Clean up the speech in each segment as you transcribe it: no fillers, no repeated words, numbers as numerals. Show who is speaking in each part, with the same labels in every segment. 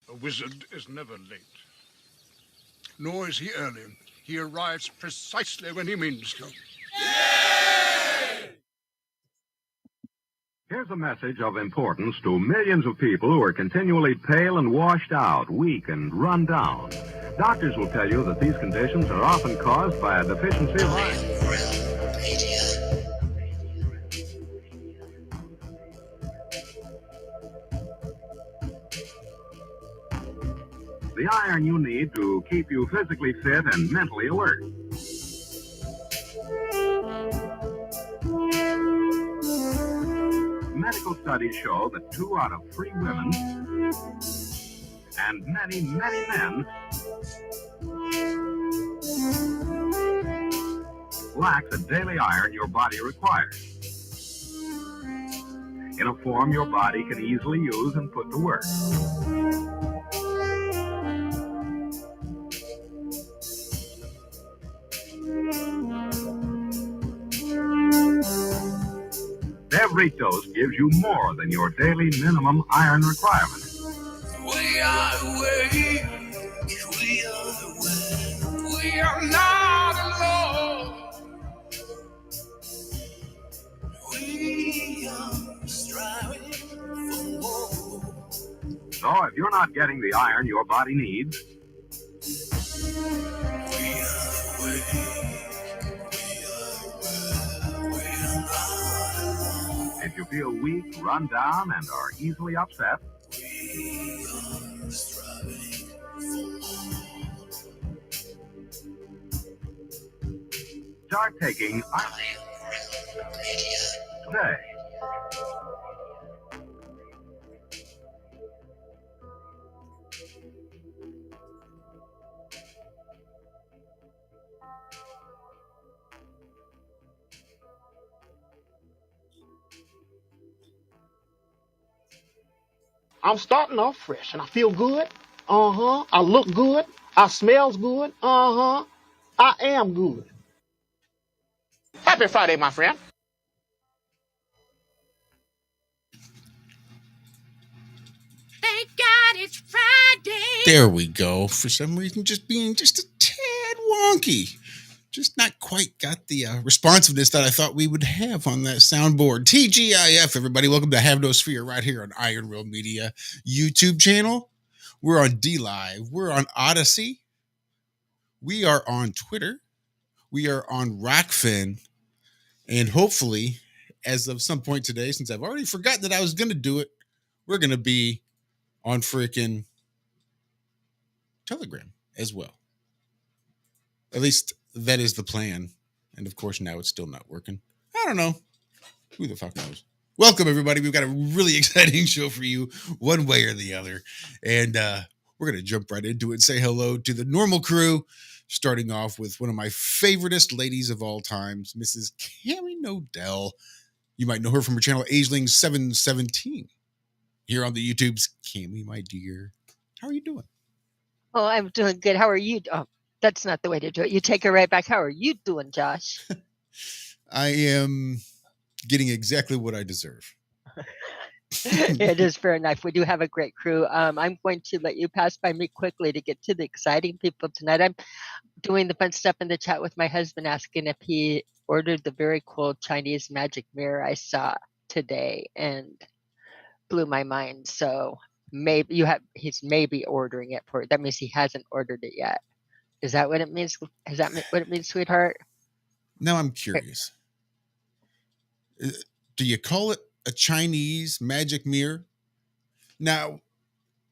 Speaker 1: A wizard is never late. Nor is he early. He arrives precisely when he means to.
Speaker 2: Here's a message of importance to millions of people who are continually pale and washed out, weak and run down. Doctors will tell you that these conditions are often caused by a deficiency of iron. The iron you need to keep you physically fit and mentally alert. Medical studies show that 2 out of 3 women and many, many men lack the daily iron your body requires in a form your body can easily use and put to work. Every dose gives you more than your daily minimum iron requirement.
Speaker 3: We are awake, we are awake, we are not alone. We are striving for more.
Speaker 2: So if you're not getting the iron your body needs,
Speaker 3: We are awake, we are not alone.
Speaker 2: if you feel weak, run down, and are easily upset,
Speaker 3: We are striving for more.
Speaker 2: start taking iron today.
Speaker 4: I'm starting off fresh and I feel good. I look good. I smells good. I am good. Happy Friday, my friend.
Speaker 3: Thank God it's Friday.
Speaker 5: There we go. For some reason, just being just a tad wonky. Just not quite got the responsiveness that I thought we would have on that soundboard. TGIF, everybody. Welcome to Havnosphere right here on Iron Real Media YouTube channel. We're on DLive. We're on Odyssey. We are on Twitter. We are on Rockfin. And hopefully, as of some point today, since I've already forgotten that I was going to do it, we're going to be on freaking Telegram as well. At least that is the plan. And of course, now it's still not working. I don't know. Who the fuck knows? Welcome, everybody. We've got a really exciting show for you, one way or the other. And we're going to jump right into it and say hello to the normal crew, starting off with one of my favoriteest ladies of all times, Mrs. Cammie Nodell. You might know her from her channel, Ageling717. Here on the YouTubes, Cammie, my dear. How are you doing?
Speaker 6: Oh, I'm doing good. How are you? Oh, that's not the way to do it. You take it right back. How are you doing, Josh?
Speaker 5: I am getting exactly what I deserve.
Speaker 6: It is fair enough. We do have a great crew. I'm going to let you pass by me quickly to get to the exciting people tonight. I'm doing the fun stuff in the chat with my husband, asking if he ordered the very cool Chinese magic mirror I saw today and blew my mind. So maybe he's maybe ordering it for it. That means he hasn't ordered it yet. Is that what it means? Is that what it means, sweetheart?
Speaker 5: Now I'm curious. Do you call it a Chinese magic mirror? Now,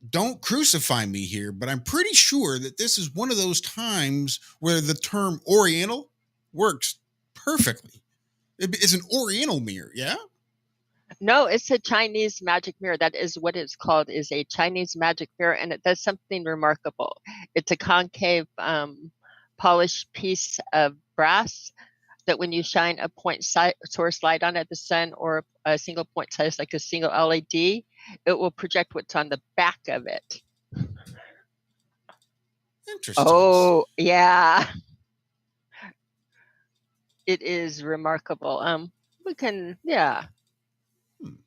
Speaker 5: don't crucify me here, but I'm pretty sure that this is one of those times where the term Oriental works perfectly. It's an Oriental mirror, yeah?
Speaker 6: No, it's a Chinese magic mirror. That is what it's called, is a Chinese magic mirror, and it does something remarkable. It's a concave polished piece of brass that when you shine a point source light on it, the sun, or a single point size like a single LED, it will project what's on the back of it.
Speaker 5: Interesting.
Speaker 6: Oh, yeah. It is remarkable. We can, yeah.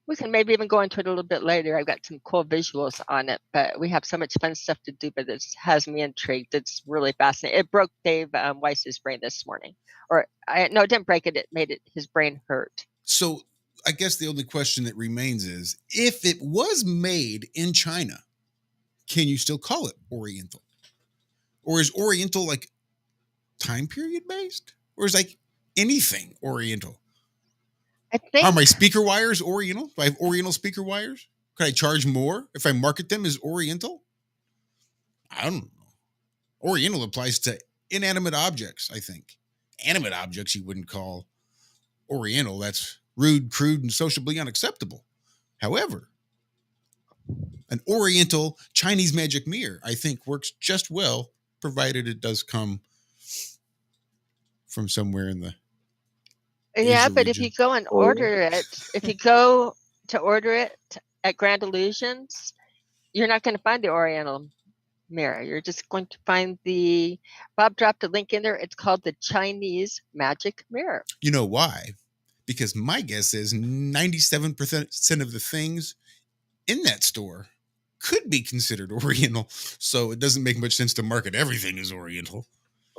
Speaker 6: We can maybe even go into it a little bit later. I've got some cool visuals on it, but we have so much fun stuff to do, but it has me intrigued. It's really fascinating. It broke Dave Weiss's brain this morning. No, it didn't break it. It made his brain hurt.
Speaker 5: So I guess the only question that remains is, if it was made in China, can you still call it Oriental? Or is Oriental like time period based? Or is like anything Oriental?
Speaker 6: I think.
Speaker 5: Are my speaker wires Oriental? Do I have Oriental speaker wires? Could I charge more if I market them as Oriental? I don't know. Oriental applies to inanimate objects, I think. Animate objects you wouldn't call Oriental. That's rude, crude, and sociably unacceptable. However, an Oriental Chinese magic mirror, I think, works just well, provided it does come from somewhere in the
Speaker 6: Yeah,
Speaker 5: Asia
Speaker 6: but if
Speaker 5: region.
Speaker 6: you go and order it, if you go to order it at Grand Illusions, you're not going to find the Oriental mirror. You're just going to find Bob dropped a link in there. It's called the Chinese magic mirror.
Speaker 5: You know why? Because my guess is 97% of the things in that store could be considered Oriental. So it doesn't make much sense to market everything as Oriental.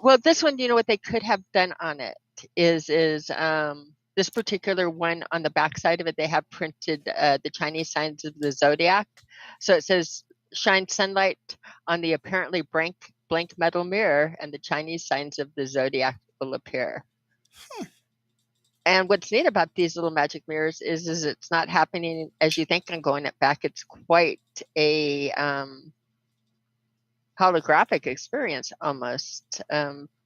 Speaker 6: Well, this one, you know what they could have done on it is this particular one on the back side of it, they have printed the Chinese signs of the zodiac. So it says, shine sunlight on the apparently blank metal mirror, and the Chinese signs of the zodiac will appear. And what's neat about these little magic mirrors is it's not happening as you think on going it back. It's quite a holographic experience almost.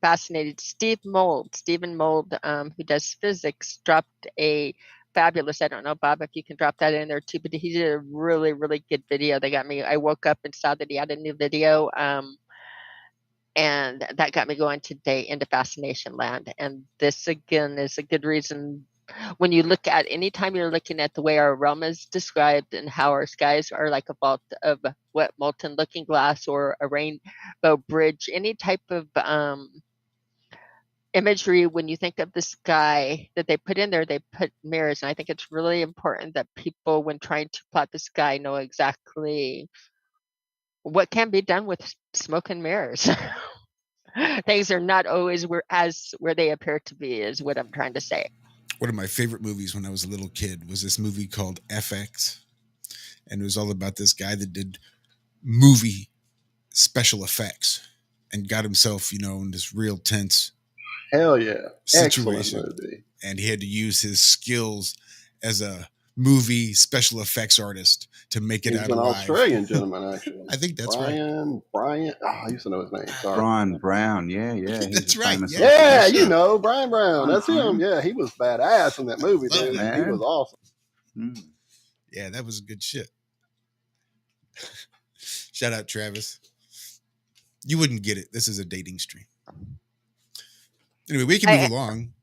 Speaker 6: Fascinated. Stephen Mold, who does physics, dropped a fabulous, I don't know, Bob, if you can drop that in there too, but he did a really, really good video. I woke up and saw that he had a new video. And that got me going today into Fascination Land. And this, again, is a good reason when you look at, anytime you're looking at the way our realm is described and how our skies are like a vault of wet molten looking glass or a rainbow bridge, any type of imagery, when you think of the sky that they put in there, they put mirrors. And I think it's really important that people, when trying to plot the sky, know exactly what can be done with smoke and mirrors. Things are not always where they appear to be, is what I'm trying to say.
Speaker 5: One of my favorite movies when I was a little kid was this movie called FX. And it was all about this guy that did movie special effects and got himself, in this real tense
Speaker 7: Hell yeah.
Speaker 5: situation.
Speaker 7: Excellent movie.
Speaker 5: And he had to use his skills as a movie special effects artist to make it
Speaker 7: He's
Speaker 5: out
Speaker 7: an
Speaker 5: alive.
Speaker 7: Australian gentleman, actually.
Speaker 5: I think that's right.
Speaker 7: Brian. Oh, I used to know his name. Sorry.
Speaker 8: Brian Brown, yeah.
Speaker 5: That's right.
Speaker 8: famous
Speaker 7: Yeah,
Speaker 8: actor.
Speaker 7: Brian Brown. That's him. Yeah, he was badass in that movie,
Speaker 5: Love
Speaker 7: dude.
Speaker 8: that,
Speaker 7: He
Speaker 8: man.
Speaker 7: was awesome.
Speaker 8: Mm.
Speaker 5: Yeah, that was good shit. Shout out, Travis. You wouldn't get it. This is a dating stream. Anyway, we can move along.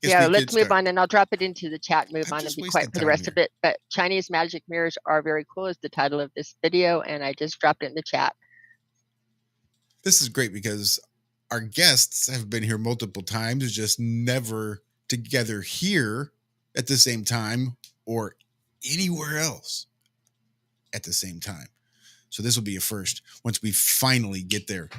Speaker 6: Yeah, let's move on, and I'll drop it into the chat, move
Speaker 5: I'm
Speaker 6: on, and
Speaker 5: just
Speaker 6: be
Speaker 5: wasting
Speaker 6: quiet for the
Speaker 5: time
Speaker 6: rest
Speaker 5: here.
Speaker 6: of it. But Chinese magic mirrors are very cool is the title of this video, and I just dropped it in the chat.
Speaker 5: This is great because our guests have been here multiple times, just never together here at the same time or anywhere else at the same time. So this will be a first once we finally get there.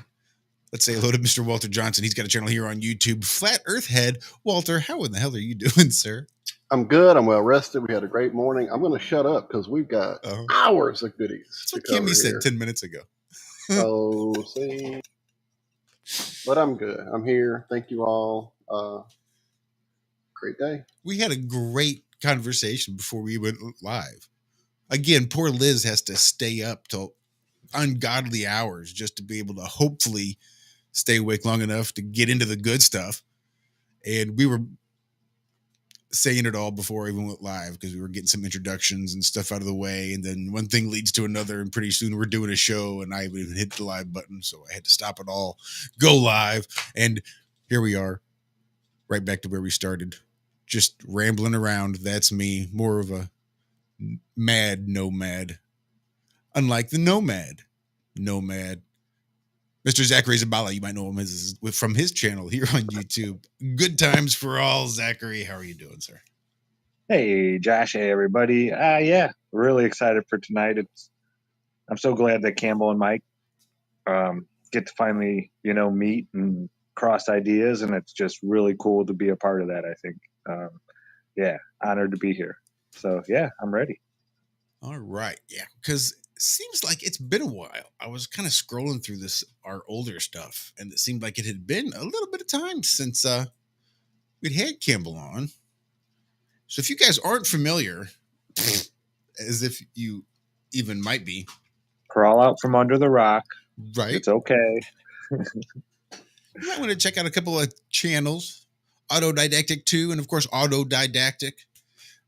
Speaker 5: Let's say hello to Mr. Walter Johnson. He's got a channel here on YouTube, Flat Earth Head. Walter, how in the hell are you doing, sir?
Speaker 7: I'm good. I'm well rested. We had a great morning. I'm going to shut up because we've got hours of goodies.
Speaker 5: That's what
Speaker 7: to cover
Speaker 5: Kimmy said
Speaker 7: here.
Speaker 5: 10 minutes ago.
Speaker 7: So, see. But I'm good. I'm here. Thank you all. Great day.
Speaker 5: We had a great conversation before we went live. Again, poor Liz has to stay up till ungodly hours just to be able to hopefully stay awake long enough to get into the good stuff. And we were saying it all before I even went live because we were getting some introductions and stuff out of the way. And then one thing leads to another, and pretty soon we're doing a show, and I even hit the live button. So I had to stop it all, go live. And here we are, right back to where we started, just rambling around. That's me, more of a mad nomad, unlike the nomad. Mr. Zachary Zabala, you might know him from his channel here on YouTube. Good times for all. Zachary, how are you doing, sir?
Speaker 8: Hey, Josh. Hey, everybody. Yeah, really excited for tonight. I'm so glad that Campbell and Mike get to finally, meet and cross ideas, and it's just really cool to be a part of that. I think, yeah, honored to be here. So yeah, I'm ready.
Speaker 5: All right. Yeah. Because it seems like it's been a while. I was kind of scrolling through our older stuff, and it seemed like it had been a little bit of time since we'd had Campbell on. So if you guys aren't familiar, as if you even might be,
Speaker 8: Crawl out from under the rock.
Speaker 5: right?
Speaker 8: It's okay.
Speaker 5: You might want to check out a couple of channels, Autodidactic 2 and of course Autodidactic.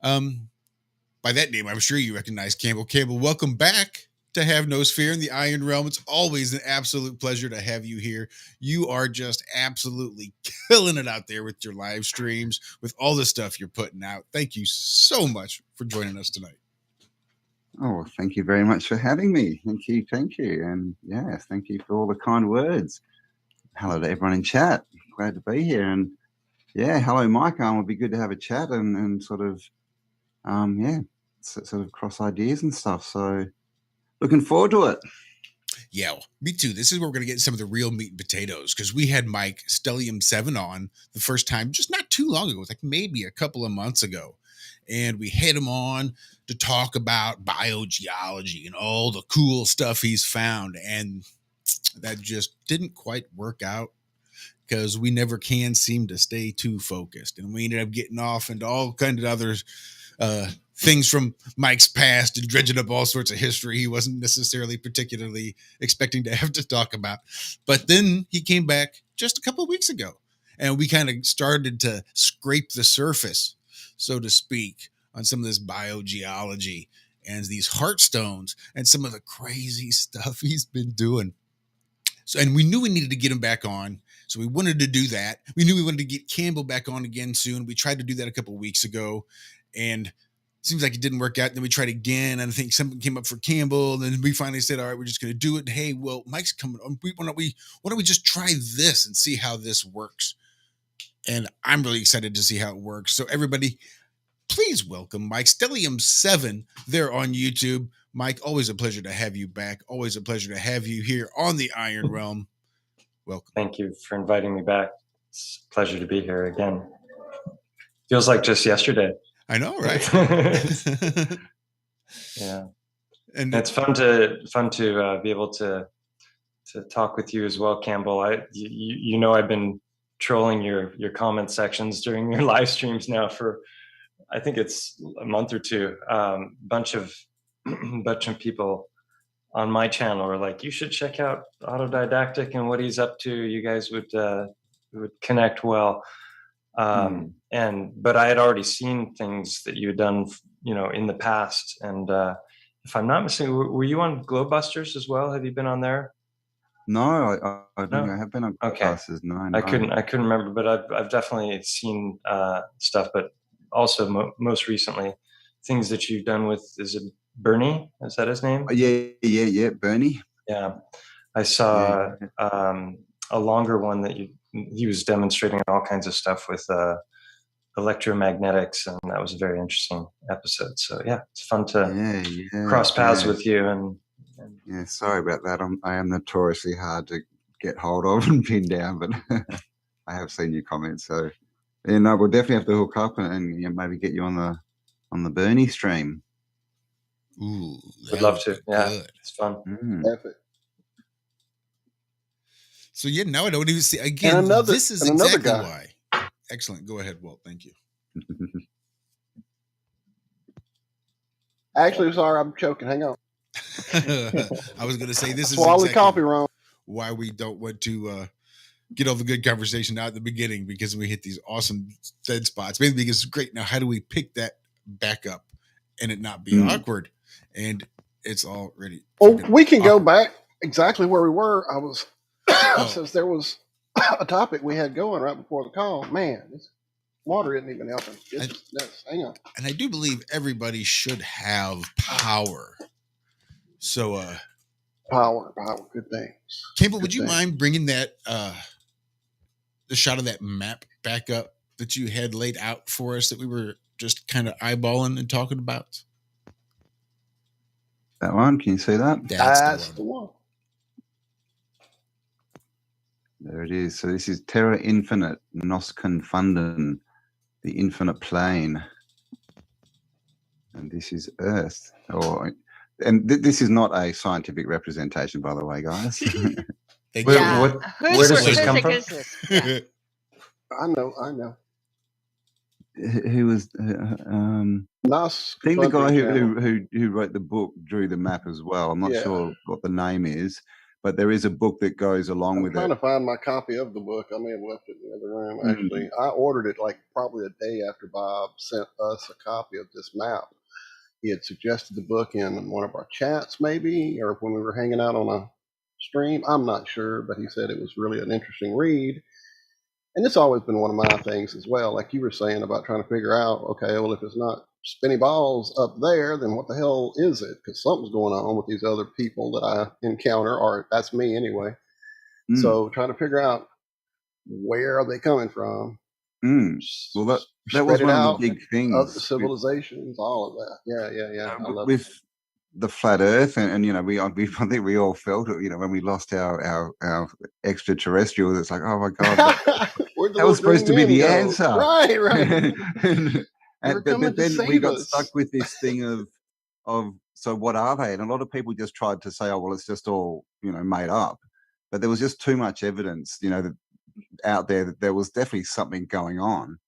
Speaker 5: By that name, I'm sure you recognize Campbell. Campbell, welcome back to Have No Sphere in the Iron Realm. It's always an absolute pleasure to have you here. You are just absolutely killing it out there with your live streams, with all the stuff you're putting out. Thank you so much for joining us tonight.
Speaker 9: Oh, thank you very much for having me. Thank you. And yes, thank you for all the kind words. Hello to everyone in chat. Glad to be here. And yeah, hello, Mike. It would be good to have a chat and sort of, sort of cross ideas and stuff. So looking forward to it.
Speaker 5: Yeah, me too. This is where we're going to get some of the real meat and potatoes, because we had Mike Stellium7 on the first time just not too long ago. It was like maybe a couple of months ago. And we had him on to talk about biogeology and all the cool stuff he's found. And that just didn't quite work out because we never can seem to stay too focused. And we ended up getting off into all kinds of other things from Mike's past and dredging up all sorts of history he wasn't necessarily particularly expecting to have to talk about. But then he came back just a couple of weeks ago, and we kind of started to scrape the surface, so to speak, on some of this biogeology and these hearthstones and some of the crazy stuff he's been doing. So, and we knew we needed to get him back on. So we wanted to do that. We knew we wanted to get Campbell back on again soon. We tried to do that a couple of weeks ago, and it seems like it didn't work out. And then we tried again, and I think something came up for Campbell. And then we finally said, all right, we're just going to do it. Hey, well, Mike's coming on. Why don't we just try this and see how this works? And I'm really excited to see how it works. So everybody, please welcome Mike Stellium7 there on YouTube. Mike, always a pleasure to have you back. Always a pleasure to have you here on the Iron Realm. Welcome.
Speaker 10: Thank you for inviting me back. It's a pleasure to be here again. Feels like just yesterday.
Speaker 5: I know, right?
Speaker 10: Yeah, and it's fun to be able to talk with you as well, Campbell. I've been trolling your comment sections during your live streams now for, I think it's a month or two. Bunch of people on my channel are like, you should check out Autodidactic and what he's up to. You guys would connect well. But I had already seen things that you had done, in the past. And if I'm not mistaken, were you on Globebusters as well? Have you been on there?
Speaker 9: No, I
Speaker 10: No?
Speaker 9: have been on classes. No,
Speaker 10: I couldn't remember, but I've definitely seen stuff. But also most recently, things that you've done with, is it Bernie? Is that his name?
Speaker 9: Yeah, Bernie.
Speaker 10: Yeah, I saw a longer one that he was demonstrating all kinds of stuff with electromagnetics, and that was a very interesting episode. So yeah, it's fun to cross paths with you. And
Speaker 9: yeah, sorry about that. I am notoriously hard to get hold of and pin down, but I have seen your comments. So yeah, no, we'll definitely have to hook up and maybe get you on the Bernie stream.
Speaker 5: Ooh,
Speaker 10: would love to. Yeah, it's fun.
Speaker 5: So yeah, now I don't even see again. This is exactly why. Excellent. Go ahead, Walt. Thank you.
Speaker 4: Actually, sorry, I'm choking. Hang on.
Speaker 5: I was going to say this is
Speaker 4: exactly coffee wrong.
Speaker 5: Why we don't want to get all the good conversation out at the beginning, because we hit these awesome dead spots. Maybe because it's great. Now, how do we pick that back up and it not be awkward? And it's already.
Speaker 4: Well, we can go back exactly where we were. I was since there was a topic we had going right before the call. Man, this water isn't even helping. Hang on.
Speaker 5: And I do believe everybody should have power. So,
Speaker 4: power, good things.
Speaker 5: Campbell, would you mind bringing that the shot of that map back up that you had laid out for us that we were just kind of eyeballing and talking about?
Speaker 9: That one, can you see that?
Speaker 7: That's the one.
Speaker 9: There it is. So this is Terra Infinite, Nos Confunden, the infinite plane. And this is Earth. This is not a scientific representation, by the way, guys.
Speaker 10: Where does this come from?
Speaker 6: Yeah.
Speaker 7: I know.
Speaker 9: Who was
Speaker 7: Nos
Speaker 9: I think the guy
Speaker 7: Confunden
Speaker 9: who wrote the book drew the map as well. I'm not
Speaker 7: Yeah.
Speaker 9: sure what the name is, but there is a book that goes along
Speaker 7: I'm
Speaker 9: with
Speaker 7: trying
Speaker 9: it.
Speaker 7: to find my copy of the book. I may have left it in the other room, actually. I ordered it like probably a day after Bob sent us a copy of this map. He had suggested the book in one of our chats, maybe, or when we were hanging out on a stream. I'm not sure, but he said it was really an interesting read. And it's always been one of my things as well, like you were saying about trying to figure out, okay, well, if it's not spinny balls up there, then what the hell is it? Because something's going on with these other people that I encounter, or that's me anyway. So trying to figure out where are they coming from.
Speaker 9: Well, that was one of the big things.
Speaker 7: Other civilizations, all of that. Yeah. I love
Speaker 9: with the flat Earth, and you know, I think we all felt it. You know, when we lost our extraterrestrials, it's like, oh my god, that was supposed to be the answer,
Speaker 7: right?
Speaker 9: but then we got stuck with this thing of so what are they? And a lot of people just tried to say, oh well, it's just all, you know, made up. But there was just too much evidence, you know, that out there that there was definitely something going on.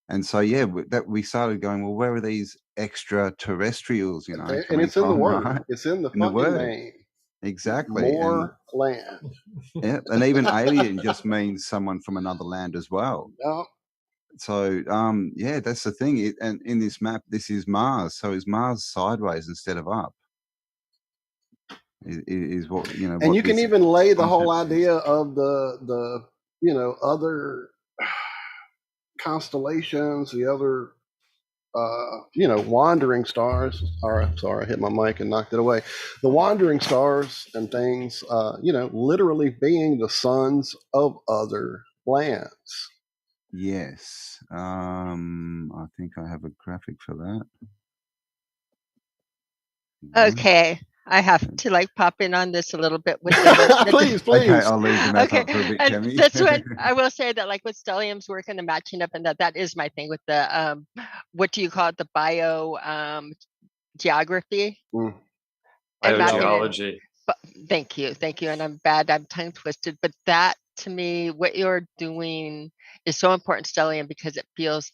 Speaker 9: And so, yeah, that we started going, well, where are these extraterrestrials, you know?
Speaker 7: And it's in the word.
Speaker 9: Right?
Speaker 7: It's in the
Speaker 9: In
Speaker 7: fucking name.
Speaker 9: Exactly.
Speaker 7: More land.
Speaker 9: Yeah, and even alien just means someone from another land as well.
Speaker 7: Yeah.
Speaker 9: So, yeah, that's the thing. And in this map, this is Mars. So is Mars sideways instead of up? Is what, you know.
Speaker 7: And you can even lay the whole idea of the you know, other constellations, the other you know, wandering stars. Sorry, I hit my mic and knocked it away. The wandering stars and things, you know, literally being the suns of other planets.
Speaker 9: Yes. I think I have a graphic for that.
Speaker 6: Okay. I have to like pop in on this a little bit with the
Speaker 7: please.
Speaker 9: Okay, I'll leave the map up for a bit,
Speaker 6: and
Speaker 9: Kemi.
Speaker 6: this one, I will say that like with Stellium's work and the matching up, and that is my thing with the what do you call it, the geography?
Speaker 10: Biogeology.
Speaker 6: Thank you, and I'm tongue twisted, but that to me, what you're doing is so important, Stellium, because it feels,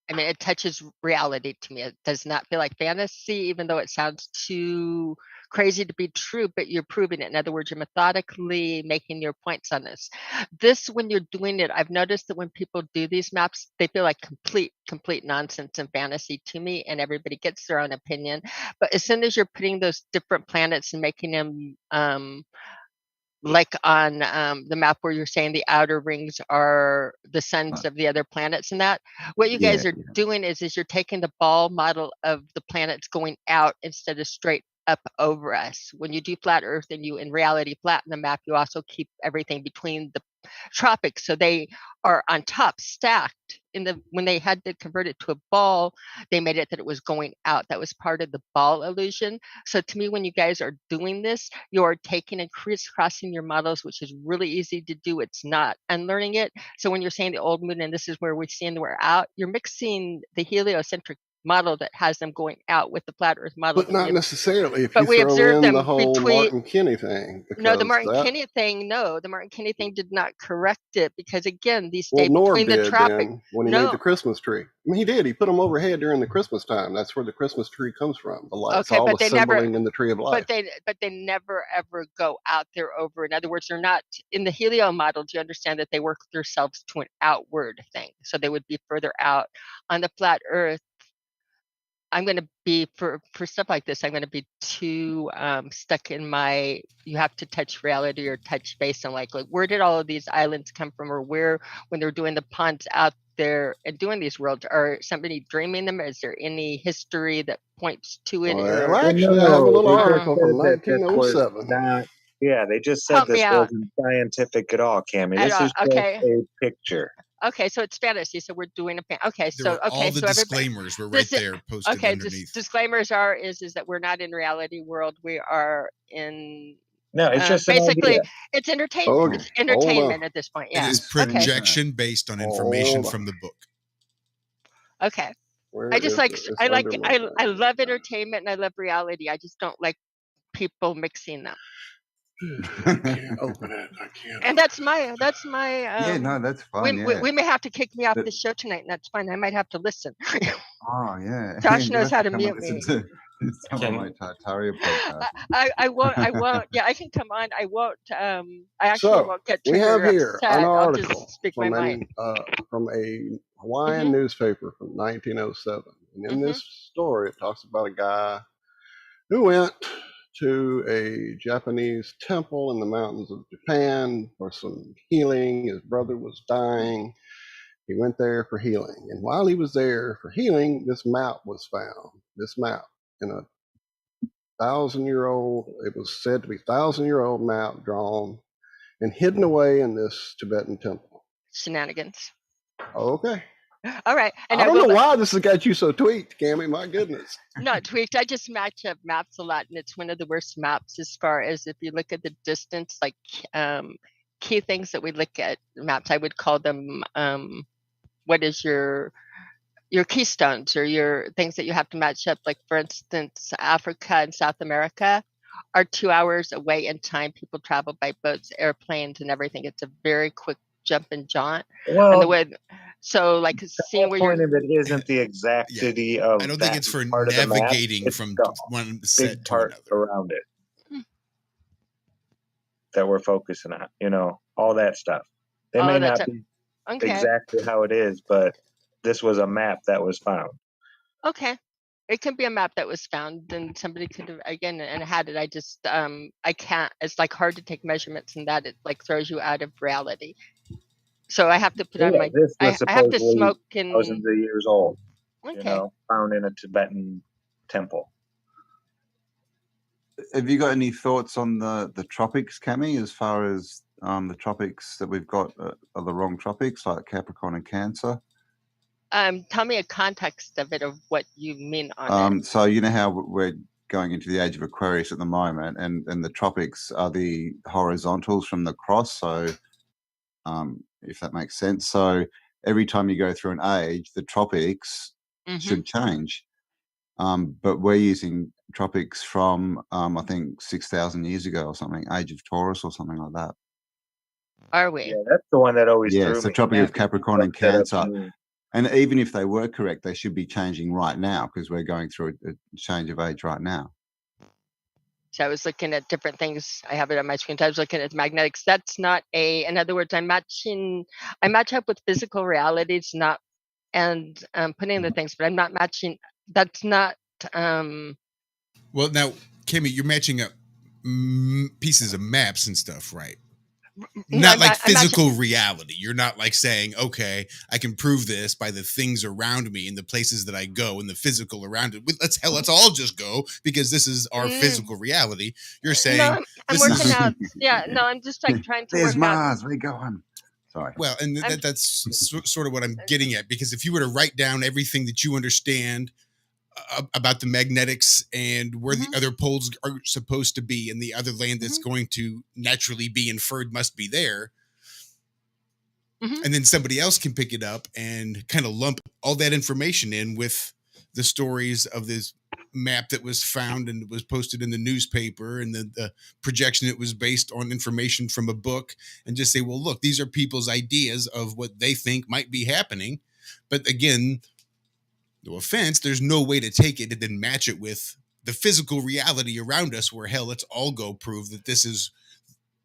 Speaker 6: I mean, it touches reality to me. It does not feel like fantasy, even though it sounds too crazy to be true, but you're proving it. In other words, you're methodically making your points on this. When you're doing it, I've noticed that when people do these maps, they feel like complete nonsense and fantasy to me, and everybody gets their own opinion. But as soon as you're putting those different planets and making them like on the map where you're saying the outer rings are the suns of the other planets, and that what you guys are doing is you're taking the ball model of the planets going out instead of straight up over us. When you do flat Earth and you in reality flatten the map, you also keep everything between the tropics, so they are on top stacked. When they had to convert it to a ball, they made it that it was going out. That was part of the ball illusion. So to me, when you guys are doing this, you're taking and crisscrossing your models, which is really easy to do. It's not unlearning it. So when you're saying the old moon and this is where we see and we're out, you're mixing the heliocentric model that has them going out with the flat Earth model.
Speaker 7: But not necessarily. If you throw in the whole Martin Kinney thing.
Speaker 6: No, the Martin Kinney thing. No, the Martin Kinney thing did not correct it, because again, these stay between the tropics.
Speaker 7: When he made the Christmas tree, I mean, he did. He put them overhead during the Christmas time. That's where the Christmas tree comes from. The lights, all assembling in the tree of life.
Speaker 6: But they never ever go out there over. In other words, they're not in the helio model. Do you understand that they work themselves to an outward thing? So they would be further out. On the flat Earth, I'm going to be for stuff like this, I'm going to be too stuck in my, you have to touch reality or touch base on like where did all of these islands come from, or where, when they're doing the ponds out there and doing these worlds, are somebody dreaming them? Is there any history that points to it?
Speaker 7: Well, actually, I have a little article from 1907.
Speaker 8: Yeah, they just said this wasn't scientific at all, Cami. This is just a picture.
Speaker 6: Okay, so it's fantasy. So we're doing okay.
Speaker 5: There are all the
Speaker 6: so
Speaker 5: disclaimers were right there posted
Speaker 6: okay.
Speaker 5: underneath.
Speaker 6: Disclaimers is that we're not in reality world. We are in.
Speaker 8: No, it's just
Speaker 6: basically
Speaker 8: an idea.
Speaker 6: it's entertainment.
Speaker 7: Okay,
Speaker 6: It's entertainment at this point.
Speaker 5: It
Speaker 6: Yeah.
Speaker 5: is
Speaker 6: Okay.
Speaker 5: projection based on information
Speaker 7: Hold on.
Speaker 5: from the book.
Speaker 6: Okay.
Speaker 7: Where
Speaker 6: I just
Speaker 7: is
Speaker 6: like
Speaker 7: it? It's
Speaker 6: I like
Speaker 7: under my
Speaker 6: I love entertainment and I love reality. I just don't like people mixing them.
Speaker 7: I can't open it. I can't.
Speaker 6: And that's my
Speaker 9: yeah, no, that's fine.
Speaker 6: we may have to kick me off
Speaker 9: But-
Speaker 6: the show tonight, and that's fine. I might have to listen.
Speaker 9: Oh yeah.
Speaker 6: Josh
Speaker 9: You
Speaker 6: knows
Speaker 9: have
Speaker 6: how to
Speaker 9: come and
Speaker 6: mute me.
Speaker 9: listen to some of my Tartaria podcast.
Speaker 6: I won't. Yeah, I can come on. I won't. I actually
Speaker 7: So,
Speaker 6: won't get
Speaker 7: we
Speaker 6: triggered
Speaker 7: have
Speaker 6: or
Speaker 7: here
Speaker 6: upset.
Speaker 7: an
Speaker 6: I'll
Speaker 7: article
Speaker 6: just speak my mind.
Speaker 7: from a Hawaiian
Speaker 6: Mhm.
Speaker 7: newspaper from 1907. And in
Speaker 6: Mhm.
Speaker 7: this story, it talks about a guy who went to a Japanese temple in the mountains of Japan for some healing. His brother was dying. He went there for healing. And while he was there for healing, this map was found. This map in a 1,000-year-old, it was said to be 1,000-year-old map drawn and hidden away in this Tibetan temple.
Speaker 6: Shenanigans.
Speaker 7: Okay.
Speaker 6: All right. And
Speaker 7: I don't
Speaker 6: will
Speaker 7: know why this has got you so tweaked, Cammy. My goodness.
Speaker 6: not tweaked. I just match up maps a lot, and it's one of the worst maps as far as if you look at the distance, like key things that we look at maps. I would call them what is your keystones or your things that you have to match up. Like for instance, Africa and South America are 2 hours away in time. People travel by boats, airplanes, and everything. It's a very quick jump and jaunt.
Speaker 8: Well,
Speaker 6: And the way, so like
Speaker 8: the
Speaker 6: seeing
Speaker 8: whole
Speaker 6: where
Speaker 8: point
Speaker 6: you're.
Speaker 8: of it isn't the exactity of
Speaker 5: I don't
Speaker 8: that
Speaker 5: think it's for
Speaker 8: part of the map.
Speaker 5: navigating
Speaker 8: It's
Speaker 5: from
Speaker 8: the
Speaker 5: one
Speaker 8: big
Speaker 5: set to
Speaker 8: part
Speaker 5: another.
Speaker 8: around it that we're focusing on. You know, all that stuff. They may not be
Speaker 6: Okay.
Speaker 8: exactly how it is, but this was a map that was found.
Speaker 6: Okay. It can be a map that was found, and somebody could have again and had it. I just I can't. It's like hard to take measurements, and that it like throws you out of reality. So I have to put on my.
Speaker 8: This was
Speaker 6: I have to
Speaker 8: supposedly
Speaker 6: smoke and.
Speaker 8: thousands of years old.
Speaker 6: Okay.
Speaker 8: You know, found in a Tibetan temple.
Speaker 9: Have you got any thoughts on the tropics, Cammy, as far as the tropics that we've got are the wrong tropics, like Capricorn and Cancer?
Speaker 6: Tell me a context of it, of what you mean on it.
Speaker 9: So you know how we're going into the age of Aquarius at the moment, and the tropics are the horizontals from the cross. So if that makes sense. So every time you go through an age, the tropics should change. But we're using tropics from I think 6,000 years ago or something, age of Taurus or something like that.
Speaker 6: Are we?
Speaker 8: Yeah, that's the one that always threw
Speaker 9: Yes, the
Speaker 8: me.
Speaker 9: Tropic of Capricorn and Cancer.
Speaker 8: Mm.
Speaker 9: And even if they were correct, they should be changing right now because we're going through a change of age right now.
Speaker 6: So I was looking at different things. I have it on my screen. I was looking at magnetics. That's not in other words, I match up with physical realities, not, and putting the things, but I'm not matching. That's not.
Speaker 5: Well, now, Kimmy, you're matching up pieces of maps and stuff, right? Not like physical reality. You're not like saying, okay, I can prove this by the things around me and the places that I go and the physical around it. Let's all just go because this is our physical reality. You're saying,
Speaker 6: no, I'm working out. Yeah, no, I'm just like trying to.
Speaker 9: There's
Speaker 6: work
Speaker 9: Mars.
Speaker 6: Out.
Speaker 9: We're going. Sorry.
Speaker 5: Well, and that's sort of what I'm getting at, because if you were to write down everything that you understand about the magnetics and where the other poles are supposed to be and the other land that's going to naturally be inferred must be there, and then somebody else can pick it up and kind of lump all that information in with the stories of this map that was found and was posted in the newspaper and the projection that was based on information from a book, and just say, well, look, these are people's ideas of what they think might be happening. But again, no offense, there's no way to take it and then match it with the physical reality around us, where, hell, let's all go prove that this is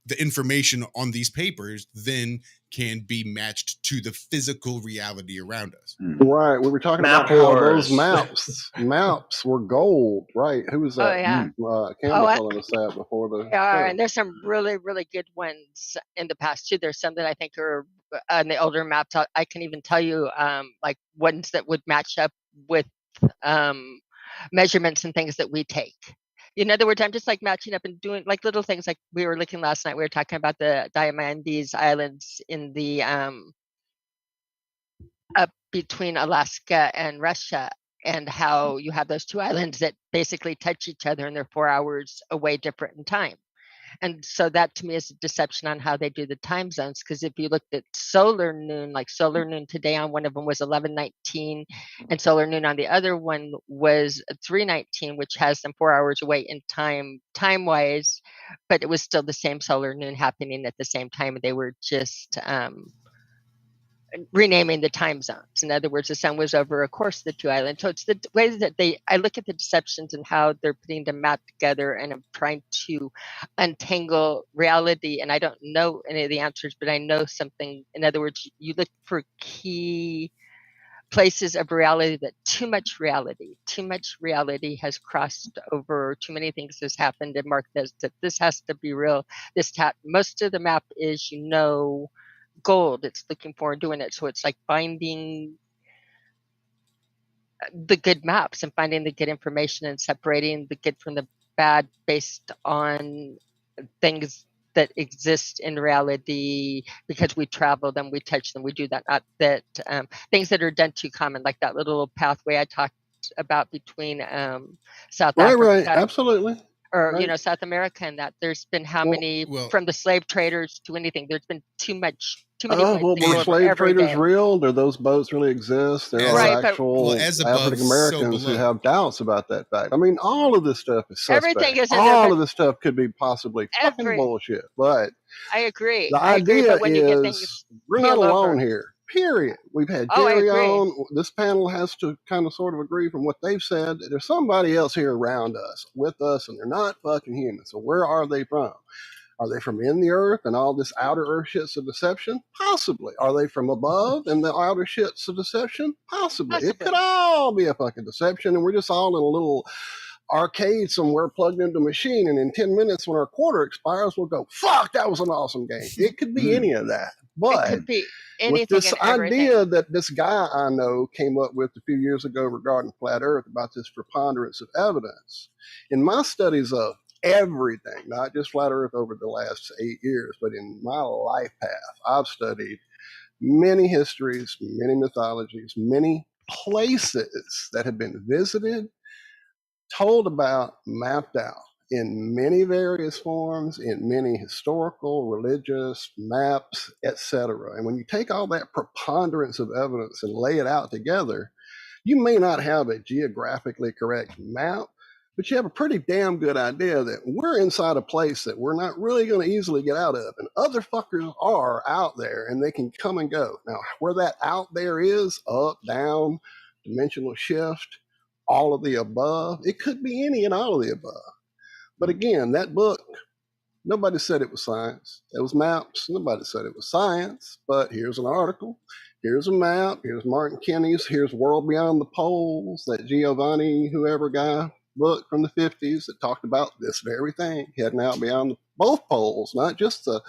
Speaker 5: the information on these papers then can be matched to the physical reality around us.
Speaker 7: Right. We were talking about how those maps were gold, right? Who was that?
Speaker 6: Oh, yeah.
Speaker 7: Cambell telling us that before the show.
Speaker 6: And there's some really, really good ones in the past too. There's some that I think are on the older maps. I can even tell you like ones that would match up with measurements and things that we take. In other words, I'm just like matching up and doing like little things. Like we were looking last night, we were talking about the Diamantes Islands in the between Alaska and Russia, and how you have those two islands that basically touch each other and they're 4 hours away different in time. And so that to me is a deception on how they do the time zones. Because if you looked at solar noon, like solar noon today on one of them was 11:19, and solar noon on the other one was 3:19, which has them 4 hours away in time wise, but it was still the same solar noon happening at the same time. They were just renaming the time zones. In other words, the sun was over, of course, the two islands. So it's the way that I look at the deceptions and how they're putting the map together, and I'm trying to untangle reality. And I don't know any of the answers, but I know something. In other words, you look for key places of reality that too much reality has crossed over. Too many things has happened, and Mark says that this has to be real. Most of the map is, gold it's looking for and doing it. So it's like finding the good maps and finding the good information and separating the good from the bad based on things that exist in reality, because we travel them, we touch them, we do that. Not that things that are done too common, like that little pathway I talked about between South Africa,
Speaker 7: Right, absolutely.
Speaker 6: or
Speaker 7: Right.
Speaker 6: South America, and that there's been how many from the slave traders to anything. There's been too many
Speaker 7: well, were slave traders real? Do those boats really exist? There are actual African Americans who have doubts about that fact. I mean, all of this stuff is suspect.
Speaker 6: Everything is
Speaker 7: all of this stuff could be possibly fucking bullshit. But
Speaker 6: I agree.
Speaker 7: the idea is we're not alone here. Period. We've had Jerry on. This panel has to kind of sort of agree from what they've said. There's somebody else here around us, with us, and they're not fucking human. So where are they from? Are they from in the earth and all this outer earth shit's a deception? Possibly. Are they from above and the outer shit's a deception? Possibly. It could all be a fucking deception, and we're just all in a little arcade somewhere plugged into a machine, and in 10 minutes when our quarter expires, we'll go, fuck, that was an awesome game. It could be any of that. But
Speaker 6: it could be
Speaker 7: with this idea that this guy I know came up with a few years ago regarding flat earth, about this preponderance of evidence, in my studies of everything, not just flat earth over the last 8 years, but in my life path, I've studied many histories, many mythologies, many places that have been visited, told about, mapped out in many various forms, in many historical, religious maps, etc. And when you take all that preponderance of evidence and lay it out together, you may not have a geographically correct map, but you have a pretty damn good idea that we're inside a place that we're not really going to easily get out of. And other fuckers are out there, and they can come and go. Now, where that out there is, up, down, dimensional shift, all of the above, it could be any and all of the above. But again, that book, nobody said it was science. It was maps. Nobody said it was science. But here's an article. Here's a map. Here's Martin Kinney's. Here's World Beyond the Poles, that Giovanni whoever guy book from the 50s that talked about this very thing, heading out beyond both poles, not just the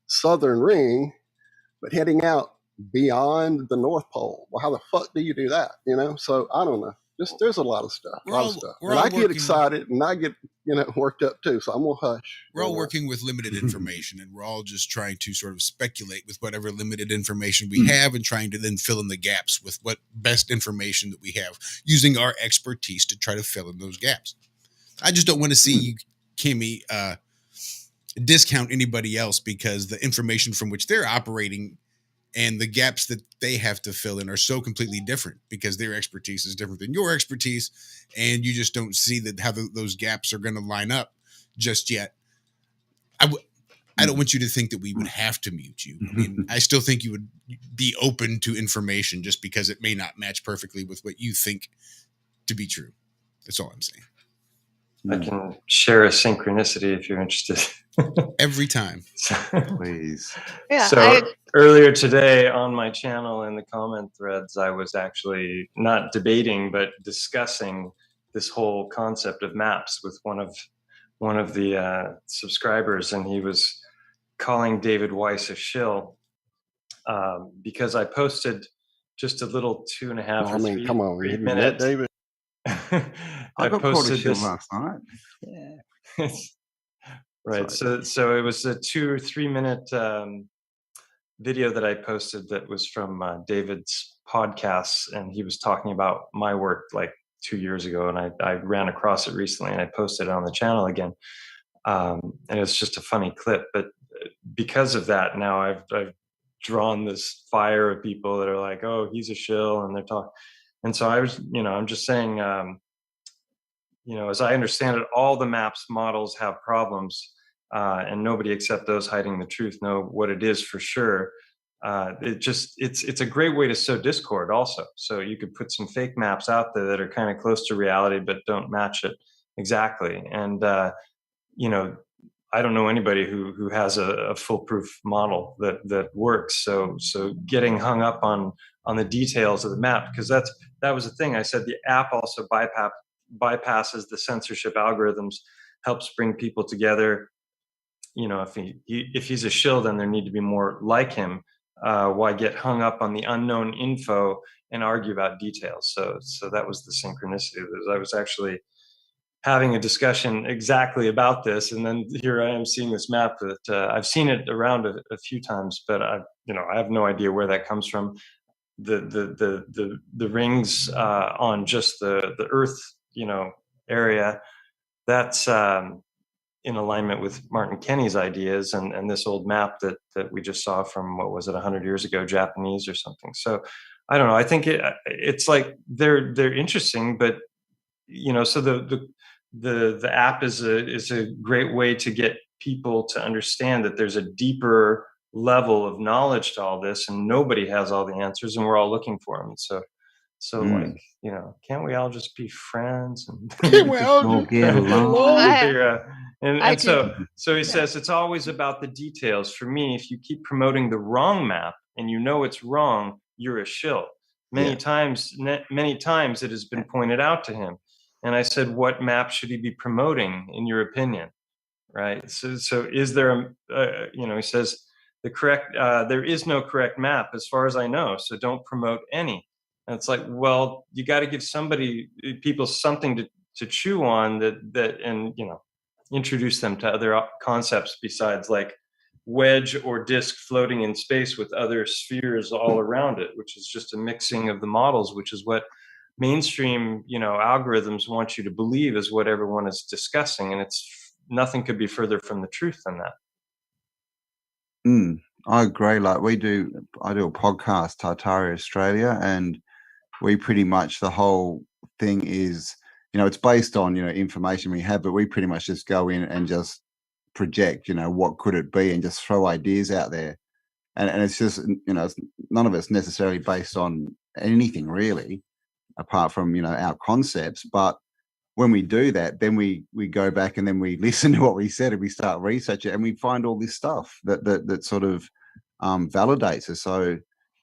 Speaker 7: southern ring, but heading out beyond the North Pole. Well, how the fuck do you do that? So I don't know. There's a lot of stuff. And I get excited and I get worked up too. So I'm gonna hush.
Speaker 5: We're all working with limited information, and we're all just trying to sort of speculate with whatever limited information we have, and trying to then fill in the gaps with what best information that we have, using our expertise to try to fill in those gaps. I just don't want to see you, Kimmy, discount anybody else because the information from which they're operating and the gaps that they have to fill in are so completely different, because their expertise is different than your expertise, and you just don't see that how those gaps are going to line up just yet. I don't want you to think that we would have to mute you. I mean, I still think you would be open to information just because it may not match perfectly with what you think to be true. That's all I'm saying.
Speaker 10: I can share a synchronicity if you're interested.
Speaker 5: Every time.
Speaker 9: Please.
Speaker 6: Yeah,
Speaker 10: so earlier today on my channel in the comment threads, I was actually not debating, but discussing this whole concept of maps with one of the subscribers, and he was calling David Weiss a shill because I posted just a little 2.5 or 3
Speaker 7: come on,
Speaker 10: you met
Speaker 7: David?
Speaker 9: I got posted this last night.
Speaker 10: Yeah. Right. So it was a 2 or 3 minute video that I posted that was from David's podcasts, and he was talking about my work like 2 years ago, and I ran across it recently, and I posted it on the channel again. And it's just a funny clip, but because of that, now I've drawn this fire of people that are like, oh, he's a shill, and they're talking. And so I was, I'm just saying, as I understand it, all the maps models have problems, and nobody except those hiding the truth know what it is for sure. It's a great way to sow discord also. So you could put some fake maps out there that are kind of close to reality but don't match it exactly. And I don't know anybody who has a foolproof model that works. So getting hung up on the details of the map, because that was the thing I said. The app also bypasses the censorship algorithms, helps bring people together. If he's a shill, then there need to be more like him. Why get hung up on the unknown info and argue about details? So that was the synchronicity. I was actually having a discussion exactly about this, and then here I am seeing this map that I've seen it around a few times, but I have no idea where that comes from. The rings on just the Earth area, that's in alignment with Martin Kenny's ideas and this old map that we just saw from, what was it, 100 years ago, Japanese or something. So I don't know. I think it's like they're interesting, but so the app is a great way to get people to understand that there's a deeper level of knowledge to all this, and nobody has all the answers, and we're all looking for them. So like, can't we all just be friends and
Speaker 9: all get along?
Speaker 10: and so he says it's always about the details. For me, if you keep promoting the wrong map and it's wrong, you're a shill. Many times it has been pointed out to him. And I said, what map should he be promoting, in your opinion? Right. So is there he says there is no correct map as far as I know. So don't promote any. And it's like, well, you got to give people something to chew on that and, introduce them to other concepts besides like wedge or disk floating in space with other spheres all around it, which is just a mixing of the models, which is what mainstream algorithms want you to believe is what everyone is discussing, and nothing could be further from the truth than that.
Speaker 9: I agree. Like I do a podcast, Tartaria Australia, and we pretty much, the whole thing is, it's based on information we have, but we pretty much just go in and just project what could it be, and just throw ideas out there, and it's just it's, none of it's necessarily based on anything really, apart from our concepts. But when we do that, then we go back and then we listen to what we said, and we start researching, and we find all this stuff that sort of validates us. So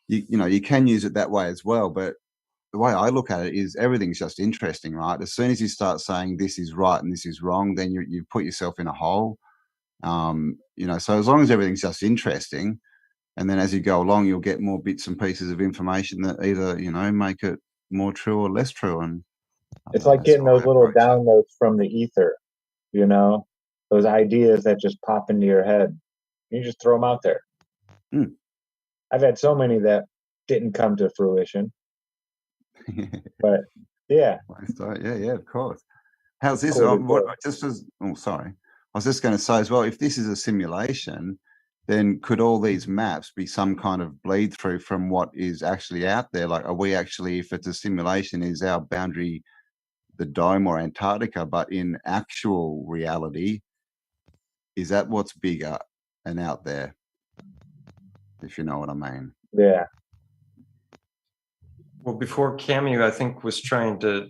Speaker 9: you can use it that way as well. But the way I look at it is everything's just interesting, right? As soon as you start saying this is right and this is wrong, then you put yourself in a hole. So as long as everything's just interesting, and then as you go along, you'll get more bits and pieces of information that either make it more true or less true. And
Speaker 8: it's like getting those little downloads from the ether, those ideas that just pop into your head. You just throw them out there. I've had so many that didn't come to fruition. But yeah,
Speaker 9: of course. How's this? Sorry. I was just going to say as well, if this is a simulation, then could all these maps be some kind of bleed through from what is actually out there? Like, are we actually, if it's a simulation, is our boundary the dome or Antarctica? But in actual reality, is that what's bigger and out there? If you know what I mean.
Speaker 8: Yeah.
Speaker 10: Well, before Cami, I think, was trying to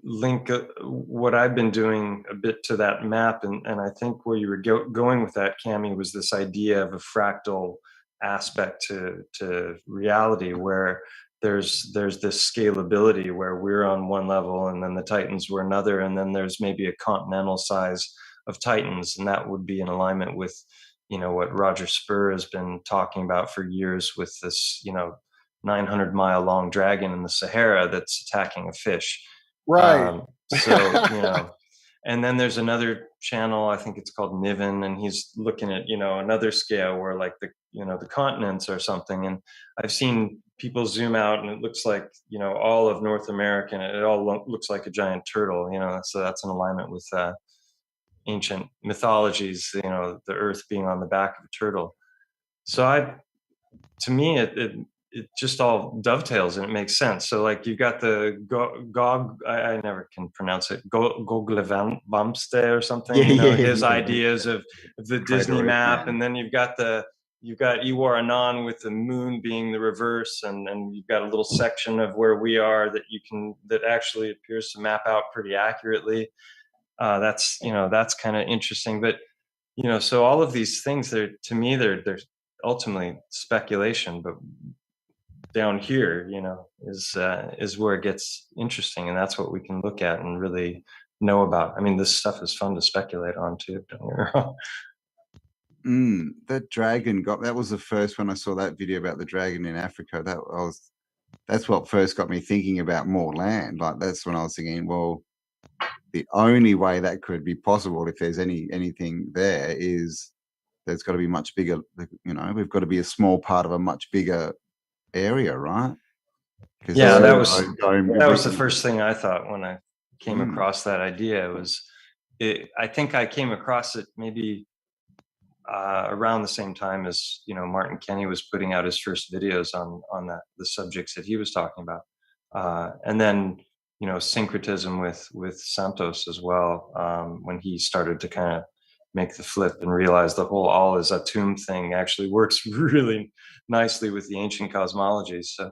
Speaker 10: link what I've been doing a bit to that map, and I think where you were going with that, Cami, was this idea of a fractal aspect to reality, where there's this scalability where we're on one level and then the Titans were another, and then there's maybe a continental size of Titans, and that would be in alignment with what Roger Spur has been talking about for years with this 900-mile long dragon in the Sahara that's attacking a fish.
Speaker 7: Right.
Speaker 10: So And then there's another channel, I think it's called Niven, and he's looking at, another scale where like the continents or something. And I've seen people zoom out and it looks like, all of North America, and it all looks like a giant turtle, so that's in alignment with ancient mythologies, the earth being on the back of a turtle. So to me, it just all dovetails and it makes sense. So like you've got the I never can pronounce it, Goglevamste or something, his ideas of the Disney map. And then you've got Iwar Anan with the moon being the reverse, and you've got a little section of where we are that actually appears to map out pretty accurately. That's kind of interesting. But so all of these things, to me, they're ultimately speculation, but down here, is where it gets interesting, and that's what we can look at and really know about. I mean, this stuff is fun to speculate on too. Don't get me wrong.
Speaker 9: That dragon that was the first when I saw that video about the dragon in Africa. That's what first got me thinking about more land. Like that's when I was thinking, well, the only way that could be possible, if there's anything there, is there's got to be much bigger. We've got to be a small part of a much bigger area, right?
Speaker 10: Yeah, that was the first thing I thought when I came across that idea. I think I came across it maybe around the same time as Martin Kenny was putting out his first videos on the subjects that he was talking about, and then syncretism with Santos as well, when he started to kind of make the flip and realize the whole all is a tomb thing actually works really nicely with the ancient cosmology. So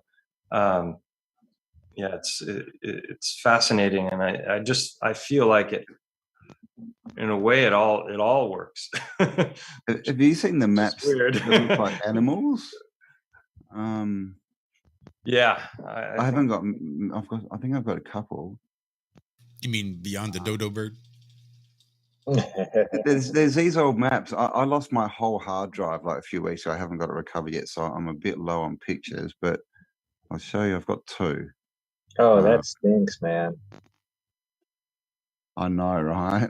Speaker 10: yeah, it's fascinating, and I feel like it, in a way, it all works.
Speaker 9: Have you seen the maps that look like animals?
Speaker 10: Yeah,
Speaker 9: I think I've got a couple.
Speaker 5: You mean beyond the dodo bird?
Speaker 9: There's these old maps. I lost my whole hard drive like a few weeks ago. I haven't got it recovered yet, so I'm a bit low on pictures, but I'll show you. I've got two.
Speaker 11: Oh, that stinks, man.
Speaker 9: I know, right?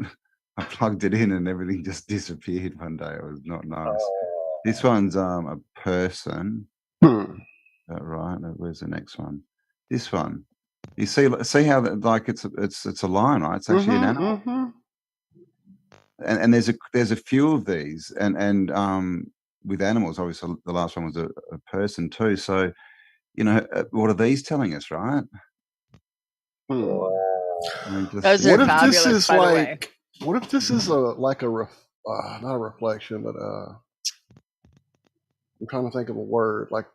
Speaker 9: I plugged it in and everything just disappeared one day. It was not nice.
Speaker 11: Oh.
Speaker 9: This one's a person. Right. Where's the next one? This one. You see how like it's a lion, right? It's actually an animal. And there's a few of these, and with animals, obviously the last one was a person too. So, what are these telling us, right?
Speaker 11: Wow.
Speaker 6: Those are fabulous, by the way.
Speaker 7: What if this is not a reflection, but I'm trying to think of a word, like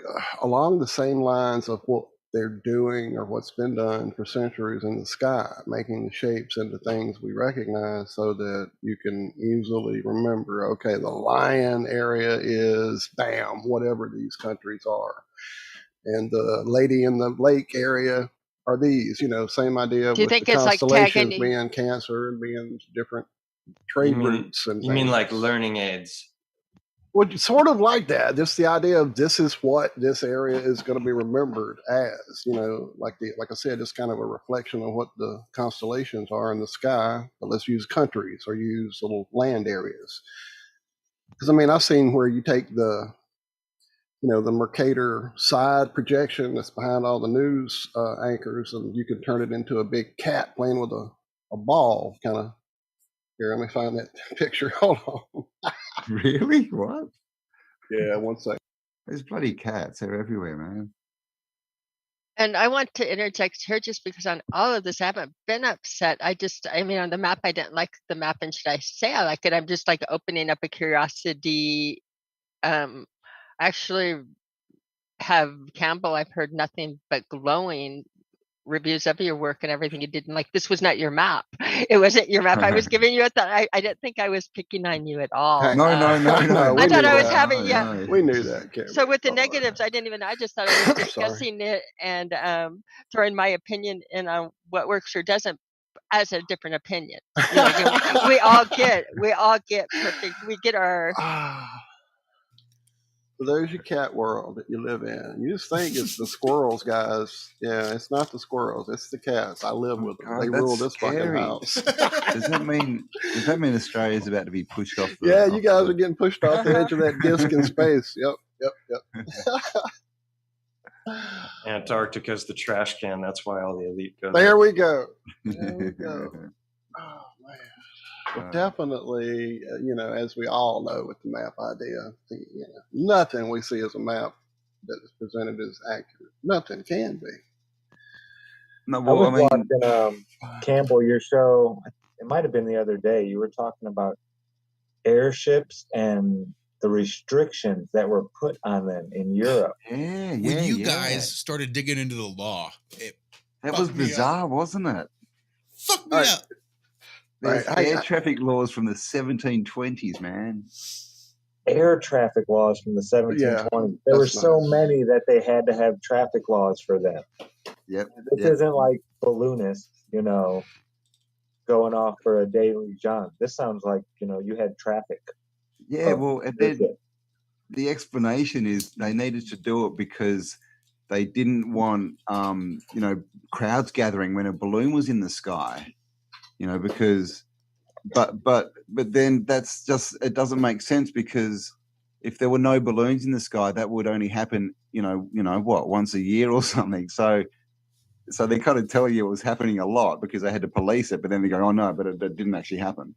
Speaker 7: along the same lines of what they're doing or what's been done for centuries in the sky, making the shapes into things we recognize so that you can easily remember, okay, the lion area is bam, whatever these countries are. And the lady in the lake area are these, same idea.
Speaker 6: Do you
Speaker 7: with
Speaker 6: think
Speaker 7: the
Speaker 6: it's like
Speaker 7: constellations
Speaker 6: tagging
Speaker 7: being Cancer and being different trade routes and
Speaker 10: you mean like learning aids?
Speaker 7: Well, sort of like that. Just the idea of this is what this area is going to be remembered as. Like I said, it's kind of a reflection of what the constellations are in the sky. But let's use countries or use little land areas. Because I've seen where you take the Mercator side projection that's behind all the news anchors, and you can turn it into a big cat playing with a ball, kind of. Here, let me find that picture. Hold on.
Speaker 9: Really? What?
Speaker 7: Yeah, one second.
Speaker 9: There's bloody cats. They're everywhere, man.
Speaker 6: And I want to interject here just because on all of this, I haven't been upset. On the map, I didn't like the map, and should I say I like it? I'm just like opening up a curiosity. Actually have Cambell, I've heard nothing but glowing reviews of your work and everything you did. And like, this was not your map. It wasn't your map I was giving you. I didn't think I was picking on you at all.
Speaker 9: No.
Speaker 6: I thought I was having,
Speaker 7: we knew that. Cameron.
Speaker 6: So with the negatives, I didn't even, I just thought I was discussing it and throwing my opinion in on what works or doesn't as a different opinion. We all get perfect. We get our...
Speaker 7: So there's your cat world that you live in. You just think it's the squirrels, guys. Yeah, it's not the squirrels. It's the cats. I live with them.
Speaker 9: God,
Speaker 7: They rule
Speaker 9: that's
Speaker 7: this fucking
Speaker 9: scary.
Speaker 7: house.
Speaker 9: Does that mean Australia's about to be pushed off the?
Speaker 7: Yeah, you
Speaker 9: off
Speaker 7: guys
Speaker 9: the...
Speaker 7: are getting pushed off the edge of that disc in space. Yep.
Speaker 10: Antarctica's the trash can. That's why all the elite go
Speaker 7: There
Speaker 10: there.
Speaker 7: we go. There we go. Oh man. But definitely, as we all know with the map idea, nothing we see as a map that is presented as accurate. Nothing can be.
Speaker 9: No,
Speaker 11: I
Speaker 9: well,
Speaker 11: was
Speaker 9: I mean,
Speaker 11: watching Campbell, your show. It might have been the other day. You were talking about airships and the restrictions that were put on them in Europe.
Speaker 9: yeah,
Speaker 5: When you
Speaker 9: yeah.
Speaker 5: guys started digging into the law,
Speaker 9: That was
Speaker 5: fucked me up.
Speaker 9: bizarre, wasn't it?
Speaker 5: Fuck me up.
Speaker 9: There's
Speaker 7: Right.
Speaker 9: air traffic laws from the 1720s, man.
Speaker 11: Air traffic laws from the 1720s.
Speaker 7: Yeah,
Speaker 11: There were
Speaker 7: that's
Speaker 11: so
Speaker 7: nice.
Speaker 11: many that they had to have traffic laws for them.
Speaker 9: Yep.
Speaker 11: This isn't like balloonists, going off for a daily jaunt. This sounds like, you had traffic.
Speaker 9: Yeah, well, and then the explanation is they needed to do it because they didn't want, crowds gathering when a balloon was in the sky, because, but then that's just, it doesn't make sense because if there were no balloons in the sky, that would only happen, once a year or something. So they kind of tell you it was happening a lot because they had to police it, but then they go, oh no, but it didn't actually happen.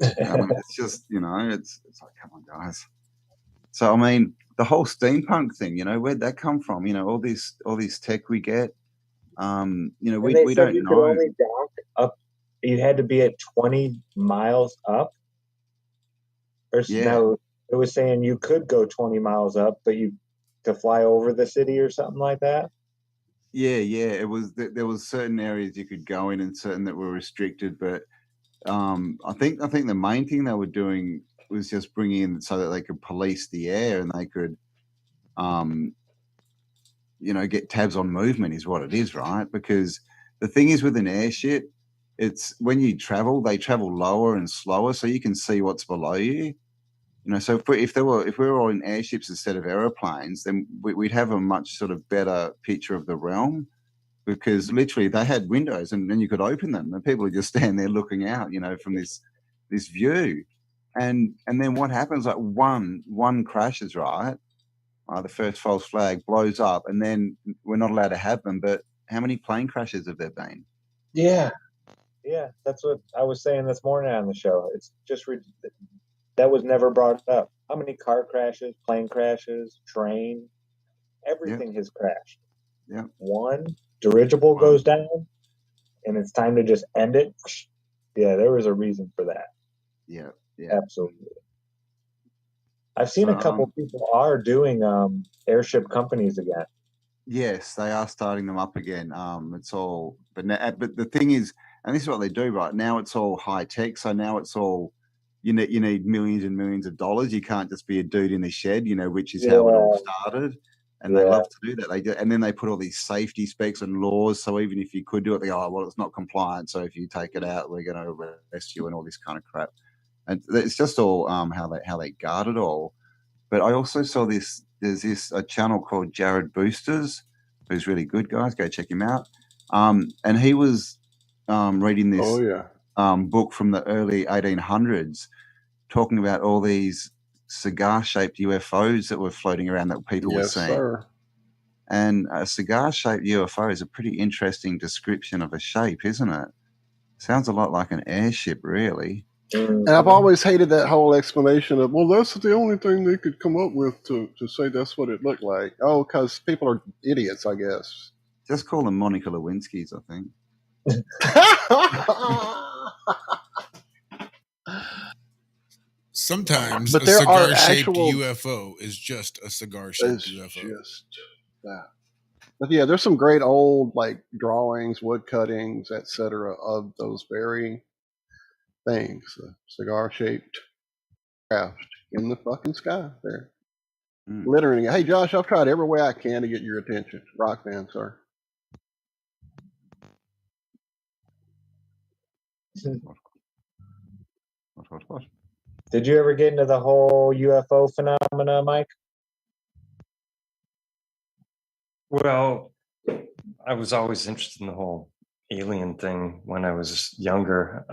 Speaker 9: It's just, it's like, come on, guys. So, I mean, the whole steampunk thing, where'd that come from? All this tech we get, we
Speaker 11: And they
Speaker 9: don't
Speaker 11: said you could
Speaker 9: know.
Speaker 11: only dock up. You had to be at 20 miles up. Or no, it was saying you could go 20 miles up, but to fly over the city or something like that.
Speaker 9: Yeah. It was, there was certain areas you could go in and certain that were restricted, but I think the main thing they were doing was just bringing in so that they could police the air and they could, get tabs on movement is what it is, right? Because the thing is with an airship, it's when you travel, they travel lower and slower, so you can see what's below you. So if we were all in airships instead of aeroplanes, then we'd have a much sort of better picture of the realm. Because literally they had windows and then you could open them and people would just stand there looking out, from this view. And then what happens, like one crashes, right? The first false flag blows up and then we're not allowed to have them. But how many plane crashes have there been?
Speaker 11: Yeah. That's what I was saying this morning on the show. It's just that was never brought up. How many car crashes, plane crashes, train, everything has crashed.
Speaker 9: Yeah.
Speaker 11: One dirigible goes down and it's time to just end it. Yeah, there was a reason for that.
Speaker 9: Yeah.
Speaker 11: Absolutely. I've seen a couple people are doing airship companies again.
Speaker 9: Yes, they are starting them up again. It's all, but the thing is, and this is what they do right now. It's all high tech. So now it's all, you need millions and millions of dollars. You can't just be a dude in a shed, which is how it all started. And they love to do that. And then they put all these safety specs and laws. So even if you could do it, they go, oh, well, it's not compliant. So if you take it out, we're going to arrest you and all this kind of crap. And it's just all how they guard it all. But I also saw this. There's a channel called Jared Boosters, who's really good, guys. Go check him out. And he was reading this book from the early 1800s, talking about all these cigar-shaped UFOs that were floating around that people were seeing.
Speaker 7: Sir.
Speaker 9: And a cigar-shaped UFO is a pretty interesting description of a shape, isn't it? Sounds a lot like an airship, really.
Speaker 7: And I've always hated that whole explanation of, well, that's the only thing they could come up with to say that's what it looked like. Oh, because people are idiots, I guess.
Speaker 9: Just call them Monica Lewinsky's, I think.
Speaker 5: Sometimes
Speaker 7: but
Speaker 5: a
Speaker 7: there are
Speaker 5: cigar-shaped
Speaker 7: actual
Speaker 5: UFO is just a cigar-shaped UFO.
Speaker 7: Just that. But yeah, there's some great old drawings, wood cuttings, etc. of those very things, cigar-shaped craft in the fucking sky there. Glittering. Hey, Josh, I've tried every way I can to get your attention. Rock band, sir.
Speaker 11: Did you ever get into the whole UFO phenomena, Mike?
Speaker 10: Well, I was always interested in the whole alien thing when I was younger.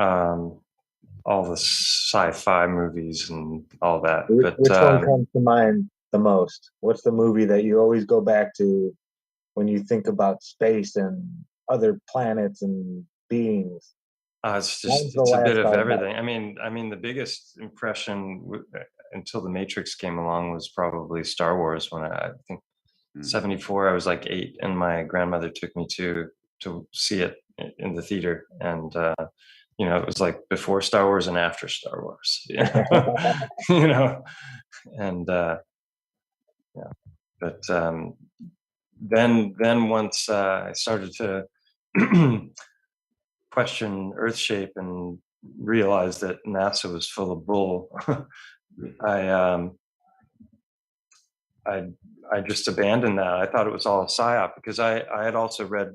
Speaker 10: All the sci-fi movies and all that.
Speaker 11: Which one comes to mind the most? What's the movie that you always go back to when you think about space and other planets and beings?
Speaker 10: It's
Speaker 11: Mine's
Speaker 10: just
Speaker 11: the
Speaker 10: it's a bit
Speaker 11: last
Speaker 10: of
Speaker 11: Starfighter.
Speaker 10: everything. I mean, the biggest impression until the Matrix came along was probably Star Wars. When I think 74, I was like 8, and my grandmother took me to see it in the theater, and you know, it was like before Star Wars and after Star Wars. You know, and yeah, but then once I started to question Earth shape and realized that NASA was full of bull, I just abandoned that. I thought it was all a psyop because I had also read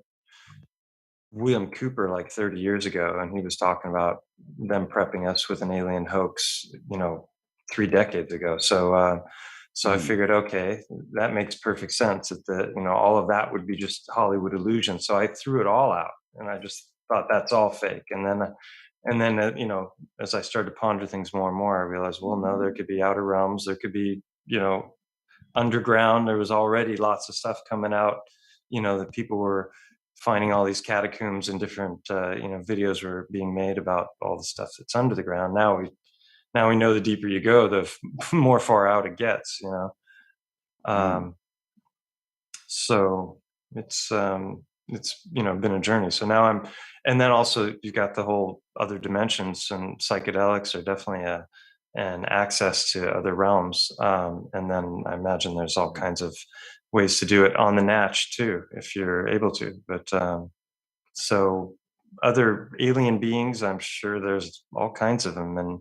Speaker 10: William Cooper like 30 years ago, and he was talking about them prepping us with an alien hoax, you know, 3 decades ago. So I figured, okay, that makes perfect sense that you know, all of that would be just Hollywood illusion. So I threw it all out, and I just thought that's all fake. And then you know, as I started to ponder things more and more, I realized, well, no, there could be outer realms, there could be, you know, underground. There was already lots of stuff coming out, you know, that people were finding all these catacombs and different you know, videos were being made about all the stuff that's under the ground. Now we know the deeper you go, the more far out it gets, you know. So it's you know, been a journey. So now and then also you've got the whole other dimensions, and psychedelics are definitely an access to other realms. And then I imagine there's all kinds of ways to do it on the natch too, if you're able to. But so other alien beings, I'm sure there's all kinds of them, and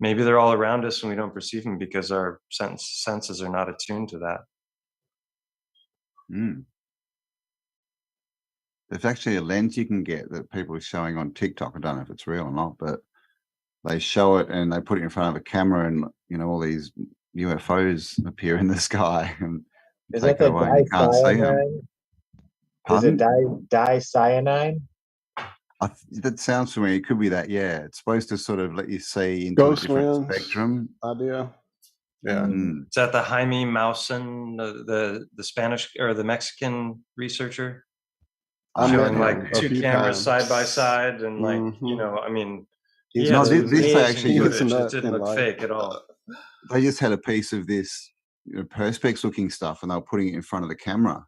Speaker 10: maybe they're all around us and we don't perceive them because our senses are not attuned to that.
Speaker 9: There's actually a lens you can get that people are showing on TikTok. I don't know if it's real or not, but they show it and they put it in front of a camera, and you know, all these UFOs appear in the sky and
Speaker 11: Is
Speaker 9: take
Speaker 11: that
Speaker 9: it
Speaker 11: the
Speaker 9: away. And you can't see them.
Speaker 11: Is it
Speaker 9: Pardon?
Speaker 11: dicyanide?
Speaker 9: That sounds familiar. It could be that. Yeah, it's supposed to sort of let you see into a
Speaker 7: Ghost
Speaker 9: different
Speaker 7: lens
Speaker 9: spectrum.
Speaker 7: idea. Yeah.
Speaker 10: Is that the Jaime Maussan, the Spanish or the Mexican researcher? Showing like 2 cameras side by side, and like, you know, I mean,
Speaker 7: he's
Speaker 9: no, this actually
Speaker 10: footage. It didn't look fake at all.
Speaker 9: They just had a piece of this, you know, perspex looking stuff, and they were putting it in front of the camera,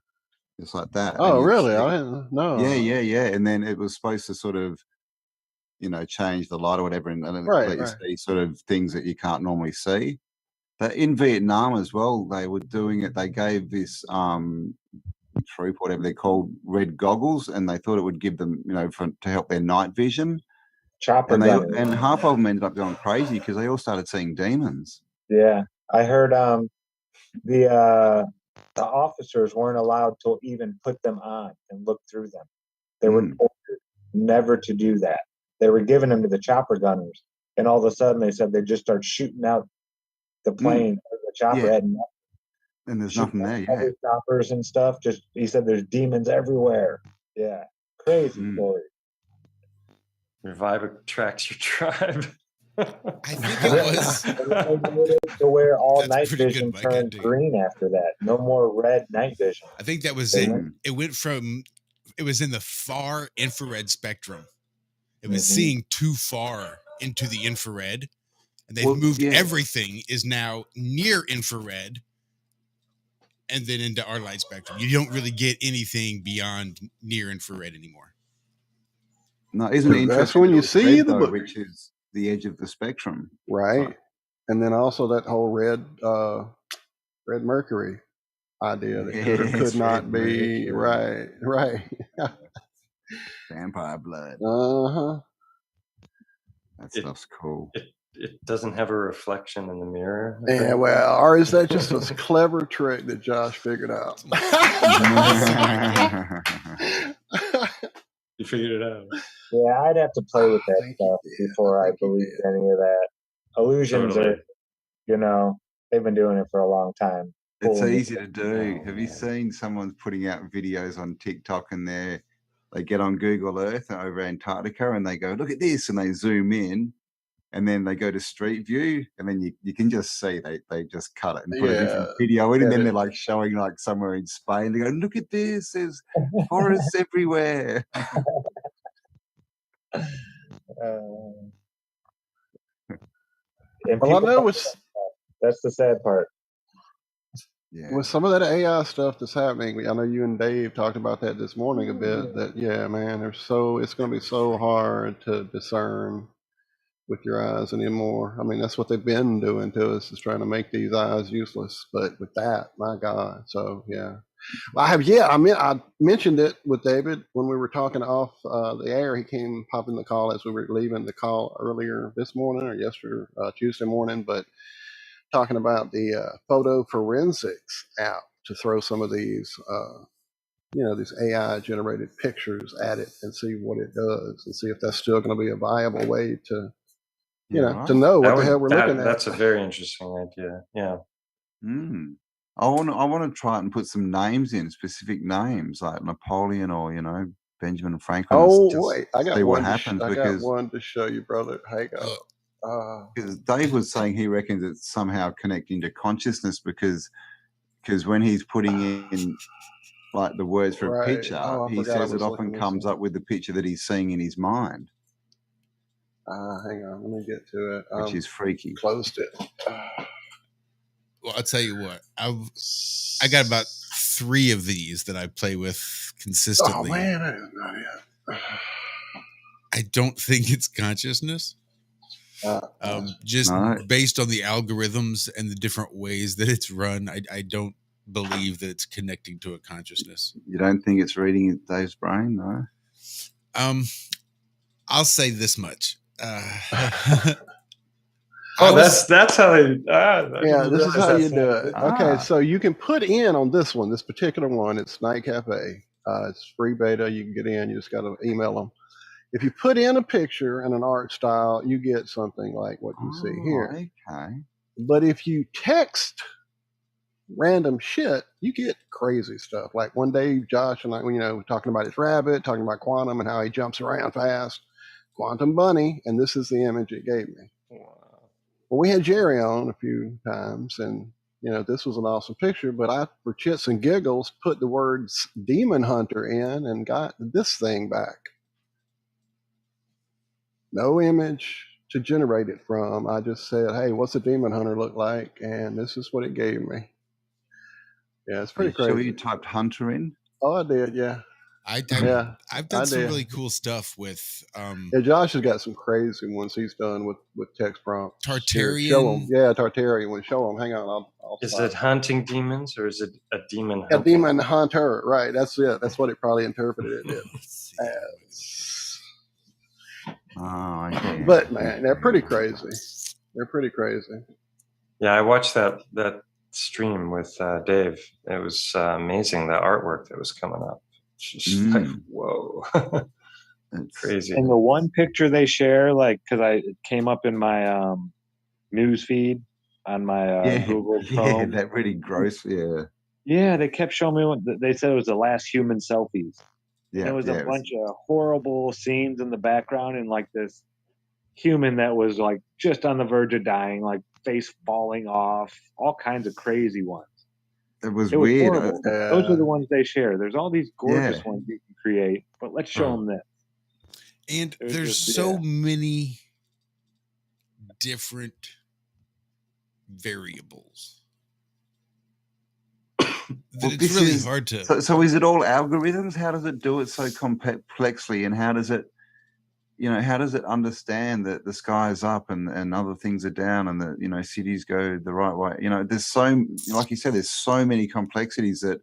Speaker 9: just like that.
Speaker 7: Oh, really? I didn't know.
Speaker 9: Yeah. And then it was supposed to sort of, you know, change the light or whatever, and let you see sort of things that you can't normally see. But in Vietnam as well, they were doing it. They gave this troop, whatever they're called, red goggles, and they thought it would give them, you know, to help their night vision. And half of them ended up going crazy because they all started seeing demons.
Speaker 11: Yeah, I heard the officers weren't allowed to even put them on and look through them. They were ordered never to do that. They were giving them to the chopper gunners, and all of a sudden they said they just start shooting out the plane or the chopper head,
Speaker 9: and there's nothing there.
Speaker 11: Other choppers and stuff. Just, he said there's demons everywhere. Yeah, crazy story.
Speaker 10: Your vibe attracts your tribe.
Speaker 5: I think it was
Speaker 11: to where all night vision turned green after that. No more red night vision.
Speaker 5: I think that was it. It went from, it was in the far infrared spectrum. It was seeing too far into the infrared, and they've moved everything is now near infrared and then into our light spectrum. You don't really get anything beyond near infrared anymore.
Speaker 9: No, isn't it interesting?
Speaker 7: That's when you see the book,
Speaker 9: which is the edge of the spectrum,
Speaker 7: right? And then also that whole red mercury idea that could not be right.
Speaker 9: Vampire blood. That stuff's cool.
Speaker 10: It doesn't have a reflection in the mirror.
Speaker 7: Yeah, well, or is that just a clever trick that Josh figured out?
Speaker 10: You figured it out.
Speaker 11: Yeah, I'd have to play with that stuff before I believed any of that. Illusions are, you know, they've been doing it for a long time.
Speaker 9: It's
Speaker 11: pulling
Speaker 9: easy
Speaker 11: it.
Speaker 9: to do.
Speaker 10: Oh,
Speaker 9: Have you
Speaker 10: man.
Speaker 9: seen someone putting out videos on TikTok and they get on Google Earth over Antarctica and they go, look at this, and they zoom in and then they go to Street View and then you can just see they just cut it and put a
Speaker 7: Yeah,
Speaker 9: different video in and then
Speaker 7: edit.
Speaker 9: they're like showing like somewhere in Spain. They go, look at this, there's forests everywhere.
Speaker 11: And
Speaker 7: Well, I
Speaker 11: people,
Speaker 7: know it's
Speaker 11: that's the sad part.
Speaker 9: Yeah.
Speaker 7: with some of that AI stuff that's happening. I know you and Dave talked about that this morning a bit. That yeah, man, it's going to be so hard to discern with your eyes anymore. I mean, that's what they've been doing to us, is trying to make these eyes useless. But with that, my God. So yeah, I mentioned it with David when we were talking off the air. He came popping the call as we were leaving the call earlier this morning or yesterday, Tuesday morning. But talking about the photo forensics app to throw some of these, these AI generated pictures at it and see what it does and see if that's still going to be a viable way to,
Speaker 9: Yeah,
Speaker 7: to
Speaker 9: right.
Speaker 7: know what the hell we're looking at.
Speaker 10: That's a very interesting idea. Yeah.
Speaker 9: I want to try it and put some names in, specific names like Napoleon or Benjamin Franklin, and
Speaker 7: Oh
Speaker 9: just
Speaker 7: wait, I got
Speaker 9: see what
Speaker 7: one.
Speaker 9: happens,
Speaker 7: I got
Speaker 9: because
Speaker 7: one to show you, brother. Hang on.
Speaker 9: because Dave was saying he reckons it's somehow connecting to consciousness because when he's putting in like the words for a
Speaker 7: Right.
Speaker 9: picture,
Speaker 7: Oh, I
Speaker 9: he
Speaker 7: forgot I
Speaker 9: says it
Speaker 7: was
Speaker 9: often
Speaker 7: looking this
Speaker 9: comes
Speaker 7: up.
Speaker 9: up with the picture that he's seeing in his mind,
Speaker 7: Hang on, let me get to it.
Speaker 9: which is freaky.
Speaker 7: Closed it.
Speaker 5: Well, I'll tell you what. I got about 3 of these that I play with
Speaker 7: Oh
Speaker 5: consistently.
Speaker 7: man, that is not it.
Speaker 5: I don't think it's consciousness. Just
Speaker 9: No.
Speaker 5: based on the algorithms and the different ways that it's run, I don't believe that it's connecting to a consciousness.
Speaker 9: You don't think it's reading Dave's brain, no?
Speaker 5: I'll say this much.
Speaker 10: That's how they.
Speaker 7: Yeah, this is how you do it. Okay,
Speaker 9: Ah.
Speaker 7: so you can put in on this one, this particular one. It's Night Cafe. It's free beta. You can get in. You just got to email them. If you put in a picture and an art style, you get something like what you see here.
Speaker 9: Okay.
Speaker 7: But if you text random shit, you get crazy stuff. Like one day, Josh and I, talking about his rabbit, talking about quantum and how he jumps around fast. Quantum bunny, and this is the image it gave me.
Speaker 10: Wow.
Speaker 7: Well, we had Jerry on a few times, and this was an awesome picture. But I, for chits and giggles, put the words "demon hunter" in and got this thing back. No image to generate it from. I just said, "Hey, what's a demon hunter look like?" And this is what it gave me. Yeah, it's pretty crazy.
Speaker 9: Sure, you typed hunter in?
Speaker 7: Oh, I did. Yeah.
Speaker 5: I've
Speaker 7: I
Speaker 5: done some
Speaker 7: did.
Speaker 5: really cool stuff with
Speaker 7: Yeah, Josh has got some crazy ones he's done with text prompts. Here,
Speaker 5: Tartarian.
Speaker 7: show him. Yeah, Tartarian. Show him. Hang on. I'll
Speaker 10: Is
Speaker 7: stop.
Speaker 10: it hunting demons or is it a demon
Speaker 7: A
Speaker 10: hunting?
Speaker 7: demon hunter, right? That's it. That's what it probably interpreted it as.
Speaker 9: Okay.
Speaker 7: But man, they're pretty crazy. They're pretty crazy.
Speaker 10: Yeah, I watched that stream with Dave. It was amazing, the artwork that was coming up. It's just like, whoa. Crazy.
Speaker 11: And the one picture they share, like, because it came up in my news feed on my Google Chrome.
Speaker 9: Yeah, that really gross. Yeah.
Speaker 11: Yeah, they kept showing me what they said it was the last human selfies.
Speaker 9: Yeah,
Speaker 11: There was a bunch of horrible scenes in the background, and like this human that was like just on the verge of dying, like face falling off, all kinds of crazy ones.
Speaker 9: It was weird.
Speaker 11: Horrible. Those are the ones they share. There's all these gorgeous ones you can create, but let's show them this.
Speaker 5: And there's so many different variables that it's really hard to.
Speaker 9: So is it all algorithms? How does it do it so complexly, and how does it understand that the sky is up and other things are down and that cities go the right way? There's so, like you said, there's so many complexities that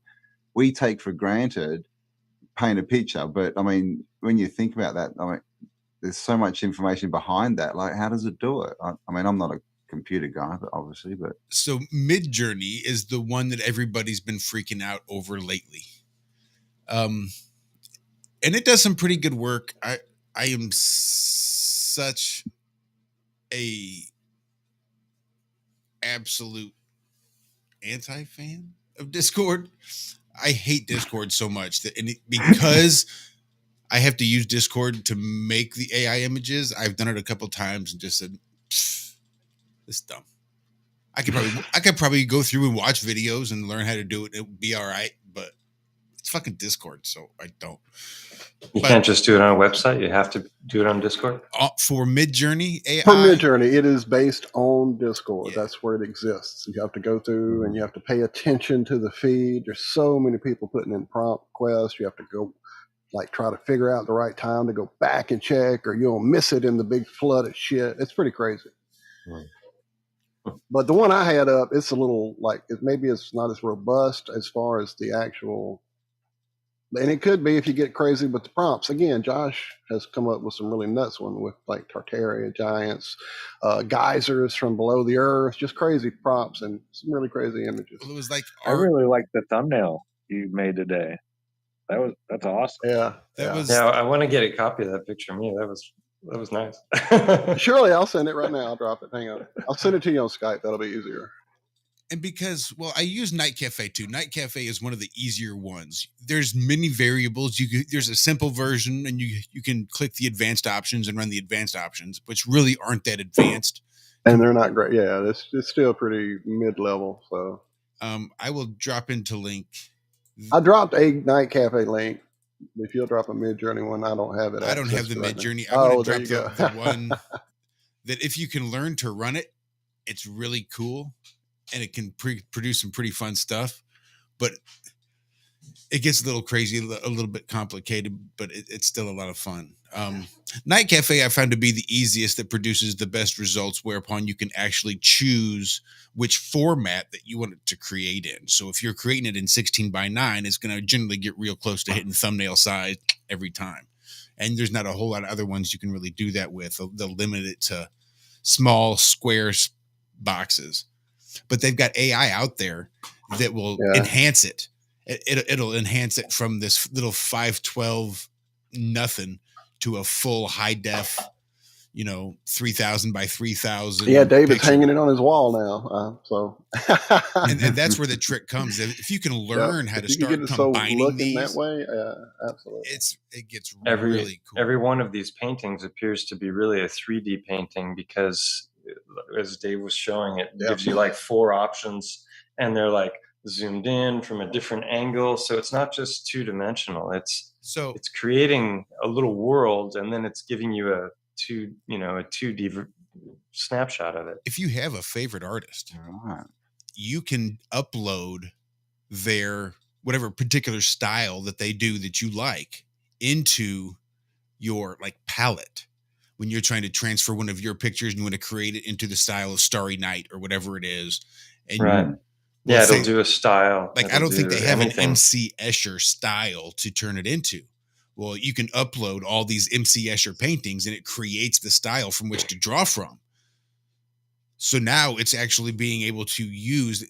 Speaker 9: we take for granted. Paint a picture, but I mean, when you think about that, I mean, there's so much information behind that. Like, how does it do it? I mean, I'm not a computer guy, but obviously,
Speaker 5: so Midjourney is the one that everybody's been freaking out over lately, and it does some pretty good work. I am such a absolute anti-fan of Discord. I hate Discord so much that because I have to use Discord to make the AI images, I've done it a couple times and just said, this is dumb. I could probably go through and watch videos and learn how to do it. It would be all right, but it's fucking Discord, so I don't.
Speaker 10: You can't just do it on a website. You have to do it on Discord.
Speaker 5: For Midjourney AI.
Speaker 7: For Midjourney, it is based on Discord.
Speaker 5: Yeah.
Speaker 7: That's where it exists. You have to go through and you have to pay attention to the feed. There's so many people putting in prompt requests. You have to go try to figure out the right time to go back and check, or you'll miss it in the big flood of shit. It's pretty crazy. But the one I had up, it's a little maybe it's not as robust as far as the actual. And it could be if you get crazy with the prompts. Again, Josh has come up with some really nuts one with Tartaria giants, geysers from below the earth, just crazy prompts and some really crazy images.
Speaker 5: Well, it was like
Speaker 8: I really like the thumbnail you made today. That's awesome.
Speaker 7: Yeah,
Speaker 10: I want to get a copy of that picture of me. That was nice.
Speaker 7: Surely, I'll send it right now. I'll drop it. Hang on, I'll send it to you on Skype. That'll be easier.
Speaker 5: And because, I use Night Cafe too. Night Cafe is one of the easier ones. There's many variables. There's a simple version, and you can click the advanced options and run the advanced options, which really aren't that advanced.
Speaker 7: And they're not great. Yeah, it's still pretty mid-level. So,
Speaker 5: I will drop into link.
Speaker 7: I dropped a Night Cafe link. If you'll drop a Midjourney one, I don't have it.
Speaker 5: I don't have the Midjourney.
Speaker 7: I'm
Speaker 5: going to drop the one that if you can learn to run it, it's really cool. And it can produce some pretty fun stuff, but it gets a little crazy, a little bit complicated, but it's still a lot of fun. Night Cafe I found to be the easiest, that produces the best results, whereupon you can actually choose which format that you want it to create in. So if you're creating it in 16:9, it's going to generally get real close to hitting thumbnail size every time. And there's not a whole lot of other ones you can really do that with. They'll limit it to small square boxes. But they've got AI out there that will enhance it. It'll enhance it from this little 512 nothing to a full high def, 3,000 by 3,000.
Speaker 7: Yeah, David's hanging it on his wall now.
Speaker 5: And that's where the trick comes. If you can learn how to start combining these
Speaker 7: that way, absolutely,
Speaker 5: it gets really cool.
Speaker 10: Every one of these paintings appears to be really a 3D painting, because as Dave was showing, it gives you 4 options, and they're zoomed in from a different angle. So it's not just 2-dimensional. It's creating a little world, and then it's giving you a 2D snapshot of it.
Speaker 5: If you have a favorite artist, you can upload their whatever particular style that they do that you like into your palette. When you're trying to transfer one of your pictures and you want to create it into the style of Starry Night or whatever it is. And
Speaker 10: it'll do a style.
Speaker 5: I don't think they have an MC Escher style to turn it into. Well, you can upload all these MC Escher paintings and it creates the style from which to draw from. So now it's actually being able to use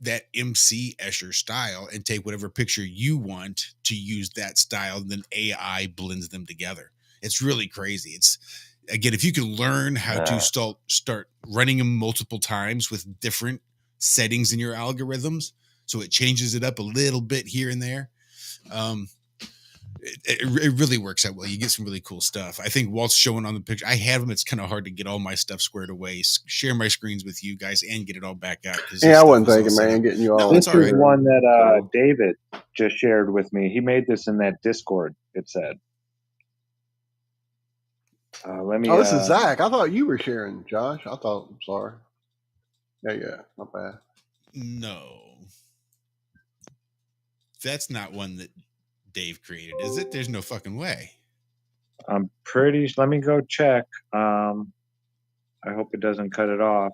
Speaker 5: that MC Escher style and take whatever picture you want to use that style, and then AI blends them together. It's really crazy. It's, again, if you can learn how to start running them multiple times with different settings in your algorithms, so it changes it up a little bit here and there, it really works out well. You get some really cool stuff. I think Walt's showing on the picture. I have them. It's kind of hard to get all my stuff squared away, share my screens with you guys, and get it all back out.
Speaker 7: I wasn't thinking, man, getting you all.
Speaker 8: This is one that David just shared with me. He made this in that Discord, it said.
Speaker 7: This is Zach. I thought you were sharing, Josh. I'm sorry. Yeah, not bad.
Speaker 5: No. That's not one that Dave created, is it? There's no fucking way.
Speaker 8: I'm pretty. Let me go check. I hope it doesn't cut it off.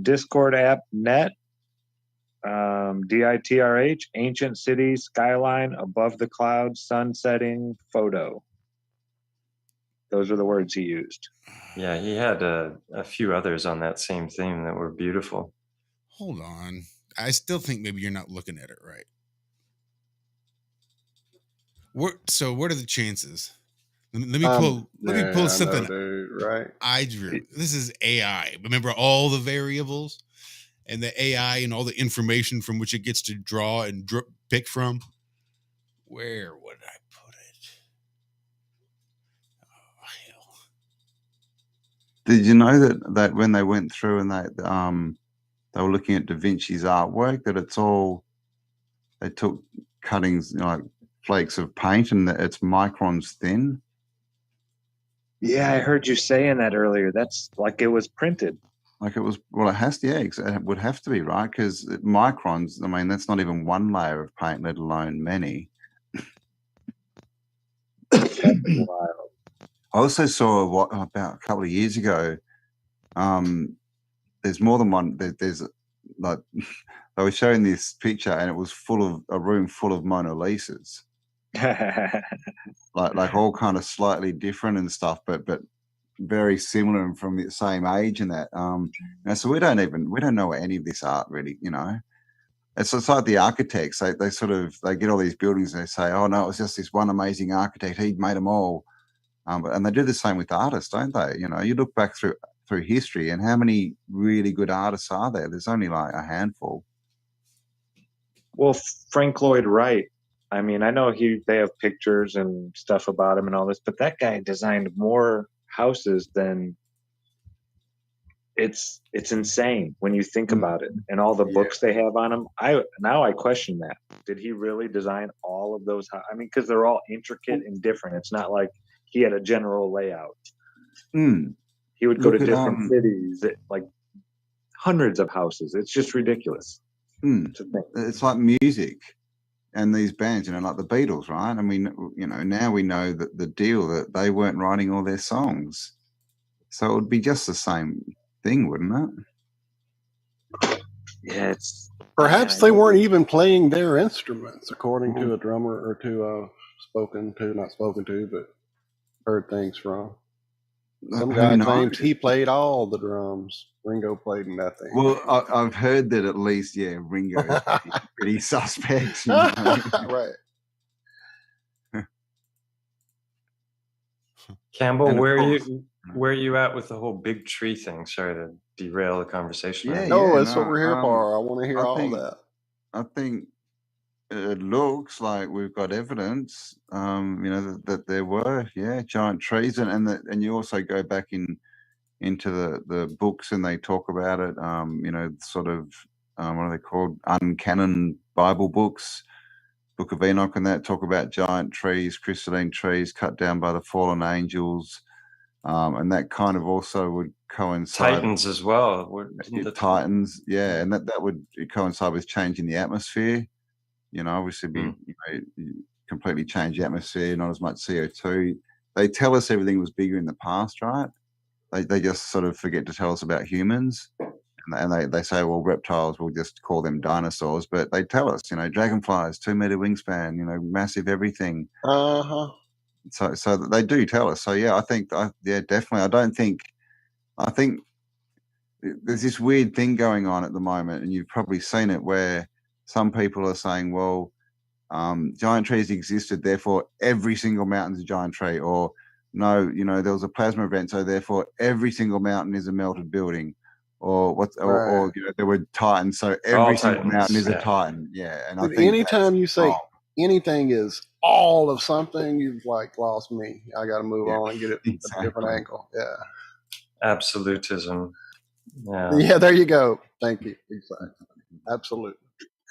Speaker 8: Discord app net. DITRH, ancient city skyline above the clouds, sun setting photo. Those are the words he used.
Speaker 10: Yeah, he had a few others on that same theme that were beautiful.
Speaker 5: Hold on. I still think maybe you're not looking at it right. So what are the chances? Let me pull something
Speaker 7: right.
Speaker 5: I drew. This is AI. Remember all the variables? and the AI and all the information from which it gets to draw and pick from. Where would I put it? Oh, hell.
Speaker 9: Did you know that when they went through and they were looking at Da Vinci's artwork, that it's all, they took cuttings, like flakes of paint, and that it's microns thin?
Speaker 8: Yeah, I heard you saying that earlier. That's like it was printed.
Speaker 9: Like it was, well, it has to, yeah, it would have to be, right? Because microns, I mean, that's not even one layer of paint, let alone many.
Speaker 8: Wild.
Speaker 9: I also saw about a couple of years ago, there's more than one, there's like, they were showing this picture and it was a room full of Mona Lisas. like all kind of slightly different and stuff, but very similar and from the same age and that. So we don't know any of this art really, you know. It's like the architects, they get all these buildings and they say, oh no, it was just this one amazing architect, he'd made them all. And they do the same with artists, don't they? You know, you look back through history and how many really good artists are there? There's only like a handful.
Speaker 8: Well, Frank Lloyd Wright, I mean, I know they have pictures and stuff about him and all this, but that guy designed more houses than it's insane when you think about it, and all the books they have on him. I question that. Did he really design all of those? I mean, because they're all intricate and different. It's not like he had a general layout. He would go to different cities, like hundreds of houses. It's just ridiculous.
Speaker 9: It's like music and these bands, you know, like the Beatles, right? I mean, you know, now we know that the deal that they weren't writing all their songs, so it would be just the same thing, wouldn't it?
Speaker 8: Yeah,
Speaker 7: perhaps they weren't even playing their instruments, according to a drummer or to not spoken to, but heard things from. Some guy claims he played all the drums. Ringo played nothing.
Speaker 9: Well, I've heard that at least, yeah, Ringo is pretty suspect. You know?
Speaker 7: Right.
Speaker 10: Cambell, where are you at with the whole big tree thing? Sorry to derail the conversation.
Speaker 7: That's what we're here for. I want to hear all that.
Speaker 9: I think it looks like we've got evidence, you know, that there were, giant trees, and you also go back into the books and they talk about it, you know, sort of, what are they called? Uncanon Bible books, Book of Enoch and that talk about giant trees, crystalline trees cut down by the fallen angels. And that kind of also would coincide.
Speaker 10: Titans as well.
Speaker 9: Titans, yeah, and that would coincide with changing the atmosphere. You know, obviously, completely change the atmosphere, not as much CO2. They tell us everything was bigger in the past, right? They just sort of forget to tell us about humans, and they say, well, reptiles, we'll just call them dinosaurs, but they tell us, you know, dragonflies, 2-meter wingspan, you know, massive everything. So they do tell us. So yeah, I think, definitely. I think there's this weird thing going on at the moment, and you've probably seen it, where some people are saying, well, giant trees existed, therefore every single mountain's a giant tree, or no, you know, there was a plasma event, so therefore every single mountain is a melted building, or or you know, there were titans, so every single mountain is a titan. Yeah, and I think
Speaker 7: anytime you say anything is all of something, you've like lost me. I got to move on and get it a different angle. Yeah,
Speaker 10: absolutism.
Speaker 7: Yeah, there you go. Thank you. Exactly. Absolutely.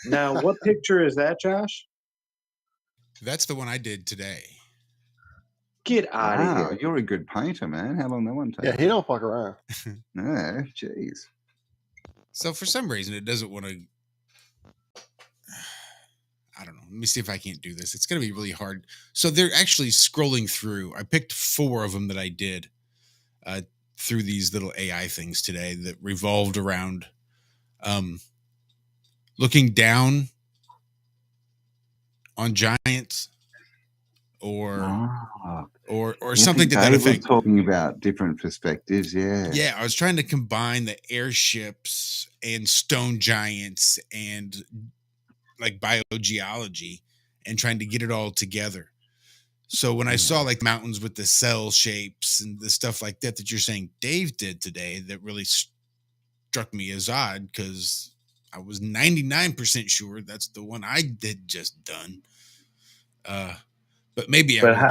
Speaker 8: Now, what picture is that, Josh?
Speaker 5: That's the one I did today.
Speaker 8: Get out of here.
Speaker 9: You're a good painter, man. How long that one take?
Speaker 7: Yeah, he don't fuck around.
Speaker 9: No, jeez.
Speaker 5: So for some reason, it doesn't want to. I don't know. Let me see if I can't do this. It's going to be really hard. So they're actually scrolling through. I picked 4 of them that I did through these little AI things today that revolved around looking down on giants, or something to that effect.
Speaker 9: Talking about different perspectives,
Speaker 5: yeah. I was trying to combine the airships and stone giants and like biogeology, and trying to get it all together. So when I saw like mountains with the cell shapes and the stuff like that you're saying Dave did today, that really struck me as odd because I was 99% sure that's the one I did just done. But maybe
Speaker 8: But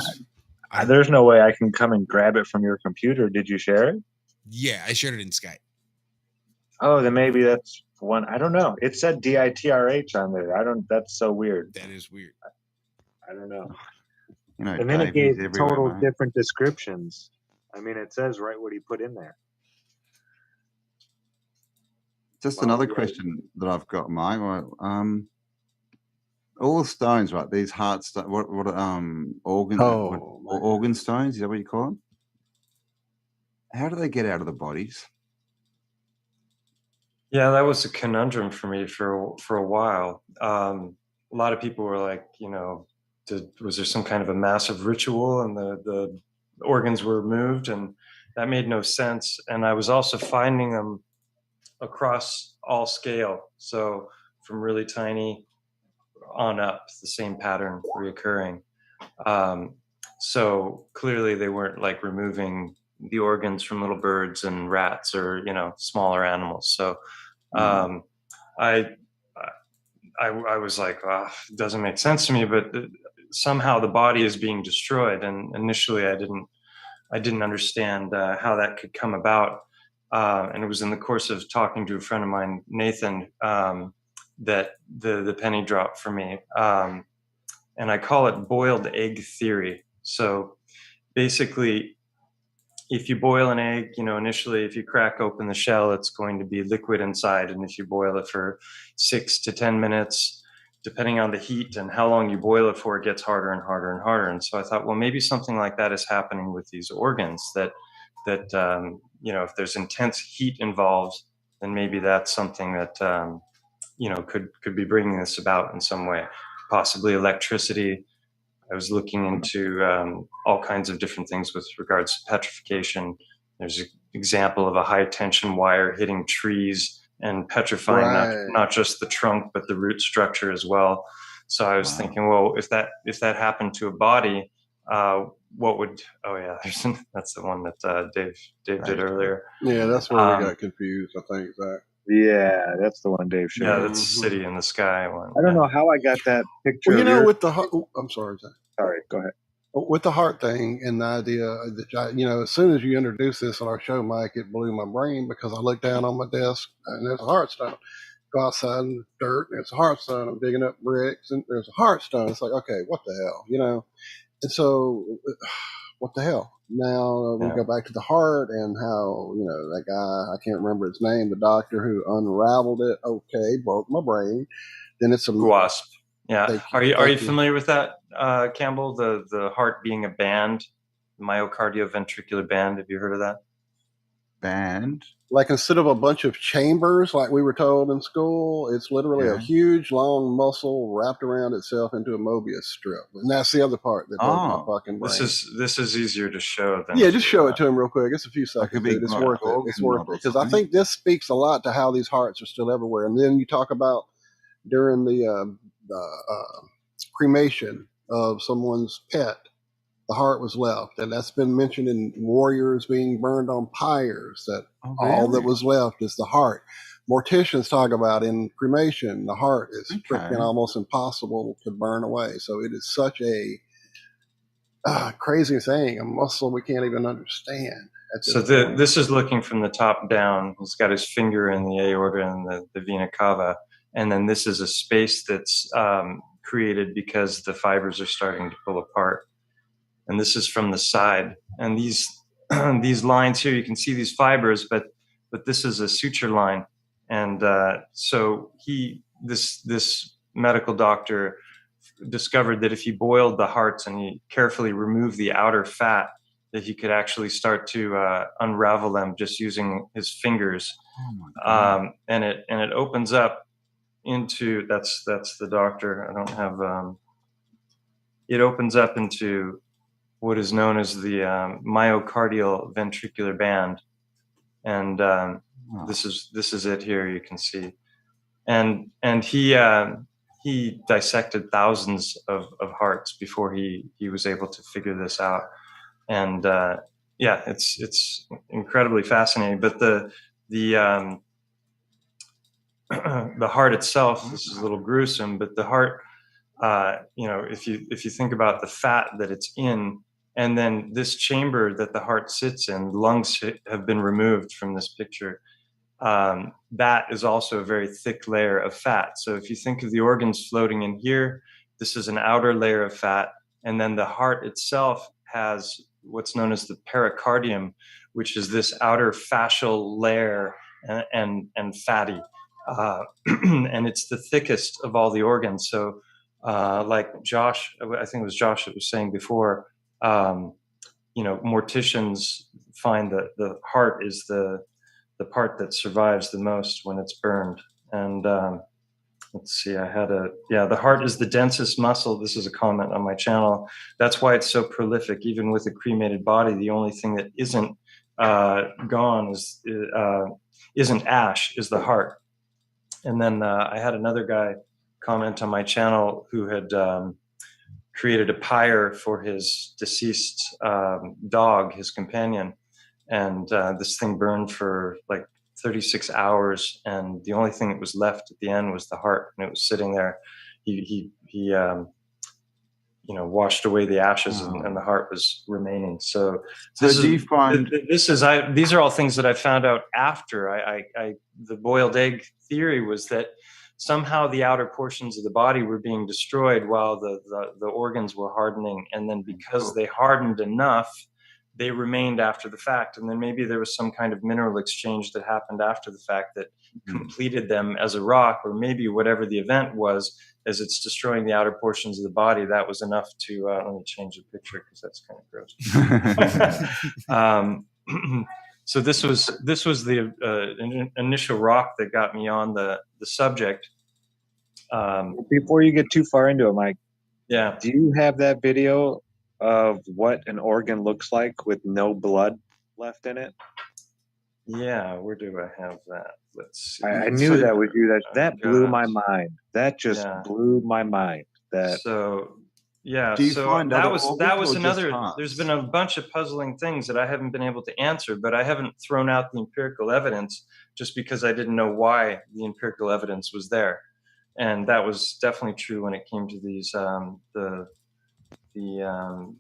Speaker 8: there's no way I can come and grab it from your computer. Did you share it?
Speaker 5: Yeah, I shared it in Skype.
Speaker 8: Oh, then maybe that's one. I don't know. It said DITRH on there. That's so weird.
Speaker 5: That is weird.
Speaker 8: I don't know.
Speaker 9: You know,
Speaker 8: And then it
Speaker 9: Dave,
Speaker 8: gave
Speaker 9: he's everywhere,
Speaker 8: total
Speaker 9: mate.
Speaker 8: different descriptions. I mean, it says right what he put in there.
Speaker 9: Just
Speaker 8: Wow,
Speaker 9: another
Speaker 8: yeah.
Speaker 9: question that I've got, Mike. All the stones, right? These heart stones, what organ stones? Is that what you call them? How do they get out of the bodies?
Speaker 10: Yeah, that was a conundrum for me for a while. A lot of people were like, you know, was there some kind of a massive ritual and the organs were removed? And that made no sense. And I was also finding them across all scale. So from really tiny on up, the same pattern reoccurring. So clearly they weren't like removing the organs from little birds and rats or, you know, smaller animals. So I was like, oh, it doesn't make sense to me, but somehow the body is being destroyed. And initially I didn't understand how that could come about. And it was in the course of talking to a friend of mine, Nathan, that the penny dropped for me. And I call it boiled egg theory. So basically, if you boil an egg, you know, initially, if you crack open the shell, it's going to be liquid inside. And if you boil it for 6 to 10 minutes, depending on the heat and how long you boil it for, it gets harder and harder and harder. And so I thought, well, maybe something like that is happening with these organs, that you know, if there's intense heat involved, then maybe that's something that, you know, could be bringing this about in some way, possibly electricity. I was looking into all kinds of different things with regards to petrification. There's an example of a high tension wire hitting trees and petrifying not just the trunk, but the root structure as well. So I was thinking, well, if that happened to a body, what would, that's the one that Dave did earlier.
Speaker 7: Yeah, that's where we got confused, I think, Zach.
Speaker 8: Yeah, that's the one Dave showed.
Speaker 10: Yeah, that's City in the Sky one.
Speaker 8: I don't know how I got that picture.
Speaker 7: Well, you know, with the heart, I'm sorry, Zach.
Speaker 8: Sorry, go ahead.
Speaker 7: With the heart thing and the idea that, you know, as soon as you introduced this on our show, Mike, it blew my brain because I looked down on my desk and there's a heartstone. Go outside in the dirt and it's a heartstone. I'm digging up bricks and there's a heartstone. It's like, okay, what the hell, you know? And so, what the hell? Now we go back to the heart and how, you know, that guy, I can't remember his name, the doctor who unraveled it. Okay, broke my brain. Then it's a
Speaker 10: wasp. Yeah. Are you familiar with that, Cambell? The heart being a band, myocardio-ventricular band. Have you heard of that?
Speaker 9: Band?
Speaker 7: Like instead of a bunch of chambers, like we were told in school, it's literally a huge, long muscle wrapped around itself into a Mobius strip. And that's the other part that broke my fucking brain.
Speaker 10: This is easier to show than
Speaker 7: just show it to him real quick. It's a few seconds, dude. It's worth it. It's worth it because I think this speaks a lot to how these hearts are still everywhere. And then you talk about during the cremation of someone's pet, the heart was left, and that's been mentioned in warriors being burned on pyres, that all that was left is the heart. Morticians talk about in cremation, the heart is freaking almost impossible to burn away. So it is such a crazy thing, a muscle we can't even understand.
Speaker 10: So this is looking from the top down. He's got his finger in the aorta and the vena cava, and then this is a space that's created because the fibers are starting to pull apart. And this is from the side. And these these lines here, you can see these fibers, but this is a suture line. And so this medical doctor discovered that if he boiled the hearts and he carefully removed the outer fat, that he could actually start to unravel them just using his fingers. And it opens up into, that's the doctor. I don't have, it opens up into what is known as the myocardial ventricular band. And this is it here, you can see. And he dissected thousands of hearts before he was able to figure this out. And it's incredibly fascinating. But the the heart itself, this is a little gruesome, but the heart, if you think about the fat that it's in, and then this chamber that the heart sits in, lungs have been removed from this picture. That is also a very thick layer of fat. So if you think of the organs floating in here, this is an outer layer of fat, and then the heart itself has what's known as the pericardium, which is this outer fascial layer and fatty, and it's the thickest of all the organs. So, like Josh, I think it was Josh that was saying before, morticians find that the heart is the part that survives the most when it's burned. And let's see, the heart is the densest muscle. This is a comment on my channel. That's why it's so prolific. Even with a cremated body, the only thing that isn't gone isn't ash, is the heart. And then I had another guy comment on my channel who had created a pyre for his deceased dog, his companion. And this thing burned for like 36 hours, and the only thing that was left at the end was the heart, and it was sitting there. He washed away the ashes, and the heart was remaining. So these are all things that I found out after the boiled egg theory was that somehow the outer portions of the body were being destroyed while the organs were hardening, and then because they hardened enough, they remained after the fact. And then maybe there was some kind of mineral exchange that happened after the fact that completed them as a rock, or maybe whatever the event was, as it's destroying the outer portions of the body, that was enough to, let me change the picture because that's kind of gross. So this was the initial rock that got me on the subject.
Speaker 11: Before you get too far into it, Mike,
Speaker 10: yeah,
Speaker 11: do you have that video of what an organ looks like with no blood left in it?
Speaker 10: Yeah, where do I have that? Let's see.
Speaker 11: I knew that was you. That blew my mind. That just blew my mind.
Speaker 10: So yeah,
Speaker 9: Do you
Speaker 10: so
Speaker 9: find
Speaker 10: that
Speaker 9: other
Speaker 10: was
Speaker 9: organs or
Speaker 10: another.
Speaker 9: just hearts?
Speaker 10: There's been a bunch of puzzling things that I haven't been able to answer, but I haven't thrown out the empirical evidence just because I didn't know why the empirical evidence was there, and that was definitely true when it came to these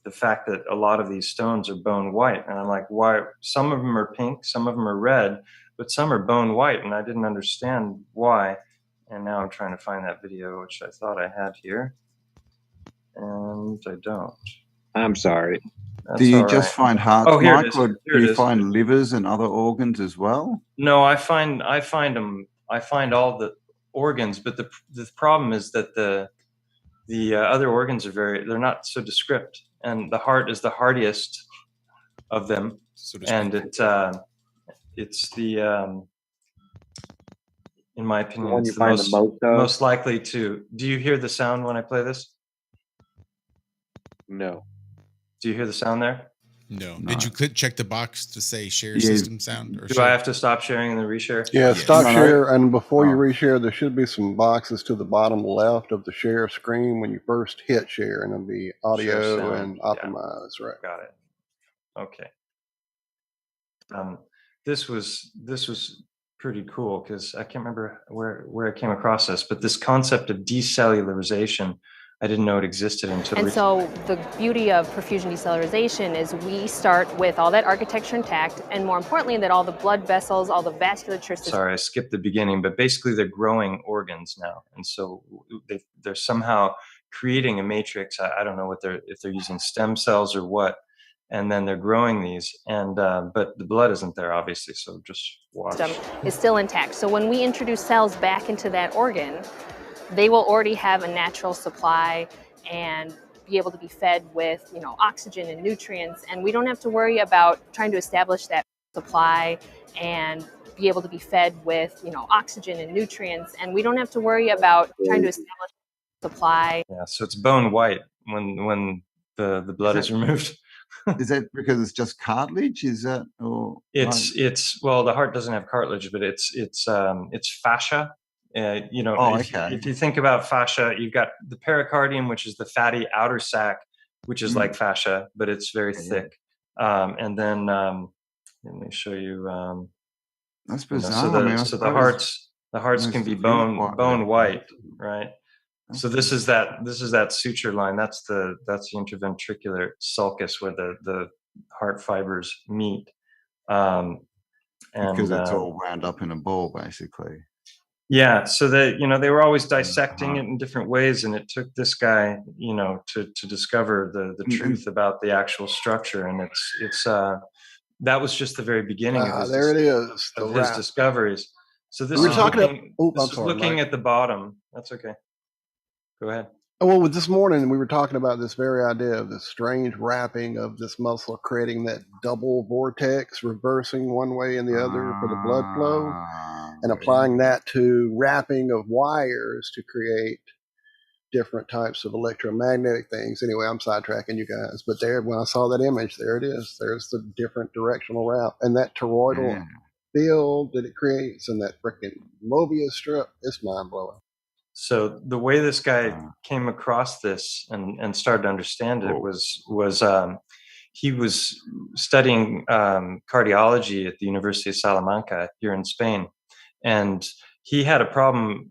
Speaker 10: the fact that a lot of these stones are bone white, and I'm like, why? Some of them are pink, some of them are red, but some are bone white, and I didn't understand why. And now I'm trying to find that video, which I thought I had here, and I don't.
Speaker 11: I'm sorry.
Speaker 10: That's
Speaker 9: do you
Speaker 10: all
Speaker 9: just
Speaker 10: right.
Speaker 9: find hearts,
Speaker 10: Oh, here it
Speaker 9: Mike,
Speaker 10: is.
Speaker 9: or
Speaker 10: Here
Speaker 9: do
Speaker 10: it
Speaker 9: you
Speaker 10: is.
Speaker 9: find livers and other organs as well?
Speaker 10: No, I find them. I find all the organs, but the problem is that the other organs they're not so descript, and the heart is the hardiest of them, and it's the in my opinion, it's the most likely to. Do you hear the sound when I play this?
Speaker 11: No.
Speaker 10: Do you hear the sound there?
Speaker 5: No. Did you check the box to say share system sound? Or
Speaker 10: do I have to stop sharing and then reshare?
Speaker 7: Yeah,
Speaker 5: Yes.
Speaker 7: stop share, and before you
Speaker 9: Oh.
Speaker 7: reshare, there should be some boxes to the bottom left of the share screen when you first hit share, and it'll be audio
Speaker 10: sound,
Speaker 7: and optimize, right?
Speaker 10: Got it. Okay. This was pretty cool because I can't remember where I came across this, but this concept of decellularization, I didn't know it existed until.
Speaker 12: And so the beauty of perfusion decellularization is we start with all that architecture intact, and more importantly, that all the blood vessels, all the vasculature.
Speaker 10: Sorry, I skipped the beginning, but basically they're growing organs now, and so they're somehow creating a matrix. I don't know if they're using stem cells or what, and then they're growing these, and but the blood isn't there, obviously, so just watch.
Speaker 12: Is still intact. So when we introduce cells back into that organ, they will already have a natural supply and be able to be fed with, oxygen and nutrients, and we don't have to worry about trying to establish that supply and be able to be fed with, oxygen and nutrients, and we don't have to worry about trying to establish supply.
Speaker 10: Yeah, so it's bone white when the blood is removed.
Speaker 9: Is that because it's just cartilage? Is that, or
Speaker 10: it's well, the heart doesn't have cartilage, but it's fascia. If you think about fascia, you've got the pericardium, which is the fatty outer sac, which is like fascia, but it's very thick. And then let me show you.
Speaker 9: That's bizarre.
Speaker 10: So the heart's The hearts
Speaker 9: Most
Speaker 10: can be
Speaker 9: of you are quite
Speaker 10: bone
Speaker 9: right.
Speaker 10: white, right? So
Speaker 9: Okay.
Speaker 10: this is that suture line. That's the interventricular sulcus where the heart fibers meet.
Speaker 9: Because it's all wound up in a ball, basically.
Speaker 10: Yeah, so they were always dissecting
Speaker 9: Uh-huh.
Speaker 10: it in different ways, and it took this guy, to discover the
Speaker 9: And-
Speaker 10: truth about the actual structure, and it's that was just the very beginning of his
Speaker 7: There it is. The
Speaker 10: his
Speaker 7: wrap.
Speaker 10: discoveries. So this
Speaker 7: We were
Speaker 10: is
Speaker 7: talking
Speaker 10: looking.
Speaker 7: Oh,
Speaker 10: This
Speaker 7: I'm
Speaker 10: is
Speaker 7: sorry,
Speaker 10: looking
Speaker 7: Mike.
Speaker 10: at the bottom. That's okay. Go ahead.
Speaker 7: Well, this morning we were talking about this very idea of this strange wrapping of this muscle, creating that double vortex, reversing one way and the other for the blood flow, and applying that to wrapping of wires to create different types of electromagnetic things. Anyway, I'm sidetracking you guys, but there, when I saw that image, there it is. There's the different directional wrap, and that toroidal field that it creates, and that freaking Mobius strip. It's mind blowing.
Speaker 10: So the way this guy came across this and started to understand it was he was studying cardiology at the University of Salamanca here in Spain, and he had a problem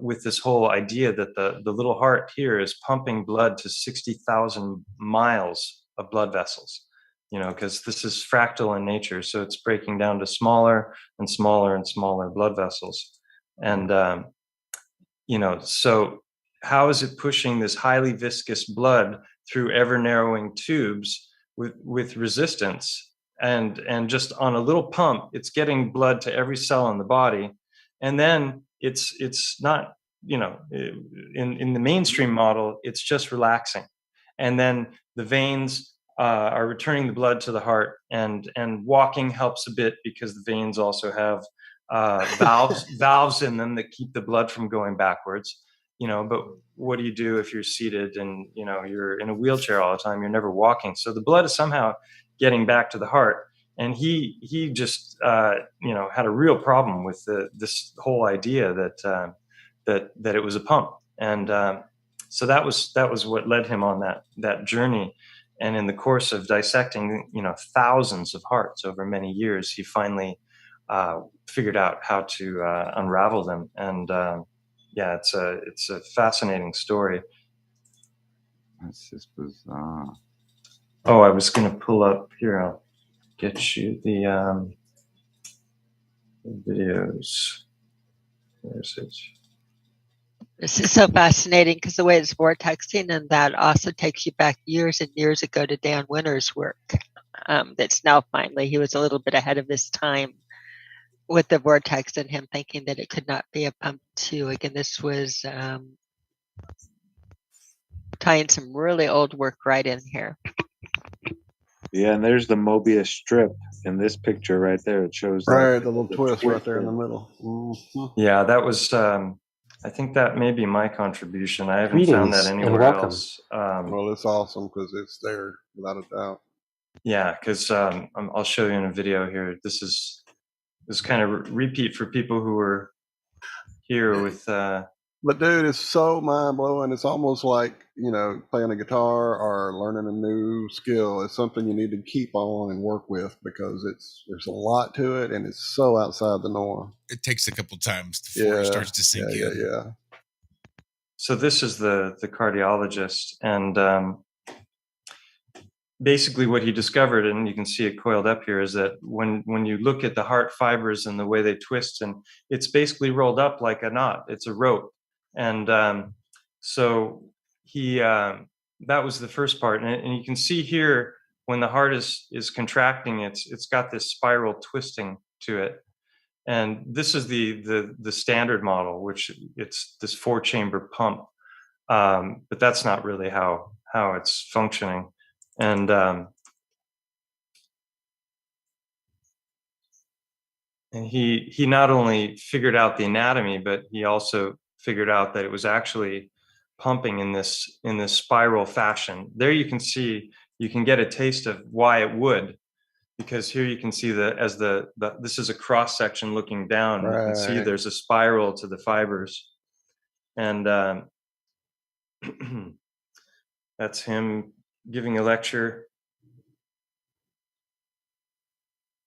Speaker 10: with this whole idea that the little heart here is pumping blood to 60,000 miles of blood vessels, because this is fractal in nature, so it's breaking down to smaller and smaller and smaller blood vessels, and so how is it pushing this highly viscous blood through ever narrowing tubes with resistance, and just on a little pump it's getting blood to every cell in the body, and then it's not, in the mainstream model it's just relaxing, and then the veins are returning the blood to the heart, and walking helps a bit because the veins also have valves in them that keep the blood from going backwards, but what do you do if you're seated and you're in a wheelchair all the time? You're never walking, so the blood is somehow getting back to the heart. And he just had a real problem with this whole idea that it was a pump, and so that was what led him on that journey. And in the course of dissecting thousands of hearts over many years, he finally figured out how to unravel them. And it's a fascinating story.
Speaker 9: That's just bizarre.
Speaker 10: Oh, I was going to pull up here. I'll get you the videos. Where's it?
Speaker 6: This is so fascinating because the way it's vortexing, and that also takes you back years and years ago to Dan Winter's work. That's now finally, he was a little bit ahead of his time with the vortex, and him thinking that it could not be a pump too. Again, this was tying some really old work right in here.
Speaker 8: Yeah, and there's the Mobius strip in this picture right there. It shows
Speaker 7: the little twist right there in the middle. Mm-hmm.
Speaker 10: Yeah, that was. I think that may be my contribution. I haven't found that anywhere else.
Speaker 7: Well, it's awesome because it's there without a doubt.
Speaker 10: Yeah, because I'll show you in a video here. This is kind of repeat for people who were here with.
Speaker 7: But dude, it's so mind blowing. It's almost like playing a guitar or learning a new skill. It's something you need to keep on and work with because there's a lot to it, and it's so outside the norm.
Speaker 5: It takes a couple times before it starts to sink in.
Speaker 7: Yeah.
Speaker 10: So this is the cardiologist, and basically what he discovered, and you can see it coiled up here, is that when you look at the heart fibers and the way they twist, and it's basically rolled up like a knot. It's a rope. And so he that was the first part, and you can see here when the heart is contracting, it's got this spiral twisting to it. And this is the standard model, which it's this 4-chamber pump, but that's not really how it's functioning. And he not only figured out the anatomy, but he also figured out that it was actually pumping in this spiral fashion. There you can see, you can get a taste of why it would, because here you can see this is a cross section looking down. You can see there's a spiral to the fibers, and that's him giving a lecture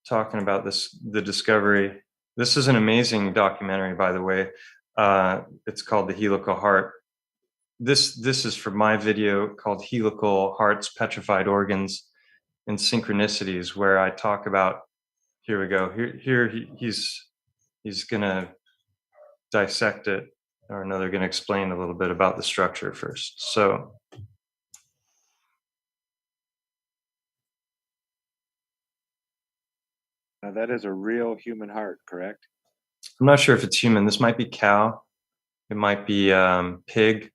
Speaker 10: talking about the discovery. This is an amazing documentary, by the way. It's called The Helical Heart. This is from my video called Helical Hearts, Petrified Organs, and Synchronicities, where I talk about, here we go, he's gonna dissect it, or no, they're gonna explain a little bit about the structure first. So,
Speaker 8: now that is a real human heart, correct?
Speaker 10: I'm not sure if it's human. This might be cow. It might be pig.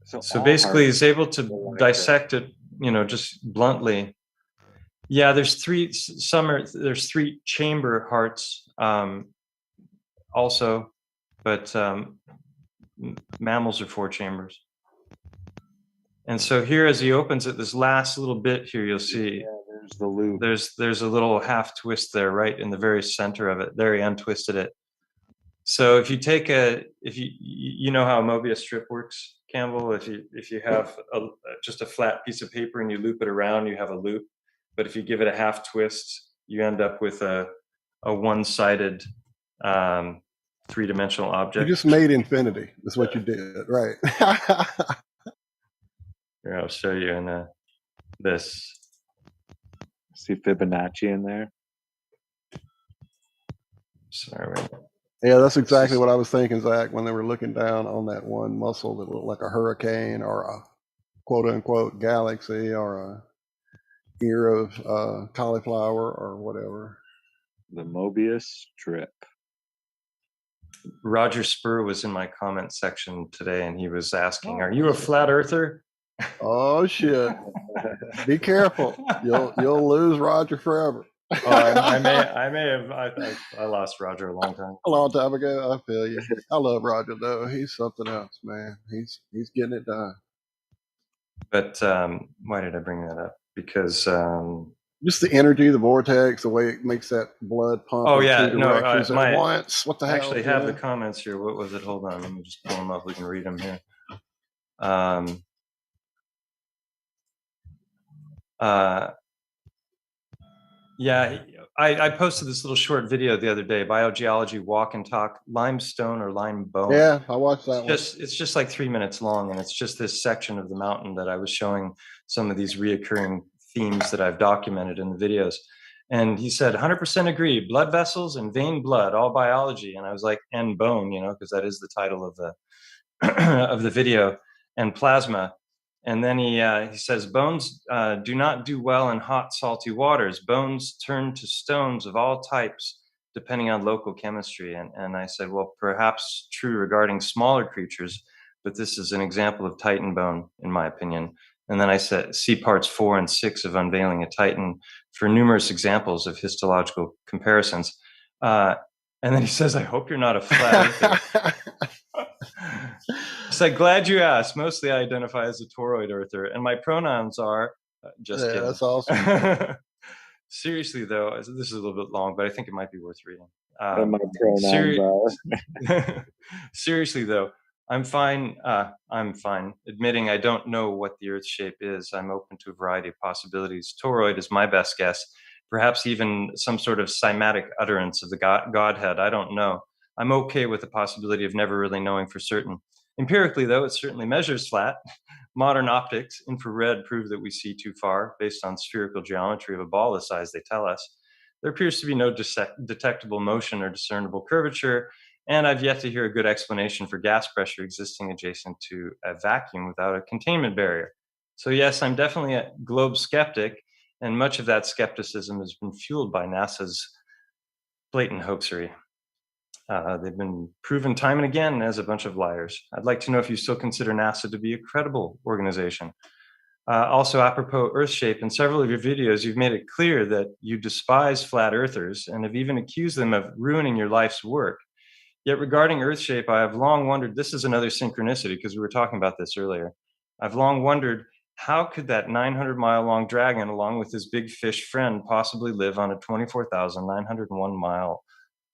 Speaker 10: So basically, he's able to dissect it, you know, just bluntly. Yeah, there's three chamber hearts also, but mammals are 4 chambers. And so here, as he opens it, this last little bit here, you'll see
Speaker 8: there's the loop.
Speaker 10: There's a little half twist there, right in the very center of it. There, he untwisted it. So if you take you know how a Mobius strip works, Campbell. If you have just a flat piece of paper and you loop it around, you have a loop. But if you give it a half twist, you end up with a one-sided 3-dimensional object.
Speaker 7: You just made infinity. That's what you did, right?
Speaker 10: Here, I'll show you in this.
Speaker 8: See Fibonacci in there?
Speaker 10: Sorry.
Speaker 7: Yeah, that's exactly what I was thinking, Zach, when they were looking down on that one muscle that looked like a hurricane or a quote-unquote galaxy or a ear of cauliflower or whatever.
Speaker 8: The Mobius strip.
Speaker 10: Roger Spur was in my comment section today, and he was asking, "Are you a flat earther?"
Speaker 7: Oh shit! Be careful. You'll lose Roger forever.
Speaker 10: I may have. I lost Roger a long time.
Speaker 7: A long time ago. I feel you. I love Roger though. He's something else, man. He's getting it done.
Speaker 10: But why did I bring that up? Because
Speaker 7: just the energy, the vortex, the way it makes that blood pump.
Speaker 10: Oh yeah,
Speaker 7: at once. What the hell?
Speaker 10: I actually have the comments here. What was it? Hold on, let me just pull them up. We can read them here. Yeah, I posted this little short video the other day, Biogeology Walk and Talk, Limestone or Lime Bone.
Speaker 7: Yeah, I watched that one.
Speaker 10: It's just like 3 minutes long, and it's just this section of the mountain that I was showing some of these reoccurring themes that I've documented in the videos. And he said, 100% agree, blood vessels and vein blood, all biology. And I was like, and bone, you know, because that is the title of the of the video, and plasma. And then he says, bones do not do well in hot, salty waters. Bones turn to stones of all types, depending on local chemistry. And I said, well, perhaps true regarding smaller creatures, but this is an example of Titan bone, in my opinion. And then I said, see parts 4 and 6 of Unveiling a Titan for numerous examples of histological comparisons. And then he says, I hope you're not a flat earther. It's like, glad you asked. Mostly I identify as a toroid earther, and my pronouns are just kidding.
Speaker 7: That's awesome.
Speaker 10: Seriously though, this is a little bit long, but I think it might be worth reading.
Speaker 8: My pronouns are.
Speaker 10: Seriously though, I'm fine. I'm fine admitting I don't know what the Earth shape is. I'm open to a variety of possibilities. Toroid is my best guess. Perhaps even some sort of cymatic utterance of the Godhead. I don't know. I'm okay with the possibility of never really knowing for certain. Empirically, though, it certainly measures flat. Modern optics, infrared, prove that we see too far based on spherical geometry of a ball the size they tell us. There appears to be no detectable motion or discernible curvature, and I've yet to hear a good explanation for gas pressure existing adjacent to a vacuum without a containment barrier. So yes, I'm definitely a globe skeptic, and much of that skepticism has been fueled by NASA's blatant hoaxery. They've been proven time and again as a bunch of liars. I'd like to know if you still consider NASA to be a credible organization. Also, apropos Earth shape, in several of your videos, you've made it clear that you despise flat earthers and have even accused them of ruining your life's work. Yet regarding Earth shape, I have long wondered, this is another synchronicity because we were talking about this earlier. I've long wondered, how could that 900-mile-long dragon, along with his big fish friend, possibly live on a 24,901-mile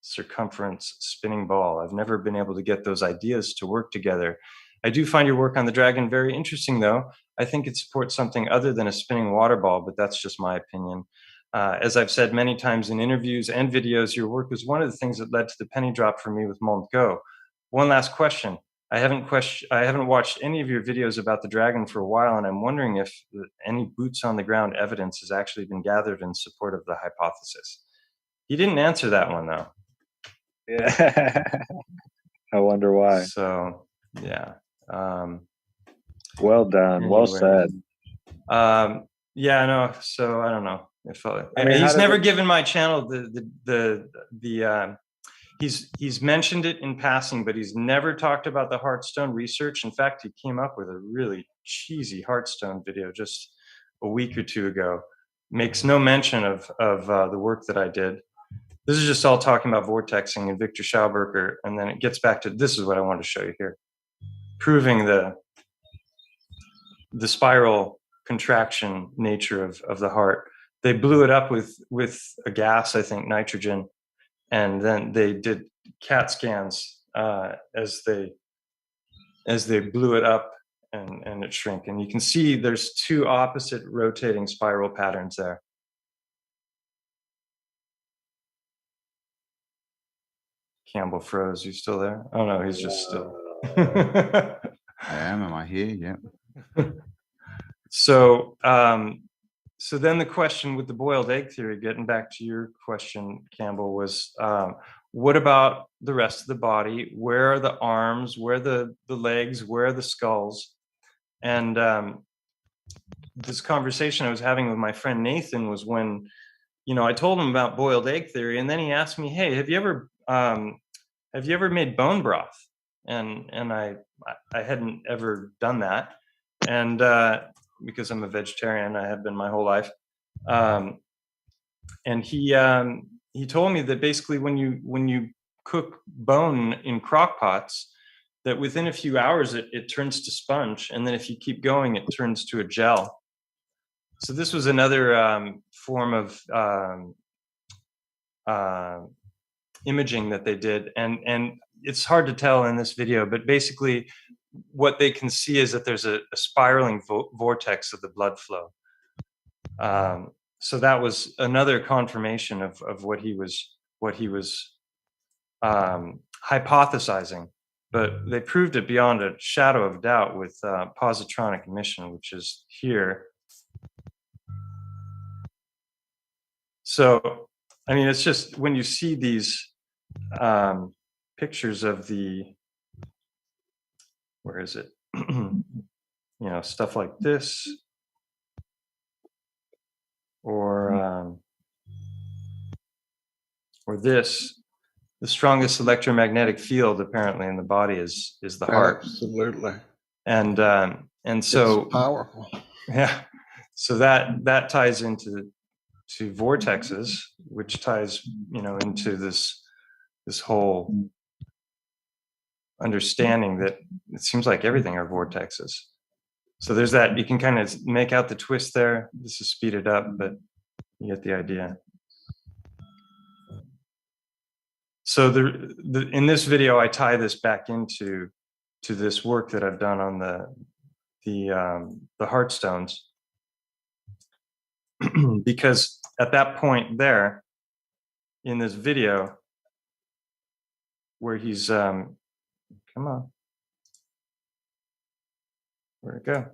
Speaker 10: circumference spinning ball? I've never been able to get those ideas to work together. I do find your work on the dragon very interesting, though. I think it supports something other than a spinning water ball, but that's just my opinion. As I've said many times in interviews and videos, your work was one of the things that led to the penny drop for me with Molten Go. One last question. I haven't watched any of your videos about the dragon for a while, and I'm wondering if any boots on the ground evidence has actually been gathered in support of the hypothesis. He didn't answer that one though.
Speaker 8: Yeah. I wonder why.
Speaker 10: So yeah.
Speaker 8: Well done.
Speaker 10: Anyway.
Speaker 8: Well said.
Speaker 10: Yeah, no. So I don't know if he's
Speaker 8: how
Speaker 10: never
Speaker 8: does it-
Speaker 10: given my channel he's mentioned it in passing, but he's never talked about the Hearthstone research. In fact, he came up with a really cheesy Hearthstone video just a week or two ago. Makes no mention of the work that I did. This is just all talking about vortexing and Victor Schauberger, and then it gets back to this is what I wanted to show you here, proving the spiral contraction nature of the heart. They blew it up with a gas, I think nitrogen, and then they did CAT scans as they blew it up and it shrank. And you can see there's two opposite rotating spiral patterns there. Campbell froze. You still there? Oh no, he's just still.
Speaker 9: I am. Am I here? Yeah.
Speaker 10: So so then the question with the boiled egg theory, getting back to your question, Campbell, was what about the rest of the body? Where are the arms? Where are the legs? Where are the skulls? And this conversation I was having with my friend Nathan was when, I told him about boiled egg theory, and then he asked me, "Hey, have you ever made bone broth?" And I hadn't ever done that, and because I'm a vegetarian, I have been my whole life. And he told me that basically when you cook bone in crock pots, that within a few hours it turns to sponge, and then if you keep going, it turns to a gel. So this was another form of imaging that they did, and it's hard to tell in this video, but basically what they can see is that there's a spiraling vortex of the blood flow. So that was another confirmation of what he was hypothesizing, but they proved it beyond a shadow of doubt with positronic emission, which is here. So, I mean, it's just when you see these pictures of where is it? Stuff like this, or this. The strongest electromagnetic field apparently in the body is the heart.
Speaker 7: Absolutely.
Speaker 10: And so
Speaker 7: it's powerful.
Speaker 10: Yeah. So that ties into vortexes, which ties, into this whole understanding that it seems like everything are vortexes. So there's that. You can kind of make out the twist there. This is speeded up, but you get the idea. So in this video, I tie this back into this work that I've done on the hearthstones, because at that point there in this video where he's come on, where'd it go?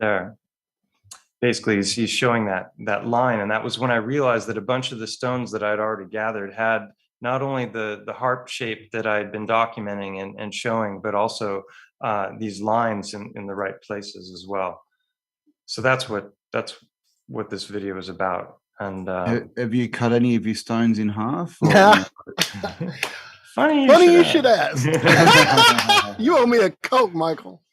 Speaker 10: There. Basically, he's showing that line, and that was when I realized that a bunch of the stones that I'd already gathered had not only the harp shape that I'd been documenting and showing, but also these lines in the right places as well. So that's what this video is about. And
Speaker 9: have you cut any of your stones in half?
Speaker 7: Funny you should ask. You owe me a Coke, Michael.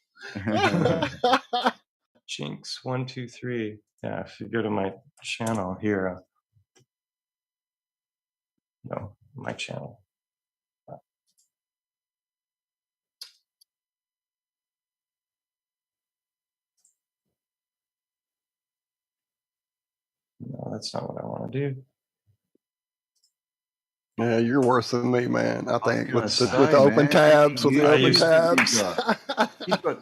Speaker 10: Jinx 1 2 3. Yeah, if you go to my channel here, no, my channel. No, that's not what I want to do.
Speaker 7: Yeah, you're worse than me, man. I think
Speaker 9: gonna
Speaker 7: with
Speaker 9: say,
Speaker 7: the open
Speaker 9: man,
Speaker 7: tabs, with
Speaker 9: you-
Speaker 7: the open
Speaker 9: you-
Speaker 7: tabs.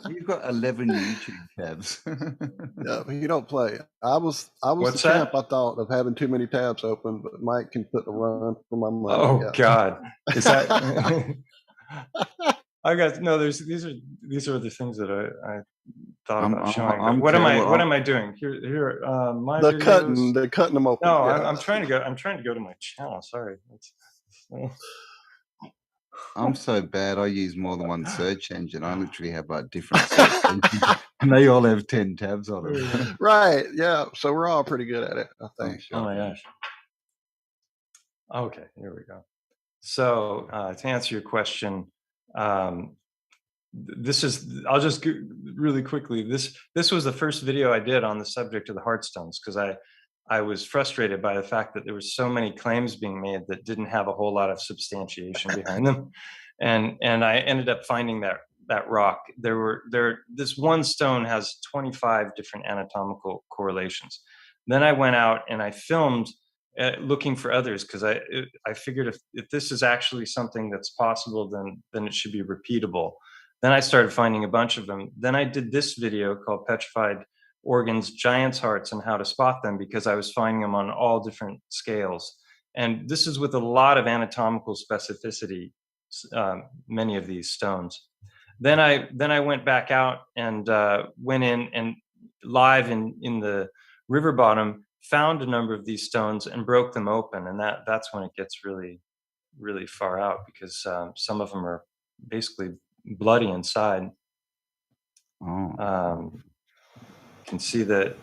Speaker 9: You've got 11 YouTube tabs.
Speaker 7: Yeah, but you don't play. I was
Speaker 10: What's
Speaker 7: the champ.
Speaker 10: that?
Speaker 7: I thought of having too many tabs open, but Mike can put the run for my money.
Speaker 10: Oh
Speaker 7: Yeah.
Speaker 10: God, is that? I got no. These are the things that I thought about showing. But what am I doing here? My
Speaker 7: the
Speaker 10: videos.
Speaker 7: cutting them open.
Speaker 10: No,
Speaker 7: Yeah.
Speaker 10: I'm trying to go to my channel. Sorry.
Speaker 9: I'm so bad. I use more than one search engine. I literally have like different search engines, and they all have 10 tabs on them.
Speaker 7: Right. Yeah. So we're all pretty good at it, I think.
Speaker 10: Oh my gosh. Okay, here we go. So to answer your question, I'll just go really quickly. This was the first video I did on the subject of the hearthstones, because I was frustrated by the fact that there were so many claims being made that didn't have a whole lot of substantiation behind them, and I ended up finding that rock. This one stone has 25 different anatomical correlations. Then I went out and I filmed looking for others, because I figured if this is actually something that's possible, then it should be repeatable. Then I started finding a bunch of them. Then I did this video called Petrified Organs, Giants' Hearts, and How to Spot Them, because I was finding them on all different scales. And this is with a lot of anatomical specificity, many of these stones. Then I went back out and went in and live in the river bottom, found a number of these stones and broke them open. And that's when it gets really, really far out, because some of them are basically bloody inside.
Speaker 9: Oh.
Speaker 10: You can see the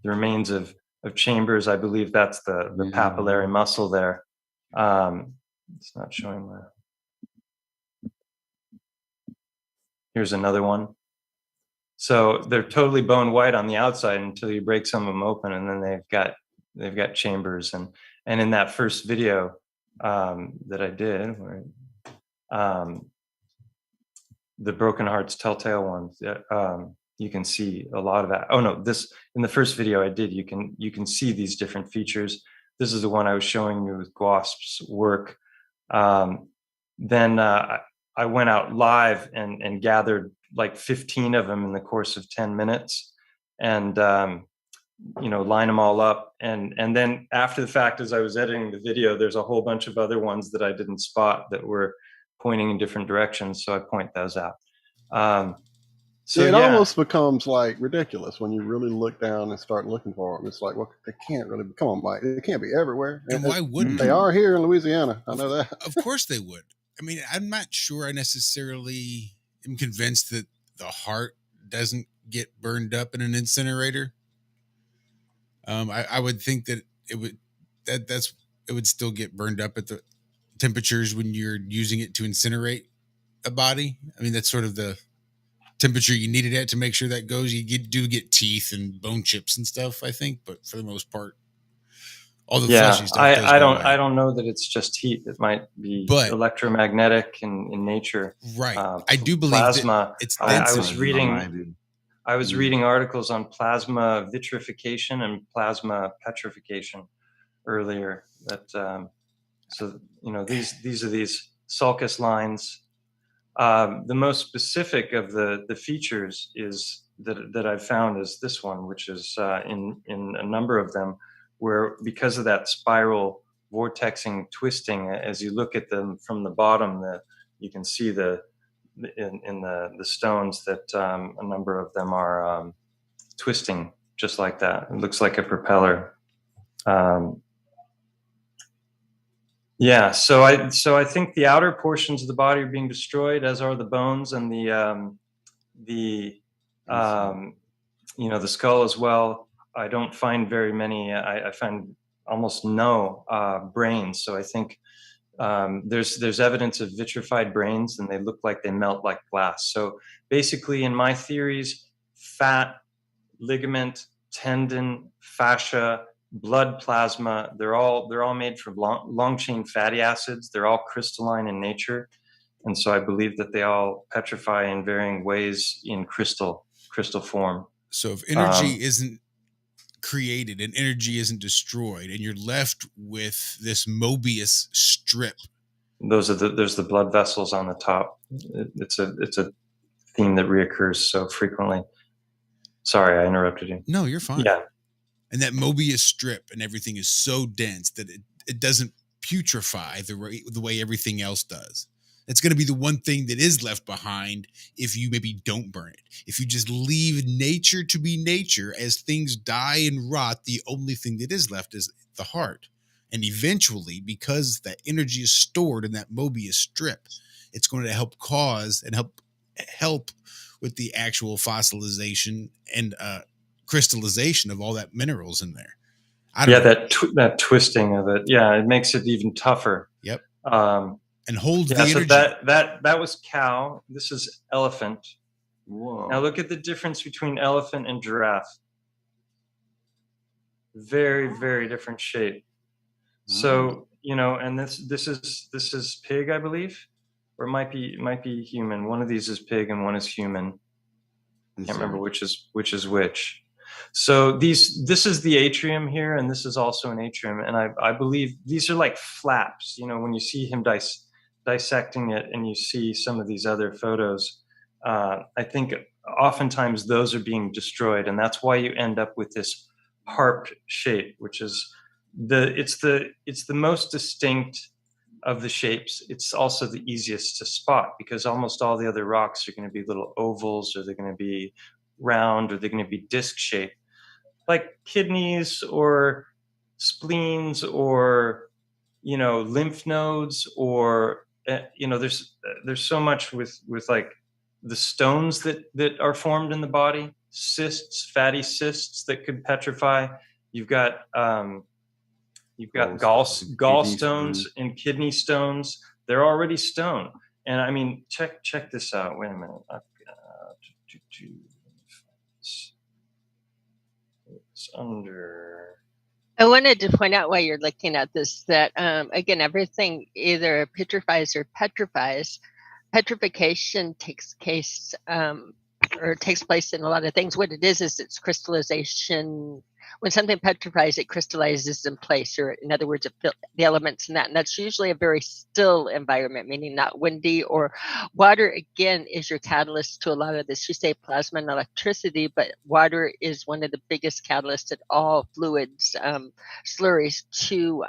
Speaker 10: remains of chambers. I believe that's the papillary muscle there. It's not showing that. Here's another one. So they're totally bone white on the outside until you break some of them open, and then they've got chambers. And in that first video that I did, where the Broken Hearts Telltale ones, you can see a lot of that. Oh no, this in the first video I did, you can see these different features. This is the one I was showing you with Guasp's work. Then I went out live and gathered like 15 of them in the course of 10 minutes, and line them all up. And then after the fact, as I was editing the video, there's a whole bunch of other ones that I didn't spot that were pointing in different directions, so I point those out. So
Speaker 7: it almost becomes like ridiculous when you really look down and start looking for them. It's like, well, they can't really come on, Mike. They can't be everywhere.
Speaker 5: And why wouldn't
Speaker 7: they? Are here in Louisiana. I know that.
Speaker 5: Of course they would. I mean, I'm not sure I necessarily am convinced that the heart doesn't get burned up in an incinerator. I would think that it would still get burned up at the temperatures when you're using it to incinerate a body. I mean, that's sort of the temperature you need it at to make sure that goes. You do get teeth and bone chips and stuff, I think, but for the most part, all the fleshy stuff.
Speaker 10: I don't know that it's just heat. It might be electromagnetic in nature.
Speaker 5: Right. I do believe
Speaker 10: plasma.
Speaker 5: It's
Speaker 10: I was reading articles on plasma vitrification and plasma petrification earlier. That these are these sulcus lines. The most specific of the features is that I've found is this one, which is in a number of them, where because of that spiral vortexing twisting, as you look at them from the bottom, you can see in the stones that a number of them are twisting just like that. It looks like a propeller. So I think the outer portions of the body are being destroyed, as are the bones and the skull as well. I don't find very many. I find almost no brains. So I think there's evidence of vitrified brains, and they look like they melt like glass. So basically, in my theories, fat, ligament, tendon, fascia, blood plasma, they're all made from long chain fatty acids. They're all crystalline in nature, and so I believe that they all petrify in varying ways in crystal form.
Speaker 5: So if energy isn't created and energy isn't destroyed, and you're left with this Mobius strip.
Speaker 10: There's the blood vessels on the top. It's a theme that reoccurs so frequently. Sorry, I interrupted you.
Speaker 5: No, you're fine.
Speaker 10: Yeah.
Speaker 5: And that Mobius strip and everything is so dense that it doesn't putrefy the way everything else does. It's going to be the one thing that is left behind if you maybe don't burn it. If you just leave nature to be nature, as things die and rot, the only thing that is left is the heart. And eventually, because that energy is stored in that Mobius strip, it's going to help cause and help with the actual fossilization and crystallization of all that minerals in there.
Speaker 10: That twisting of it. Yeah, it makes it even tougher.
Speaker 5: Yep. And holds the
Speaker 10: so
Speaker 5: energy.
Speaker 10: That was cow. This is elephant.
Speaker 9: Whoa.
Speaker 10: Now look at the difference between elephant and giraffe. Very, very different shape. So, and this is pig, I believe, or it might be human. One of these is pig and one is human. I can't remember which is which. So this is the atrium here, and this is also an atrium, and I believe these are like flaps. When you see him dissecting it, and you see some of these other photos, I think oftentimes those are being destroyed, and that's why you end up with this harp shape, which is it's the most distinct of the shapes. It's also the easiest to spot because almost all the other rocks are going to be little ovals, or they're going to be round, or they're going to be disc shaped, like kidneys or spleens or lymph nodes, or there's so much with like the stones that are formed in the body, cysts, fatty cysts that could petrify. You've got gallstones and kidney stones. They're already stone. And I mean, check this out. Wait a minute. It's under.
Speaker 6: I wanted to point out while you're looking at this that, again, everything either petrifies or petrifies. Petrification takes place in a lot of things. What it is it's crystallization. When something petrifies, it crystallizes in place, or in other words, the elements in that. And that's usually a very still environment, meaning not windy, or water, again, is your catalyst to a lot of this. You say plasma and electricity, but water is one of the biggest catalysts at all fluids, slurries to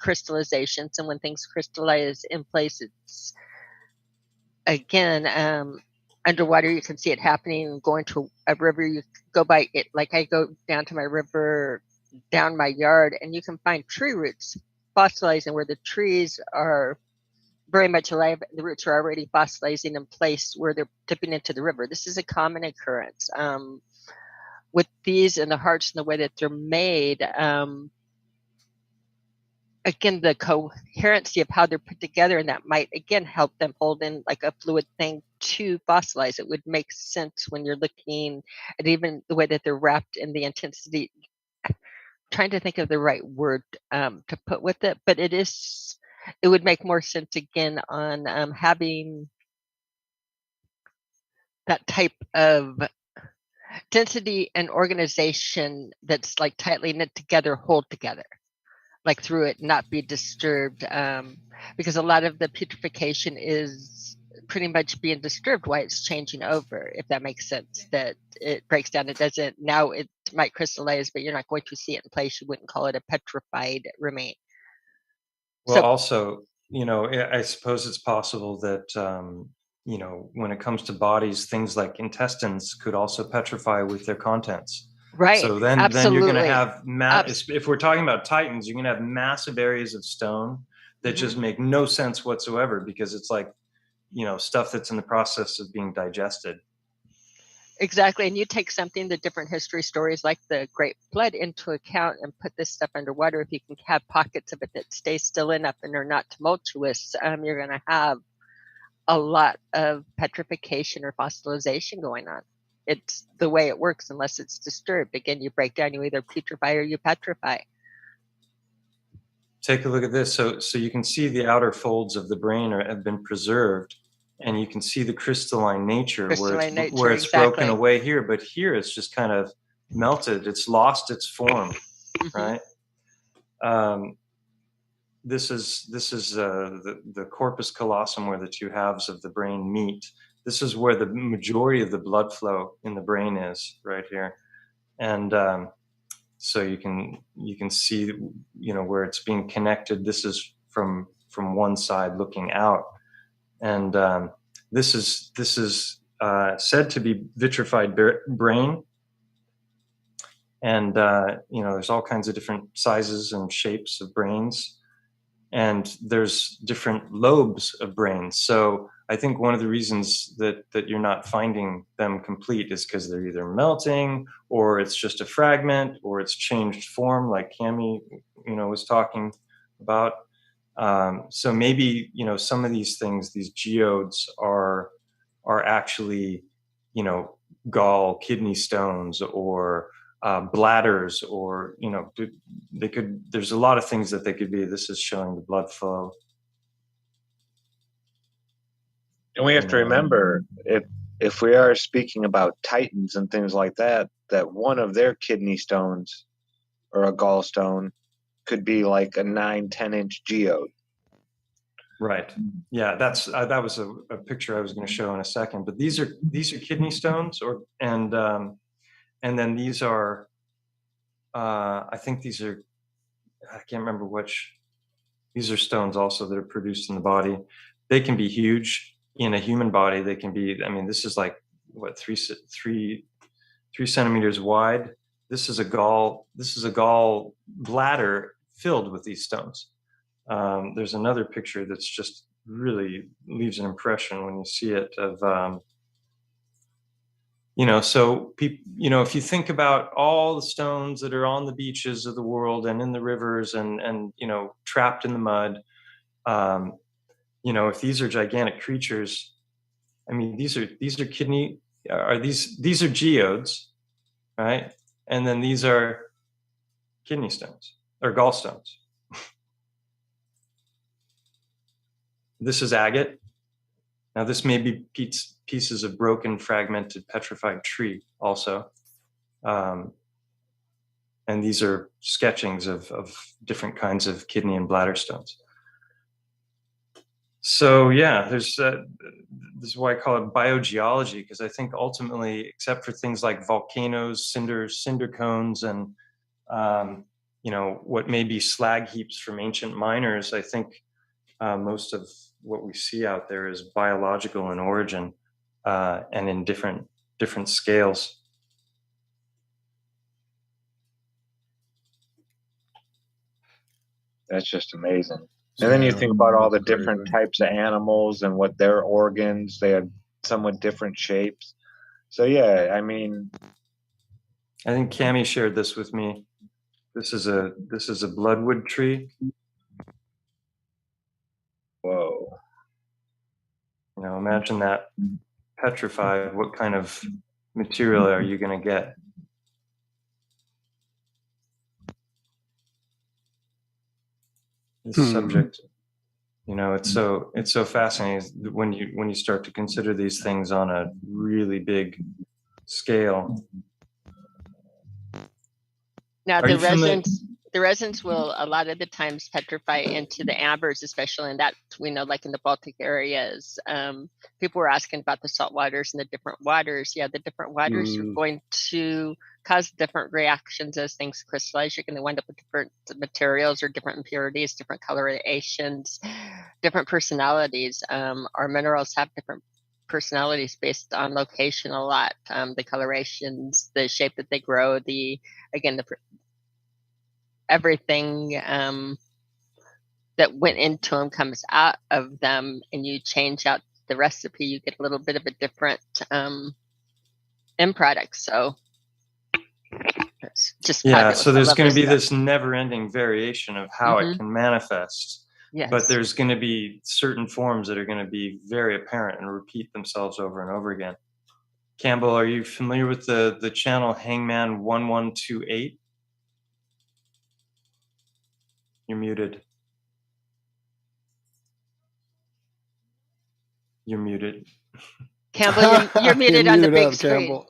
Speaker 6: crystallizations. And when things crystallize in place, it's, again, underwater, you can see it happening. Going to a river, you go by it. Like I go down to my river, down my yard, and you can find tree roots fossilizing where the trees are very much alive. The roots are already fossilizing in place where they're dipping into the river. This is a common occurrence. With these and the hearts and the way that they're made, again, the coherency of how they're put together, and that might, again, help them hold in like a fluid thing to fossilize. It would make sense when you're looking at even the way that they're wrapped in the intensity. Trying to think of the right word to put with it, but it would make more sense, again, on having that type of density and organization that's like tightly knit together, hold together, like through it, not be disturbed, because a lot of the petrification is pretty much being disturbed while it's changing over, if that makes sense, that it breaks down. It doesn't, now it might crystallize, but you're not going to see it in place. You wouldn't call it a petrified remain.
Speaker 10: Well, also, I suppose it's possible that, when it comes to bodies, things like intestines could also petrify with their contents.
Speaker 6: Right.
Speaker 10: So then you're going to have, if we're talking about titans, you're going to have massive areas of stone that just make no sense whatsoever, because it's like, stuff that's in the process of being digested.
Speaker 6: Exactly. And you take something, the different history stories like the Great Flood into account, and put this stuff underwater. If you can have pockets of it that stay still enough and are not tumultuous, you're going to have a lot of petrification or fossilization going on. It's the way it works unless it's disturbed. Again, you break down, you either putrefy or you petrify.
Speaker 10: Take a look at this. So you can see the outer folds of the brain have been preserved, and you can see the crystalline nature where it's
Speaker 6: exactly.
Speaker 10: broken away here. But here it's just kind of melted. It's lost its form, right? This is the corpus callosum, where the two halves of the brain meet. This is where the majority of the blood flow in the brain is, right here. And so you can see, where it's being connected. This is from one side looking out, and this is said to be vitrified brain. And there's all kinds of different sizes and shapes of brains, and there's different lobes of brains. So I think one of the reasons that you're not finding them complete is because they're either melting, or it's just a fragment, or it's changed form, like Cami, was talking about. So maybe, some of these things, these geodes are actually, gall kidney stones, or bladders, or there's a lot of things that they could be. This is showing the blood flow.
Speaker 11: And we have to remember, if we are speaking about titans and things like that, that one of their kidney stones or a gallstone could be like a 9-10 inch geode.
Speaker 10: Right. Yeah, that was a picture I was going to show in a second. But these are kidney stones, and then these are I think these are, I can't remember which. These are stones also that are produced in the body. They can be huge in a human body. They can be, this is like what, 3 centimeters wide. This is a gall bladder filled with these stones. There's another picture that's just really leaves an impression when you see it of, so people, if you think about all the stones that are on the beaches of the world and in the rivers and trapped in the mud, if these are gigantic creatures, these are kidney, these are geodes, right? And then these are kidney stones or gallstones. This is agate. Now this may be pieces of broken, fragmented, petrified tree also. And these are sketchings of different kinds of kidney and bladder stones. So yeah, there's this is why I call it biogeology, because I think ultimately, except for things like volcanoes, cinder cones, and what may be slag heaps from ancient miners, I think most of what we see out there is biological in origin and in different scales.
Speaker 11: That's just amazing. And then you think about all the different types of animals and what their organs, they have somewhat different shapes. So yeah, I
Speaker 10: think Cami shared this with me. This is a bloodwood tree.
Speaker 11: Whoa.
Speaker 10: Imagine that petrified. What kind of material are you going to get? This subject, it's so fascinating when you start to consider these things on a really big scale.
Speaker 6: Now the resins will a lot of the times petrify into the ambers, especially in that we know, like in the Baltic areas. People were asking about the salt waters and the different waters. Yeah, the different waters are going to cause different reactions as things crystallize. You're going to wind up with different materials or different impurities, different colorations, different personalities. Our minerals have different personalities based on location a lot. The colorations, the shape that they grow, everything that went into them comes out of them, and you change out the recipe, you get a little bit of a different end product. So it's just fabulous.
Speaker 10: So there's going to be this never-ending variation of how it can manifest.
Speaker 6: Yes.
Speaker 10: But there's going to be certain forms that are going to be very apparent and repeat themselves over and over again. Cambell, are you familiar with the channel Hangman 1128? You're muted. You're muted.
Speaker 6: Cambell, you're muted on the big screen.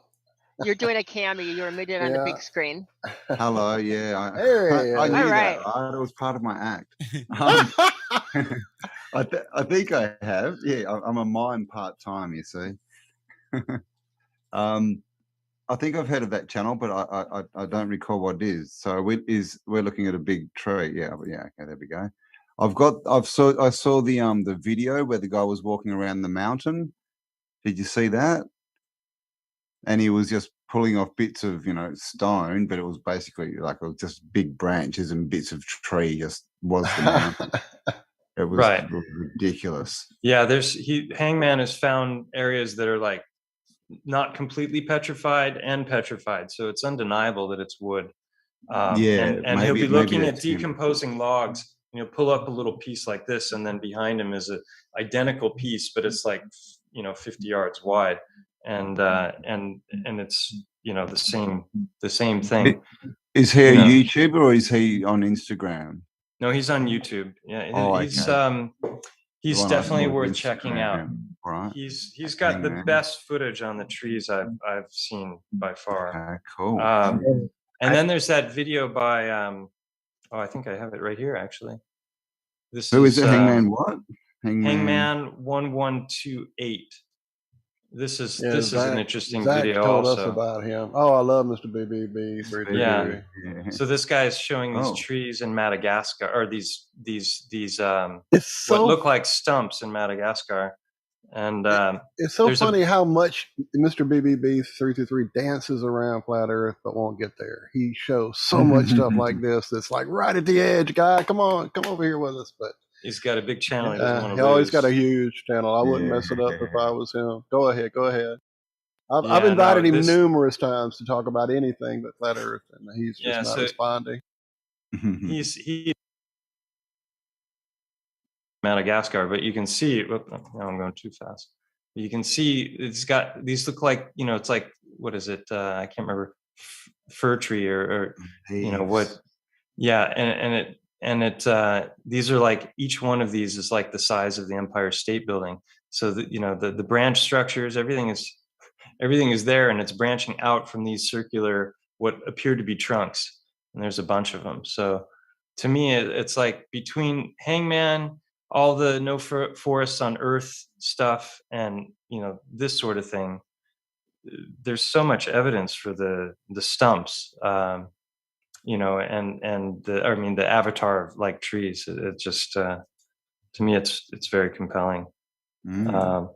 Speaker 6: You're doing a cameo. You're muted on the big
Speaker 7: Yeah.
Speaker 6: screen.
Speaker 9: Hello, yeah.
Speaker 7: There he
Speaker 9: I
Speaker 7: is.
Speaker 9: knew
Speaker 6: All
Speaker 9: that,
Speaker 6: right.
Speaker 9: right? It was part of my act. I think I have. Yeah, I'm a mime part-time, you see. I think I've heard of that channel, but I don't recall what it is. So we're looking at a big tree. Yeah, okay, there we go. I saw the video where the guy was walking around the mountain. Did you see that? And he was just pulling off bits of, stone, but it was basically like it was just big branches and bits of tree just was the mountain. It was
Speaker 10: Right.
Speaker 9: ridiculous.
Speaker 10: Yeah, Hangman has found areas that are like not completely petrified and petrified, so it's undeniable that it's wood.
Speaker 9: Yeah,
Speaker 10: and he'll be looking at
Speaker 9: that's him.
Speaker 10: decomposing logs. Pull up a little piece like this, and then behind him is a identical piece, but it's like 50 yards wide, and it's the same thing.
Speaker 9: Is he a YouTuber or is he on Instagram?
Speaker 10: No, he's on YouTube. Yeah,
Speaker 9: Oh,
Speaker 10: he's
Speaker 9: okay.
Speaker 10: he's
Speaker 9: The one I
Speaker 10: definitely
Speaker 9: saw was
Speaker 10: worth checking out.
Speaker 9: Instagram, right?
Speaker 10: He's got the best footage on the trees I've seen by far.
Speaker 9: Okay, cool.
Speaker 10: And then there's that video by I think I have it right here actually.
Speaker 9: Who is it? Hangman what?
Speaker 10: Hangman 1128. This is an interesting
Speaker 7: Zach
Speaker 10: video
Speaker 7: told
Speaker 10: also.
Speaker 7: us about him. Oh, I love Mr. BBB.
Speaker 10: Yeah. So this guy is showing these
Speaker 9: Oh.
Speaker 10: trees in Madagascar, or these
Speaker 7: It's
Speaker 10: what
Speaker 7: so
Speaker 10: look like stumps in Madagascar. And
Speaker 7: it's so funny how much Mr. BBB 323 dances around flat Earth but won't get there. He shows so much stuff like this that's like right at the edge, guy. Come over here with us. But
Speaker 10: he's got a big channel. He doesn't want
Speaker 7: he
Speaker 10: to
Speaker 7: always
Speaker 10: lose.
Speaker 7: got a huge channel. I wouldn't mess it up if I was him. Go ahead. I've invited him numerous times to talk about anything but flat Earth, and he's just not responding.
Speaker 10: He Madagascar, but you can see. Now I'm going too fast. You can see it's got these look like it's like what is it? I can't remember, fir tree or what? Yeah, and it these are like each one of these is like the size of the Empire State Building. So that the branch structures, everything is there, and it's branching out from these circular what appear to be trunks, and there's a bunch of them. So to me, it's like between Hangman, all the no forests on Earth stuff, and this sort of thing, there's so much evidence for the stumps, and the avatar like trees. It just to me, it's very compelling. The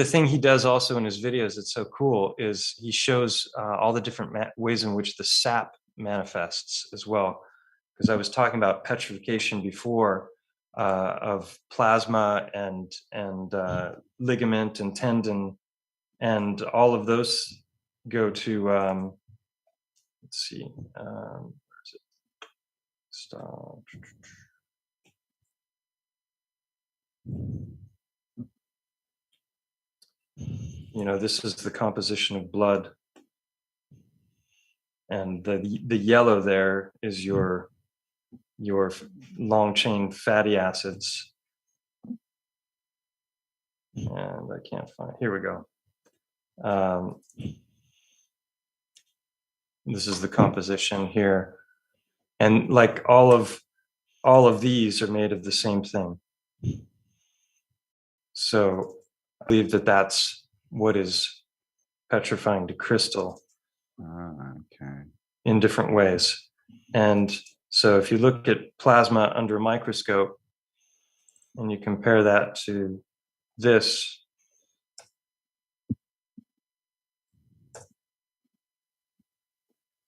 Speaker 10: thing he does also in his videos that's so cool is he shows all the different ways in which the sap manifests as well. Because I was talking about petrification before of plasma and ligament and tendon, and all of those go to let's see, where is it? Stop. This is the composition of blood, and the yellow there is your long chain fatty acids, and I can't find it. Here we go. This is the composition here, and like all of these are made of the same thing. So I believe that's what is petrifying to crystal.
Speaker 9: Okay.
Speaker 10: In different ways. And so if you look at plasma under a microscope and you compare that to this,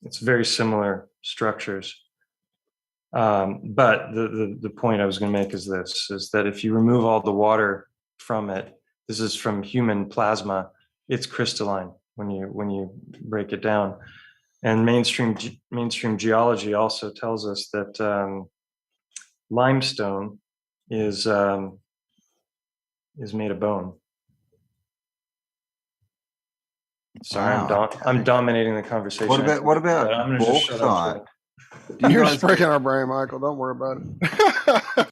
Speaker 10: it's very similar structures. But the point I was going to make is that if you remove all the water from it, this is from human plasma, it's crystalline when you break it down. And mainstream geology also tells us that limestone is made of bone. Sorry, I'm dominating the conversation.
Speaker 9: What about
Speaker 10: I'm gonna just shut up.
Speaker 7: You're just breaking our brain, Michael. Don't worry about it.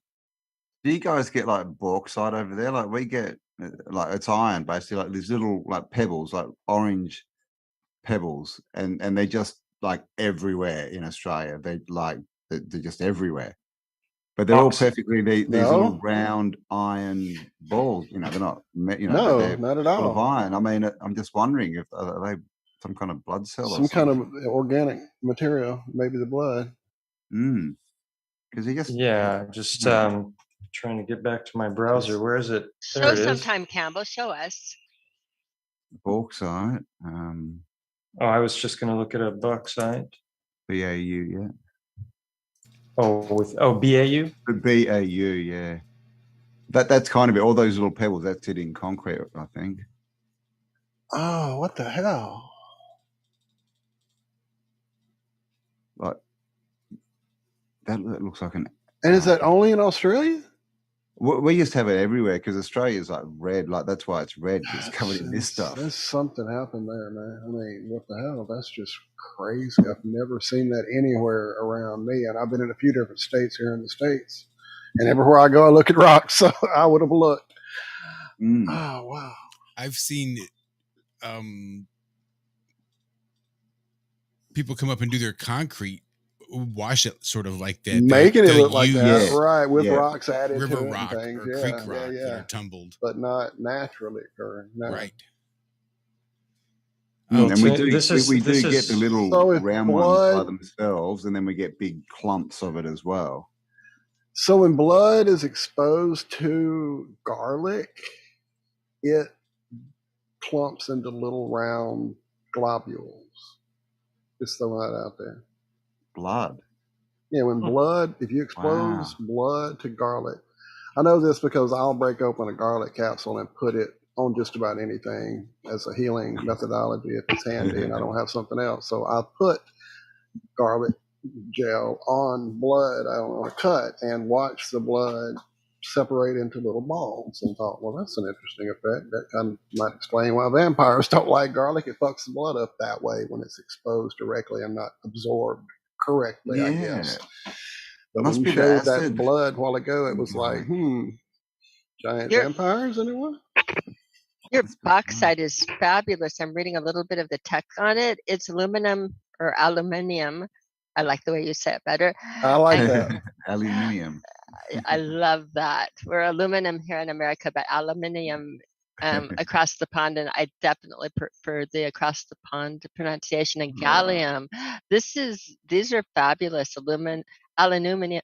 Speaker 9: Do you guys get like bauxite over there? Like we get like it's iron basically, like these little like pebbles, like orange pebbles, and they're just like everywhere in Australia. They're just everywhere, but they're all
Speaker 10: Ox.
Speaker 9: perfectly these little
Speaker 7: No,
Speaker 9: round iron balls. You know, they're not, but
Speaker 7: no,
Speaker 9: they're
Speaker 7: not at
Speaker 9: full of
Speaker 7: all.
Speaker 9: iron. I mean, I'm just wondering if are they some kind of blood cell or
Speaker 7: Some kind
Speaker 9: something.
Speaker 7: of organic material, maybe the blood.
Speaker 9: Because he just
Speaker 10: Yeah, just trying to get back to my browser. Where is it? There
Speaker 6: Show
Speaker 10: it is.
Speaker 6: sometime, Campbell. Show us.
Speaker 9: bauxite,
Speaker 10: Oh, I was just going to look at a bauxite.
Speaker 9: BAU, yeah.
Speaker 10: BAU.
Speaker 9: The BAU, yeah. That's kind of it. All those little pebbles, that's it in concrete, I think.
Speaker 7: Oh, what the hell?
Speaker 9: Like that looks like an.
Speaker 7: And is that only in Australia?
Speaker 9: We just have it everywhere because Australia's like red. Like that's why it's red. It's covered in this stuff.
Speaker 7: There's something happened there, man. I mean, what the hell? That's just crazy. I've never seen that anywhere around me, and I've been in a few different states here in the States, and everywhere I go, I look at rocks. So I would have looked. Oh wow!
Speaker 5: I've seen people come up and do their concrete, wash it sort of like that,
Speaker 7: Making it look like
Speaker 5: used
Speaker 7: that, right? With
Speaker 9: Yeah.
Speaker 7: rocks added
Speaker 5: river
Speaker 7: to it
Speaker 5: rock
Speaker 7: and things.
Speaker 5: or creek rock that
Speaker 7: yeah.
Speaker 5: are tumbled,
Speaker 7: But not naturally occurring. No.
Speaker 5: right?
Speaker 9: And we do
Speaker 10: This
Speaker 9: we
Speaker 10: is-
Speaker 9: get the little
Speaker 7: So if
Speaker 9: round ones by
Speaker 7: blood-
Speaker 9: themselves, and then we get big clumps of it as well.
Speaker 7: So when blood is exposed to garlic, it clumps into little round globules. Just throwing that out there.
Speaker 9: Blood.
Speaker 7: Yeah, when blood, if you expose blood to garlic, I know this because I'll break open a garlic capsule and put it on just about anything as a healing methodology if it's handy and I don't have something else. So I put garlic gel on blood on a cut and watch the blood separate into little balls and thought, well, that's an interesting effect. That kind of might explain why vampires don't like garlic. It fucks the blood up that way when it's exposed directly and not absorbed correctly, I guess. But
Speaker 9: Must
Speaker 7: when
Speaker 9: be
Speaker 7: you
Speaker 9: the
Speaker 7: showed that
Speaker 9: acid.
Speaker 7: blood a while ago, it was like, giant vampires, anyone?
Speaker 6: Your bauxite is fabulous. I'm reading a little bit of the text on it. It's aluminum or aluminium. I like the way you say it better.
Speaker 7: I like that.
Speaker 9: Aluminium.
Speaker 6: I love that. We're aluminum here in America, but aluminium across the pond, and I definitely prefer the across the pond pronunciation. And gallium, these are fabulous. Aluminium.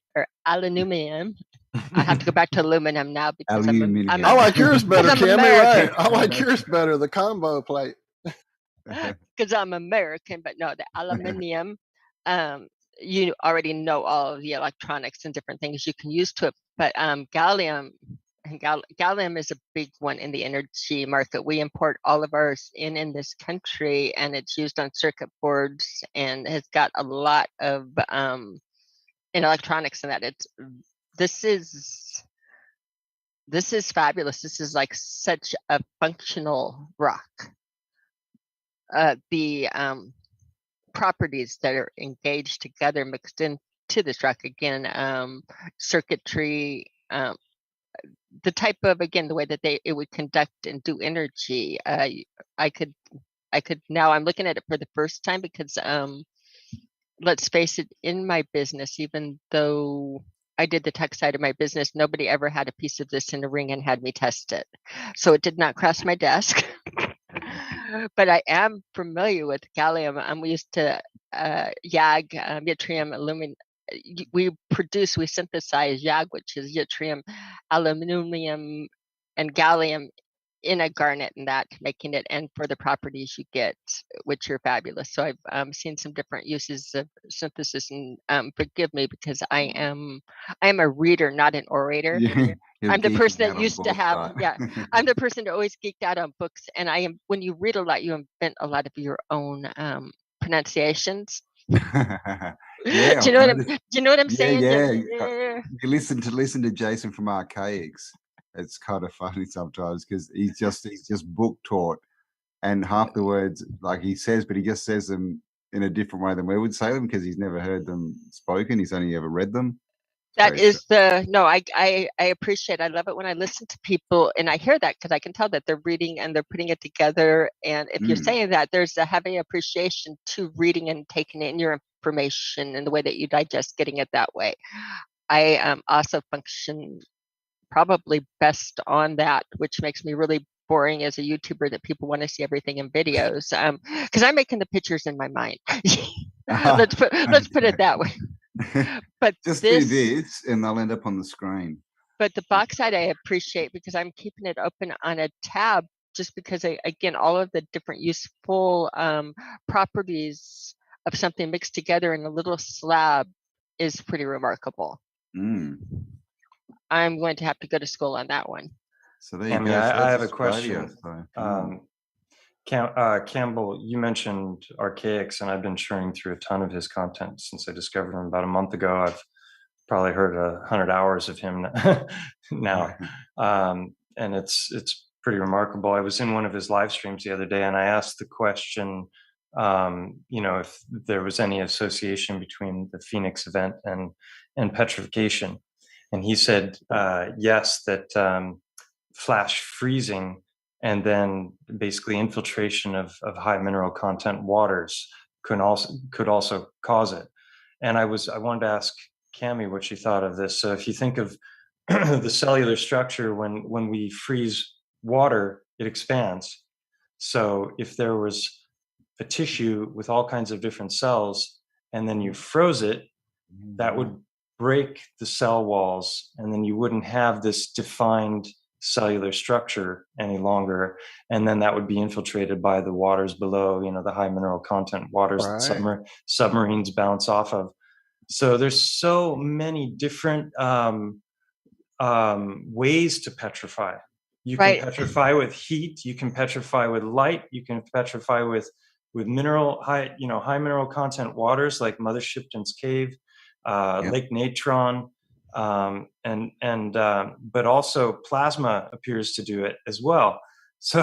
Speaker 6: I have to go back to aluminum now because I'm
Speaker 7: I like yours better,
Speaker 6: I'm
Speaker 7: Kimmy.
Speaker 6: American.
Speaker 7: Right? I like yours better. The combo plate.
Speaker 6: Because I'm American, but no, the aluminium. You already know all of the electronics and different things you can use to it, but gallium and gallium is a big one in the energy market. We import all of ours in this country, and it's used on circuit boards and has got a lot of in electronics and that. This is fabulous. This is like such a functional rock. The properties that are engaged together mixed into this rock, again, circuitry, the type of, again, the way that it would conduct and do energy. I could now, I'm looking at it for the first time because let's face it, in my business, even though I did the tech side of my business, nobody ever had a piece of this in a ring and had me test it. So it did not cross my desk. But I am familiar with gallium. We used to YAG, yttrium, aluminum. We synthesize YAG, which is yttrium, aluminum, and gallium in a garnet, and that making it, and for the properties you get, which are fabulous. So I've seen some different uses of synthesis, and forgive me because I am a reader, not an orator. I'm the person that used to have, I'm the person that always geeked out on books, and when you read a lot, you invent a lot of your own pronunciations. Do you know what I'm saying?
Speaker 9: Yeah. You listen to Jason from Archaics. It's kind of funny sometimes because he's just book taught, and half the words like he says, but he just says them in a different way than we would say them because he's never heard them spoken. He's only ever read them.
Speaker 6: That
Speaker 9: Very
Speaker 6: is the no. I appreciate. I love it when I listen to people and I hear that because I can tell that they're reading and they're putting it together. And if you're saying that, there's a heavy appreciation to reading and taking in your information and the way that you digest getting it that way. I also function probably best on that, which makes me really boring as a YouTuber that people want to see everything in videos. Because I'm making the pictures in my mind. let's put it that way. But
Speaker 9: just
Speaker 6: this,
Speaker 9: do this and they'll end up on the screen.
Speaker 6: But the bauxite I appreciate because I'm keeping it open on a tab just because again, all of the different useful properties of something mixed together in a little slab is pretty remarkable. I'm going to have to go to school on that one.
Speaker 9: So there you go.
Speaker 10: I have a question. Cambell, you mentioned archaics, and I've been churning through a ton of his content since I discovered him about a month ago. I've probably heard 100 hours of him now, and it's pretty remarkable. I was in one of his live streams the other day, and I asked the question, if there was any association between the Phoenix event and petrification, and he said yes, that flash freezing and then basically infiltration of high mineral content waters could also cause it. And I wanted to ask Cami what she thought of this. So if you think of the cellular structure, when we freeze water, it expands. So if there was a tissue with all kinds of different cells, and then you froze it, that would break the cell walls, and then you wouldn't have this defined cellular structure any longer, and then that would be infiltrated by the waters below, the high mineral content waters that submarines bounce off of. So there's so many different ways to petrify. You can petrify with heat, you can petrify with light, you can petrify with high mineral content waters like Mother Shipton's Cave, Lake Natron, but also plasma appears to do it as well. So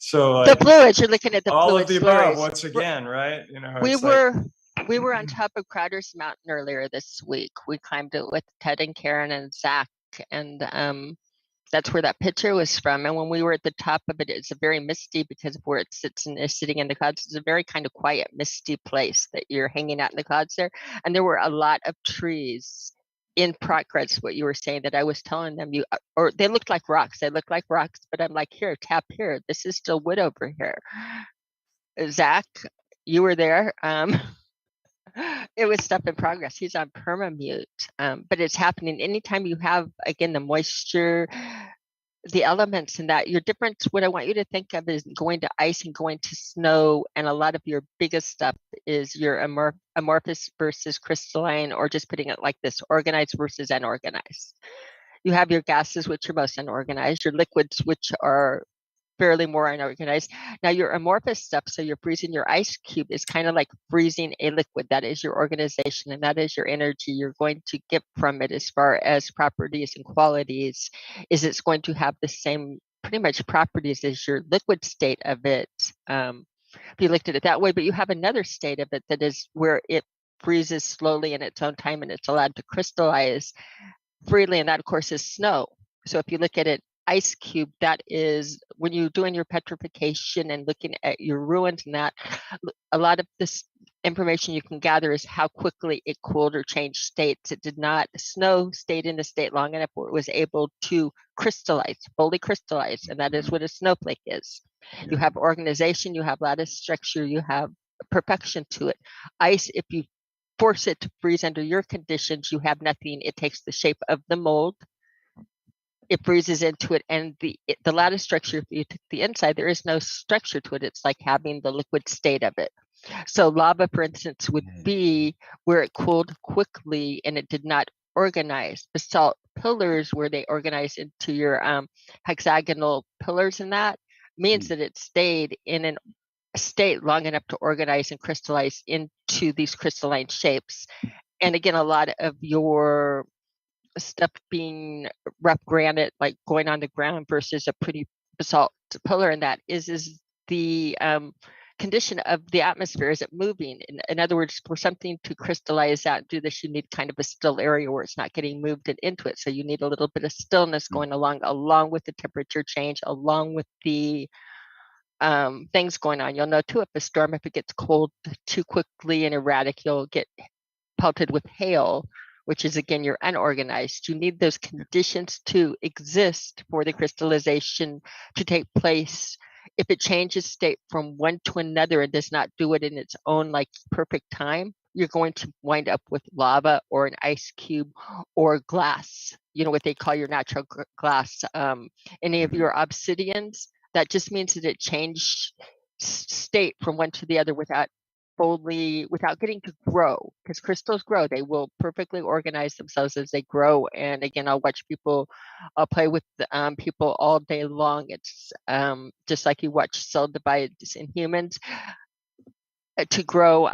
Speaker 6: the fluids, you're looking at the
Speaker 10: all
Speaker 6: fluid
Speaker 10: of the above once again, right?
Speaker 6: We were on top of Crowder's Mountain earlier this week. We climbed it with Ted and Karen and Zach, and that's where that picture was from. And when we were at the top of it, it's a very misty because of where it sits and is sitting in the clouds. It's a very kind of quiet, misty place that you're hanging out in the clouds there. And there were a lot of trees in progress, what you were saying, that I was telling them, or they looked like rocks. They looked like rocks, but I'm like, here, tap here. This is still wood over here. Zach, you were there. It was stuff in progress. He's on permamute, but it's happening anytime you have, again, the moisture, the elements in that. Your difference, what I want you to think of is going to ice and going to snow, and a lot of your biggest stuff is your amorphous versus crystalline, or just putting it like this, organized versus unorganized. You have your gases, which are most unorganized, your liquids, which are fairly more unorganized. Now your amorphous stuff, so you're freezing your ice cube, is kind of like freezing a liquid. That is your organization, and that is your energy you're going to get from it as far as properties and qualities. Is it's going to have the same pretty much properties as your liquid state of it, if you looked at it that way. But you have another state of it that is where it freezes slowly in its own time, and it's allowed to crystallize freely, and that of course is snow. So if you look at it, ice cube, that is when you're doing your petrification and looking at your ruins, and that a lot of this information you can gather is how quickly it cooled or changed states. It did not, snow stayed in the state long enough where it was able to crystallize, fully crystallize, and that is what a snowflake is. You have organization, you have lattice structure, you have perfection to it. Ice, if you force it to freeze under your conditions, you have nothing. It takes the shape of the mold, it freezes into it, and the lattice structure, if you took the inside, there is no structure to it. It's like having the liquid state of it. So lava, for instance, would be where it cooled quickly and it did not organize. Basalt pillars, where they organize into your hexagonal pillars, and that means that it stayed in a state long enough to organize and crystallize into these crystalline shapes. And again, a lot of your stuff being rough granite, like going on the ground, versus a pretty basalt pillar, and that is the condition of the atmosphere. Is it moving? In other words, for something to crystallize out, do this, you need kind of a still area where it's not getting moved into it. So you need a little bit of stillness going along with the temperature change, along with the things going on. You'll know too, if a storm, if it gets cold too quickly and erratic, you'll get pelted with hail, which is again, you're unorganized. You need those conditions to exist for the crystallization to take place. If it changes state from one to another and does not do it in its own like perfect time, you're going to wind up with lava or an ice cube or glass, you know, what they call your natural glass. Any of your obsidians, that just means that it changed state from one to the other without getting to grow, because crystals grow. They will perfectly organize themselves as they grow. And again, I'll play with people all day long. It's just like you watch cell divides in humans. To grow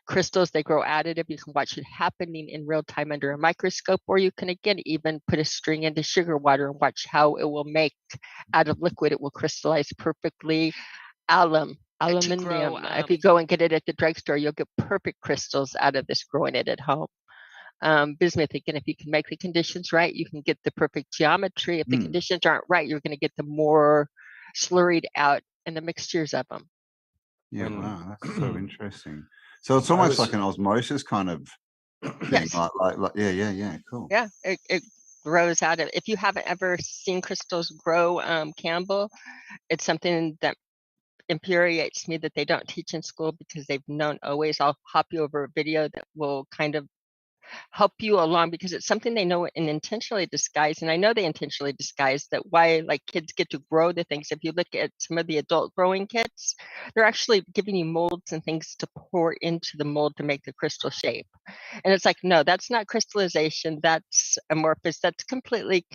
Speaker 6: crystals, they grow additive. You can watch it happening in real time under a microscope, or you can again even put a string into sugar water and watch how it will make out of liquid. It will crystallize perfectly. Aluminium. If you go and get it at the drugstore, you'll get perfect crystals out of this growing it at home. Bismuth, again, if you can make the conditions right, you can get the perfect geometry. If the conditions aren't right, you're going to get the more slurried out and the mixtures of them.
Speaker 9: Yeah, wow, that's so interesting. So it's almost like an osmosis kind of thing.
Speaker 6: Yes.
Speaker 9: Like yeah, cool.
Speaker 6: Yeah, it grows out of. If you haven't ever seen crystals grow, Cambell, it's something that infuriates me that they don't teach in school, because they've known always. I'll hop you over a video that will kind of help you along, because it's something they know and intentionally disguise. And I know they intentionally disguise that, why like kids get to grow the things. If you look at some of the adult growing kits, they're actually giving you molds and things to pour into the mold to make the crystal shape. And it's like, no, that's not crystallization. That's amorphous. That's completely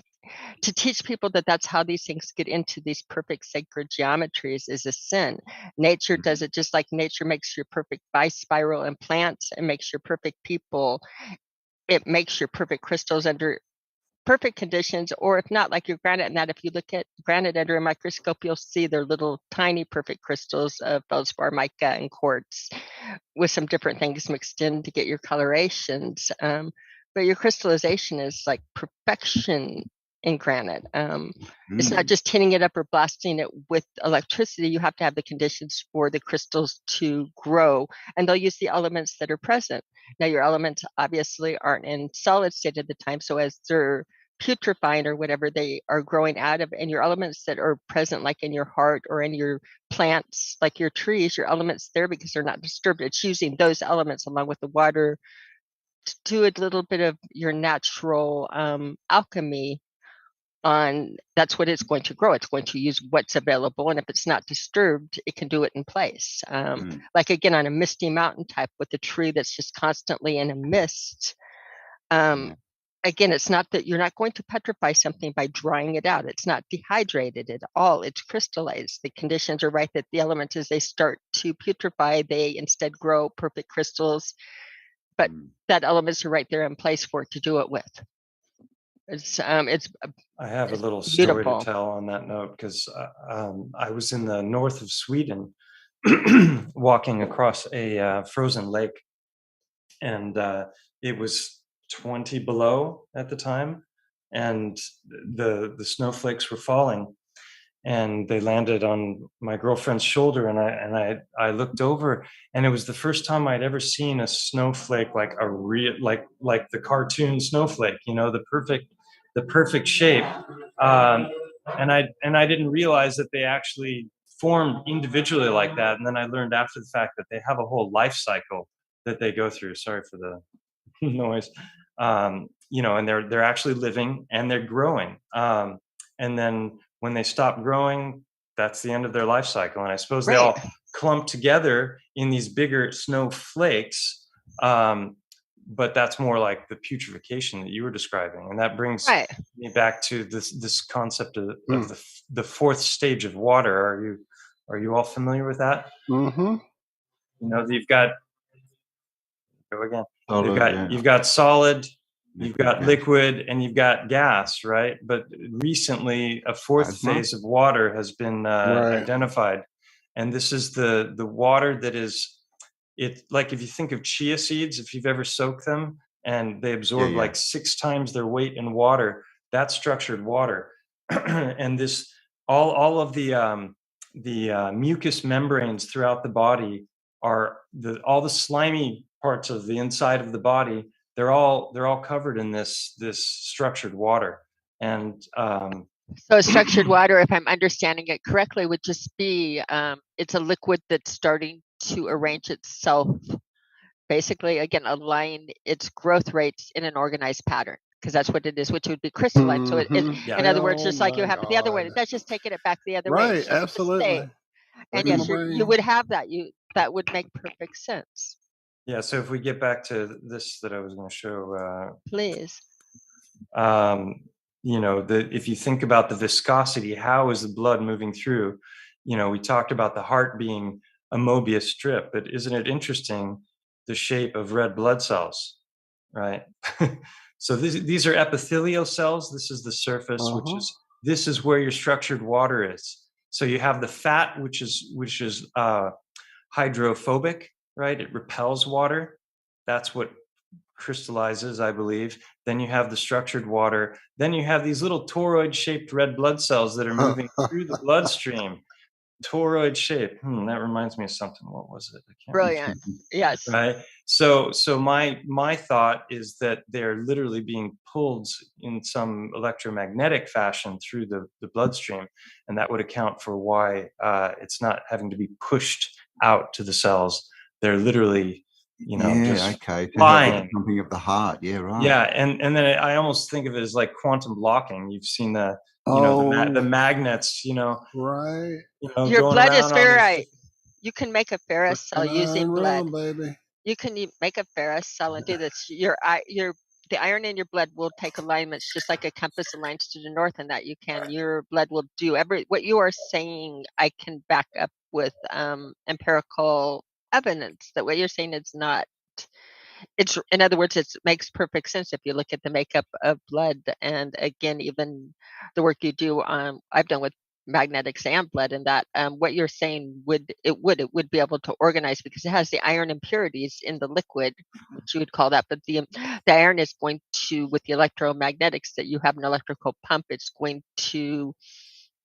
Speaker 6: to teach people that that's how these things get into these perfect sacred geometries is a sin. Nature does it just like nature makes your perfect bispiral in plants and makes your perfect people. It makes your perfect crystals under perfect conditions, or if not, like your granite. And that if you look at granite under a microscope, you'll see their little tiny perfect crystals of feldspar, mica, and quartz with some different things mixed in to get your colorations. But your crystallization is like perfection in granite. It's not just tinning it up or blasting it with electricity. You have to have the conditions for the crystals to grow, and they'll use the elements that are present. Now, your elements obviously aren't in solid state at the time, so as they're putrefying or whatever they are growing out of, and your elements that are present, like in your heart or in your plants, like your trees, your elements there because they're not disturbed. It's using those elements along with the water to do a little bit of your natural alchemy. That's what it's going to grow. It's going to use what's available, and if it's not disturbed, it can do it in place. Like again, on a misty mountain type with a tree that's just constantly in a mist. Again, it's not that you're not going to petrify something by drying it out. It's not dehydrated at all. It's crystallized. The conditions are right that the elements, as they start to putrefy, they instead grow perfect crystals. But that elements are right there in place for it to do it with.
Speaker 10: I have a little story to tell on that note, because I was in the north of Sweden walking across a frozen lake, and it was 20 below at the time, and the snowflakes were falling, and they landed on my girlfriend's shoulder, and I looked over, and it was the first time I'd ever seen a snowflake like a real like the cartoon snowflake, you know, the perfect shape, and I didn't realize that they actually formed individually like that. And then I learned after the fact that they have a whole life cycle that they go through. Sorry for the noise. You know, and they're actually living and they're growing. And then when they stop growing, that's the end of their life cycle. And I suppose they all clump together in these bigger snowflakes. But that's more like the putrefaction that you were describing, and that brings me back to this concept of the fourth stage of water. Are you all familiar with that? You know, you've got you've got solid, you've got liquid, and you've got gas, right? But recently, a fourth phase of water has been identified, And this is the water that is, it, like if you think of chia seeds, if you've ever soaked them and they absorb
Speaker 9: yeah.
Speaker 10: like 6 times their weight in water, that's structured water. And this, all of the mucous membranes throughout the body are all the slimy parts of the inside of the body. They're all covered in this structured water. And
Speaker 6: So structured water, if I'm understanding it correctly, would just be it's a liquid that's starting to arrange itself, basically, again, align its growth rates in an organized pattern, because that's what it is, which would be crystalline. So
Speaker 10: Yeah.
Speaker 6: in other words, just like you
Speaker 7: my
Speaker 6: have it the other way,
Speaker 7: God.
Speaker 6: that's just taking it back the other way.
Speaker 7: Right,
Speaker 6: So it's a state.
Speaker 7: absolutely.
Speaker 6: And
Speaker 7: Look at
Speaker 6: yes,
Speaker 7: my
Speaker 6: you
Speaker 7: brain.
Speaker 6: would have that. That would make perfect sense.
Speaker 10: Yeah, so if we get back to this that I was going to show,
Speaker 6: Please.
Speaker 10: you know, if you think about the viscosity, how is the blood moving through? You know, we talked about the heart being a Mobius strip, but isn't it interesting the shape of red blood cells, right? So these are epithelial cells. This is the surface, this is where your structured water is. So you have the fat, which is hydrophobic, right? It repels water. That's what crystallizes, I believe. Then you have the structured water. Then you have these little toroid-shaped red blood cells that are moving through the bloodstream. Toroid shape. That reminds me of something. What was it? I can't
Speaker 6: Brilliant. Yes.
Speaker 10: Right. So my thought is that they're literally being pulled in some electromagnetic fashion through the bloodstream, and that would account for why it's not having to be pushed out to the cells. They're literally, you know, just
Speaker 9: okay. To help with
Speaker 10: flying.
Speaker 9: the pumping of the heart. Yeah, right.
Speaker 10: Yeah, and then I almost think of it as like quantum blocking. You've seen the, you know, the magnets, you know,
Speaker 7: Right.
Speaker 10: you know,
Speaker 6: Your
Speaker 10: going
Speaker 6: blood is
Speaker 10: around on these
Speaker 6: ferrite. You can make a ferrous cell using blood.
Speaker 7: Baby.
Speaker 6: You can make a ferrous cell and do this. The iron in your blood will take alignments just like a compass aligns to the north, and that you can. Your blood will do what you are saying. I can back up with empirical evidence that what you're saying is not. It's, in other words, it makes perfect sense if you look at the makeup of blood, and again, even the work you do I've done with magnetics and blood, and that what you're saying would be able to organize, because it has the iron impurities in the liquid, which you would call that, but the iron is going to, with the electromagnetics, that you have an electrical pump, it's going to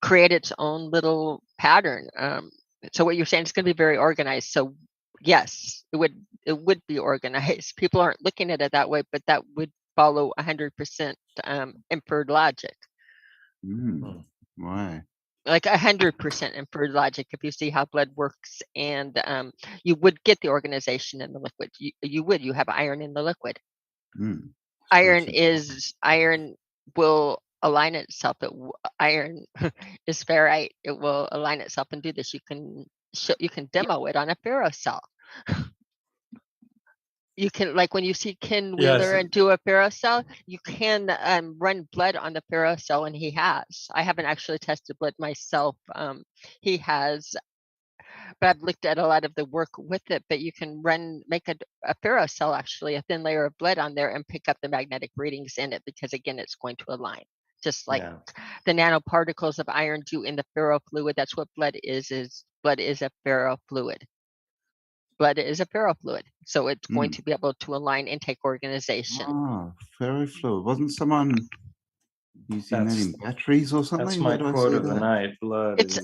Speaker 6: create its own little pattern. So what you're saying is going to be very organized. So yes, it would be organized. People aren't looking at it that way, but that would follow 100% inferred logic.
Speaker 9: Why?
Speaker 6: Like 100% inferred logic. If you see how blood works, and you would get the organization in the liquid. You have iron in the liquid. Iron will align itself. Iron is ferrite. It will align itself and do this. You can demo it on a ferrocell. You can, like when you see Ken Wheeler and do a ferrocell, you can run blood on the ferrocell, and he has. I haven't actually tested blood myself. He has, but I've looked at a lot of the work with it. But you can make a ferrocell, actually, a thin layer of blood on there, and pick up the magnetic readings in it, because again, it's going to align. Just like the nanoparticles of iron do in the ferrofluid. That's what blood is blood is a ferrofluid. Blood is a ferrofluid, so it's going to be able to align and take organization.
Speaker 9: Oh, ferrofluid. Wasn't someone using that in batteries or something?
Speaker 10: That's my quote of the night. Blood is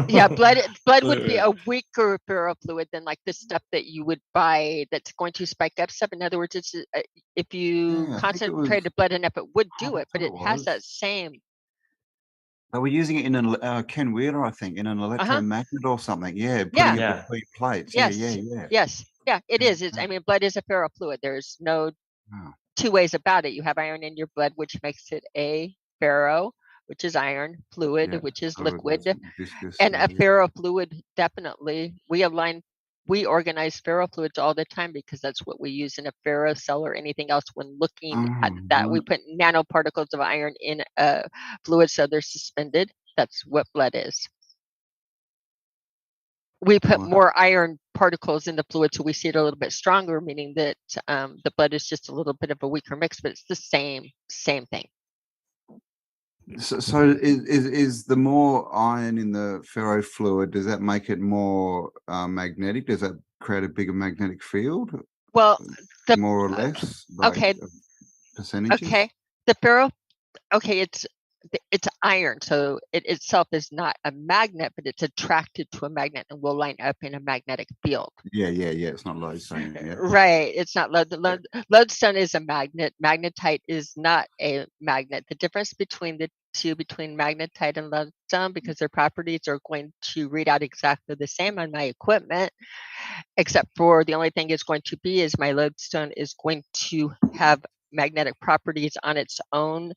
Speaker 6: yeah, blood would be a weaker ferrofluid than like the stuff that you would buy that's going to spike up stuff. In other words, it's if you concentrated blood enough, it would do it, but it has that same.
Speaker 9: They were using it in Ken Wheeler, I think, in an electromagnet or something. Yeah, putting it between plates.
Speaker 6: Yes. Yeah, it is. I mean, blood is a ferrofluid. There's no two ways about it. You have iron in your blood, which makes it a ferro, which is iron, fluid, which is liquid, and a ferrofluid. Definitely, we organize ferrofluids all the time, because that's what we use in a ferrocell or anything else when looking at that. We put nanoparticles of iron in a fluid so they're suspended. That's what blood is. We put more iron particles in the fluid so we see it a little bit stronger, meaning that the blood is just a little bit of a weaker mix, but it's the same thing.
Speaker 9: So is the more iron in the ferrofluid, does that make it more magnetic? Does that create a bigger magnetic field,
Speaker 6: Well, the
Speaker 9: more or less, like
Speaker 6: okay,
Speaker 9: percentages?
Speaker 6: okay. The ferro, okay, it's iron, so it itself is not a magnet, but it's attracted to a magnet and will line up in a magnetic field.
Speaker 9: Yeah. It's not lodestone. Yeah.
Speaker 6: Right. It's not lodestone is a magnet. Magnetite is not a magnet. The difference between the two, between magnetite and lodestone, because their properties are going to read out exactly the same on my equipment, except for the only thing it's going to be is my lodestone is going to have magnetic properties on its own,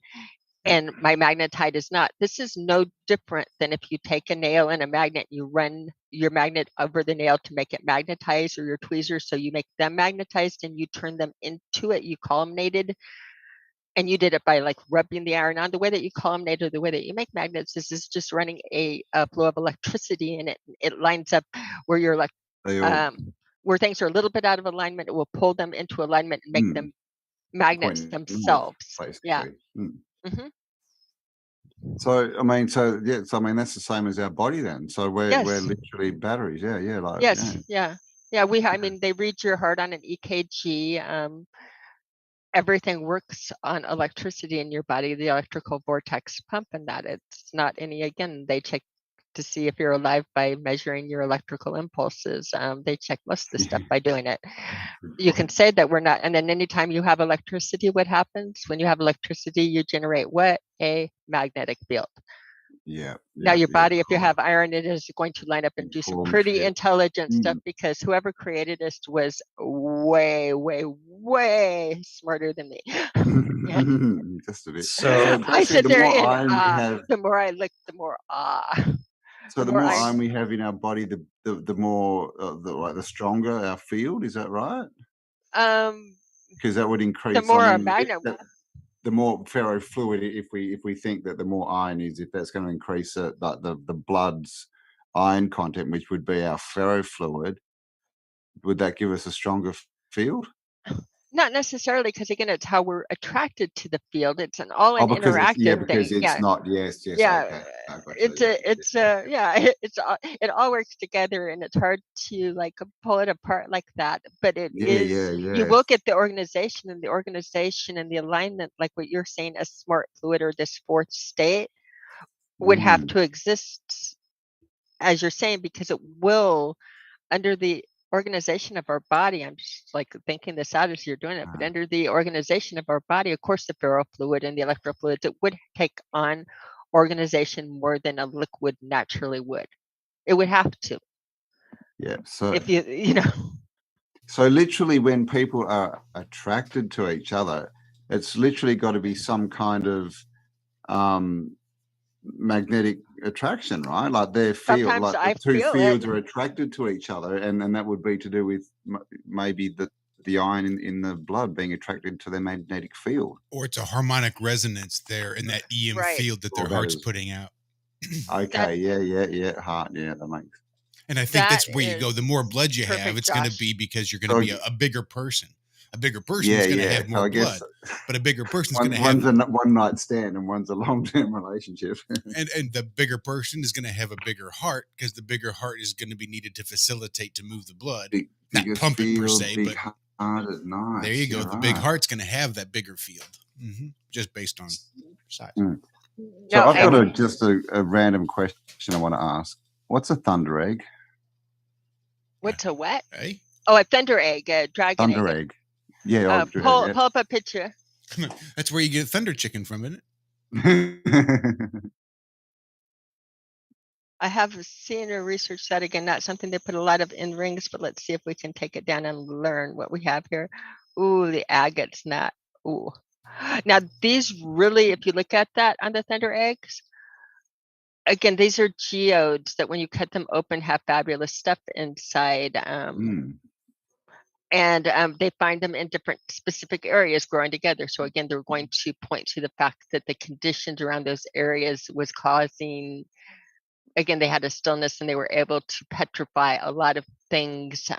Speaker 6: and my magnetite is not. This is no different than if you take a nail and a magnet, you run your magnet over the nail to make it magnetized, or your tweezers, so you make them magnetized and you turn them into it. You columnated, and you did it by like rubbing the iron on. The way that you columnate or the way that you make magnets, this is just running a flow of electricity, and it lines up where you're like where things are a little bit out of alignment. It will pull them into alignment and make them magnets themselves. Yeah. Mm-hmm.
Speaker 9: So I mean, so that's the same as our body then. So we're literally batteries. Yeah. Like
Speaker 6: yeah. I mean, they read your heart on an EKG. Everything works on electricity in your body, the electrical vortex pump, and that it's not any. Again, they check to see if you're alive by measuring your electrical impulses. They check most of the stuff by doing it. You can say that we're not, and then anytime you have electricity, what happens? When you have electricity, you generate what? A magnetic field. Now your body, if you have iron, it is going to line up and do some pretty intelligent stuff, because whoever created us was way, way, way smarter than me.
Speaker 9: Just a bit.
Speaker 10: So
Speaker 6: I sit there in awe. The more I look, the more awe.
Speaker 9: So the more iron we have in our body, the more the stronger our field. Is that right? Because that would increase.
Speaker 6: The more our magnet.
Speaker 9: The more ferrofluid, if we think that the more iron is, if that's going to increase the blood's iron content, which would be our ferrofluid, would that give us a stronger field?
Speaker 6: Not necessarily, because again, it's how we're attracted to the field. It's an all-in interactive
Speaker 9: because
Speaker 6: thing.
Speaker 9: It's not. Yes.
Speaker 6: Yeah, okay. It all works together, and it's hard to like pull it apart like that. But it is. You look at the organization and the alignment, like what you're saying, a smart fluid or this fourth state would have to exist, as you're saying, because it will, under the organization of our body. I'm just like thinking this out as you're doing it, but under the organization of our body, of course, the ferrofluid and the electrofluids, it would take on organization more than a liquid naturally would. It would have to.
Speaker 9: Yeah. So
Speaker 6: if you know.
Speaker 9: So literally, when people are attracted to each other, it's literally got to be some kind of magnetic attraction, right? Like their field,
Speaker 6: sometimes
Speaker 9: like the two fields are attracted to each other, and that would be to do with maybe the iron in the blood being attracted to their magnetic field,
Speaker 5: or it's a harmonic resonance there in that EM field that their heart's putting out.
Speaker 9: Okay, yeah, heart, that makes.
Speaker 5: And I think that's where you go. The more blood you have, it's going to be because you're going to be a bigger person. A bigger person is going to have more blood, but a bigger person is going to have
Speaker 9: one's a one night stand and one's a long-term relationship.
Speaker 5: and the bigger person is going to have a bigger heart, because the bigger heart is going to be needed to facilitate to move the blood, not pump it per se, but
Speaker 9: nice.
Speaker 5: There you go. The big heart's going to have that bigger field, just based on size.
Speaker 9: So I've got just a random question I want to ask. What's a thunder egg?
Speaker 6: What's a what?
Speaker 5: Hey?
Speaker 6: Oh, a thunder egg, a dragon
Speaker 9: thunder egg. Yeah.
Speaker 6: Pull up a picture.
Speaker 5: That's where you get thunder chicken from, isn't it?
Speaker 6: I have seen or researched that. Again, not something they put a lot of in rings, but let's see if we can take it down and learn what we have here. Ooh, the agate's not. Ooh. Now, these really, if you look at that on the thunder eggs, again, these are geodes that when you cut them open have fabulous stuff inside. And they find them in different specific areas growing together. So again, they're going to point to the fact that the conditions around those areas was causing, again, they had a stillness and they were able to petrify a lot of things.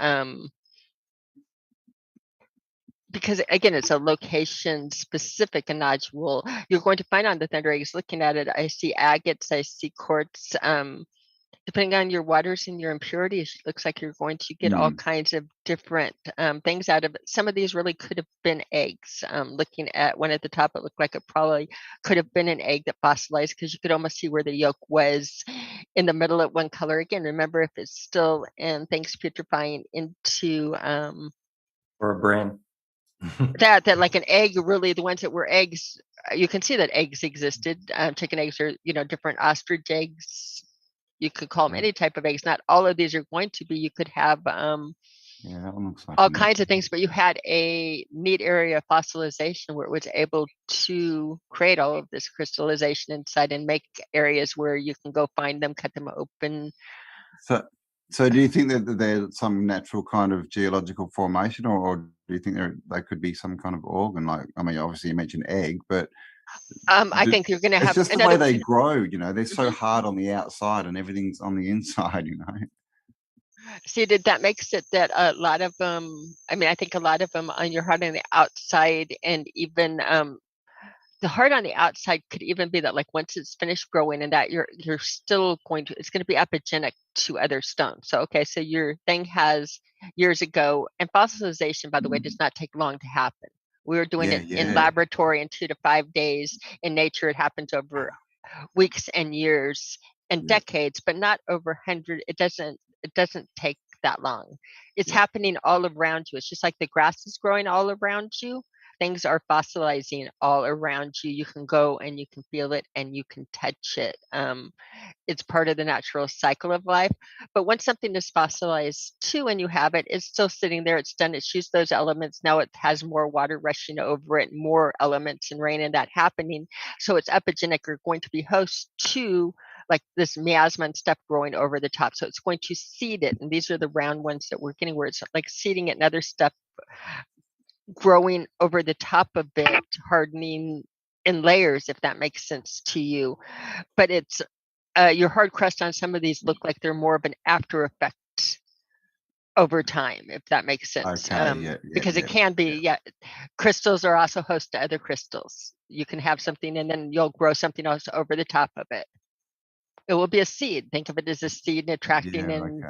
Speaker 6: because again, it's a location specific nodule. You're going to find on the thunder eggs. Looking at it, I see agates, I see quartz. Depending on your waters and your impurities, it looks like you're going to get all kinds of different things out of it. Some of these really could have been eggs. Looking at one at the top, it looked like it probably could have been an egg that fossilized, because you could almost see where the yolk was in the middle at one color. Again, remember, if it's still and things putrefying into
Speaker 10: or a brain.
Speaker 6: that like an egg, really the ones that were eggs, you can see that eggs existed. Chicken eggs are, different ostrich eggs. You could call them any type of eggs. Not all of these are going to be. You could have
Speaker 9: Yeah, that one looks like
Speaker 6: all
Speaker 9: an egg.
Speaker 6: kinds of things, but you had a neat area of fossilization where it was able to create all of this crystallization inside and make areas where you can go find them, cut them open.
Speaker 9: So do you think that there's some natural kind of geological formation, or do you think they could be some kind of organ? Like, I mean, obviously you mentioned egg, but
Speaker 6: I think you're going to have.
Speaker 9: It's just the way they grow, they're so hard on the outside and everything's on the inside,
Speaker 6: See, that makes it that a lot of them, I think a lot of them on your heart on the outside, and even the heart on the outside could even be that, like, once it's finished growing and that you're still it's going to be epigenic to other stones. So, okay, so your thing has years ago, and fossilization, by the way, does not take long to happen. We were doing it in laboratory in 2 to 5 days. In nature, it happens over weeks and years and decades, but not over 100. It doesn't take that long. It's happening all around you. It's just like the grass is growing all around you. Things are fossilizing all around you. You can go and you can feel it and you can touch it. It's part of the natural cycle of life. But once something is fossilized too, and you have it, it's still sitting there. It's done. It's used those elements. Now it has more water rushing over it, more elements and rain and that happening. So it's epigenic, or going to be host to like this miasma and stuff growing over the top. So it's going to seed it. And these are the round ones that we're getting, where it's like seeding it and other stuff growing over the top of it, hardening in layers, if that makes sense to you. But it's your hard crust on some of these look like they're more of an after effect over time, if that makes sense.
Speaker 9: Okay,
Speaker 6: because it can be, crystals are also host to other crystals. You can have something and then you'll grow something else over the top of it. It will be a seed. Think of it as a seed and attracting in.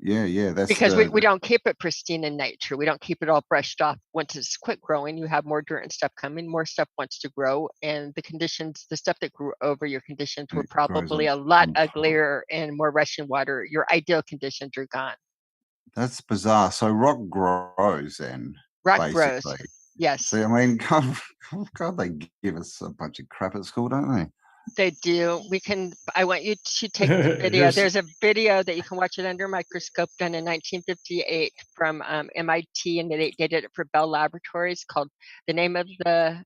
Speaker 9: That's
Speaker 6: because we don't keep it pristine in nature. We don't keep it all brushed off. Once it's quit growing, you have more dirt and stuff coming, more stuff wants to grow, and the stuff that grew over your conditions were probably a lot uglier and more rushing water. Your ideal conditions are gone.
Speaker 9: That's bizarre. So rock grows then.
Speaker 6: Rock grows. Yes.
Speaker 9: See, I mean, God, they give us a bunch of crap at school, don't they?
Speaker 6: They do. I want you to take the video. There's a video that you can watch it under a microscope done in 1958 from MIT, and they did it for Bell Laboratories. The name of the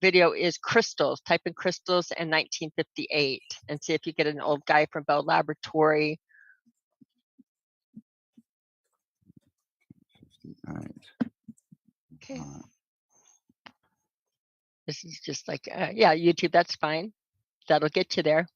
Speaker 6: video is Crystals. Type in crystals in 1958 and see if you get an old guy from Bell Laboratory.
Speaker 9: 58.
Speaker 6: Okay. This is just like, YouTube, that's fine. That'll get you there.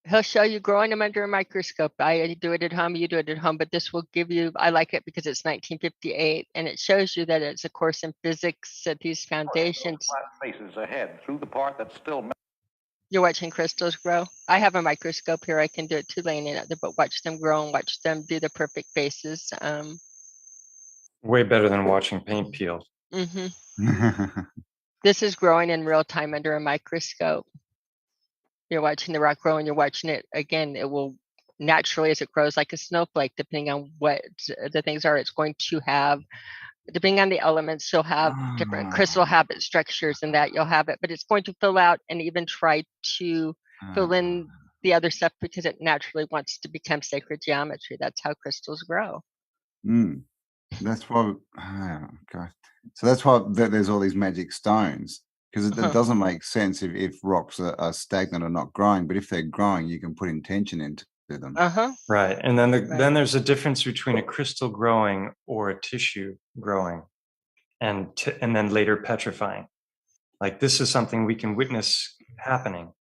Speaker 6: He'll show you growing them under a microscope. I do it at home, you do it at home, but this will give you, I like it because it's 1958 and it shows you that it's a course in physics at these foundations.
Speaker 13: Faces ahead through the part that's still.
Speaker 6: You're watching crystals grow. I have a microscope here. I can do it too, laying it out there, but watch them grow and watch them do the perfect faces.
Speaker 10: Way better than watching paint peel.
Speaker 6: This is growing in real time under a microscope. You're watching the rock grow and you're watching it again. It will naturally, as it grows, like a snowflake, depending on what the things are, it's going to have, depending on the elements, you'll have different crystal habit structures and that you'll have it, but it's going to fill out and even try to fill in the other stuff because it naturally wants to become sacred geometry. That's how crystals grow.
Speaker 9: That's why, God. So that's why there's all these magic stones, because it doesn't make sense if rocks are stagnant or not growing, but if they're growing, you can put intention into them.
Speaker 10: Right. And then then there's a difference between a crystal growing or a tissue growing and then later petrifying. Like this is something we can witness happening.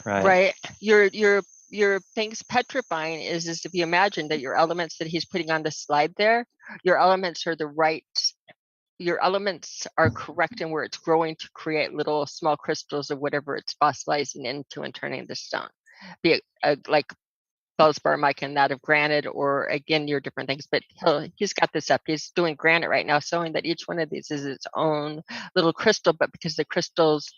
Speaker 10: Right.
Speaker 6: Right. Your your things petrifying is if you imagine that your elements that he's putting on the slide there, your elements are your elements are correct in where it's growing to create little small crystals of whatever it's fossilizing into and turning the stone. Be it like feldspar, mica, and that of granite, or again, your different things. But he's got this up. He's doing granite right now, showing that each one of these is its own little crystal, but because the crystals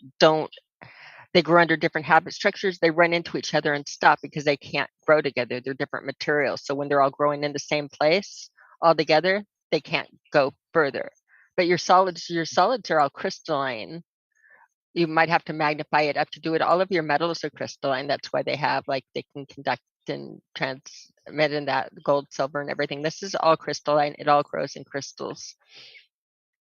Speaker 6: they grow under different habit structures, they run into each other and stop because they can't grow together. They're different materials. So when they're all growing in the same place all together, they can't go further. But your solids are all crystalline. You might have to magnify it up to do it. All of your metals are crystalline. That's why they can conduct and transmit in that gold, silver, and everything. This is all crystalline. It all grows in crystals.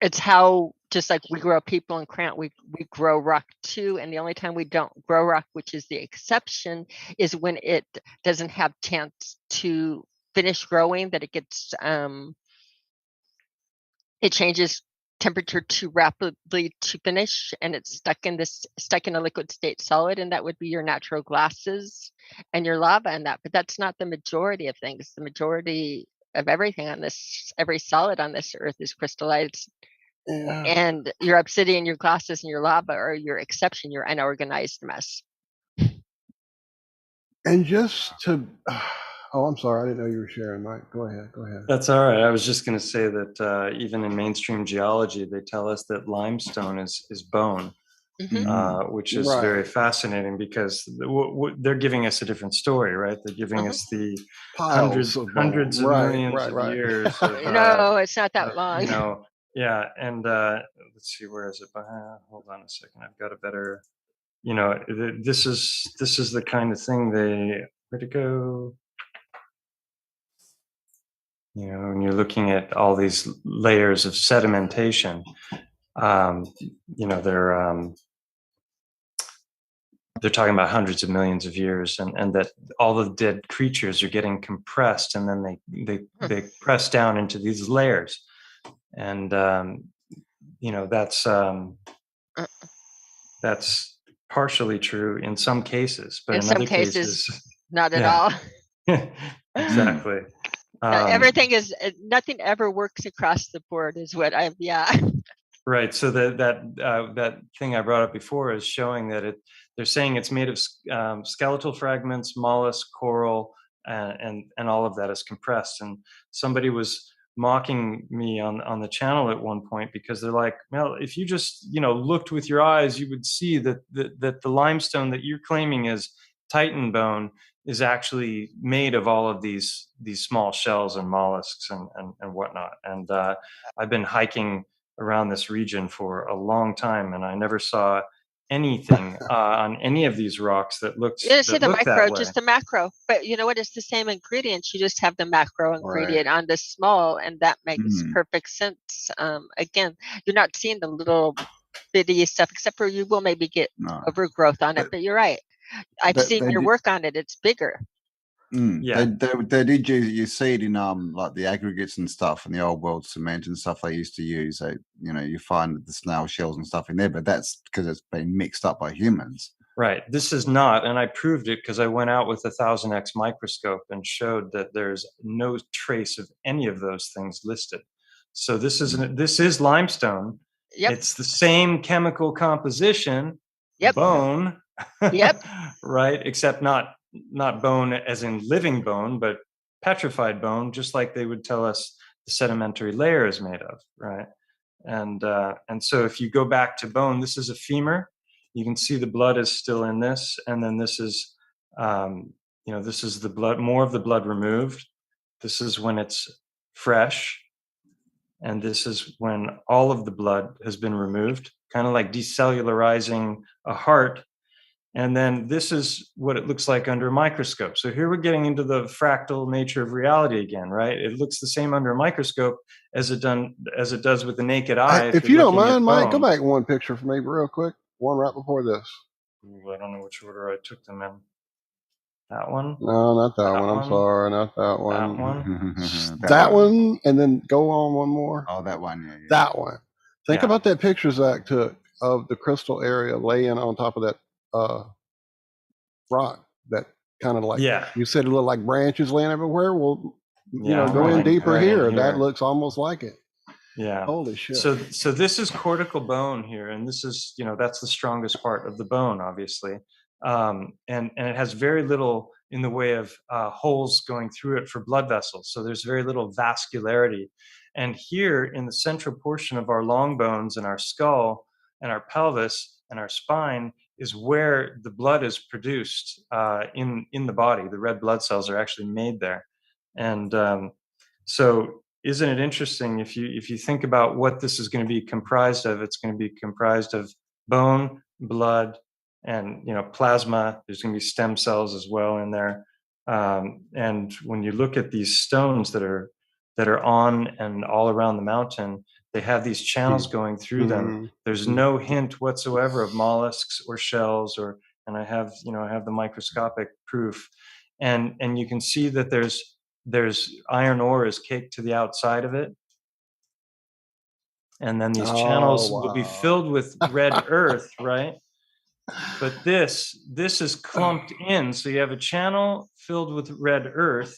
Speaker 6: It's how, just like we grow people in Krant, we grow rock too. And the only time we don't grow rock, which is the exception, is when it doesn't have chance to finish growing, that it gets it changes temperature too rapidly to finish, and it's stuck in a liquid state solid, and that would be your natural glasses and your lava and that. But that's not the majority of things. The majority of everything on this, every solid on this earth, is crystallized.
Speaker 7: Yeah.
Speaker 6: And your obsidian, your glasses, and your lava are your exception, your unorganized mess.
Speaker 7: And just to, oh, I'm sorry, I didn't know you were sharing, Mike. Go ahead.
Speaker 10: That's all right. I was just going to say that even in mainstream geology, they tell us that limestone is bone, which is very fascinating because they're giving us a different story, right? They're giving us the hundreds of millions of years. Of,
Speaker 6: no, it's not that long.
Speaker 10: Yeah. And let's see, where is it? Hold on a second. I've got a better. This is the kind of thing where'd it go? When you're looking at all these layers of sedimentation, they're talking about hundreds of millions of years, and that all the dead creatures are getting compressed, and then they press down into these layers, and that's partially true in some cases, but in other cases
Speaker 6: not at all.
Speaker 10: Exactly.
Speaker 6: Everything is, nothing ever works across the board is what
Speaker 10: Right. So that thing I brought up before is showing that they're saying it's made of skeletal fragments, mollusk, coral, and all of that is compressed. And somebody was mocking me on the channel at one point because they're like, well, if you just looked with your eyes, you would see that the limestone that you're claiming is Titan bone is actually made of all of these small shells and mollusks and whatnot. And I've been hiking around this region for a long time, and I never saw anything on any of these rocks that looked.
Speaker 6: You didn't see the micro, just the macro. But you know what? It's the same ingredients. You just have the macro ingredient on the small, and that makes perfect sense. Again, you're not seeing the little bitty stuff, except for you will maybe get overgrowth on it. But you're right. I've seen your work on it. It's bigger.
Speaker 9: Yeah, they did you see it in like the aggregates and stuff and the old world cement and stuff they used to use. You find the snail shells and stuff in there, but that's because it's been mixed up by humans.
Speaker 10: Right. This is not, and I proved it because I went out with a 1000x microscope and showed that there's no trace of any of those things listed. So this is limestone.
Speaker 6: Yep.
Speaker 10: It's the same chemical composition.
Speaker 6: Yep.
Speaker 10: Bone.
Speaker 6: Yep.
Speaker 10: Right. Except not bone as in living bone, but petrified bone, just like they would tell us the sedimentary layer is made of. Right. And so if you go back to bone, this is a femur. You can see the blood is still in this, and then this is, this is the blood, more of the blood removed. This is when it's fresh, and this is when all of the blood has been removed, kind of like decellularizing a heart. And then this is what it looks like under a microscope. So here we're getting into the fractal nature of reality again, right? It looks the same under a microscope as it does with the naked eye.
Speaker 7: If you don't mind, Mike, go back one picture for me real quick. One right before this.
Speaker 10: Ooh, I don't know which order I took them in. That one?
Speaker 7: No, not that one. I'm sorry, not that one.
Speaker 10: That one?
Speaker 7: That one, and then go on one more.
Speaker 9: Oh, that one, yeah.
Speaker 7: That one. Think about that picture Zach took of the crystal area laying on top of that rock, that kind of like,
Speaker 10: Yeah.
Speaker 7: you said it looked like branches laying everywhere. Well,
Speaker 10: Yeah,
Speaker 7: go in
Speaker 10: right-
Speaker 7: deeper
Speaker 10: right in
Speaker 7: here. That
Speaker 10: here.
Speaker 7: looks almost like it.
Speaker 10: Yeah.
Speaker 7: Holy shit.
Speaker 10: So this is cortical bone here, and this is, that's the strongest part of the bone, obviously. And it has very little in the way of holes going through it for blood vessels. So there's very little vascularity. And here in the central portion of our long bones and our skull and our pelvis and our spine is where the blood is produced in the body. The red blood cells are actually made there. And so isn't it interesting if you think about what this is going to be comprised of? It's going to be comprised of bone, blood, and plasma. There's going to be stem cells as well in there. And when you look at these stones that are on and all around the mountain, they have these channels going through them. There's no hint whatsoever of mollusks or shells, and I have the microscopic proof, and you can see that there's iron ore is caked to the outside of it, and then these channels will be filled with red earth, right? But this is clumped in, so you have a channel filled with red earth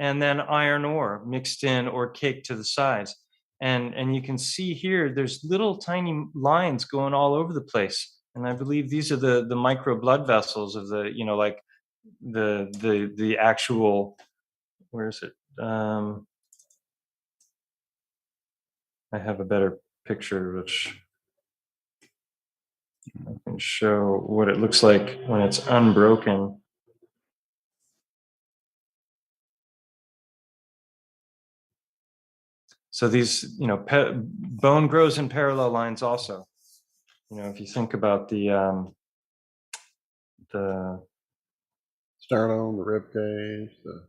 Speaker 10: and then iron ore mixed in or caked to the sides. And you can see here there's little tiny lines going all over the place, and I believe these are the micro blood vessels of the like the actual, where is it? I have a better picture which I can show what it looks like when it's unbroken. So these, bone grows in parallel lines also. If you think about the
Speaker 7: sternum, the rib cage, the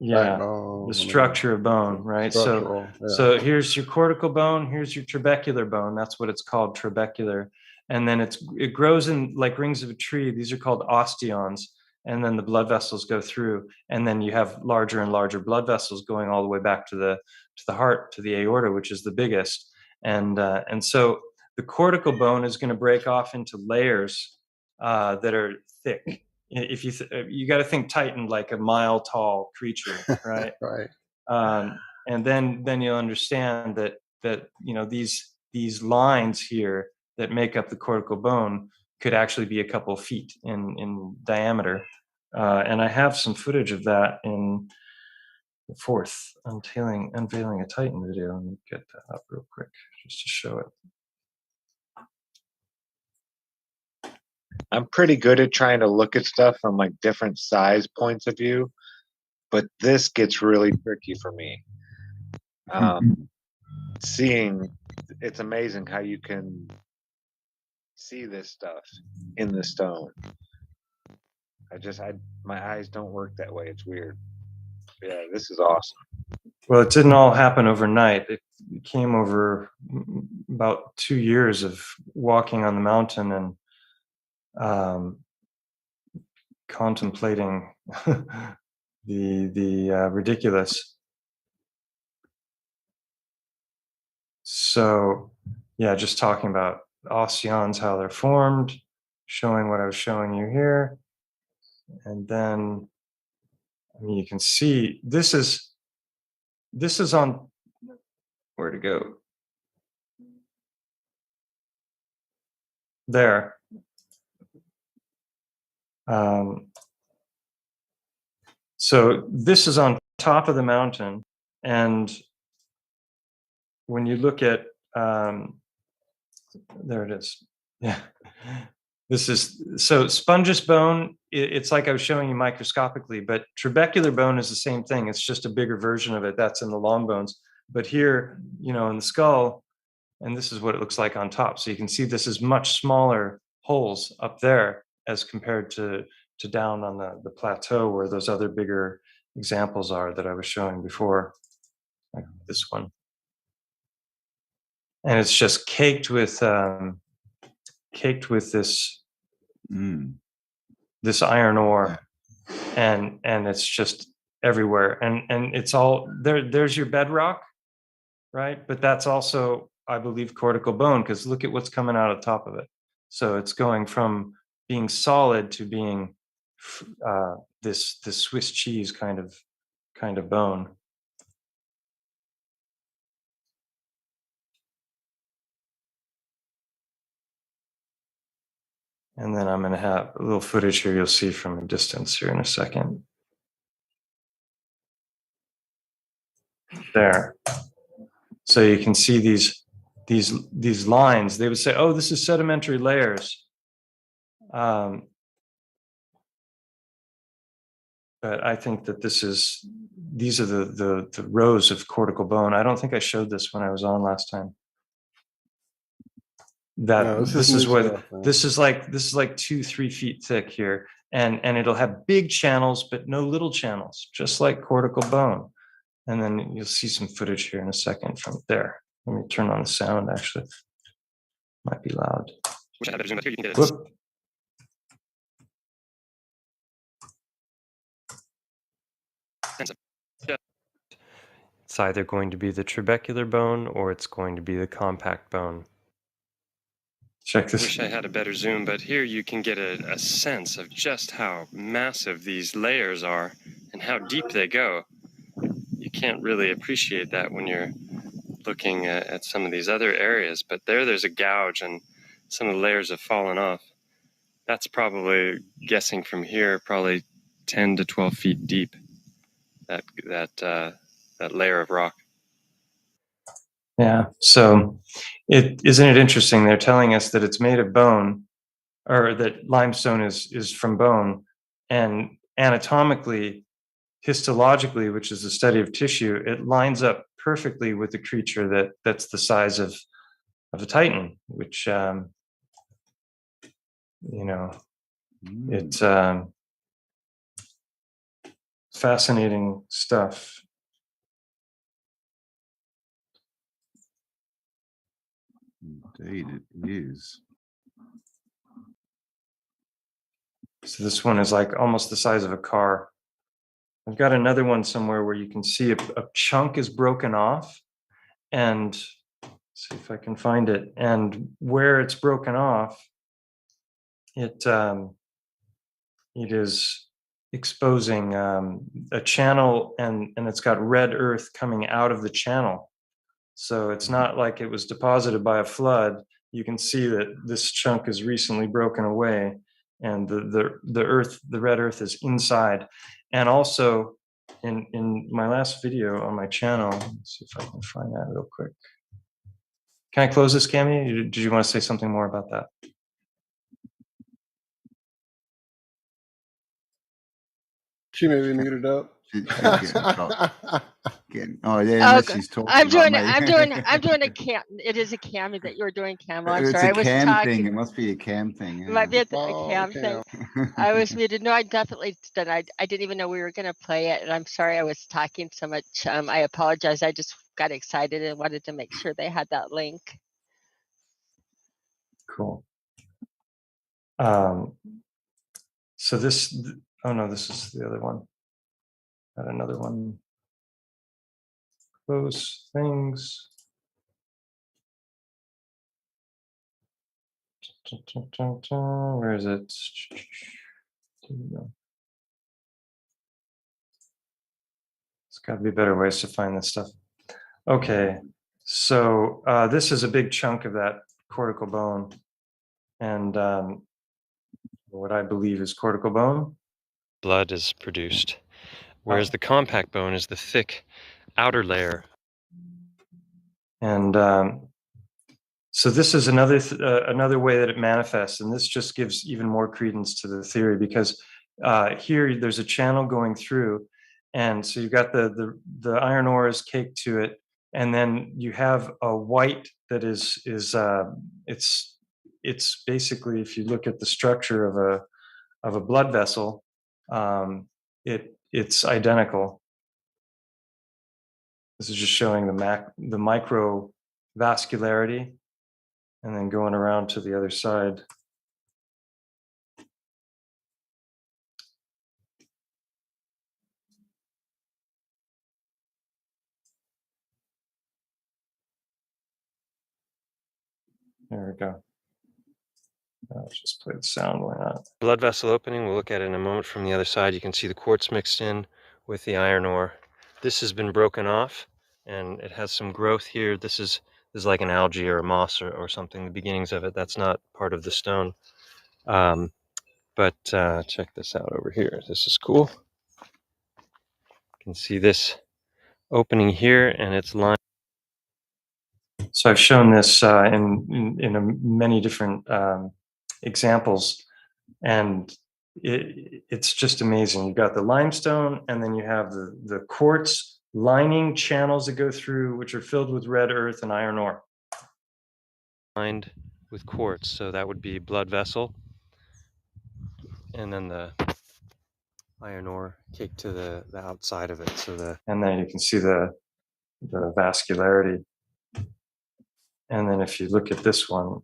Speaker 7: backbone,
Speaker 10: the structure of bone, right? So here's your cortical bone, here's your trabecular bone. That's what it's called, trabecular. And then it grows in like rings of a tree. These are called osteons. And then the blood vessels go through, and then you have larger and larger blood vessels going all the way back to the heart, to the aorta, which is the biggest. And so the cortical bone is going to break off into layers that are thick. If you got to think Titan like a mile tall creature, right?
Speaker 7: Right.
Speaker 10: And then you'll understand that these lines here that make up the cortical bone could actually be a couple of feet in diameter. And I have some footage of that in the fourth unveiling a Titan video. Let me get that up real quick just to show it.
Speaker 11: I'm pretty good at trying to look at stuff from like different size points of view, but this gets really tricky for me. Seeing, it's amazing how you can see this stuff in the stone. My eyes don't work that way. It's weird. Yeah, this is awesome.
Speaker 10: Well, it didn't all happen overnight. It came over about 2 years of walking on the mountain and contemplating the ridiculous. So, yeah, just talking about osteons, how they're formed, showing what I was showing you here, and then you can see this is on, where to go there. So this is on top of the mountain, and when you look at there it is. Yeah, this is so spongeous bone. It's like I was showing you microscopically, but trabecular bone is the same thing. It's just a bigger version of it. That's in the long bones, but here, in the skull, and this is what it looks like on top. So you can see this is much smaller holes up there as compared to down on the plateau where those other bigger examples are that I was showing before, like this one. And it's just caked with this this iron ore, and it's just everywhere, and it's all there. There's your bedrock, right? But that's also, I believe, cortical bone, because look at what's coming out of the top of it. So it's going from being solid to being this Swiss cheese kind of bone. And then I'm going to have a little footage here you'll see from a distance here in a second. There. So you can see these lines. They would say, oh, this is sedimentary layers. But I think that these are the rows of cortical bone. I don't think I showed this when I was on last time. That
Speaker 7: No,
Speaker 10: this is
Speaker 7: new
Speaker 10: what
Speaker 7: stuff, man.
Speaker 10: this is like 2-3 feet thick here, and it'll have big channels but no little channels, just like cortical bone. And then you'll see some footage here in a second from there. Let me turn on the sound. Actually, might be loud. Whoop. It's either going to be the trabecular bone or it's going to be the compact bone. Check this.
Speaker 14: Wish I had a better zoom, but here you can get a sense of just how massive these layers are and how deep they go. You can't really appreciate that when you're looking at some of these other areas, but there's a gouge and some of the layers have fallen off. That's probably, guessing from here, probably 10 to 12 feet deep, that layer of rock.
Speaker 10: Yeah. So isn't it interesting? They're telling us that it's made of bone, or that limestone is from bone, and anatomically, histologically, which is the study of tissue, it lines up perfectly with a creature that's the size of a titan, which it's fascinating stuff.
Speaker 9: Indeed, it is.
Speaker 10: So this one is like almost the size of a car. I've got another one somewhere where you can see a chunk is broken off, and see if I can find it. And where it's broken off, it is exposing a channel, and it's got red earth coming out of the channel. So it's not like it was deposited by a flood. You can see that this chunk is recently broken away, and the red earth is inside. And also in my last video on my channel, let's see if I can find that real quick. Can I close this, Cami? Did you want to say something more about that?
Speaker 7: She may be muted up.
Speaker 9: She's getting, oh yeah,
Speaker 6: Oh,
Speaker 9: unless
Speaker 6: good.
Speaker 9: she's talking
Speaker 6: I'm doing
Speaker 9: like
Speaker 6: it.
Speaker 9: me.
Speaker 6: I'm doing a cam. It is a cam that you're doing, Campbell. I'm
Speaker 9: It's
Speaker 6: sorry.
Speaker 9: a
Speaker 6: I was
Speaker 9: cam
Speaker 6: talking.
Speaker 9: thing. It must be a cam thing.
Speaker 6: It might be a cam
Speaker 7: Cam.
Speaker 6: thing. I was muted. No, I definitely did. I didn't even know we were going to play it, and I'm sorry I was talking so much. I apologize. I just got excited and wanted to make sure they had that link.
Speaker 10: Cool. So this, oh no, this is the other one. Got another one. Close things. Where is it? Here we go. There's got to be better ways to find this stuff. Okay, so this is a big chunk of that cortical bone, and what I believe is cortical bone.
Speaker 14: Blood is produced, whereas the compact bone is the thick outer layer.
Speaker 10: And so this is another way that it manifests, and this just gives even more credence to the theory, because here there's a channel going through, and so you've got the iron ore is caked to it, and then you have a white that is it's basically, if you look at the structure of a blood vessel, it's identical. This is just showing the micro vascularity, and then going around to the other side. There we go.
Speaker 14: I'll just play the sound, why not? Blood vessel opening, we'll look at it in a moment from the other side. You can see the quartz mixed in with the iron ore. This has been broken off, and it has some growth here. This is like an algae or a moss or something, the beginnings of it. That's not part of the stone. But check this out over here. This is cool. You can see this opening here, and it's lined. So I've shown this in many different examples, and it's just amazing. You've got the limestone, and then you have the quartz lining channels that go through, which are filled with red earth and iron ore. Lined with quartz, so that would be blood vessel, and then the iron ore caked to the outside of it. So and then you can see the vascularity. And then if you look at this one,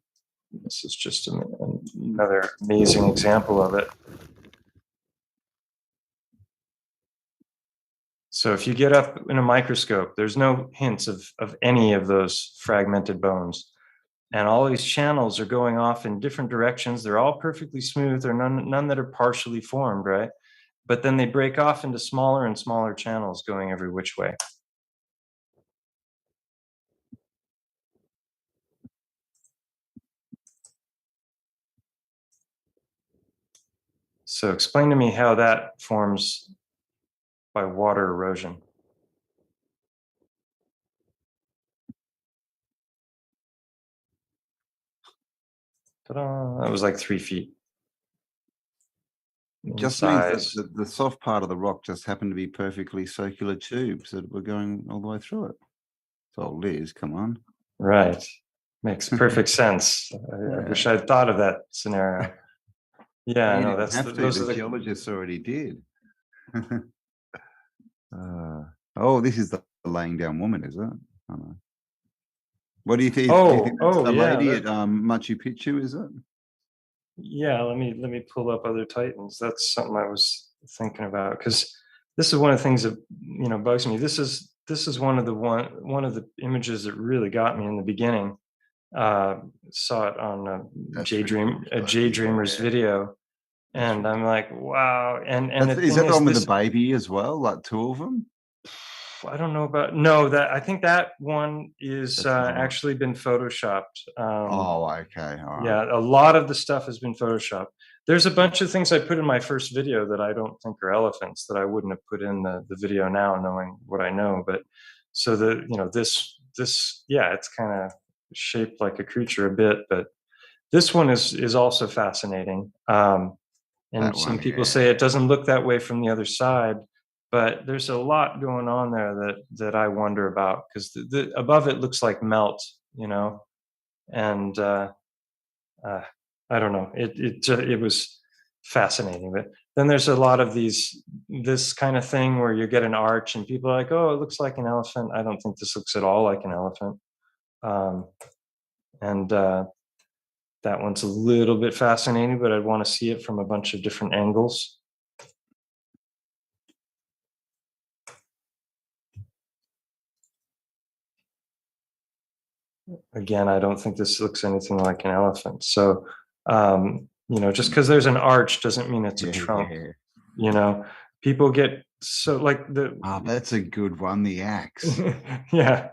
Speaker 14: this is just another amazing example of it. So if you get up in a microscope, there's no hints of any of those fragmented bones. And all these channels are going off in different directions. They're all perfectly smooth. There are none that are partially formed, right? But then they break off into smaller and smaller channels going every which way. So explain to me how that forms by water erosion. Ta-da! That was like 3 feet.
Speaker 9: Just means that the soft part of the rock just happened to be perfectly circular tubes that were going all the way through it. So Liz, come on.
Speaker 14: Right. Makes perfect sense. I wish I'd thought of that scenario. Yeah, no, that's those are the
Speaker 9: geologists already did. Oh, this is the laying down woman, is it? I don't know. What do you think? Do you think that's the lady at Machu Picchu, is it?
Speaker 14: Yeah, let me pull up other titans. That's something I was thinking about, because this is one of the things that bugs me. This is one of the images that really got me in the beginning. Saw it on Jay Dreamer's video, and I'm like, wow. And
Speaker 9: is that the one with the baby as well? Like 2 of them?
Speaker 14: I don't know about I think that one is actually been photoshopped.
Speaker 9: Oh, okay. All right.
Speaker 14: Yeah, a lot of the stuff has been photoshopped. There's a bunch of things I put in my first video that I don't think are elephants that I wouldn't have put in the video now, knowing what I know. But so this yeah, it's kind of shaped like a creature a bit, but this one is also fascinating. And some people say it doesn't look that way from the other side. But there's a lot going on there that I wonder about, because the above it looks like melt, and I don't know. It was fascinating. But then there's a lot of this kind of thing where you get an arch, and people are like, "Oh, it looks like an elephant." I don't think this looks at all like an elephant, and that one's a little bit fascinating, but I'd want to see it from a bunch of different angles. Again, I don't think this looks anything like an elephant. So, just because there's an arch doesn't mean it's a trunk. People get so like
Speaker 9: that's a good one, the axe.
Speaker 14: Yeah,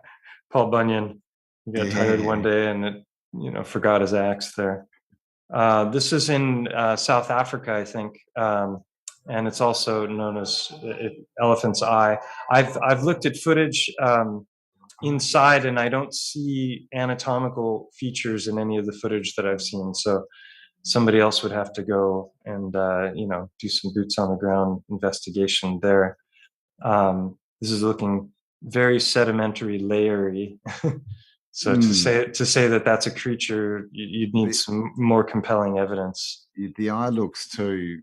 Speaker 14: Paul Bunyan. He got tired one day and it, forgot his axe there. This is in South Africa, I think, and it's also known as elephant's eye. I've looked at footage. Inside, and I don't see anatomical features in any of the footage that I've seen. So somebody else would have to go and do some boots on the ground investigation there. This is looking very sedimentary, layery. So to say that that's a creature, you'd need some more compelling evidence.
Speaker 9: The eye looks too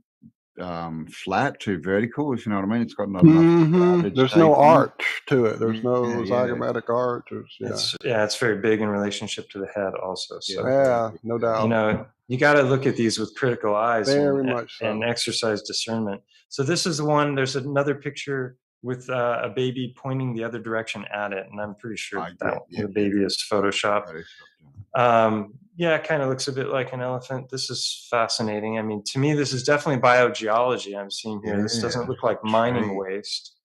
Speaker 9: flat, too vertical, if you know what I mean. It's got not enough.
Speaker 7: There's no arch to it. There's no zygomatic arch.
Speaker 14: It's very big in relationship to the head also. So
Speaker 7: yeah, no doubt.
Speaker 14: You got to look at these with critical eyes
Speaker 7: and
Speaker 14: exercise discernment. So this is the one. There's another picture with a baby pointing the other direction at it, and I'm pretty sure the baby is photoshopped.
Speaker 10: Yeah, it kind of looks a bit like an elephant. This is fascinating. I mean, to me, this is definitely biogeology I'm seeing here. This doesn't look like mining waste.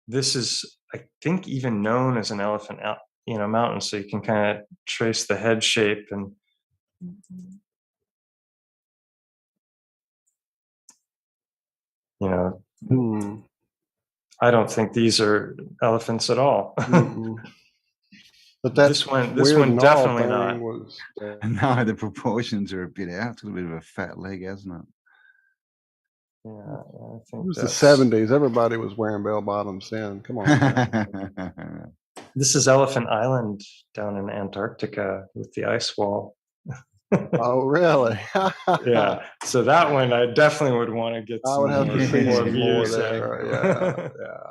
Speaker 10: This is, I think, even known as an elephant, mountain. So you can kind of trace the head shape and. I don't think these are elephants at all.
Speaker 7: But that
Speaker 10: this one
Speaker 7: weird
Speaker 10: definitely
Speaker 7: thing
Speaker 10: not.
Speaker 7: Was,
Speaker 9: no, the proportions are a bit out. It's got a bit of a fat leg, hasn't it?
Speaker 10: Yeah, I think
Speaker 7: it was the 70s. Everybody was wearing bell bottoms then. Come on.
Speaker 10: This is Elephant Island down in Antarctica with the ice wall.
Speaker 7: Oh, really?
Speaker 10: Yeah. So that one, I definitely would want to get.
Speaker 7: I would have to see some more there. Yeah.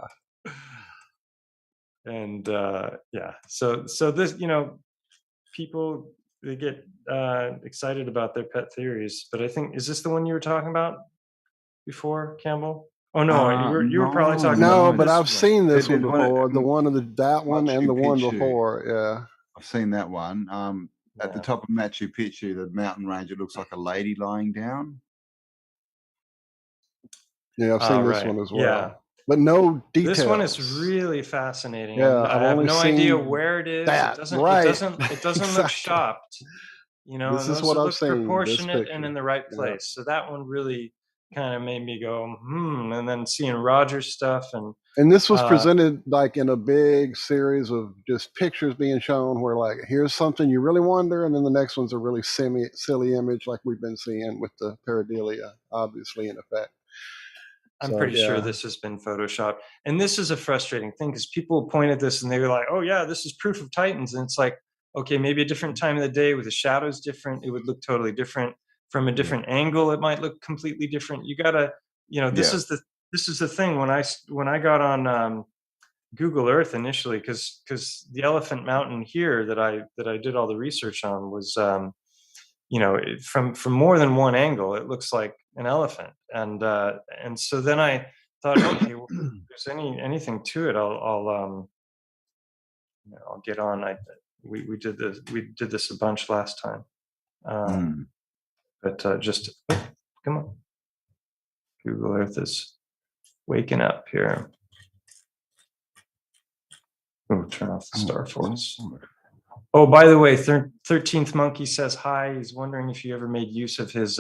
Speaker 10: And yeah. So this, people, they get excited about their pet theories. But I think, is this the one you were talking about before, Cambell? Oh no, you were probably talking about.
Speaker 7: No, but I've seen this one before. The one of that one and the one before. Yeah,
Speaker 9: I've seen that one. At the top of Machu Picchu, the mountain range, it looks like a lady lying down.
Speaker 7: Yeah, I've seen this one as well. Yeah. But no details.
Speaker 10: This one is really fascinating.
Speaker 7: Yeah,
Speaker 10: I have no idea where it is.
Speaker 7: It
Speaker 10: doesn't look shopped.
Speaker 7: This is what I've seen.
Speaker 10: Proportionate and in the right place. So that one really kind of made me go, and then seeing Roger's stuff
Speaker 7: and this was presented like in a big series of just pictures being shown where like here's something you really wonder, and then the next one's a really silly image like we've been seeing with the pareidolia obviously in effect.
Speaker 10: I'm pretty sure this has been photoshopped. And this is a frustrating thing because people point at this and they're like, oh yeah, this is proof of Titans. And it's like, okay, maybe a different time of the day with the shadows different, it would look totally different. From a different angle, it might look completely different. You gotta, this is the thing when I got on Google Earth initially, because the Elephant Mountain here that I did all the research on was from more than one angle, it looks like an elephant. And so then I thought, okay, well, if there's anything to it, I'll get on. We did this a bunch last time. But just come on. Google Earth is waking up here. Oh, turn off the star force. Oh, by the way, 13th Monkey says hi. He's wondering if you ever made use of his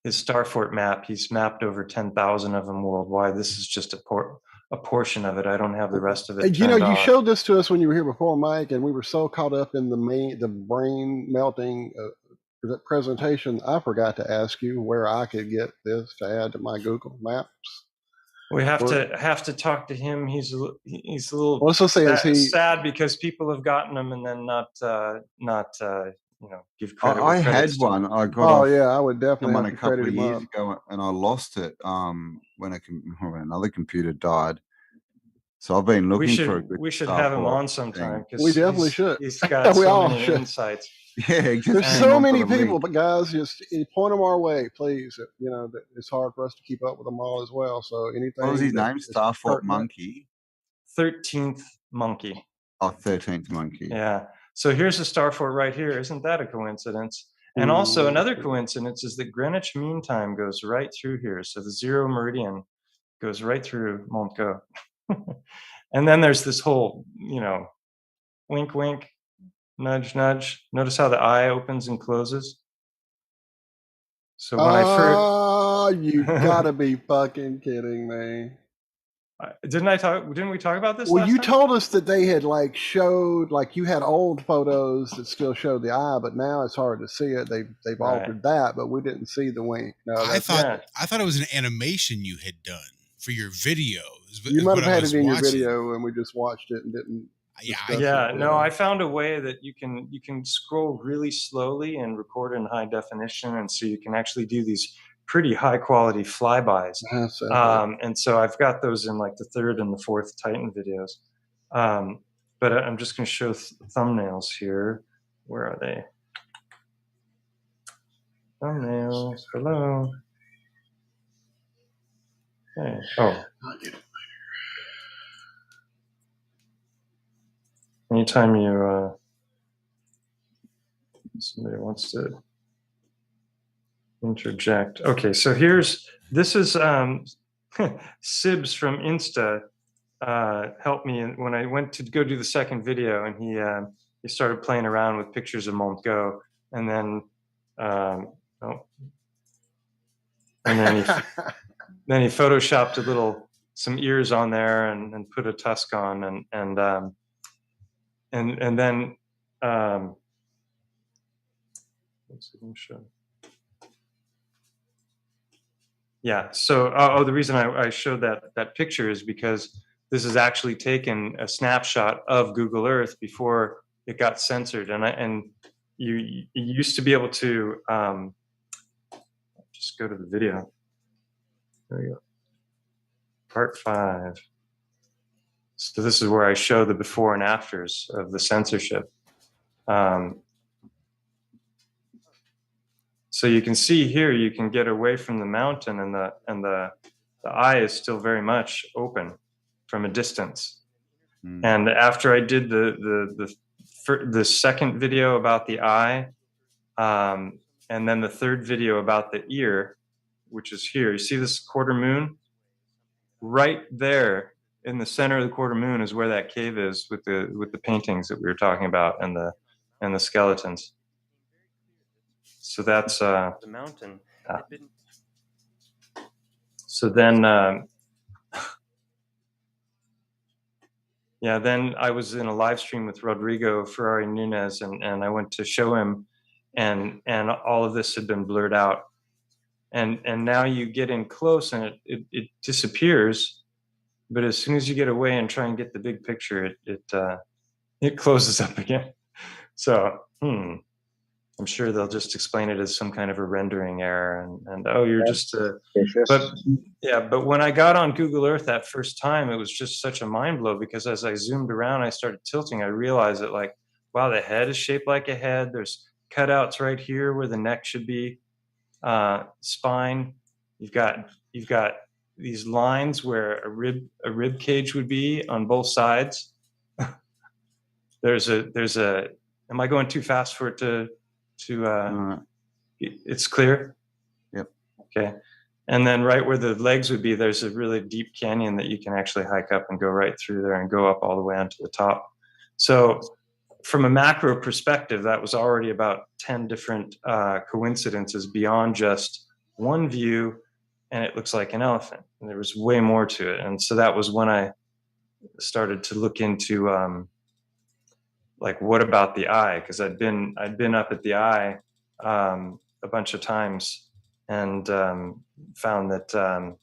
Speaker 10: Starfort map. He's mapped over 10,000 of them worldwide. This is just a portion of it. I don't have the rest of it.
Speaker 7: You showed this to us when you were here before, Mike, and we were so caught up in the brain melting presentation. I forgot to ask you where I could get this to add to my Google Maps.
Speaker 10: We have to talk to him. He's a little sad because people have gotten them and then not give credit.
Speaker 9: I had one. I got.
Speaker 7: Oh yeah, I would definitely
Speaker 9: one
Speaker 7: have
Speaker 9: a couple of years
Speaker 7: up.
Speaker 9: ago, and I lost it when another computer died. So I've been looking for a good.
Speaker 10: We should have him on sometime because
Speaker 7: we definitely should.
Speaker 10: He's got so many insights.
Speaker 9: Yeah, exactly.
Speaker 7: There's so many people, but guys, just point them our way, please. It's hard for us to keep up with them all as well. So anything.
Speaker 9: What was his name? Starfort Monkey.
Speaker 10: 13th Monkey.
Speaker 9: Oh, 13th Monkey.
Speaker 10: Yeah. So here's a Starfort right here. Isn't that a coincidence? And also another coincidence is that Greenwich Mean Time goes right through here. So the 0 meridian goes right through Montgo. And then there's this whole, wink, wink, nudge, nudge. Notice how the eye opens and closes. So when I first,
Speaker 7: you gotta be fucking kidding me!
Speaker 10: Didn't we talk about this?
Speaker 7: Well, you told us that they had showed you had old photos that still showed the eye, but now it's hard to see it. They've altered that, but we didn't see the wink. No,
Speaker 5: I thought it was an animation you had done for your videos.
Speaker 7: You might have had it in your video, and we just watched it and didn't.
Speaker 10: No, I found a way that you can scroll really slowly and record in high definition, and so you can actually do these pretty high quality flybys. And so I've got those in the 3rd and the 4th Titan videos. But I'm just going to show thumbnails here. Where are they? Thumbnails. Hello. Okay. Oh. Anytime you Somebody wants to interject. Okay, so this is Sibs from Insta helped me when I went to go do the second video, and he started playing around with pictures a moment ago, and then then he photoshopped some ears on there and put a tusk on and then let's see, let me show. Yeah, so the reason I showed that picture is because this is actually taken a snapshot of Google Earth before it got censored, and you used to be able to just go to the video. There you go. Part 5. So this is where I show the before and afters of the censorship. So you can see here, you can get away from the mountain, and the eye is still very much open from a distance. And after I did the second video about the eye, and then the third video about the ear, which is here, you see this quarter moon? Right there in the center of the quarter moon is where that cave is with the paintings that we were talking about and the skeletons. So that's the mountain. So then, yeah, then I was in a live stream with Rodrigo Ferrari Nunez, and I went to show him, and all of this had been blurred out, and now you get in close and it disappears, but as soon as you get away and try and get the big picture, it closes up again. So I'm sure they'll just explain it as some kind of a rendering error, and oh, you're just but when I got on Google Earth that first time, it was just such a mind blow, because as I zoomed around, I started tilting. I realized that, like, wow, the head is shaped like a head. There's cutouts right here where the neck should be, spine. You've got these lines where a rib cage would be on both sides. There's a. Am I going too fast for it to? It's clear?
Speaker 9: Yep.
Speaker 10: Okay. And then right where the legs would be, there's a really deep canyon that you can actually hike up and go right through there and go up all the way onto the top. So from a macro perspective, that was already about 10 different coincidences beyond just one view, and it looks like an elephant. And there was way more to it. And so that was when I started to look into like, what about the eye? Because I'd been up at the eye a bunch of times, and found that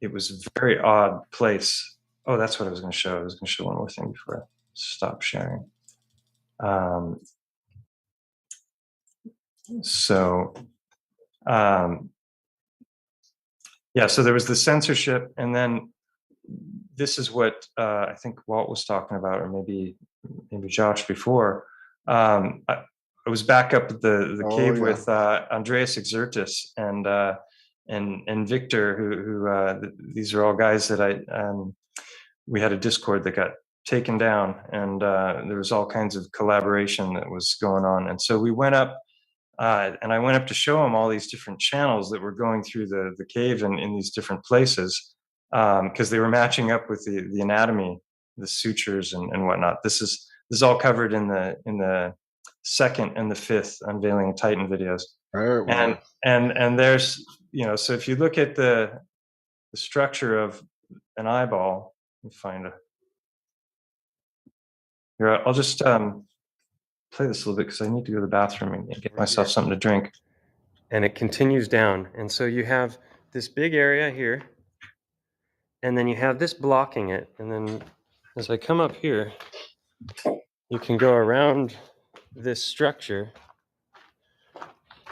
Speaker 10: it was a very odd place. Oh, that's what I was going to show. I was going to show one more thing before I stop sharing. Yeah, so there was the censorship, and then this is what I think Walt was talking about, or maybe Josh before. I was back up at the cave with Andreas Exertus and Victor, who these are all guys that we had a Discord that got taken down, and there was all kinds of collaboration that was going on. And so we went up, and I went up to show them all these different channels that were going through the cave and in these different places, because they were matching up with the anatomy, the sutures and whatnot. This is all covered in the second and the fifth Unveiling a Titan videos. And there's, so if you look at the structure of an eyeball, let me find it. Here, I'll just play this a little bit because I need to go to the bathroom and get myself something to drink. And it continues down. And so you have this big area here, and then you have this blocking it. And then as I come up here, you can go around this structure,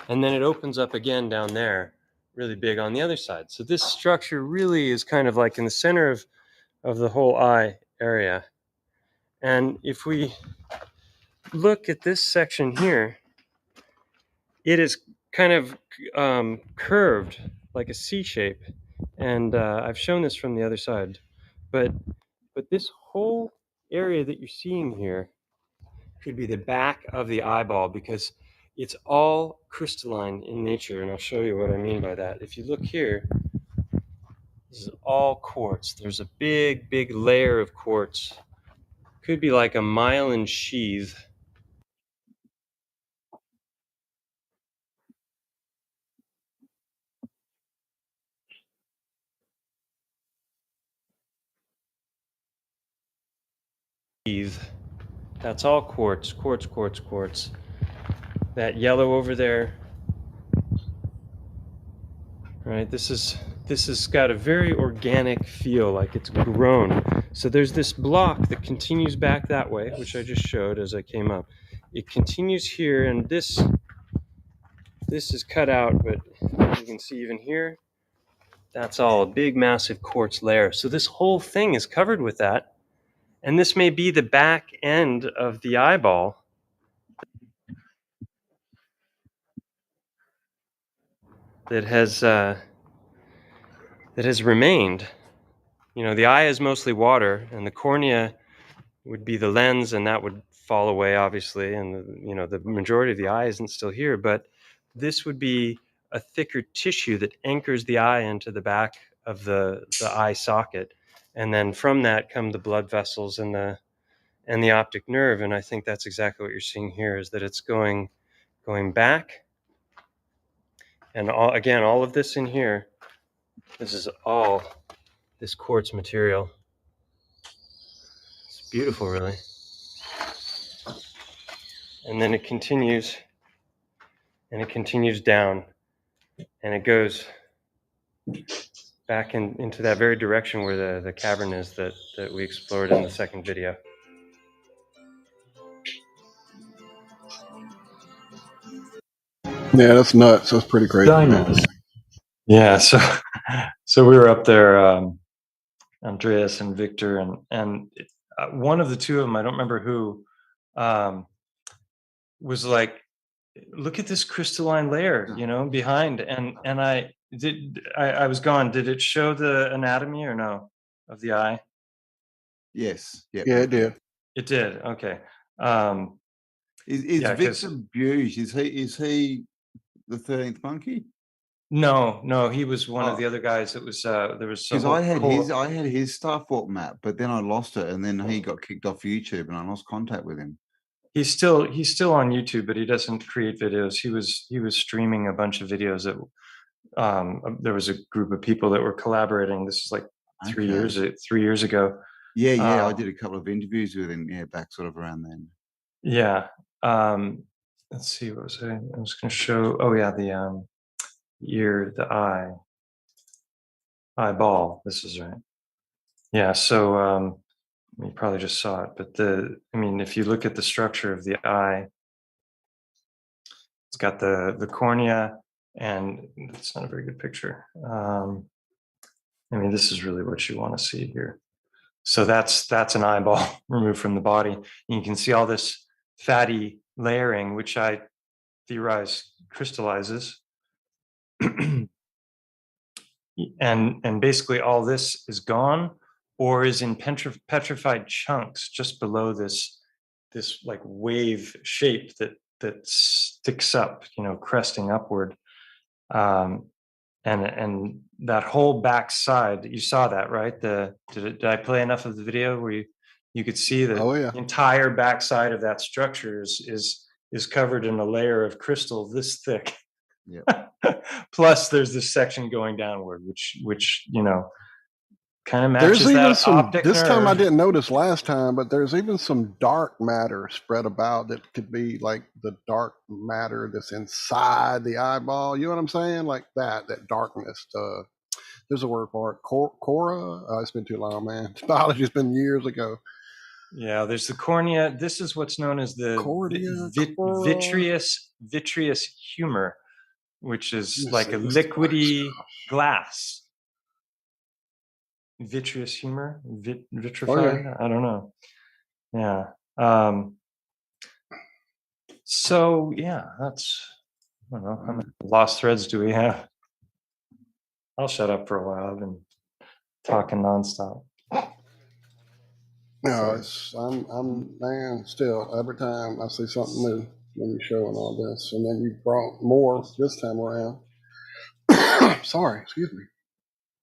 Speaker 10: and then it opens up again down there, really big on the other side. So this structure really is kind of like in the center of the whole eye area. And if we look at this section here, it is kind of curved like a C shape. And I've shown this from the other side, but this whole area that you're seeing here could be the back of the eyeball, because
Speaker 14: It's all crystalline in nature, and I'll show you what I mean by that. If you look here, this is all quartz. There's a big, big layer of quartz. Could be like a mile in sheath. That's all quartz, quartz, quartz, quartz. That yellow over there, right? This has got a very organic feel, like it's grown. So there's this block that continues back that way, which I just showed as I came up. It continues here, and this is cut out, but you can see even here, that's all a big, massive quartz layer. So this whole thing is covered with that. And this may be the back end of the eyeball that has remained. You know, the eye is mostly water, and the cornea would be the lens, and that would fall away, obviously. And the majority of the eye isn't still here, but this would be a thicker tissue that anchors the eye into the back of the eye socket, and then from that come the blood vessels and the optic nerve. And I think that's exactly what you're seeing here, is that it's going back. And all of this in here, this is all this quartz material. It's beautiful, really. And then it continues, and it continues down, and it goes back into that very direction where the cavern is that we explored in the second video.
Speaker 7: Yeah, that's nuts. That's pretty crazy.
Speaker 10: Yeah, so we were up there, Andreas and Victor, and one of the two of them, I don't remember who, was like, look at this crystalline layer, behind. And I was gone. Did it show the anatomy or no of the eye?
Speaker 9: Yes. Yep.
Speaker 7: Yeah, it did.
Speaker 10: It did. Okay.
Speaker 9: Is Victor Buge, is he the 13th monkey?
Speaker 10: No, he was one of the other guys. It was there was
Speaker 9: because I had his Starfort map, but then I lost it, and then he got kicked off YouTube, and I lost contact with him.
Speaker 10: He's still on YouTube, but he doesn't create videos. He was streaming a bunch of videos that there was a group of people that were collaborating. This is like 3 years ago.
Speaker 9: Yeah, I did a couple of interviews with him. Yeah, back sort of around then.
Speaker 10: Yeah. Let's see, what was I was going to show? Oh yeah, the ear, the eyeball. This is right. Yeah. So you probably just saw it, but if you look at the structure of the eye, it's got the cornea, and it's not a very good picture. This is really what you want to see here. So that's an eyeball removed from the body. And you can see all this fatty layering, which I theorize crystallizes. and basically all this is gone, or is in petrified chunks just below this like wave shape that sticks up, cresting upward. And that whole back side, you saw that, right? Did I play enough of the video where you could see the entire backside of that structure is covered in a layer of crystal this thick.
Speaker 9: Yep.
Speaker 10: Plus there's this section going downward, which kind of matches
Speaker 7: there's even
Speaker 10: that
Speaker 7: some
Speaker 10: optic
Speaker 7: this
Speaker 10: nerve.
Speaker 7: time I didn't notice last time, but there's even some dark matter spread about that could be like the dark matter that's inside the eyeball. You know what I'm saying? Like that darkness. There's a word for it. Cora. It's been too long, man. Biology's been years ago.
Speaker 10: Yeah, there's the cornea. This is what's known as the vitreous humor, which is like a liquidy glass. Vitreous humor, vitrified. I don't know. Yeah. So yeah, that's. I don't know how many lost threads do we have. I'll shut up for a while. I've been talking nonstop.
Speaker 7: No, I'm man. Still, every time I see something new. when you're showing all this, and then you brought more this time around. Sorry, excuse me.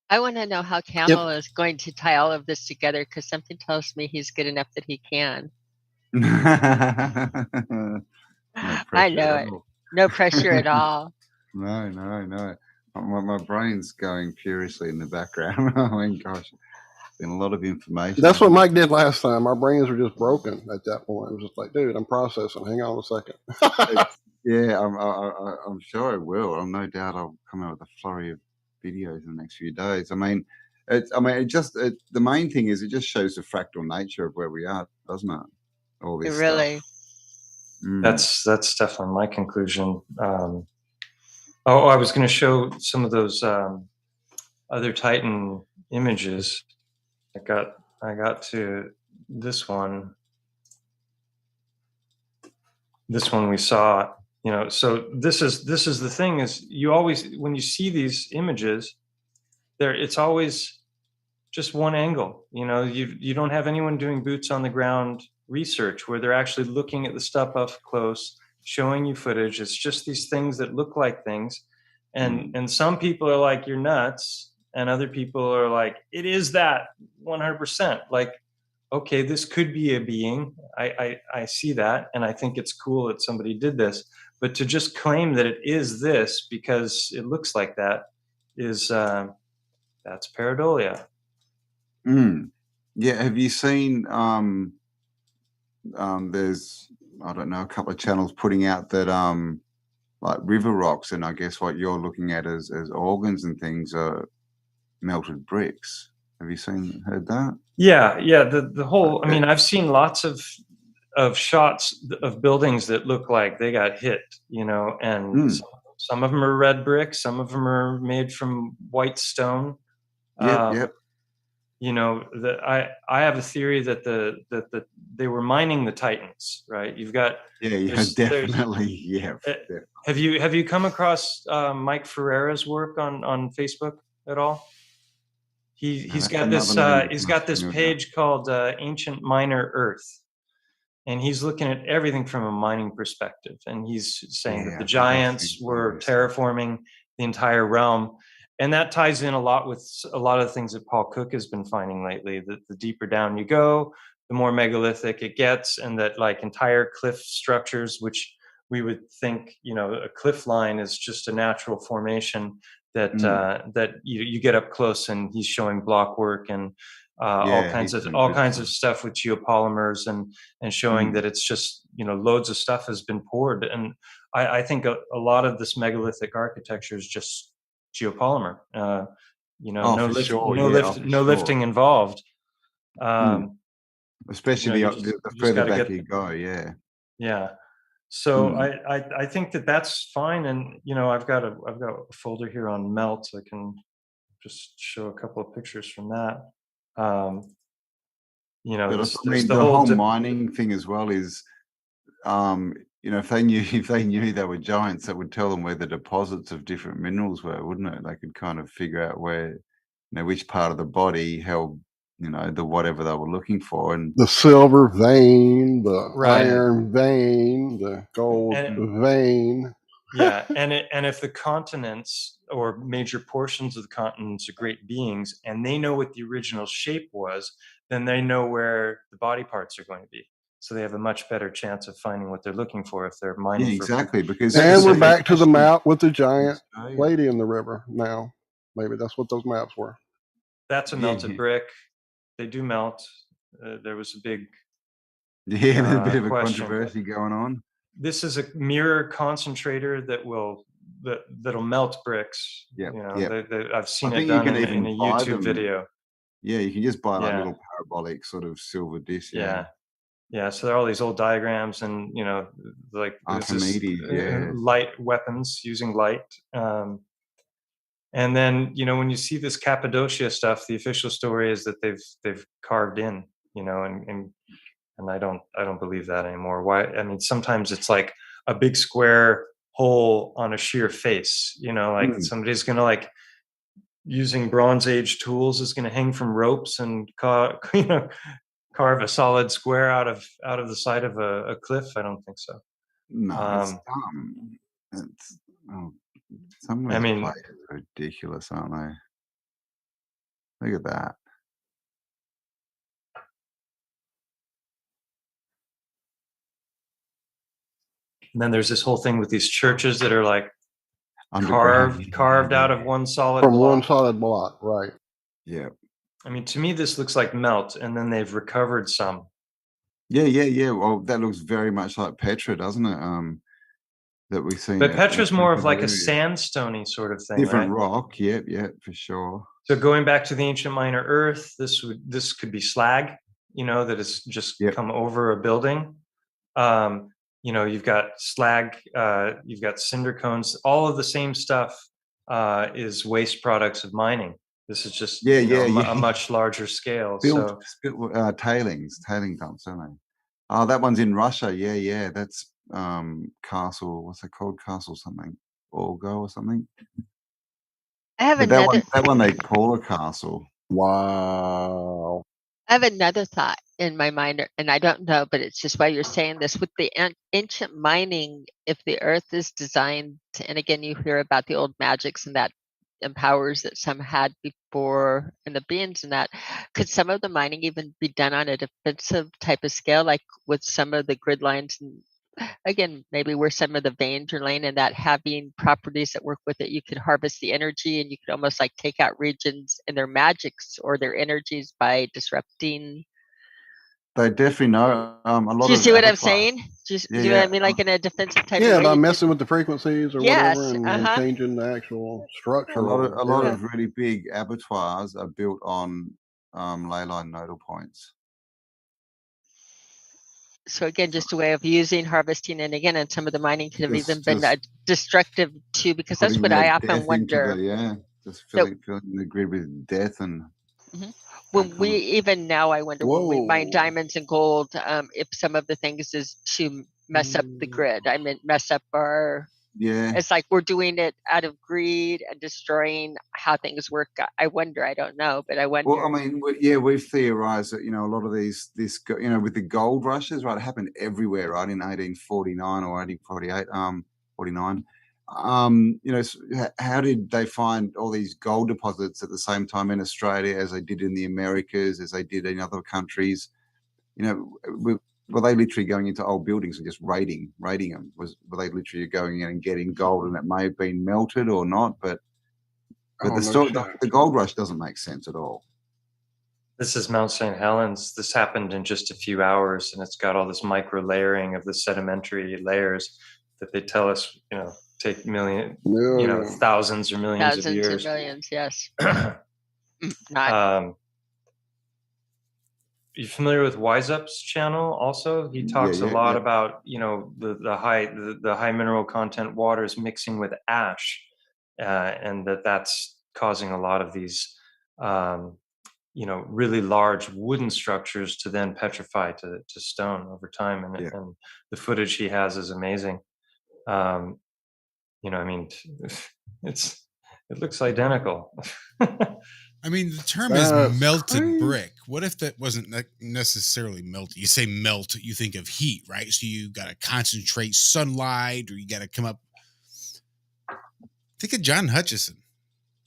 Speaker 6: I want to know how Cambell is going to tie all of this together, because something tells me he's good enough that he can.
Speaker 9: No
Speaker 6: I
Speaker 9: pressure
Speaker 6: know
Speaker 9: at
Speaker 6: it.
Speaker 9: all.
Speaker 6: No pressure at all.
Speaker 9: No. My brain's going furiously in the background. I mean, gosh, been a lot of information.
Speaker 7: That's what Mike did last time. Our brains were just broken at that point. It was just like, dude, I'm processing. Hang on a second.
Speaker 9: Yeah, I'm sure it will. I'm no doubt I'll come out with a flurry of videos in the next few days. The main thing is it just shows the fractal nature of where we are, doesn't it? All this
Speaker 6: Really.
Speaker 9: stuff.
Speaker 10: That's definitely my conclusion. I was going to show some of those other Titan images. I got to this one. This one we saw. So this is the thing, is you always, when you see these images, it's always just one angle. You don't have anyone doing boots on the ground research where they're actually looking at the stuff up close, showing you footage. It's just these things that look like things, and some people are like, you're nuts, and other people are like, it is that 100%. Like, okay, this could be a being. I see that, and I think it's cool that somebody did this. But to just claim that it is this because it looks like that is that's pareidolia.
Speaker 9: Yeah, have you seen there's, I don't know, a couple of channels putting out that like river rocks, and I guess what you're looking at as organs and things are melted bricks. Have you heard that?
Speaker 10: Yeah. The whole, I mean, I've seen lots of shots of buildings that look like they got hit, and some of them are red brick, some of them are made from white stone.
Speaker 9: Yep.
Speaker 10: I have a theory that they were mining the Titans, right? You've got
Speaker 9: definitely.
Speaker 10: Have you come across Mike Ferreira's work on Facebook at all? He's got this page called Ancient Miner Earth, and he's looking at everything from a mining perspective, and he's saying that the giants were terraforming the entire realm. And that ties in a lot with a lot of the things that Paul Cook has been finding lately, that the deeper down you go, the more megalithic it gets, and that like entire cliff structures, which we would think, a cliff line is just a natural formation, that that you get up close, and he's showing block work and all kinds of stuff with geopolymers, and showing that it's just, loads of stuff has been poured. And I think a lot of this megalithic architecture is just geopolymer. No lifting involved.
Speaker 9: Especially the further back you go.
Speaker 10: Yeah. So I think that's fine. And I've got a folder here on melt. I can just show a couple of pictures from that.
Speaker 9: The whole mining thing as well is, if they knew they were giants, that would tell them where the deposits of different minerals were, wouldn't it? They could kind of figure out where, which part of the body held, the whatever they were looking for, and
Speaker 7: the silver vein, the iron vein, the gold vein.
Speaker 10: Yeah, and if the continents or major portions of the continents are great beings, and they know what the original shape was, then they know where the body parts are going to be. So they have a much better chance of finding what they're looking for if they're mining.
Speaker 9: Yeah, exactly.
Speaker 7: And we're back to the map with the giant lady in the river now. Maybe that's what those maps were.
Speaker 10: That's a melted brick. They do melt. There was a big
Speaker 9: there's a bit of a controversy going on.
Speaker 10: This is a mirror concentrator that'll melt bricks. I've seen it done in a YouTube video.
Speaker 9: Yeah, you can just buy like little parabolic sort of silver discs.
Speaker 10: Yeah. So there are all these old diagrams, and like light weapons using light. And then when you see this Cappadocia stuff, the official story is that they've carved in, and I don't believe that anymore. Why? I mean, sometimes it's like a big square hole on a sheer face, somebody's gonna, like, using Bronze Age tools, is gonna hang from ropes and carve a solid square out of the side of a cliff. I don't think so.
Speaker 9: No, it's dumb. It's some of
Speaker 10: I
Speaker 9: these
Speaker 10: mean,
Speaker 9: places are ridiculous, aren't they? Look at that.
Speaker 10: and then there's this whole thing with these churches that are like
Speaker 9: Underground.
Speaker 10: carved out of one solid
Speaker 7: From
Speaker 10: block.
Speaker 7: one solid block, right?
Speaker 9: Yeah.
Speaker 10: I mean, to me, this looks like melt, and then they've recovered some.
Speaker 9: Yeah. Well, that looks very much like Petra, doesn't it? That we've seen.
Speaker 10: But
Speaker 9: at
Speaker 10: Petra's more of like a
Speaker 9: areas.
Speaker 10: sandstony sort of thing,
Speaker 9: Different
Speaker 10: right?
Speaker 9: rock. Yep, for sure.
Speaker 10: So going back to the ancient minor earth, this could be slag, that has just come over a building. You've got slag, you've got cinder cones, all of the same stuff is waste products of mining. This is just a much larger scale.
Speaker 9: Tailing dumps, aren't they? Oh, that one's in Russia. Yeah. That's Castle. What's it called? Castle something. Orgo or something.
Speaker 6: I have
Speaker 9: But
Speaker 6: another.
Speaker 9: that one they call a castle.
Speaker 7: Wow.
Speaker 6: I have another thought in my mind, and I don't know, but it's just why you're saying this. With the ancient mining, if the earth is designed to, and again, you hear about the old magics and that and powers that some had before and the beings and that, could some of the mining even be done on a defensive type of scale, like with some of the grid lines and again, maybe where some of the veins are laying and that having properties that work with it, you could harvest the energy and you could almost like take out regions and their magics or their energies by disrupting.
Speaker 9: They definitely know a lot.
Speaker 6: Do you
Speaker 9: of
Speaker 6: see what I'm
Speaker 9: abattoirs.
Speaker 6: saying? Do you see what I mean? Like in a defensive type of way?
Speaker 7: By messing with the frequencies or
Speaker 6: Yes,
Speaker 7: whatever and changing the actual structure.
Speaker 9: A lot of really big abattoirs are built on ley line nodal points.
Speaker 6: So again, just a way of using harvesting, and again, and some of the mining could have even been destructive too, because that's what I often wonder.
Speaker 9: Just filling the grid with death and.
Speaker 6: When we even now, I wonder when we mine diamonds and gold, if some of the things is to mess up the grid. I mean, mess up our.
Speaker 9: Yeah.
Speaker 6: It's like we're doing it out of greed and destroying how things work. I wonder. I don't know, but I wonder.
Speaker 9: Well, I mean, we've theorized that a lot of this with the gold rushes, right? It happened everywhere, right? In 1849 or 1848, 49. How did they find all these gold deposits at the same time in Australia as they did in the Americas, as they did in other countries? Were they literally going into old buildings and just raiding them? Were they literally going in and getting gold, and it may have been melted or not? But the gold rush doesn't make sense at all.
Speaker 10: This is Mount St. Helens. This happened in just a few hours, and it's got all this micro layering of the sedimentary layers that they tell us, take thousands or millions of years.
Speaker 6: Thousands or millions, yes.
Speaker 10: You familiar with Wise Up's channel? Also, he talks a lot about the high mineral content waters mixing with ash, and that's causing a lot of these really large wooden structures to then petrify to stone over time, and the footage he has is amazing. I mean, it looks identical.
Speaker 5: I mean, the term is melted brick. What if that wasn't necessarily melted? You say melt, you think of heat, right? So you got to concentrate sunlight, or you got to come up. Think of John Hutchison.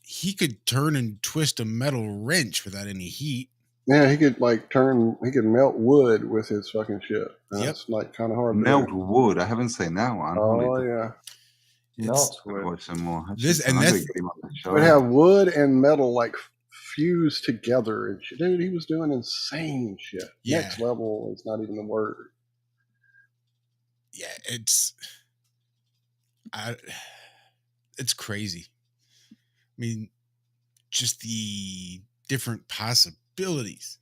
Speaker 5: He could turn and twist a metal wrench without any heat.
Speaker 7: Yeah, he could melt wood with his fucking shit. That's like kind of hard.
Speaker 9: Melt wood. I haven't seen that one.
Speaker 7: Oh yeah.
Speaker 10: Melt wood.
Speaker 9: Watch some more.
Speaker 7: Would have wood and metal like fused together and shit. Dude, he was doing insane shit.
Speaker 5: Yeah.
Speaker 7: Next level is not even the word.
Speaker 5: Yeah, it's crazy. I mean, just the different possibilities.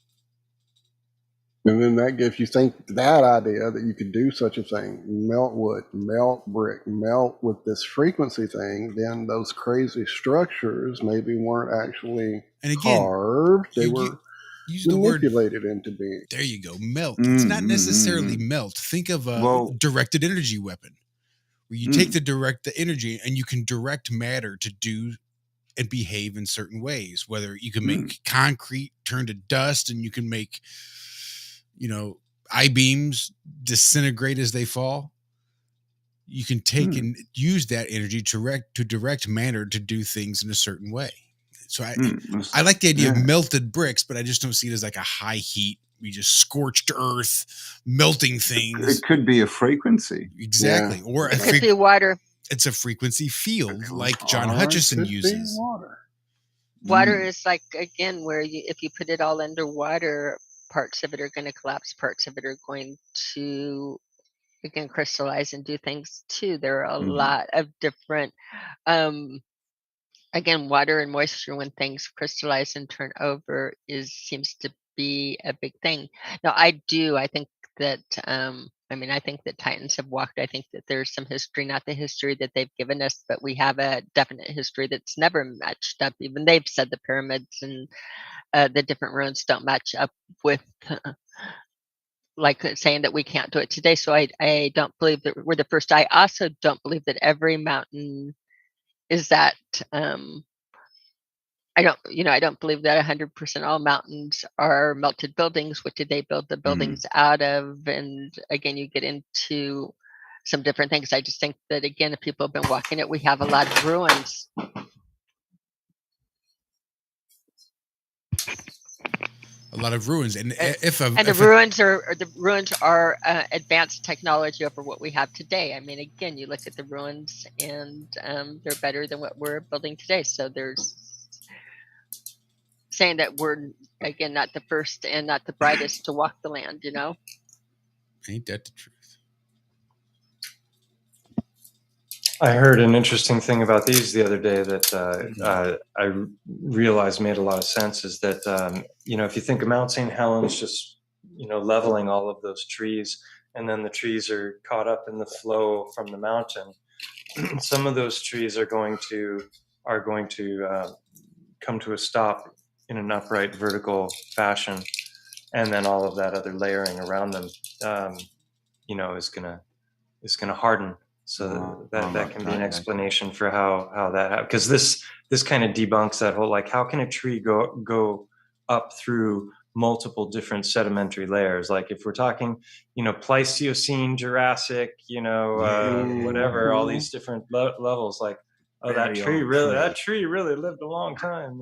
Speaker 7: And then if you think that idea that you could do such a thing, melt wood, melt brick, melt with this frequency thing, then those crazy structures maybe weren't actually carved. They were manipulated into being.
Speaker 5: There you go. Melt. It's not necessarily melt. Think of a directed energy weapon, where you take the energy and you can direct matter to do and behave in certain ways, whether you can make concrete turn to dust, and you can make I-beams disintegrate as they fall. you can take and use that energy to direct matter to do things in a certain way. So I like the idea of melted bricks, but I just don't see it as like a high heat. We just scorched earth, melting things.
Speaker 9: It could be a frequency.
Speaker 5: Exactly. Or
Speaker 6: it could be water.
Speaker 5: It's a frequency field like John Hutchison uses.
Speaker 6: Water is like, again, where if you put it all underwater, parts of it are going to collapse, parts of it are going to, again, crystallize and do things too. There are a lot of different, again, water and moisture, when things crystallize and turn over, seems to be a big thing. Now, I think that, I think that Titans have walked. I think that there's some history, not the history that they've given us, but we have a definite history that's never matched up. Even they've said the pyramids and the different ruins don't match up with like saying that we can't do it today. So I don't believe that we're the first. I also don't believe that every mountain is that. I don't believe that 100% all mountains are melted buildings. What did they build the buildings out of? And again, you get into some different things. I just think that, again, if people have been walking it, we have a lot of ruins.
Speaker 5: A lot of ruins, and
Speaker 6: the ruins are advanced technology over what we have today. I mean, again, you look at the ruins, and they're better than what we're building today. So there's saying that we're, again, not the first and not the brightest to walk the land.
Speaker 5: Ain't that the truth?
Speaker 10: I heard an interesting thing about these the other day that I realized made a lot of sense, is that, if you think of Mount St. Helens just, leveling all of those trees, and then the trees are caught up in the flow from the mountain, some of those trees are going to come to a stop in an upright vertical fashion, and then all of that other layering around them, is gonna harden. So that can be an explanation for how that happened. Because this kind of debunks that whole, like, how can a tree go up through multiple different sedimentary layers? Like, if we're talking, Pleistocene, Jurassic, whatever, all these different levels, like, oh, that tree really lived a long time,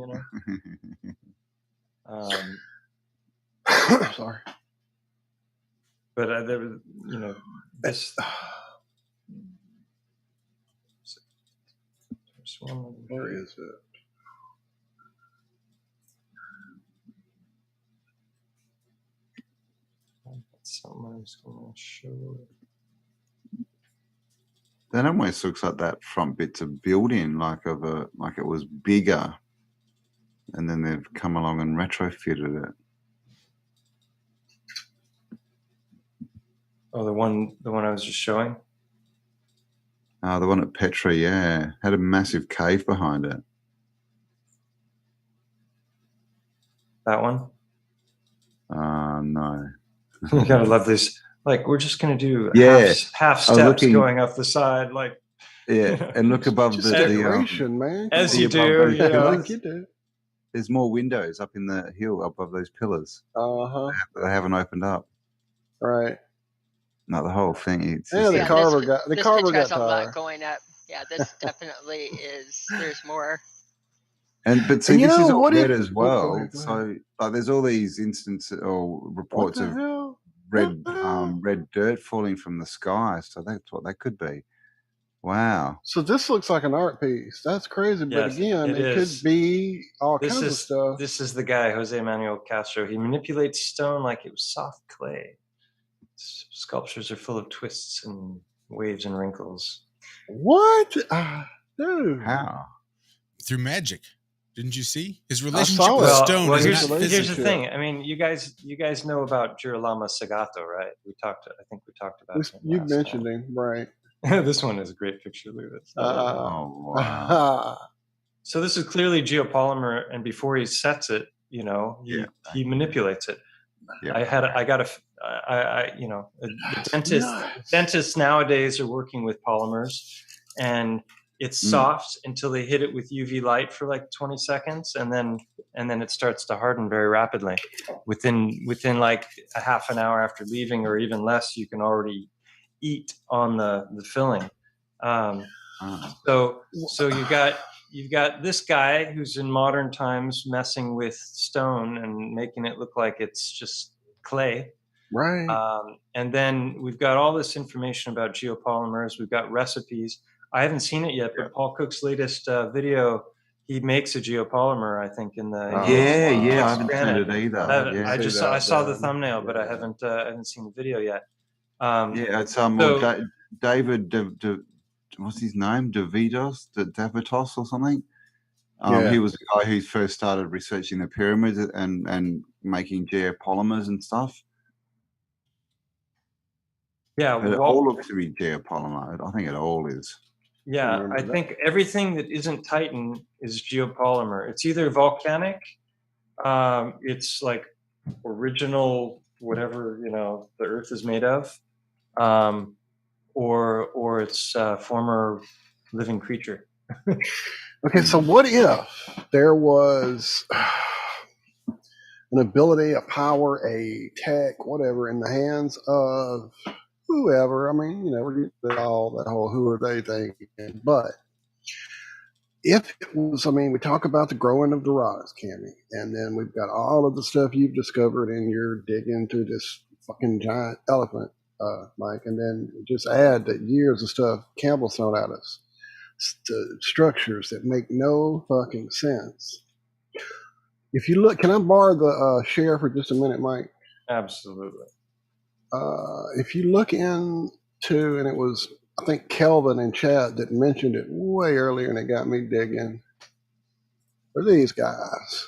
Speaker 7: Sorry.
Speaker 10: But there was, this.
Speaker 7: Where is it?
Speaker 10: Something I was going to show.
Speaker 9: That almost looks like that front bit's a building, like it was bigger, and then they've come along and retrofitted it.
Speaker 10: Oh, the one I was just showing.
Speaker 9: The one at Petra, had a massive cave behind it.
Speaker 10: That one?
Speaker 9: No.
Speaker 10: You gotta love this. Like, we're just gonna do half steps going up the side, like.
Speaker 9: And look above the
Speaker 7: decoration, man.
Speaker 10: As you do,
Speaker 7: like you do.
Speaker 9: There's more windows up in the hill above those pillars. They haven't opened up.
Speaker 7: Right.
Speaker 9: Not the whole thing.
Speaker 7: The carver got
Speaker 6: a lot going up. Yeah, this definitely is. There's more.
Speaker 9: But see, this is all red as well. So, like, there's all these instances or reports of red dirt falling from the sky. So that's what that could be. Wow.
Speaker 7: So this looks like an art piece. That's crazy. But again, it could be all kinds of stuff.
Speaker 10: This is the guy, Jose Manuel Castro. He manipulates stone like it was soft clay. Sculptures are full of twists and waves and wrinkles.
Speaker 7: What? Dude.
Speaker 9: How?
Speaker 5: Through magic. Didn't you see his relationship with stone?
Speaker 10: Well, here's the thing. I mean, you guys know about Girolamo Sagato, right? I think we talked about him.
Speaker 7: You mentioned him, right?
Speaker 10: This one is a great picture. Look at this.
Speaker 9: Wow.
Speaker 10: So this is clearly geopolymer, and before he sets it, he manipulates it. Yeah. Dentists nowadays are working with polymers, and it's soft until they hit it with UV light for like 20 seconds, and then it starts to harden very rapidly. Within like a half an hour after leaving, or even less, you can already eat on the filling. So you've got this guy who's in modern times messing with stone and making it look like it's just clay.
Speaker 7: Right.
Speaker 10: And then we've got all this information about geopolymers. We've got recipes. I haven't seen it yet, but Paul Cook's latest video, he makes a geopolymer, I think, in the
Speaker 9: I haven't seen
Speaker 10: granite.
Speaker 9: it either.
Speaker 10: I saw the thumbnail, but I haven't seen the video yet.
Speaker 9: It's David, what's his name? Davitos or something. He was the guy who first started researching the pyramids and making geopolymers and stuff.
Speaker 10: Yeah,
Speaker 9: it all looks to be geopolymer. I think it all is.
Speaker 10: Yeah, I think everything that isn't Titan is geopolymer. It's either volcanic, it's like original whatever the Earth is made of, or it's former living creature.
Speaker 7: Okay, so what if there was an ability, a power, a tech, whatever, in the hands of whoever? I mean, we're getting all that whole who are they thing, but if it was, we talk about the growing of the rocks, Cammy, and then we've got all of the stuff you've discovered and you're digging through this fucking giant elephant, Mike, and then just add that years of stuff Cambell's thrown at us, structures that make no fucking sense. If you look, can I borrow the share for just a minute, Mike?
Speaker 10: Absolutely.
Speaker 7: If you look into, and it was, I think, Kelvin in chat that mentioned it way earlier, and it got me digging, are these guys.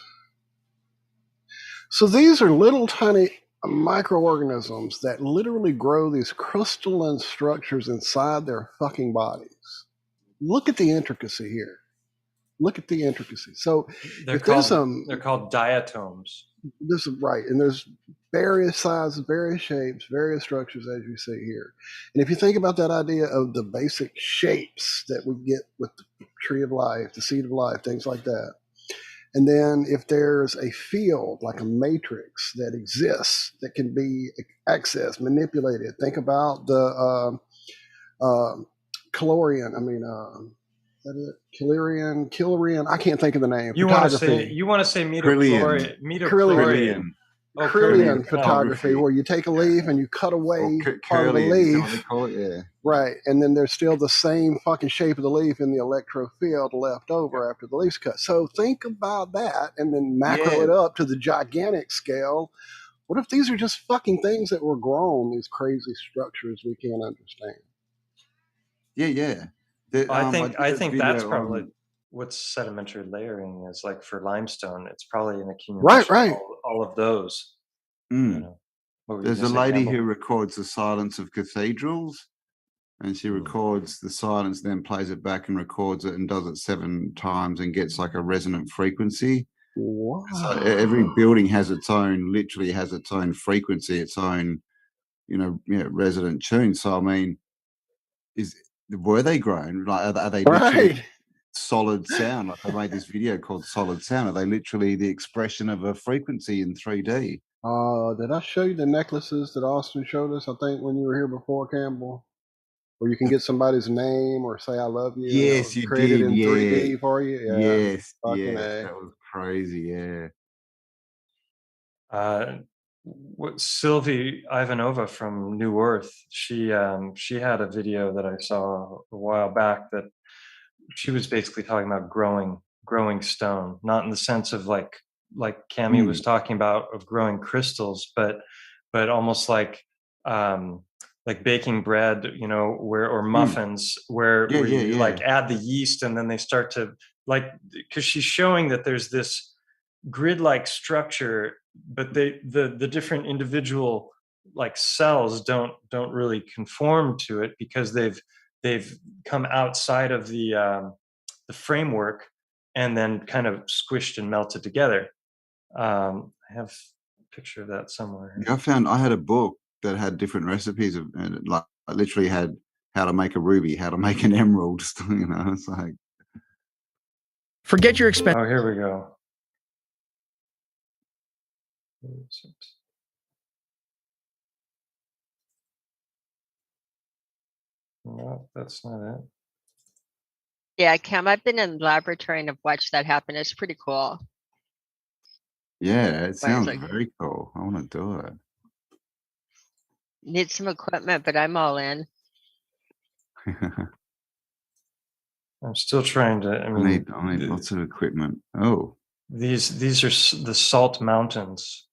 Speaker 7: So these are little tiny microorganisms that literally grow these crystalline structures inside their fucking bodies. Look at the intricacy here. Look at the intricacy. So
Speaker 10: they're called diatoms.
Speaker 7: This is right, and there's various sizes, various shapes, various structures, as you see here. And if you think about that idea of the basic shapes that we get with the tree of life, the seed of life, things like that, and then if there's a field like a matrix that exists that can be accessed, manipulated, think about the Calorian. Killerian. I can't think of the name.
Speaker 10: You want to say
Speaker 7: Kirlian. Kirlian photography, where you take a leaf and you cut away part of the leaf. Right, and then there's still the same fucking shape of the leaf in the electrofield left over after the leaf's cut. So think about that, and then macro it up to the gigantic scale. What if these are just fucking things that were grown? These crazy structures we can't understand.
Speaker 10: I think that's probably what sedimentary layering is like for limestone. It's probably an accumulation of all of those.
Speaker 9: There's a lady who records the silence of cathedrals, and she records the silence, then plays it back and records it and does it 7 times and gets like a resonant frequency.
Speaker 7: Wow.
Speaker 9: So every building has literally has its own frequency, its own, resonant tune. So were they grown? Like, are they literally solid sound? Like, I made this video called Solid Sound. Are they literally the expression of a frequency in 3D?
Speaker 7: Did I show you the necklaces that Austin showed us, I think, when you were here before, Cambell? Where you can get somebody's name or say I love you.
Speaker 9: Yes, you
Speaker 7: created
Speaker 9: did.
Speaker 7: in 3D for you. Yeah.
Speaker 9: Yes, that was crazy.
Speaker 10: What Sylvie Ivanova from New Earth, she had a video that I saw a while back that she was basically talking about growing stone, not in the sense of like Cami was talking about of growing crystals, but almost like baking bread, or muffins, where you like add the yeast and then they start to because she's showing that there's this grid-like structure, but the different individual cells don't really conform to it because they've come outside of the framework and then kind of squished and melted together. I have a picture of that somewhere.
Speaker 9: I had a book that had different recipes and it literally had how to make a ruby, how to make an emerald. It's like,
Speaker 15: forget your expense.
Speaker 10: Oh, here we go. No, that's not it.
Speaker 6: Yeah, Cam, I've been in the laboratory and I've watched that happen. It's pretty cool.
Speaker 9: Yeah, it
Speaker 6: But it's
Speaker 9: sounds
Speaker 6: like,
Speaker 9: very cool. I want to do it.
Speaker 6: need some equipment, but I'm all in.
Speaker 10: I'm still trying to. I mean,
Speaker 9: I need lots of equipment. Oh,
Speaker 10: these are the salt mountains,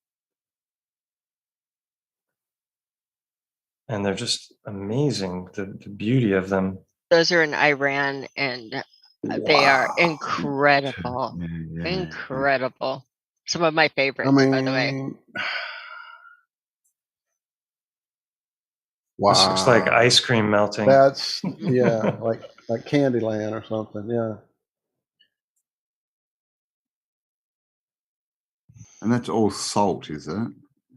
Speaker 10: and they're just amazing. The beauty of them.
Speaker 6: Those are in Iran, and they are
Speaker 7: Wow.
Speaker 6: incredible.
Speaker 9: yeah, yeah.
Speaker 6: Incredible. Some of my favorites,
Speaker 7: I
Speaker 6: by the way.
Speaker 7: mean,
Speaker 10: This looks like
Speaker 7: wow.
Speaker 10: ice cream melting.
Speaker 7: That's yeah, like Candyland or something. Yeah.
Speaker 9: And that's all salt, is it?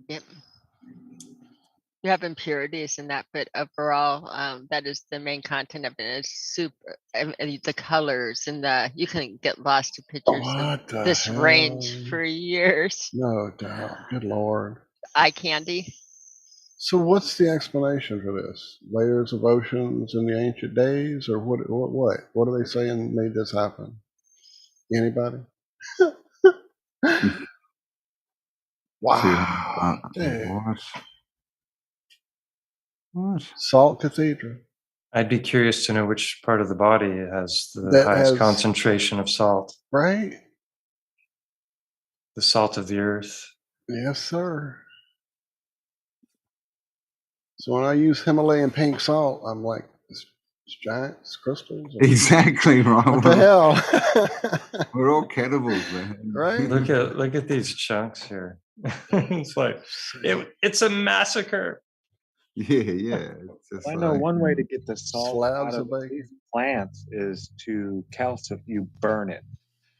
Speaker 6: Yep. You have impurities in that, but overall, that is the main content of it. It's super. The colors and you can get lost to pictures
Speaker 7: What
Speaker 6: of
Speaker 7: the
Speaker 6: this
Speaker 7: hell?
Speaker 6: range for years.
Speaker 7: No doubt. Good Lord.
Speaker 6: Eye candy.
Speaker 7: So what's the explanation for this? Layers of oceans in the ancient days, or what? What are they saying made this happen? Anybody? Wow. Dang.
Speaker 9: What?
Speaker 7: Salt Cathedral.
Speaker 10: I'd be curious to know which part of the body has the
Speaker 7: That
Speaker 10: highest
Speaker 7: has-
Speaker 10: concentration of salt.
Speaker 7: Right?
Speaker 10: The salt of the earth.
Speaker 7: Yes, sir. So when I use Himalayan pink salt, I'm like, it's giant, it's crystals.
Speaker 9: Exactly right.
Speaker 7: What the hell?
Speaker 9: We're all cannibals, man.
Speaker 7: Right?
Speaker 10: Look at these chunks here. It's like it's a massacre.
Speaker 9: Yeah. It's just
Speaker 8: I know
Speaker 9: like,
Speaker 8: one way to get the salt
Speaker 7: Slabs
Speaker 8: out
Speaker 7: of
Speaker 8: of
Speaker 7: bacon.
Speaker 8: these plants is to calcify. You burn it.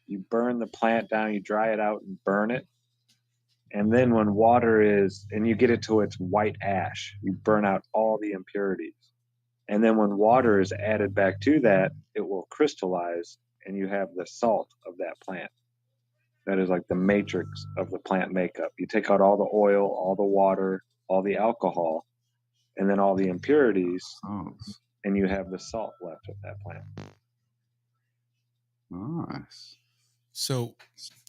Speaker 8: You burn the plant down. You dry it out and burn it. And then when water is, and you get it to its white ash, you burn out all the impurities. And then when water is added back to that, it will crystallize, and you have the salt of that plant. That is like the matrix of the plant makeup. You take out all the oil, all the water, all the alcohol, and then all the impurities, and you have the salt left of that plant.
Speaker 9: Nice.
Speaker 5: So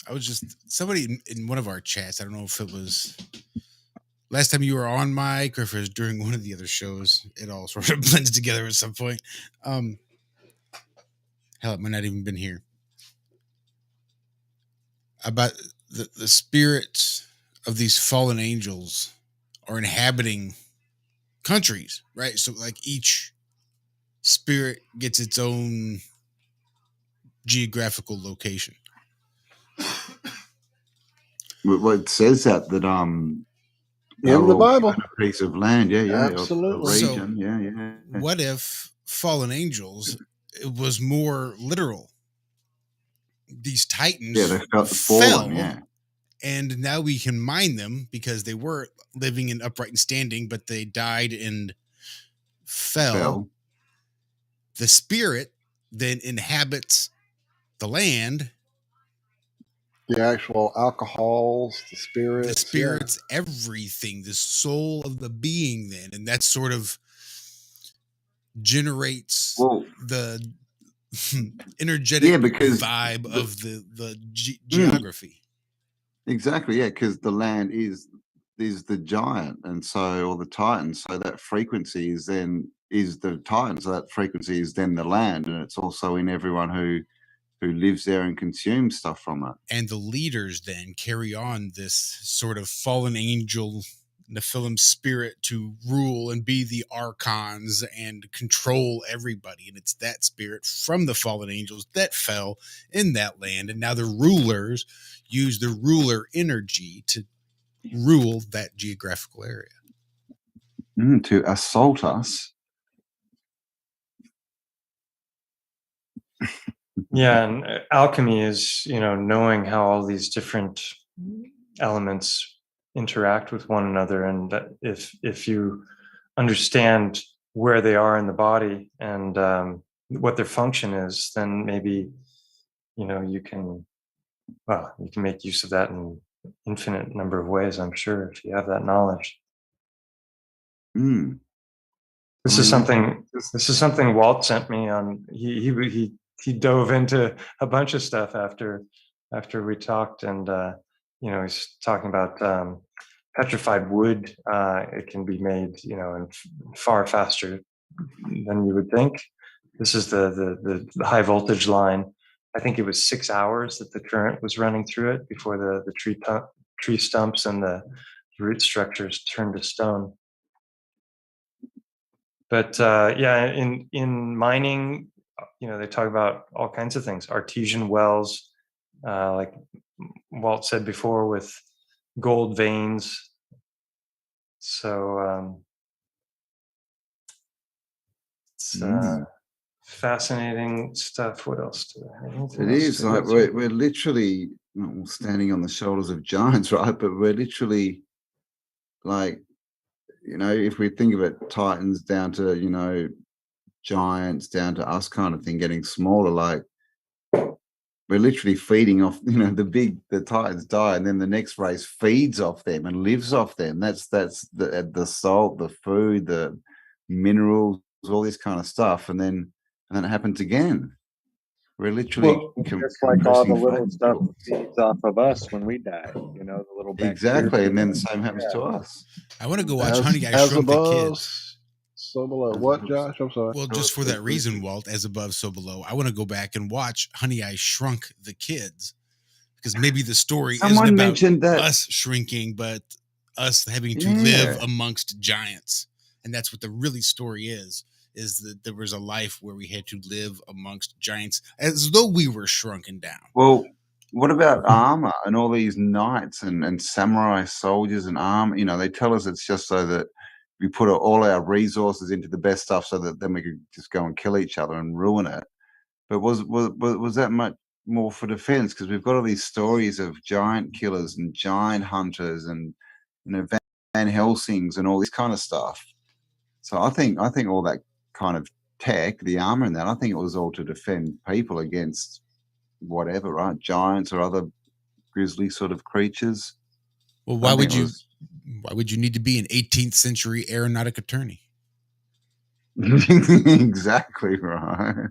Speaker 5: I was just somebody in one of our chats. I don't know if it was last time you were on mic or if it was during one of the other shows. It all sort of blends together at some point. Hell, it might not even been here. About the spirits of these fallen angels are inhabiting countries, right? So like each spirit gets its own geographical location.
Speaker 9: Well, it says that
Speaker 7: in
Speaker 9: they're
Speaker 7: the
Speaker 9: all
Speaker 7: Bible,
Speaker 9: given a piece of land,
Speaker 7: Absolutely.
Speaker 9: a region,
Speaker 5: So, what if fallen angels? It was more literal. These titans,
Speaker 9: they felt
Speaker 5: fell,
Speaker 9: fallen,
Speaker 5: and now we can mine them because they were living in upright and standing, but they died and fell. The spirit then inhabits the land.
Speaker 7: The actual alcohols, the spirits,
Speaker 5: everything, the soul of the being then, and that sort of generates the energetic vibe of the geography.
Speaker 9: Exactly, yeah, because the land is the giant, and so, or the titan, so that frequency is the titan, so that frequency is then the land, and it's also in everyone who lives there and consumes stuff from it.
Speaker 5: And the leaders then carry on this sort of fallen angel Nephilim spirit to rule and be the archons and control everybody. And it's that spirit from the fallen angels that fell in that land. And now the rulers use the ruler energy to rule that geographical area.
Speaker 9: To assault us.
Speaker 10: Yeah, and alchemy is, knowing how all these different elements interact with one another, and that if you understand where they are in the body and what their function is, then maybe you can make use of that in infinite number of ways, I'm sure, if you have that knowledge. This is something Walt sent me on. He he dove into a bunch of stuff after we talked, and he's talking about petrified wood. It can be made, in far faster than you would think. This is the high voltage line. I think it was 6 hours that the current was running through it before the tree stumps and the root structures turned to stone. But in mining, they talk about all kinds of things. Artesian wells, like Walt said before, with gold veins. So it's fascinating stuff. What else do I have?
Speaker 9: It is like we're literally standing on the shoulders of giants, right? But we're literally like, if we think of it, titans down to, giants down to us kind of thing, getting smaller, like we're literally feeding off, the titans die and then the next race feeds off them and lives off them. That's the salt, the food, the minerals, all this kind of stuff. And then it happens again. We're literally
Speaker 11: just like all the little stuff feeds off of us when we die, the little bacteria.
Speaker 9: Exactly, and then the same happens to us.
Speaker 5: I want to go watch Honey I Shrunk the Kids.
Speaker 7: So below. What, Josh? I'm sorry.
Speaker 5: Well, just for that reason, Walt, as above, so below. I want to go back and watch Honey I Shrunk the Kids, because maybe the story isn't about us shrinking, but us having to live amongst giants. And that's what the really story is that there was a life where we had to live amongst giants as though we were shrunken down.
Speaker 9: Well, what about armor and all these knights and samurai soldiers and armor? They tell us it's just so that we put all our resources into the best stuff so that then we could just go and kill each other and ruin it. But was that much more for defense? Because we've got all these stories of giant killers and giant hunters and Van Helsings and all this kind of stuff. So I think all that kind of tech, the armor and that, I think it was all to defend people against whatever, right? Giants or other grisly sort of creatures.
Speaker 5: Well, why would you need to be an 18th century aeronautic attorney?
Speaker 9: Exactly right.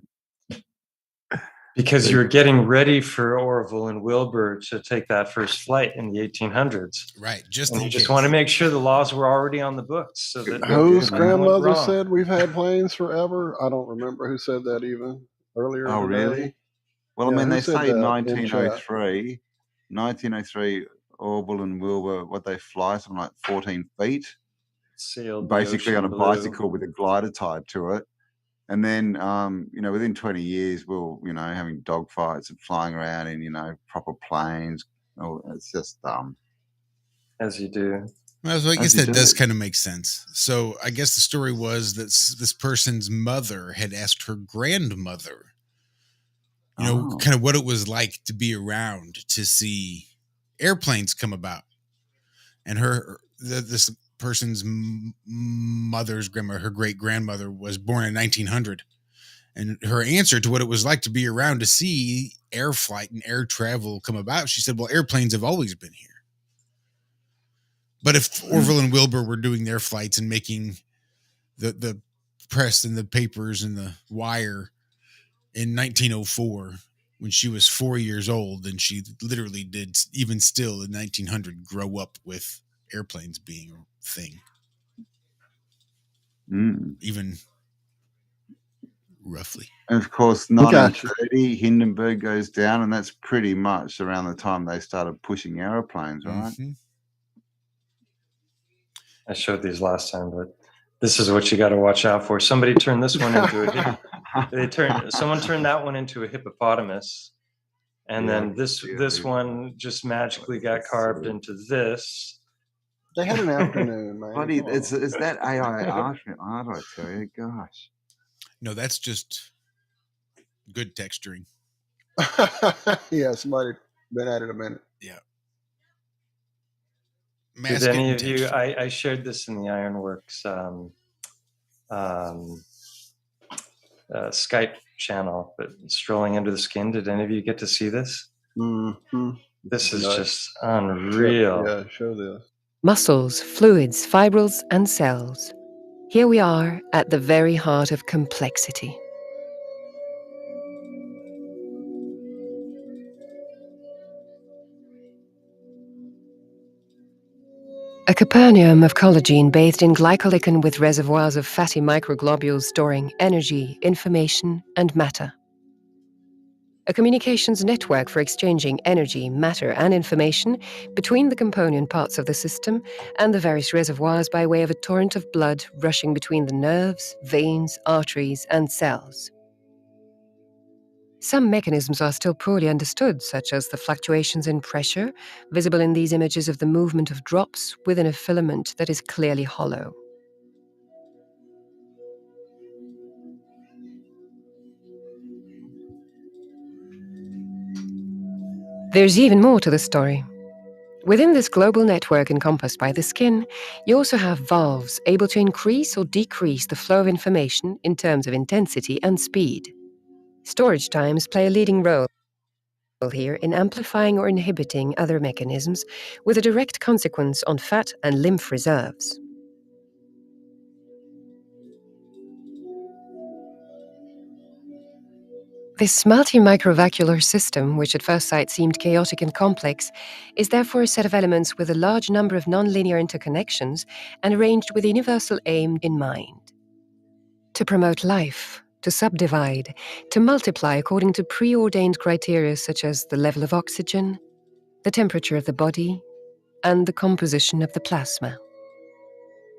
Speaker 10: Because you're getting ready for Orville and Wilbur to take that first flight in the 1800s.
Speaker 5: Right.
Speaker 10: You just want to make sure the laws were already on the books. So that
Speaker 7: whose grandmother said we've had planes forever? I don't remember who said that even earlier.
Speaker 9: Oh, really? Well,
Speaker 7: Yeah,
Speaker 9: they say 1903, Orville and Wilbur, what they fly, something like 14 feet.
Speaker 10: Sailed
Speaker 9: basically on a bicycle with a glider tied to it. And then, within 20 years, we'll, having dogfights and flying around in, proper planes. Oh, it's just dumb.
Speaker 10: As you do.
Speaker 5: Well, so I guess that does kind of make sense. So I guess the story was that this person's mother had asked her grandmother, kind of what it was like to be around to see airplanes come about. And this person's mother's grandmother, her great grandmother, was born in 1900, and her answer to what it was like to be around to see air flight and air travel come about, she said, well, airplanes have always been here. But if Orville and Wilbur were doing their flights and making the press and the papers and the wire in 1904 when she was 4 years old, then she literally did, even still in 1900, grow up with airplanes being a thing. Even roughly.
Speaker 9: And of course, 1930, Hindenburg goes down, and that's pretty much around the time they started pushing airplanes, right?
Speaker 5: Mm-hmm.
Speaker 10: I showed these last time, but this is what you got to watch out for. Somebody turned this one into someone turned that one into a hippopotamus, and then this one just magically got carved into this.
Speaker 7: They had an afternoon, man.
Speaker 9: Buddy, it's that AI art, I tell you, gosh.
Speaker 5: No, that's just good texturing.
Speaker 7: Yeah, somebody been at it a minute.
Speaker 5: Yeah.
Speaker 10: Did any of you? I shared this in the Ironworks Skype channel, but Strolling Under the Skin. Did any of you get to see this?
Speaker 7: Mm-hmm.
Speaker 10: This is just unreal.
Speaker 7: Yeah, show this.
Speaker 15: Muscles, fluids, fibrils, and cells. Here we are at the very heart of complexity. A Capernaum of collagen bathed in glycolicin with reservoirs of fatty microglobules storing energy, information, and matter. A communications network for exchanging energy, matter, and information between the component parts of the system and the various reservoirs by way of a torrent of blood rushing between the nerves, veins, arteries, and cells. Some mechanisms are still poorly understood, such as the fluctuations in pressure, visible in these images of the movement of drops within a filament that is clearly hollow. There's even more to the story. Within this global network encompassed by the skin, you also have valves able to increase or decrease the flow of information in terms of intensity and speed. Storage times play a leading role here in amplifying or inhibiting other mechanisms, with a direct consequence on fat and lymph reserves. This multi-microvascular system, which at first sight seemed chaotic and complex, is therefore a set of elements with a large number of nonlinear interconnections and arranged with a universal aim in mind: to promote life, to subdivide, to multiply according to preordained criteria such as the level of oxygen, the temperature of the body, and the composition of the plasma.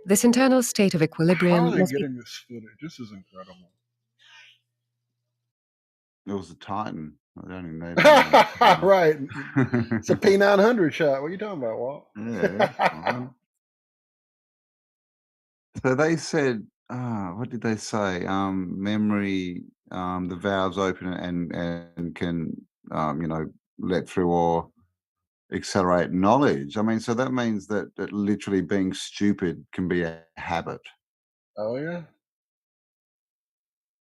Speaker 15: This internal state of
Speaker 1: How
Speaker 15: equilibrium
Speaker 1: are they
Speaker 15: must be...
Speaker 1: getting this footage? This is incredible.
Speaker 9: It was a Titan. I don't even know. That.
Speaker 7: Right. It's a P900 shot. What are you talking about, Walt?
Speaker 9: Yeah. So they said, what did they say? Memory, the valves open and can, let through or accelerate knowledge. I mean, so that means that literally being stupid can be a habit.
Speaker 7: Oh yeah.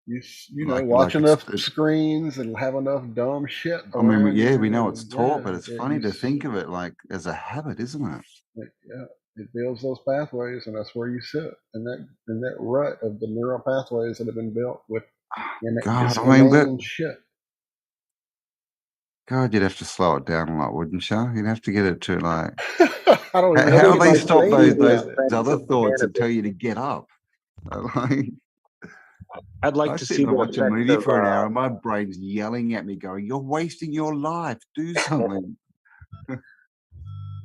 Speaker 7: You know,
Speaker 9: Like
Speaker 7: watch enough
Speaker 9: it's
Speaker 7: screens and have enough dumb shit
Speaker 9: I mean,
Speaker 7: around you.
Speaker 9: we know it's taught, but
Speaker 7: Yeah,
Speaker 9: it's funny to think of it like as a habit, isn't it?
Speaker 7: Yeah, it builds those pathways, and that's where you sit in that rut of the neural pathways that have been built with that
Speaker 9: God,
Speaker 7: just
Speaker 9: I mean, but
Speaker 7: inane shit.
Speaker 9: God, you'd have to slow it down a lot, wouldn't you? You'd have to get it to like.
Speaker 7: I don't even
Speaker 9: How
Speaker 7: think
Speaker 9: do
Speaker 7: it's
Speaker 9: they stop
Speaker 7: inane
Speaker 9: those
Speaker 7: yet.
Speaker 9: other thoughts and tell you to get up? Like,
Speaker 8: I'd like
Speaker 9: I
Speaker 8: to
Speaker 9: sit
Speaker 8: see
Speaker 9: and I
Speaker 8: the
Speaker 9: watch a
Speaker 8: effects
Speaker 9: movie
Speaker 8: of
Speaker 9: for an hour, and my brain's yelling at me, going, "You're wasting your life. Do something."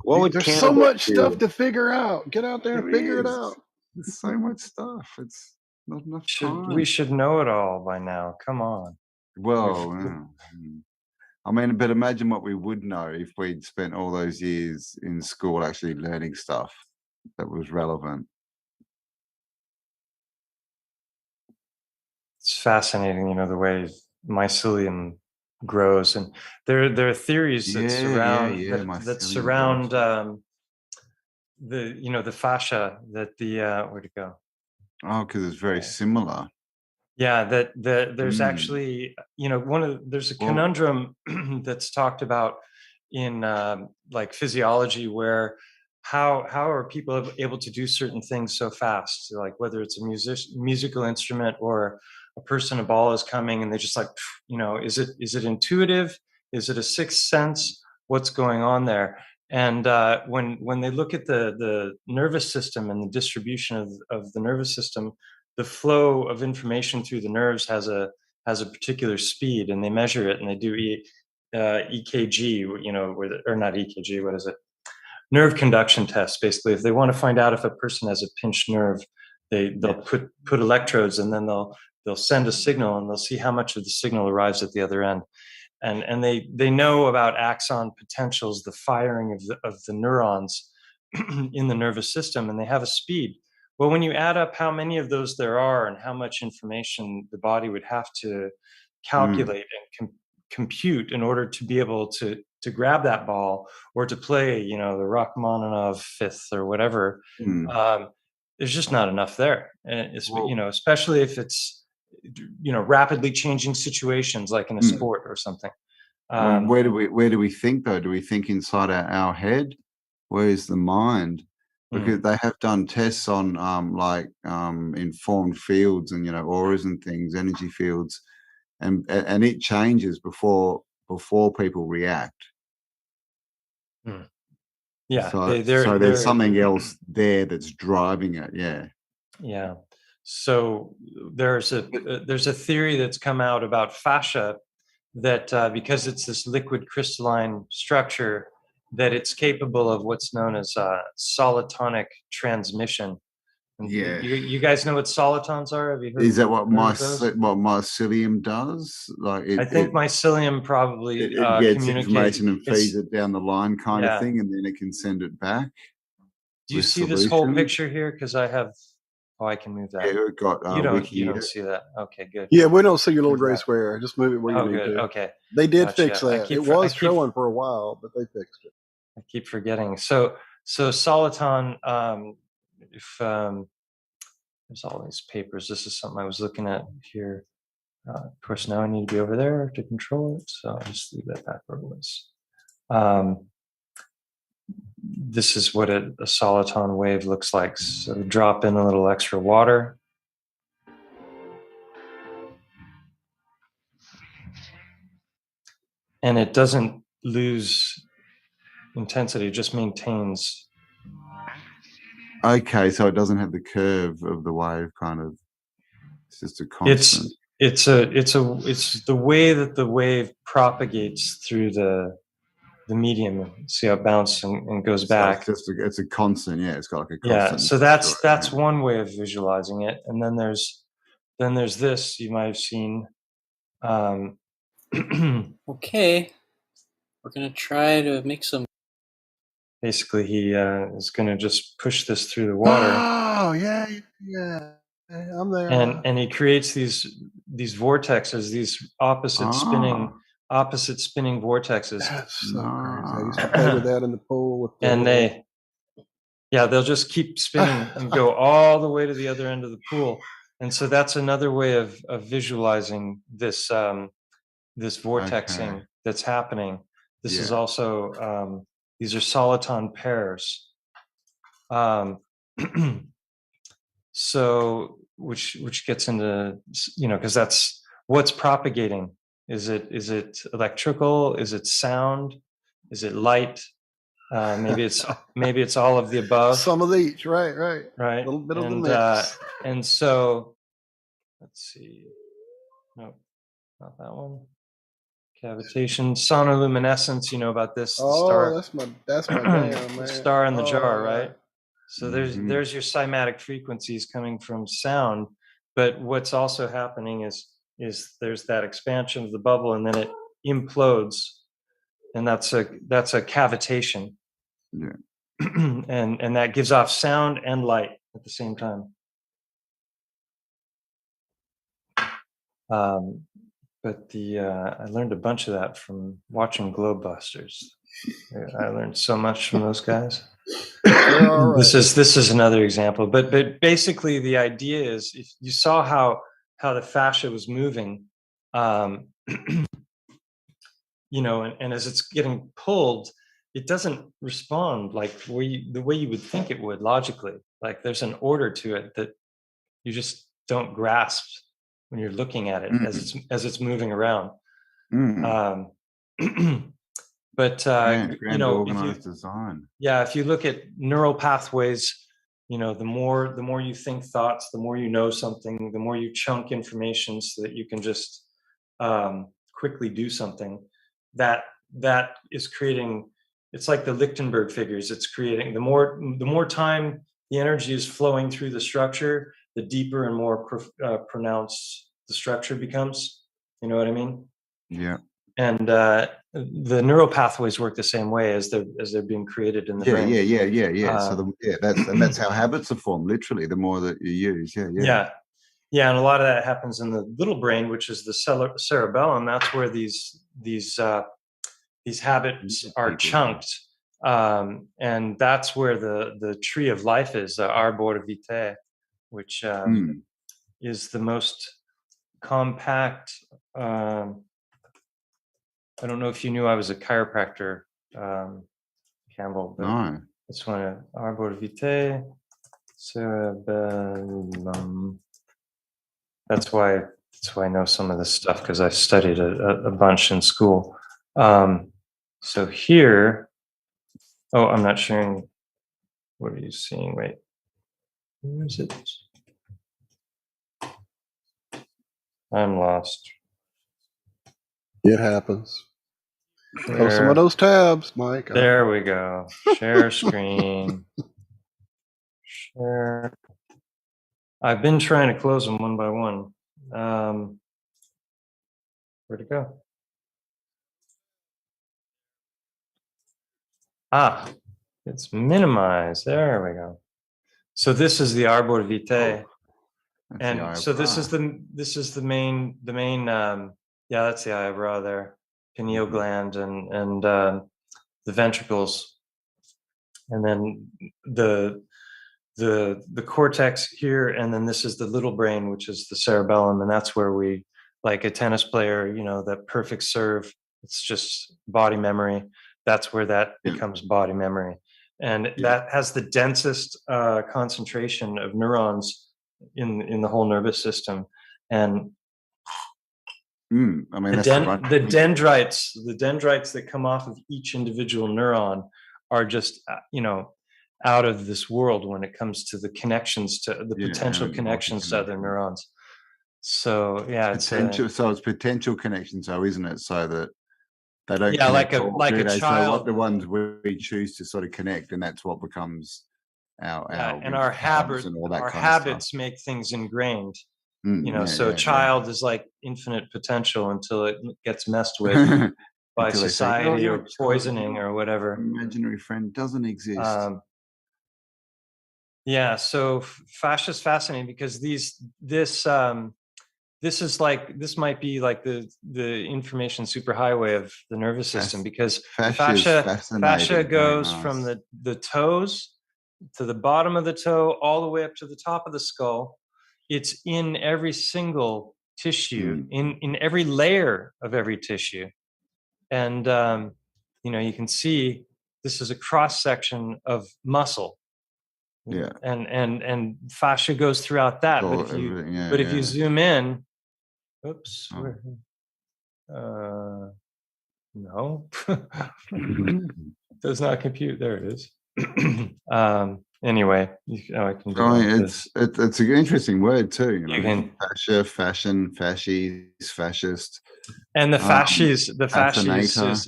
Speaker 8: what would
Speaker 7: There's so
Speaker 8: cannabis
Speaker 7: much stuff
Speaker 8: do?
Speaker 7: to figure out. Get out there and
Speaker 9: There
Speaker 7: figure it
Speaker 9: is.
Speaker 7: out.
Speaker 9: There's so much stuff. It's not enough
Speaker 10: We
Speaker 9: time.
Speaker 10: should know it all by now. Come on.
Speaker 9: Well, yeah. I mean, but imagine what we would know if we'd spent all those years in school actually learning stuff that was relevant.
Speaker 10: It's fascinating, the way mycelium grows, and there are theories that surround that
Speaker 9: Mycelium
Speaker 10: surround
Speaker 9: growth.
Speaker 10: the fascia that the where'd it go?
Speaker 9: Oh, because it's very similar.
Speaker 10: Yeah, that there's actually there's a conundrum that's talked about in like physiology, where how are people able to do certain things so fast, like whether it's a musical instrument or a person, a ball is coming and they just like, is it intuitive, is it a sixth sense, what's going on there? And when they look at the nervous system and the distribution of the nervous system, the flow of information through the nerves has a particular speed, and they measure it, and they do EKG, or not EKG, what is it? Nerve conduction tests. Basically, if they want to find out if a person has a pinched nerve, they'll put electrodes, and then they'll send a signal, and they'll see how much of the signal arrives at the other end. And they know about axon potentials, the firing of the neurons in the nervous system, and they have a speed. Well, when you add up how many of those there are and how much information the body would have to calculate and compute in order to be able to grab that ball or to play, the Rachmaninoff fifth or whatever, there's just not enough there. And especially if it's, rapidly changing situations like in a sport or something.
Speaker 9: Where do we think though? Do we think inside our head? Where's the mind? Because they have done tests on informed fields and auras and things, energy fields, and it changes before people react.
Speaker 10: Yeah,
Speaker 9: So,
Speaker 10: they're
Speaker 9: there's something else there that's driving it. Yeah.
Speaker 10: Yeah. So there's a theory that's come out about fascia that because it's this liquid crystalline structure, that it's capable of what's known as solitonic transmission. And
Speaker 9: Yeah.
Speaker 10: you guys know what solitons are? Have you heard?
Speaker 9: Is that what
Speaker 10: those?
Speaker 9: mycelium does? Like
Speaker 10: I think mycelium probably
Speaker 9: it gets
Speaker 10: communicates.
Speaker 9: information and feeds it down the line, kind of thing, and then it can send it back.
Speaker 10: Do you
Speaker 9: with
Speaker 10: see this whole
Speaker 9: solutions.
Speaker 10: picture here? Because I have. Oh, I can move that.
Speaker 9: Yeah, we've got
Speaker 10: you
Speaker 9: wiki.
Speaker 10: don't see that. Okay, good.
Speaker 7: Yeah, we don't see your little
Speaker 10: Move
Speaker 7: gray
Speaker 10: that.
Speaker 7: square. Just move it where you
Speaker 10: Oh,
Speaker 7: need
Speaker 10: good.
Speaker 7: to.
Speaker 10: Okay.
Speaker 7: They did
Speaker 10: Gotcha.
Speaker 7: fix that. It was showing for a while, but they fixed it.
Speaker 10: I keep forgetting. So soliton. If there's all these papers. This is something I was looking at here. Of course, now I need to be over there to control it. So I'll just leave that back where it was. This is what a soliton wave looks like. So drop in a little extra water. And it doesn't lose intensity, it just maintains.
Speaker 9: Okay, so it doesn't have the curve of the wave, kind of. It's just a constant.
Speaker 10: It's the way that the wave propagates through the medium. See how it bounces and goes back.
Speaker 9: It's a constant. Yeah, it's got like a
Speaker 10: constant. Yeah, so that's
Speaker 9: yeah.
Speaker 10: one way of visualizing it. And then there's this you might have seen.
Speaker 16: Okay, we're gonna try to make some.
Speaker 10: Basically, he is gonna just push this through the water.
Speaker 7: Oh yeah. I'm there.
Speaker 10: And he creates these vortexes, these opposite spinning vortexes.
Speaker 7: That's so crazy. I used to play with that in the pool. With
Speaker 10: and they'll just keep spinning and go all the way to the other end of the pool. And so that's another way of visualizing this this vortexing that's happening. This is also these are soliton pairs. So which gets into, because that's what's propagating. Is it electrical? Is it sound? Is it light? Maybe it's all of the above.
Speaker 7: Some of each, right.
Speaker 10: A
Speaker 7: little bit of the mix.
Speaker 10: And so let's see. No, not that one. Cavitation, sonoluminescence. You know about this?
Speaker 7: Oh,
Speaker 10: star,
Speaker 7: that's my jam, man.
Speaker 10: Star in the jar, right? So there's your cymatic frequencies coming from sound, but what's also happening is there's that expansion of the bubble, and then it implodes, and that's a cavitation.
Speaker 9: Yeah.
Speaker 10: and that gives off sound and light at the same time. But I learned a bunch of that from watching Globebusters. I learned so much from those guys.
Speaker 7: Right.
Speaker 10: This is another example, but basically the idea is, if you saw how the fascia was moving, and as it's getting pulled, it doesn't respond like the way you would think it would logically. Like there's an order to it that you just don't grasp when you're looking at it as it's moving around. But
Speaker 9: organized design.
Speaker 10: Yeah, if you look at neural pathways, the more you think thoughts, the more you know something, the more you chunk information so that you can just quickly do something. That is creating. It's like the Lichtenberg figures. It's creating the more time the energy is flowing through the structure, the deeper and more pronounced the structure becomes. You know what I mean?
Speaker 9: Yeah.
Speaker 10: And the neural pathways work the same way as they're being created in the brain.
Speaker 9: Yeah. So that's how habits are formed. Literally, the more that you use.
Speaker 10: Yeah. And a lot of that happens in the little brain, which is the cerebellum. That's where these habits are chunked, and that's where the tree of life is, the LBRY, which is the most compact. I don't know if you knew I was a chiropractor, Cambell. But
Speaker 9: no.
Speaker 10: This one, LBRY, cerebellum. That's why I know some of this stuff, because I studied a bunch in school. So here, Oh, I'm not sharing. What are you seeing? Wait, where is it? I'm lost.
Speaker 7: It happens. Close some of
Speaker 10: Share.
Speaker 7: those tabs, Mike.
Speaker 10: There we go. Share screen. Share. I've been trying to close them one by one. Where'd it go? Ah, it's minimized. There we go. So this is the arbor vitae, and so this is the main yeah, that's the eyebrow there, pineal gland, and the ventricles, and then the cortex here, and then this is the little brain, which is the cerebellum, and that's where we, like a tennis player, you know, that perfect serve, it's just body memory. That's where that becomes body memory, and that has the densest concentration of neurons in the whole nervous system. And
Speaker 9: I mean,
Speaker 10: the dendrites that come off of each individual neuron are just, you know, out of this world when it comes to the connections to the potential connections to other neurons. So yeah, it's
Speaker 9: potential. So it's potential connections, though, isn't it? So that they don't
Speaker 10: connect
Speaker 9: connect
Speaker 10: like a child.
Speaker 9: So what the ones we choose to sort of connect, and that's what becomes our
Speaker 10: and our habits
Speaker 9: and all that
Speaker 10: our
Speaker 9: kind of
Speaker 10: habits
Speaker 9: stuff.
Speaker 10: make things ingrained. You know, so a child is like infinite potential until it gets messed with by society or poisoning or whatever.
Speaker 9: Imaginary friend doesn't exist.
Speaker 10: Yeah, so fascia is fascinating because this might be like the information superhighway of the nervous system, because fascia goes from the toes to the bottom of the toe all the way up to the top of the skull. It's in every single tissue, in every layer of every tissue. And you know, you can see this is a cross section of muscle.
Speaker 9: Yeah.
Speaker 10: And fascia goes throughout that. But if you zoom in, oops, no, does not compute. There it is. Anyway, I can go.
Speaker 9: It's an interesting word too. You know, fascia, fashion, fasces, fascist.
Speaker 10: And the fasces,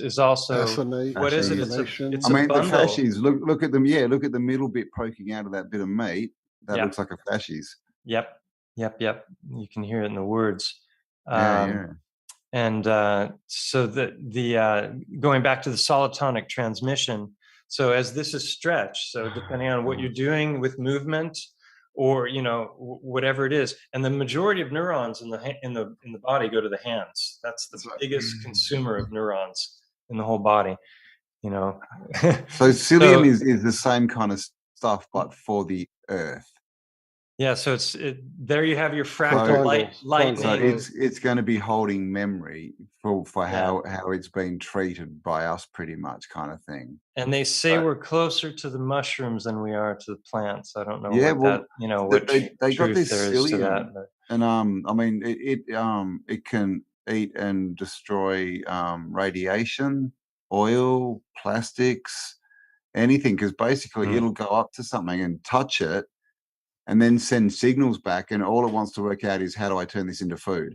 Speaker 10: is also what is it? It's
Speaker 9: I mean,
Speaker 10: bundle.
Speaker 9: the fasces. Look at them. Yeah, look at the middle bit poking out of that bit of meat. That looks like a fasces.
Speaker 10: Yep. You can hear it in the words. And so the going back to the solitonic transmission. So as this is stretched, so depending on what you're doing with movement, or you know, whatever it is, and the majority of neurons in the body go to the hands. That's the biggest consumer of neurons in the whole body. You know,
Speaker 9: so Cilium is the same kind of stuff, but for the Earth.
Speaker 10: Yeah, so there you have your fractal lightning.
Speaker 9: So it's going to be holding memory for how it's been treated by us, pretty much, kind of thing.
Speaker 10: And they say we're closer to the mushrooms than we are to the plants. I don't know what
Speaker 9: they got this
Speaker 10: there is to that.
Speaker 9: And I mean, it can eat and destroy radiation, oil, plastics, anything, because basically it'll go up to something and touch it, and then send signals back, and all it wants to work out is, how do I turn this into food?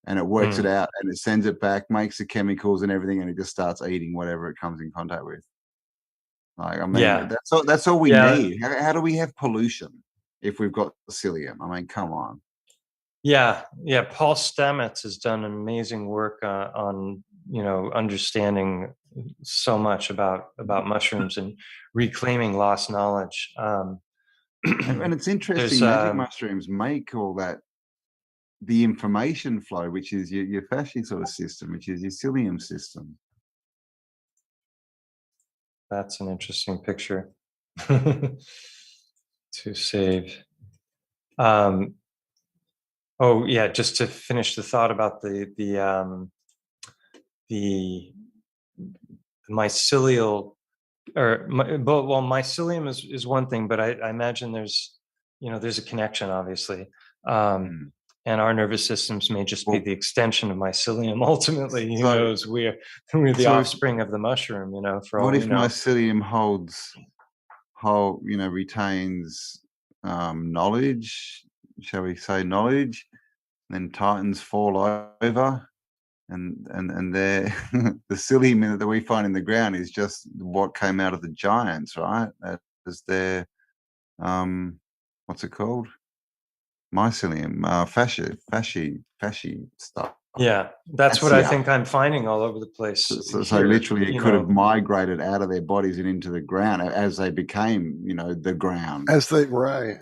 Speaker 9: And it works it out, and it sends it back, makes the chemicals and everything, and it just starts eating whatever it comes in contact with. Like, I mean, that's all we need. How do we have pollution if we've got Cilium? I mean, come on.
Speaker 10: Yeah. Paul Stamets has done amazing work on, you know, understanding so much about mushrooms and reclaiming lost knowledge.
Speaker 9: And it's interesting, magic mushrooms make all that, the information flow, which is your Fascia sort of system, which is your Cilium system.
Speaker 10: That's an interesting picture to save. Oh yeah, just to finish the thought about the mycelial, mycelium is one thing, but I imagine there's a connection, obviously. and our nervous systems may just be the extension of mycelium. Ultimately, who
Speaker 9: So-
Speaker 10: knows? We're the
Speaker 9: so-
Speaker 10: offspring of the mushroom, you know. For all
Speaker 9: What
Speaker 10: we
Speaker 9: if
Speaker 10: know.
Speaker 9: mycelium retains knowledge? Shall we say knowledge? Then titans fall over, and they're the psyllium that we find in the ground is just what came out of the giants, right? As their what's it called? Mycelium, fascia stuff.
Speaker 10: Yeah, that's what I
Speaker 9: Fascia.
Speaker 10: think I'm finding all over the place.
Speaker 9: So
Speaker 10: here,
Speaker 9: literally, it
Speaker 10: you
Speaker 9: could
Speaker 10: know.
Speaker 9: have migrated out of their bodies and into the ground as they became, the ground.
Speaker 7: As they, right.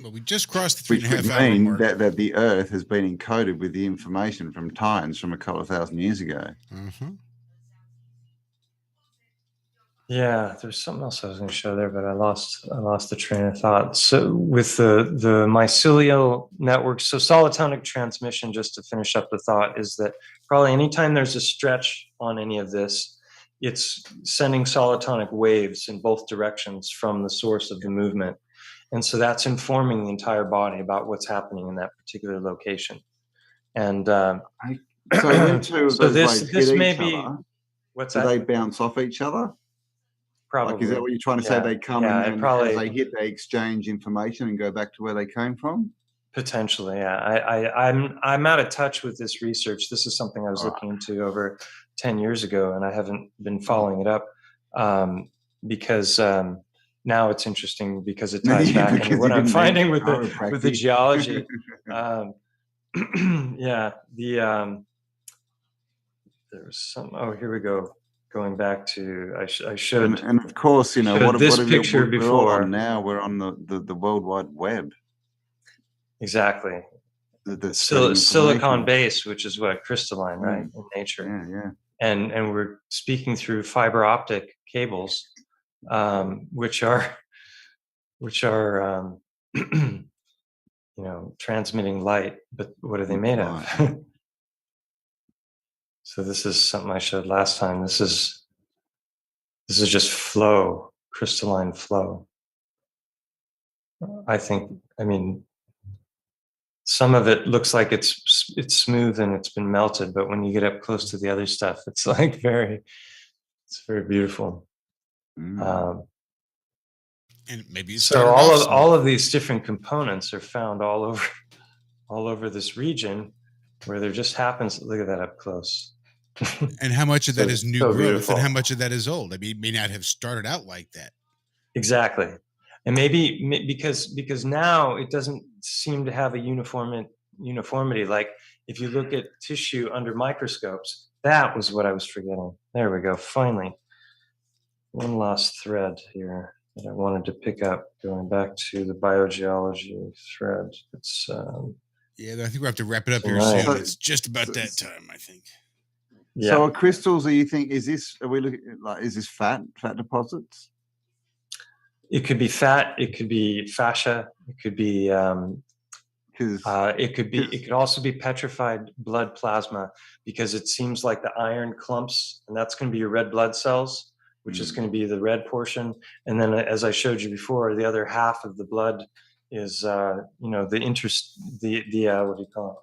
Speaker 5: Well, we just crossed the
Speaker 9: Which
Speaker 5: 3.5
Speaker 9: would
Speaker 5: hour
Speaker 9: mean
Speaker 5: mark.
Speaker 9: that the Earth has been encoded with the information from Titans from a couple of thousand years ago.
Speaker 5: Uh-huh.
Speaker 10: Yeah, there's something else I was going to show there, but I lost the train of thought. So with the mycelial network, so solitonic transmission, just to finish up the thought, is that probably anytime there's a stretch on any of this, it's sending solitonic waves in both directions from the source of the movement. And so that's informing the entire body about what's happening in that particular location. And
Speaker 9: So when two of
Speaker 10: so
Speaker 9: those waves
Speaker 10: this
Speaker 9: hit
Speaker 10: may
Speaker 9: each
Speaker 10: be
Speaker 9: other,
Speaker 10: what's
Speaker 9: do
Speaker 10: that?
Speaker 9: they bounce off each other?
Speaker 10: Probably.
Speaker 9: Like, is that what you're trying to say?
Speaker 10: Yeah.
Speaker 9: They come
Speaker 10: Yeah,
Speaker 9: and then
Speaker 10: probably,
Speaker 9: as they hit, they exchange information and go back to where they came from?
Speaker 10: potentially, yeah. I'm out of touch with this research. This is something I was looking into over 10 years ago, and I haven't been following it up because now it's interesting because it ties back into
Speaker 9: Because
Speaker 10: what
Speaker 9: you
Speaker 10: I'm
Speaker 9: didn't
Speaker 10: finding
Speaker 9: need
Speaker 10: with the
Speaker 9: chiropractic.
Speaker 10: geology. Yeah, there was some. Oh, here we go. Going back to I should.
Speaker 9: And of course, what
Speaker 10: this
Speaker 9: what
Speaker 10: picture
Speaker 9: we're all
Speaker 10: before.
Speaker 9: on now. We're on the World Wide Web.
Speaker 10: Exactly.
Speaker 9: That's spreading
Speaker 10: Silicon
Speaker 9: information.
Speaker 10: based, which is what crystalline, right, in nature.
Speaker 9: Yeah.
Speaker 10: And we're speaking through fiber optic cables, which are transmitting light. But what are they made of? So this is something I showed last time. This is just flow, crystalline flow. I mean, some of it looks like it's smooth and it's been melted, but when you get up close to the other stuff, it's like it's very beautiful.
Speaker 5: And maybe
Speaker 10: so all of these different components are found all over this region, where there just happens. Look at that up close.
Speaker 5: And how much of that is new growth,
Speaker 10: beautiful.
Speaker 5: and how much of that is old? I mean, it may not have started out like that.
Speaker 10: Exactly. And maybe because now it doesn't seem to have a uniformity. Like if you look at tissue under microscopes, that was what I was forgetting. There we go. Finally, one last thread here that I wanted to pick up, going back to the biogeology thread. It's
Speaker 5: yeah, I think we'll have to wrap it up here
Speaker 10: right.
Speaker 5: soon. It's just about that time, I think.
Speaker 9: Yeah. So, crystals? Do you think is this fat deposits?
Speaker 10: It could be fat. It could be fascia. It could be. It could also be petrified blood plasma, because it seems like the iron clumps, and that's going to be your red blood cells, which is going to be the red portion. And then, as I showed you before, the other half of the blood is what do you call it?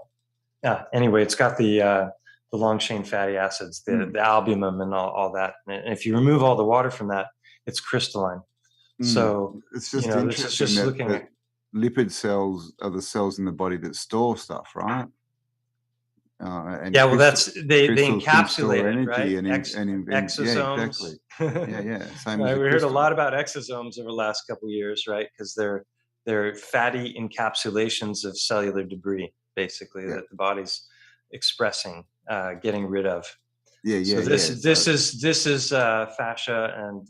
Speaker 10: Yeah. Anyway, it's got the long chain fatty acids, the albumin, and all that. And if you remove all the water from that, it's crystalline. So
Speaker 9: it's just interesting that lipid cells are the cells in the body that store stuff, right? And
Speaker 10: yeah, well, they encapsulate it, right?
Speaker 9: Exosomes. Yeah, exactly. Same
Speaker 10: right,
Speaker 9: as
Speaker 10: we heard a lot about exosomes over the last couple of years, right? Because they're fatty encapsulations of cellular debris, basically, that the body's expressing, getting rid of. So this is fascia, and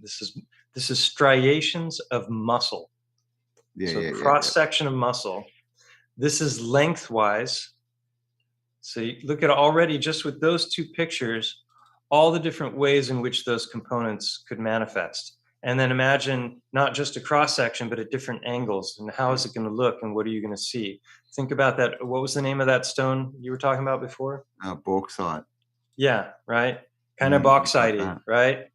Speaker 10: this is striations of muscle. Cross section of muscle. This is lengthwise. So you look at already just with those two pictures, all the different ways in which those components could manifest. And then imagine not just a cross section, but at different angles. And how is it going to look, and what are you going to see? Think about that. What was the name of that stone you were talking about before?
Speaker 9: Bauxite.
Speaker 10: Yeah, right. kind of bauxitey,
Speaker 9: that.
Speaker 10: right?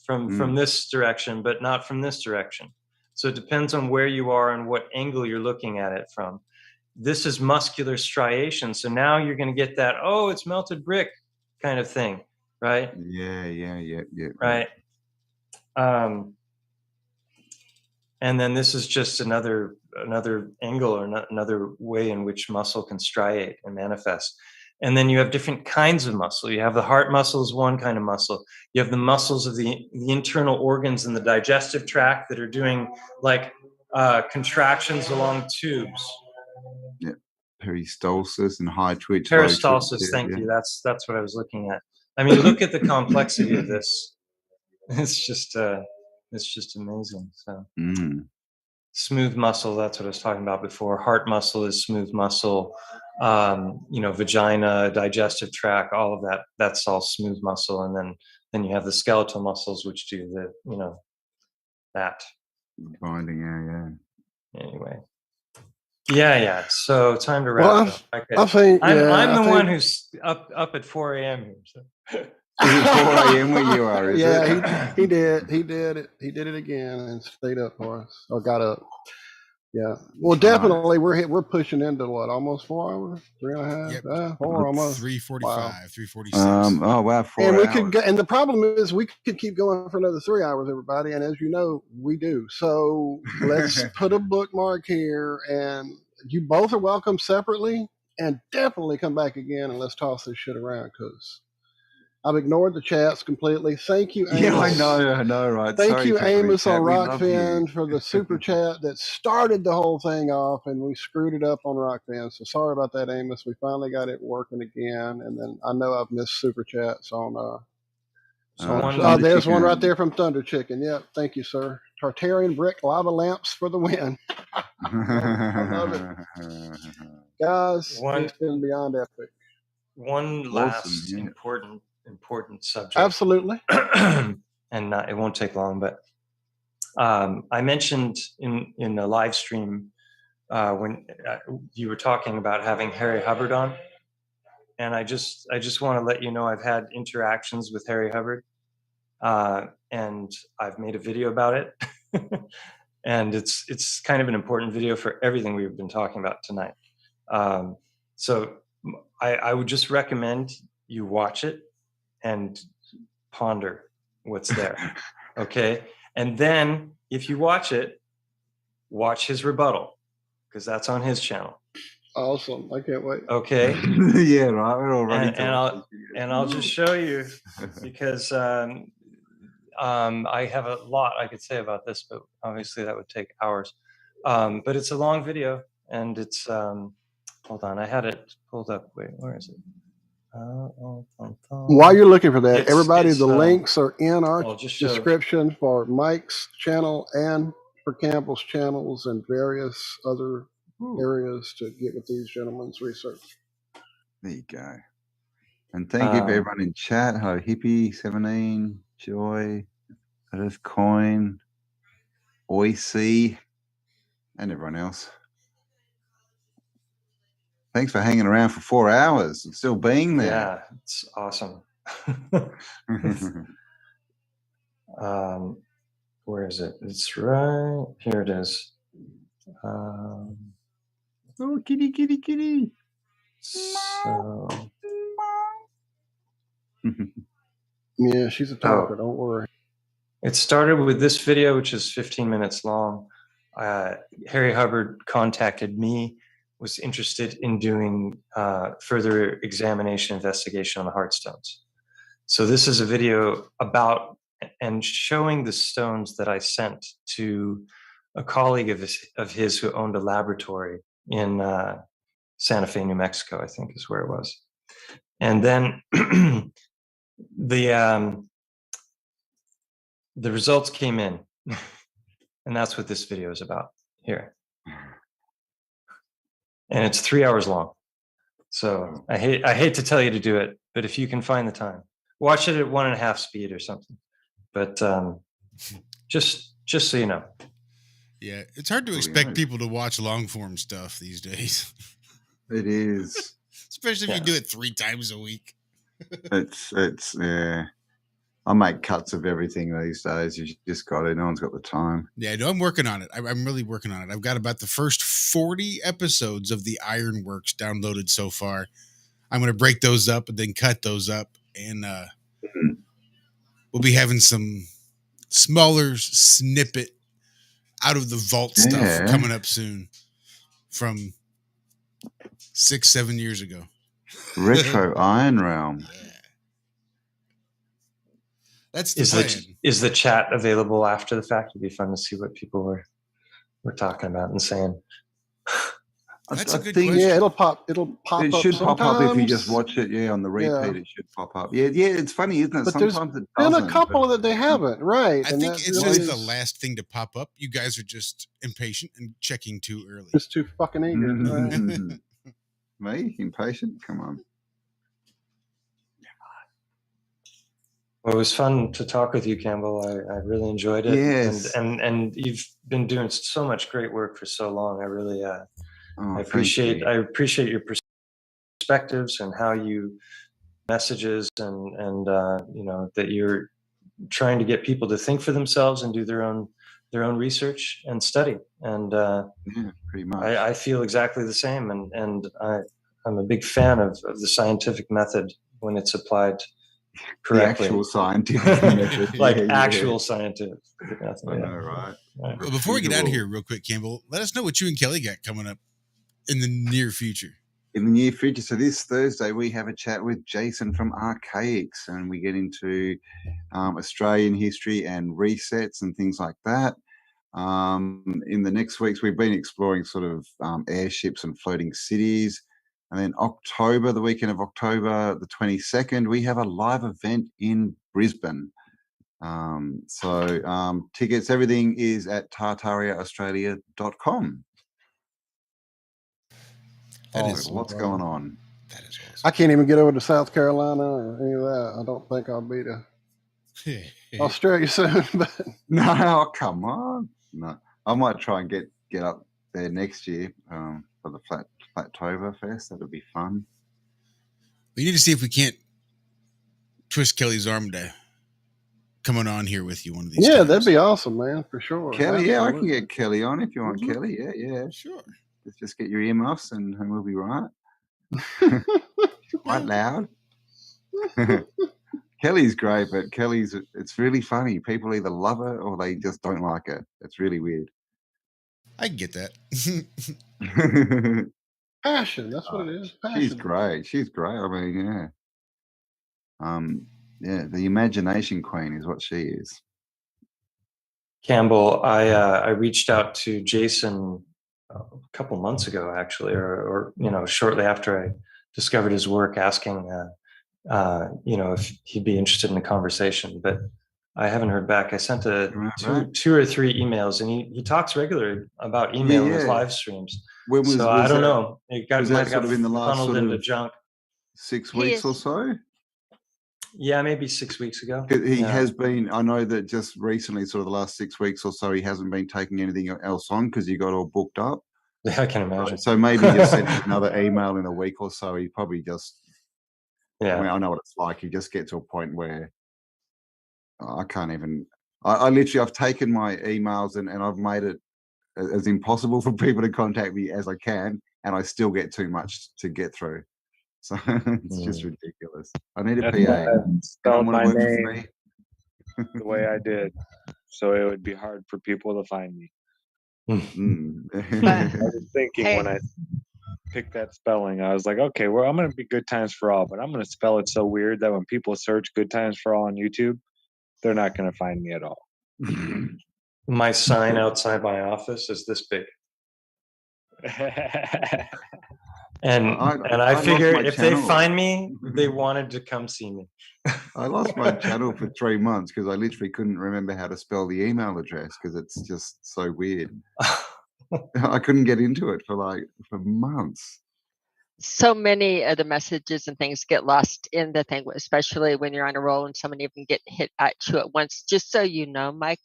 Speaker 10: from this direction, but not from this direction. So it depends on where you are and what angle you're looking at it from. This is muscular striation. So now you're going to get that, oh, it's melted brick kind of thing, right?
Speaker 9: Yeah.
Speaker 10: Right. And then this is just another angle or another way in which muscle can striate and manifest. And then you have different kinds of muscle. You have the heart muscle is one kind of muscle. You have the muscles of the internal organs in the digestive tract that are doing like contractions along tubes.
Speaker 9: Yeah, peristalsis and high twitch. Low
Speaker 10: Peristalsis,
Speaker 9: twitch,
Speaker 10: thank you. That's what I was looking at. I mean, look at the complexity of this. It's just amazing. So. Smooth muscle, that's what I was talking about before. Heart muscle is smooth muscle. Vagina, digestive tract, all of that, that's all smooth muscle. And then you have the skeletal muscles, which do that.
Speaker 9: Binding area.
Speaker 10: Anyway. Yeah. So time to wrap up. Okay.
Speaker 7: I think
Speaker 10: I'm the one who's up at 4 a.m. here. So.
Speaker 9: Is it 4 a.m. where you are? Is it?
Speaker 7: He did it. He did it again and stayed up for us, or got up. Yeah. Well, definitely we're pushing into what, almost 4 hours, 3.5,
Speaker 5: Yep.
Speaker 7: 4 almost.
Speaker 5: 3:45,
Speaker 7: Wow.
Speaker 5: 3:46.
Speaker 9: Oh wow, 4
Speaker 7: and
Speaker 9: hours.
Speaker 7: we could go, and the problem is we could keep going for another 3 hours, everybody. And as you know, we do. So let's put a bookmark here, and you both are welcome separately, and definitely come back again and let's toss this shit around, because I've ignored the chats completely. Thank you, Amos.
Speaker 9: Yeah, I know, right?
Speaker 7: Thank
Speaker 9: Sorry,
Speaker 7: you,
Speaker 9: people in
Speaker 7: Amos
Speaker 9: chat.
Speaker 7: on
Speaker 9: We love
Speaker 7: Rockfin
Speaker 9: you.
Speaker 7: for the super chat that started the whole thing off, and we screwed it up on Rockfin. So sorry about that, Amos. We finally got it working again, and then I know I've missed super chats on. There's one right there from Thunder Chicken. Yep, thank you, sir. Tartarian brick lava lamps for the win. I love it. Guys, it's been beyond epic.
Speaker 10: One last important subject.
Speaker 7: Absolutely.
Speaker 10: And it won't take long, but I mentioned in the live stream when you were talking about having Harry Hubbard on, and I just want to let you know I've had interactions with Harry Hubbard, and I've made a video about it, and it's kind of an important video for everything we've been talking about tonight. So I would just recommend you watch it and ponder what's there. Okay. And then if you watch it, watch his rebuttal, because that's on his channel.
Speaker 7: Awesome. I can't wait.
Speaker 10: Okay.
Speaker 9: Yeah, right. We're all ready
Speaker 10: and I'll just show you, because I have a lot I could say about this, but obviously that would take hours. But it's a long video, and it's hold on, I had it pulled up. Wait, where is it?
Speaker 7: While you're looking for that, everybody, the links are in our description for Mike's channel and for Campbell's channels and various other areas to get with these gentlemen's research.
Speaker 9: There you go. And thank you for everyone in chat. Hello, Hippie17, Joy, Earth Coin, Oicy, and everyone else. Thanks for hanging around for 4 hours and still being there.
Speaker 10: Yeah, it's awesome. Where is it? It's right here. It is.
Speaker 9: Oh, kitty.
Speaker 10: So.
Speaker 7: Yeah, she's a talker. Don't worry.
Speaker 10: It started with this video, which is 15 minutes long. Harry Hubbard contacted me, was interested in doing further examination, investigation on the hearthstones. So this is a video about and showing the stones that I sent to a colleague of his who owned a laboratory in Santa Fe, New Mexico, I think is where it was. And then the results came in, and that's what this video is about here. And it's 3 hours long. So I hate to tell you to do it, but if you can find the time, watch it at 1.5 speed or something. But just so you know.
Speaker 5: Yeah, it's hard to expect people to watch long form stuff these days.
Speaker 9: It is.
Speaker 5: Especially if you do it 3 times a week.
Speaker 9: It's yeah. I make cuts of everything these days. You just got it. No one's got the time.
Speaker 5: Yeah, no, I'm working on it. I'm really working on it. I've got about the first 40 episodes of the Ironworks downloaded so far. I'm going to break those up and then cut those up, and we'll be having some smaller snippet out of the vault stuff coming up soon from 6-7 years ago.
Speaker 9: Retro Iron Realm.
Speaker 5: Yeah. That's the plan.
Speaker 10: Is the chat available after the fact? It'd be fun to see what people were talking about and saying.
Speaker 5: That's a good question.
Speaker 7: Yeah, it'll pop. It
Speaker 9: should pop up if you just
Speaker 7: sometimes.
Speaker 9: watch it. Yeah, on the repeat, it should pop up. Yeah. It's funny, isn't it?
Speaker 7: But
Speaker 9: Sometimes it
Speaker 7: been
Speaker 9: doesn't.
Speaker 7: a couple that they haven't, right?
Speaker 5: I think it's just the last thing to pop up. You guys are just impatient and checking too early.
Speaker 7: Just too fucking eager. Right?
Speaker 9: Me? Impatient? Come on.
Speaker 10: Well, it was fun to talk with you, Cambell. I really enjoyed it.
Speaker 9: Yes.
Speaker 10: And you've been doing so much great work for so long. I really I appreciate your perspectives and how you messages and you know, that you're trying to get people to think for themselves and do their own research and study. And
Speaker 9: yeah, pretty much.
Speaker 10: I feel exactly the same. And I'm a big fan of the scientific method when it's applied correctly.
Speaker 9: The actual scientific method.
Speaker 10: Like actual scientific method.
Speaker 9: I know, right?
Speaker 5: Well, before we get out of here real quick, Cambell, let us know what you and Kelly got coming up in the near future.
Speaker 9: In the near future. So this Thursday, we have a chat with Jason from Archaics, and we get into Australian history and resets and things like that. In the next weeks, we've been exploring sort of airships and floating cities. And then October, the weekend of October the 22nd, we have a live event in Brisbane. Tickets, everything is at tartariaaustralia.com. What's going on?
Speaker 5: That is awesome.
Speaker 7: I can't even get over to South Carolina or any of that. I don't think I'll be to Australia soon. But
Speaker 9: no, come on. No, I might try and get up there next year for the Flattober Fest. That'll be fun.
Speaker 5: We need to see if we can't twist Kelly's arm to coming on here with you one of these times.
Speaker 7: That'd be awesome, man, for sure.
Speaker 9: Kelly, I can get Kelly on if you want. Kelly, yeah,
Speaker 5: sure.
Speaker 9: Let's just get your earmuffs and we'll be right. Quite loud. Kelly's great, but it's really funny. People either love it or they just don't like it. It's really weird.
Speaker 5: I can get that.
Speaker 7: Passion, that's what it is. Passion.
Speaker 9: She's great. I mean, the imagination queen is what she is.
Speaker 10: Cambell, I reached out to Jason a couple months ago, actually, or shortly after I discovered his work, asking if he'd be interested in a conversation, but I haven't heard back. I sent two or three emails, and he talks regularly about email in his live streams. I don't know. It might have got
Speaker 9: in the last
Speaker 10: funneled into junk.
Speaker 9: 6 weeks or so.
Speaker 10: Yeah, maybe 6 weeks ago.
Speaker 9: He has been. I know that just recently, sort of the last 6 weeks or so, he hasn't been taking anything else on because he got all booked up.
Speaker 10: Yeah, I can imagine.
Speaker 9: So maybe just send another email in a week or so. He probably just. Yeah, I mean, I know what it's like. You just get to a point where I can't even. I literally, I've taken my emails and I've made it as impossible for people to contact me as I can, and I still get too much to get through. So it's just ridiculous. I need a PA.
Speaker 11: Spelled my name the way I did, so it would be hard for people to find me. I was thinking when I picked that spelling, I was like, okay, well, I'm going to be Good Times for All, but I'm going to spell it so weird that when people search Good Times for All on YouTube, they're not going to find me at all.
Speaker 10: My sign outside my office is this big. And I figure if they find me, they wanted to come see me.
Speaker 9: I lost my channel for 3 months because I literally couldn't remember how to spell the email address because it's just so weird. I couldn't get into it for months.
Speaker 6: So many of the messages and things get lost in the thing, especially when you're on a roll and someone even get hit at you at once. Just so you know, Mike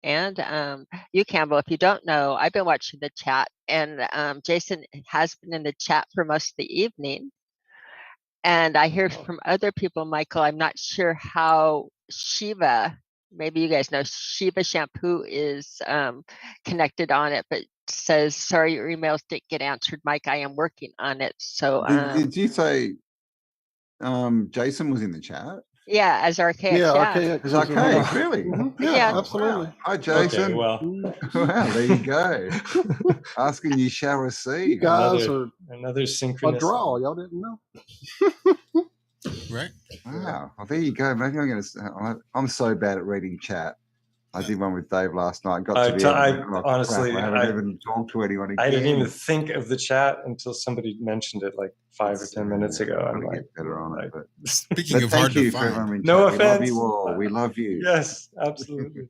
Speaker 6: and you, Cambell, if you don't know, I've been watching the chat, and Jason has been in the chat for most of the evening. And I hear from other people, Michael, I'm not sure how Shiva, maybe you guys know, Shiva shampoo is connected on it, but says, sorry, your emails didn't get answered, Mike. I am working on it. So
Speaker 9: Did you say Jason was in the chat?
Speaker 6: yeah, as Archaic.
Speaker 7: Yeah,
Speaker 6: Yeah.
Speaker 7: Archaic.
Speaker 9: Is Archaic,
Speaker 7: Mhm.
Speaker 9: really?
Speaker 7: Yeah,
Speaker 6: Yeah.
Speaker 7: absolutely.
Speaker 9: Hi, Jason.
Speaker 10: Okay, well,
Speaker 9: Wow, there you go. Asking you shall receive.
Speaker 7: You guys
Speaker 10: another
Speaker 7: a
Speaker 10: synchronous
Speaker 7: draw. Y'all didn't know.
Speaker 5: Right.
Speaker 9: Wow. Well, there you go. Maybe I'm going to. I'm so bad at reading chat. I did one with Dave last night. Got to the end.
Speaker 10: Honestly,
Speaker 9: I haven't even talked to anyone again.
Speaker 10: I didn't even think of the chat until somebody mentioned it like 5 or 10 minutes ago. I'm like,
Speaker 9: get better on it. But
Speaker 5: Speaking of hard to find,
Speaker 10: no
Speaker 9: we love
Speaker 10: offense.
Speaker 9: you all. We love you.
Speaker 10: Yes, absolutely.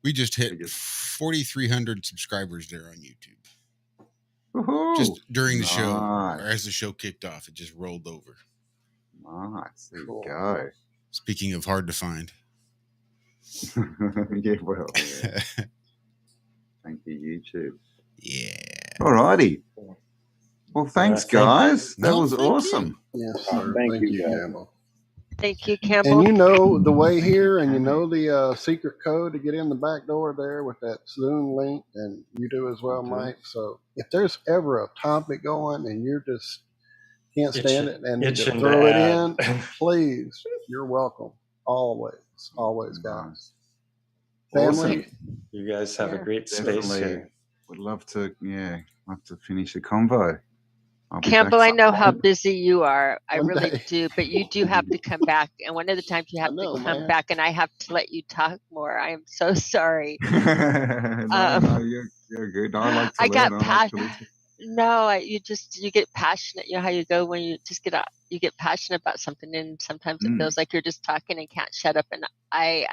Speaker 5: we just hit 4,300 subscribers there on YouTube.
Speaker 9: Woohoo.
Speaker 5: Just during the show,
Speaker 9: Nice.
Speaker 5: or as the show kicked off, it just rolled over.
Speaker 9: Nice. There you go.
Speaker 5: Speaking of hard to find.
Speaker 9: Yeah, well. Yeah. Thank you, YouTube.
Speaker 5: Yeah.
Speaker 9: All righty. Well, thanks, guys. That was awesome.
Speaker 7: Yes, sir.
Speaker 11: Thank you,
Speaker 7: Campbell.
Speaker 6: Thank you, Campbell.
Speaker 7: And you know the way here, and you know the secret code to get in the back door there with that Zoom link, and you do as well, Mike. So if there's ever a topic going and you're just can't stand it and need to throw it in, please, you're welcome. Always, guys. Family.
Speaker 10: You guys have a great space here.
Speaker 9: Would love to, finish the convo.
Speaker 6: Campbell, I know how busy you are. I really do, but you do have to come back. And one of the times you have to come back, and I have to let you talk more. I am so sorry.
Speaker 9: No, you're good. I got passionate.
Speaker 6: You get passionate. You know how you go when you just you get passionate about something, and sometimes it feels like you're just talking and can't shut up. And I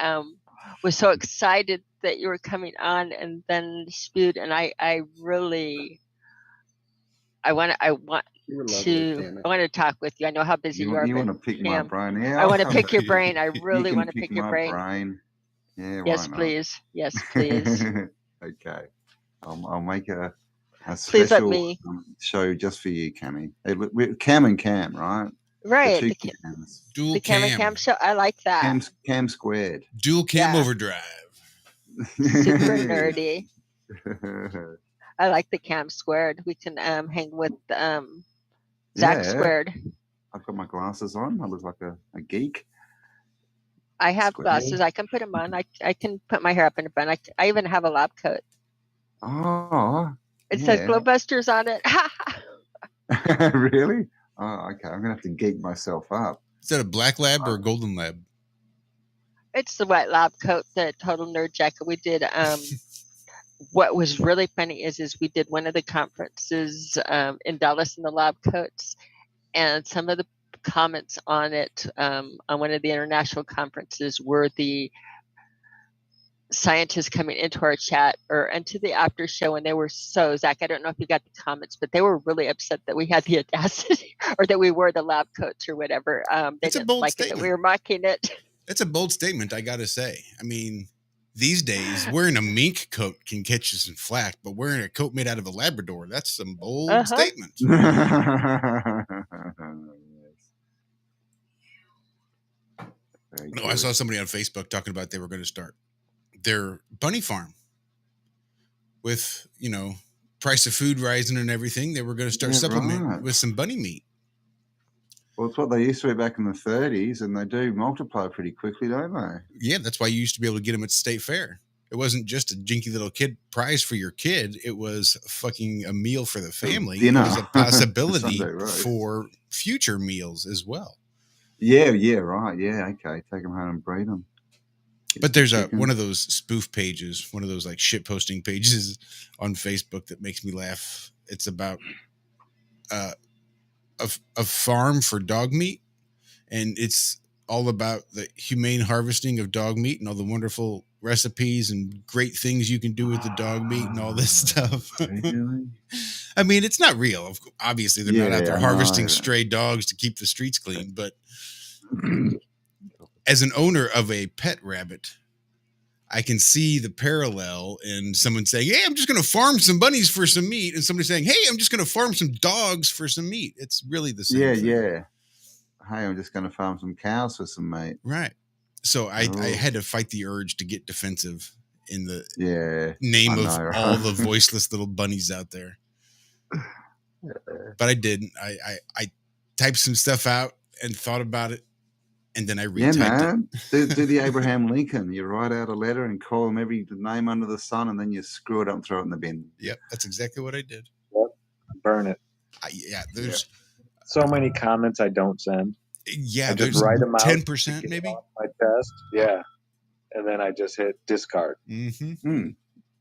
Speaker 6: was so excited that you were coming on, and then spewed. And I want to talk with you. I know how busy you are.
Speaker 9: You want to pick my brain? Yeah,
Speaker 6: I want to pick your brain. I really want to pick your brain.
Speaker 9: Yeah.
Speaker 6: Yes, please. Yes, please.
Speaker 9: Okay. I'll make a
Speaker 6: please
Speaker 9: special
Speaker 6: let me.
Speaker 9: show just for you, Cammy. Cam and Cam, right?
Speaker 6: Right.
Speaker 5: The
Speaker 6: Cam and Cam show. I like that.
Speaker 9: Cam squared.
Speaker 5: Dual cam overdrive.
Speaker 6: Super nerdy. I like the Cam squared. We can hang with Zach squared.
Speaker 9: I've got my glasses on. I look like a geek.
Speaker 6: I have glasses. I can put them on. I can put my hair up in a bun. I even have a lab coat.
Speaker 9: Oh.
Speaker 6: It says Glowbusters on it.
Speaker 9: Really? Oh, okay. I'm gonna have to geek myself up.
Speaker 5: Is that a black lab or a golden lab?
Speaker 6: It's the white lab coat, the total nerd jacket. We did what was really funny is we did one of the conferences in Dallas in the lab coats, and some of the comments on it on one of the international conferences were the scientists coming into our chat or into the after show, and they were Zach, I don't know if you got the comments, but they were really upset that we had the audacity or that we wore the lab coats or whatever. They didn't like it that we were mocking it.
Speaker 5: That's a bold statement, I gotta say. I mean, these days wearing a mink coat can catch you some flack, but wearing a coat made out of a Labrador, that's some bold statement. No, I saw somebody on Facebook talking about they were going to start their bunny farm with, price of food rising and everything. They were going to start supplementing with some bunny meat.
Speaker 9: Well, it's what they used to be back in the 30s, and they do multiply pretty quickly, don't they?
Speaker 5: Yeah, that's why you used to be able to get them at State Fair. It wasn't just a jinky little kid prize for your kid. It was fucking a meal for the family. It was a possibility for future meals as well.
Speaker 9: Yeah, right. Yeah, okay. Take them home and breed them.
Speaker 5: But there's one of those spoof pages, one of those like shit posting pages on Facebook that makes me laugh. It's about a farm for dog meat, and it's all about the humane harvesting of dog meat and all the wonderful recipes and great things you can do with the dog meat and all this stuff.
Speaker 9: Really?
Speaker 5: I mean, it's not real. Obviously, they're not out there harvesting stray dogs to keep the streets clean, but as an owner of a pet rabbit, I can see the parallel in someone saying, hey, I'm just going to farm some bunnies for some meat. And somebody saying, hey, I'm just going to farm some dogs for some meat. It's really the same thing.
Speaker 9: Yeah. hey, I'm just going to farm some cows for some meat.
Speaker 5: Right. So I
Speaker 9: Oh.
Speaker 5: had to fight the urge to get defensive in the
Speaker 9: Yeah,
Speaker 5: name
Speaker 9: I
Speaker 5: of
Speaker 9: know, right?
Speaker 5: all the voiceless little bunnies out there. But I didn't. I typed some stuff out and thought about it, and then I
Speaker 9: Yeah,
Speaker 5: retyped
Speaker 9: man.
Speaker 5: it.
Speaker 9: Do the Abraham Lincoln. You write out a letter and call him every name under the sun, and then you screw it up and throw it in the bin.
Speaker 5: Yep, that's exactly what I did.
Speaker 8: Yep. Burn it.
Speaker 5: There's
Speaker 8: so many comments I don't send.
Speaker 5: Yeah,
Speaker 8: I just
Speaker 5: there's
Speaker 8: write them out.
Speaker 5: 10% maybe.
Speaker 8: Off my chest. Yeah, and then I just hit discard.
Speaker 5: Mm-hmm.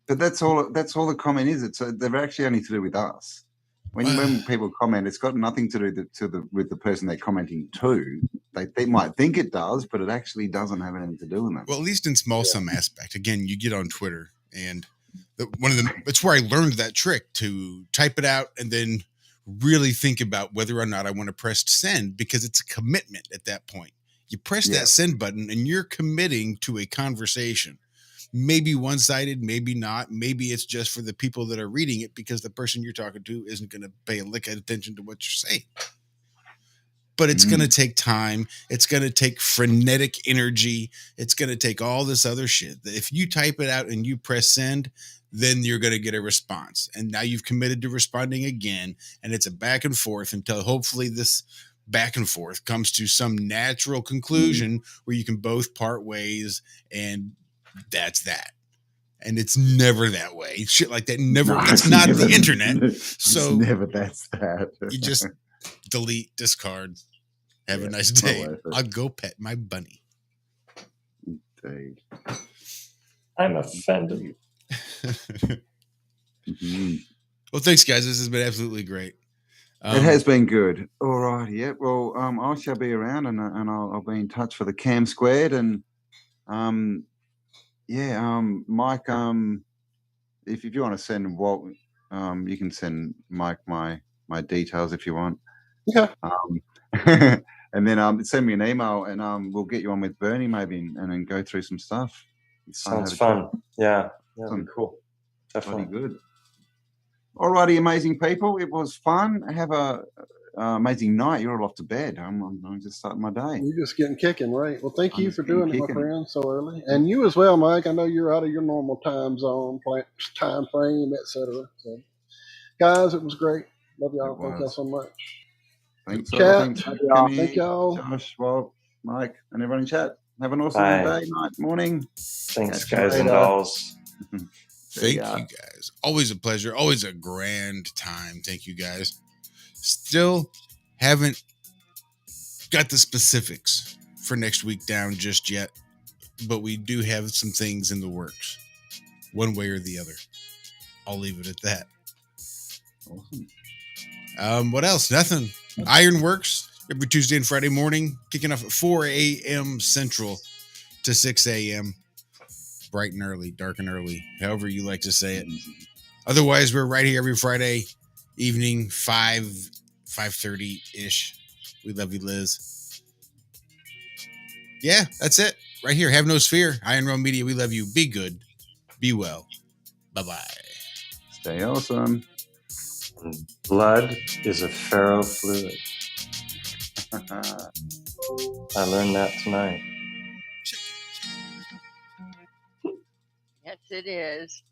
Speaker 9: But that's all the comment is. They're actually only to do with us. When people comment, it's got nothing to do with the person they're commenting to. They might think it does, but it actually doesn't have anything to do with them.
Speaker 5: Well, at least in some aspect. Again, you get on Twitter, and that's where I learned that trick to type it out and then really think about whether or not I want to press send, because it's a commitment at that point. You press that send button and you're committing to a conversation. Maybe one-sided, maybe not. Maybe it's just for the people that are reading it, because the person you're talking to isn't going to pay a lick of attention to what you're saying. But it's going to take time. It's going to take frenetic energy. It's going to take all this other shit. If you type it out and you press send, then you're going to get a response. And now you've committed to responding again. And it's a back and forth until hopefully this back and forth comes to some natural conclusion where you can both part ways, and that's that. And it's never that way. Shit like that it's not the internet. So
Speaker 9: it's never that's that.
Speaker 5: You just delete, discard. Have a nice day. I'll go pet my bunny.
Speaker 9: Indeed.
Speaker 10: I'm offended.
Speaker 5: Well, thanks, guys. This has been absolutely great.
Speaker 9: It has been good. All right. Yeah. Well, I shall be around, and I'll be in touch for the Cam Squared, and Mike. If you want to send Walt, you can send Mike my details if you want.
Speaker 7: Yeah.
Speaker 9: And then send me an email, and we'll get you on with Bernie maybe, and then go through some stuff.
Speaker 10: Sounds fun. Yeah. That'd be cool.
Speaker 9: Definitely good. Alrighty, amazing people. It was fun. Have a amazing night. You're all off to bed. I'm just starting my day.
Speaker 7: You're just getting kicking, right? Well, thank you for doing it, my friend, so early. And you as well, Mike. I know you're out of your normal time zone, time frame, etc. So, guys, it was great. Love y'all. Thank y'all so much.
Speaker 9: Thanks,
Speaker 7: chat.
Speaker 9: Thank y'all. Josh, Walt, Mike, and everyone in chat. Have an awesome day, night, morning.
Speaker 10: Thanks, guys and dolls.
Speaker 5: Thank you, guys. Always a pleasure. Always a grand time. Thank you, guys. Still haven't got the specifics for next week down just yet, but we do have some things in the works, one way or the other. I'll leave it at that.
Speaker 9: Awesome.
Speaker 5: What else? Nothing. Ironworks every Tuesday and Friday morning, kicking off at 4 a.m. Central to 6 a.m. Bright and early, dark and early, however you like to say it. Otherwise, we're right here every Friday evening, 5:30-ish. We love you, Liz. Yeah, that's it. Right here. Have no sphere. Iron Realm Media, we love you. Be good. Be well. Bye-bye.
Speaker 9: Stay awesome.
Speaker 10: Blood is a ferrofluid. I learned that tonight.
Speaker 6: Yes, it is.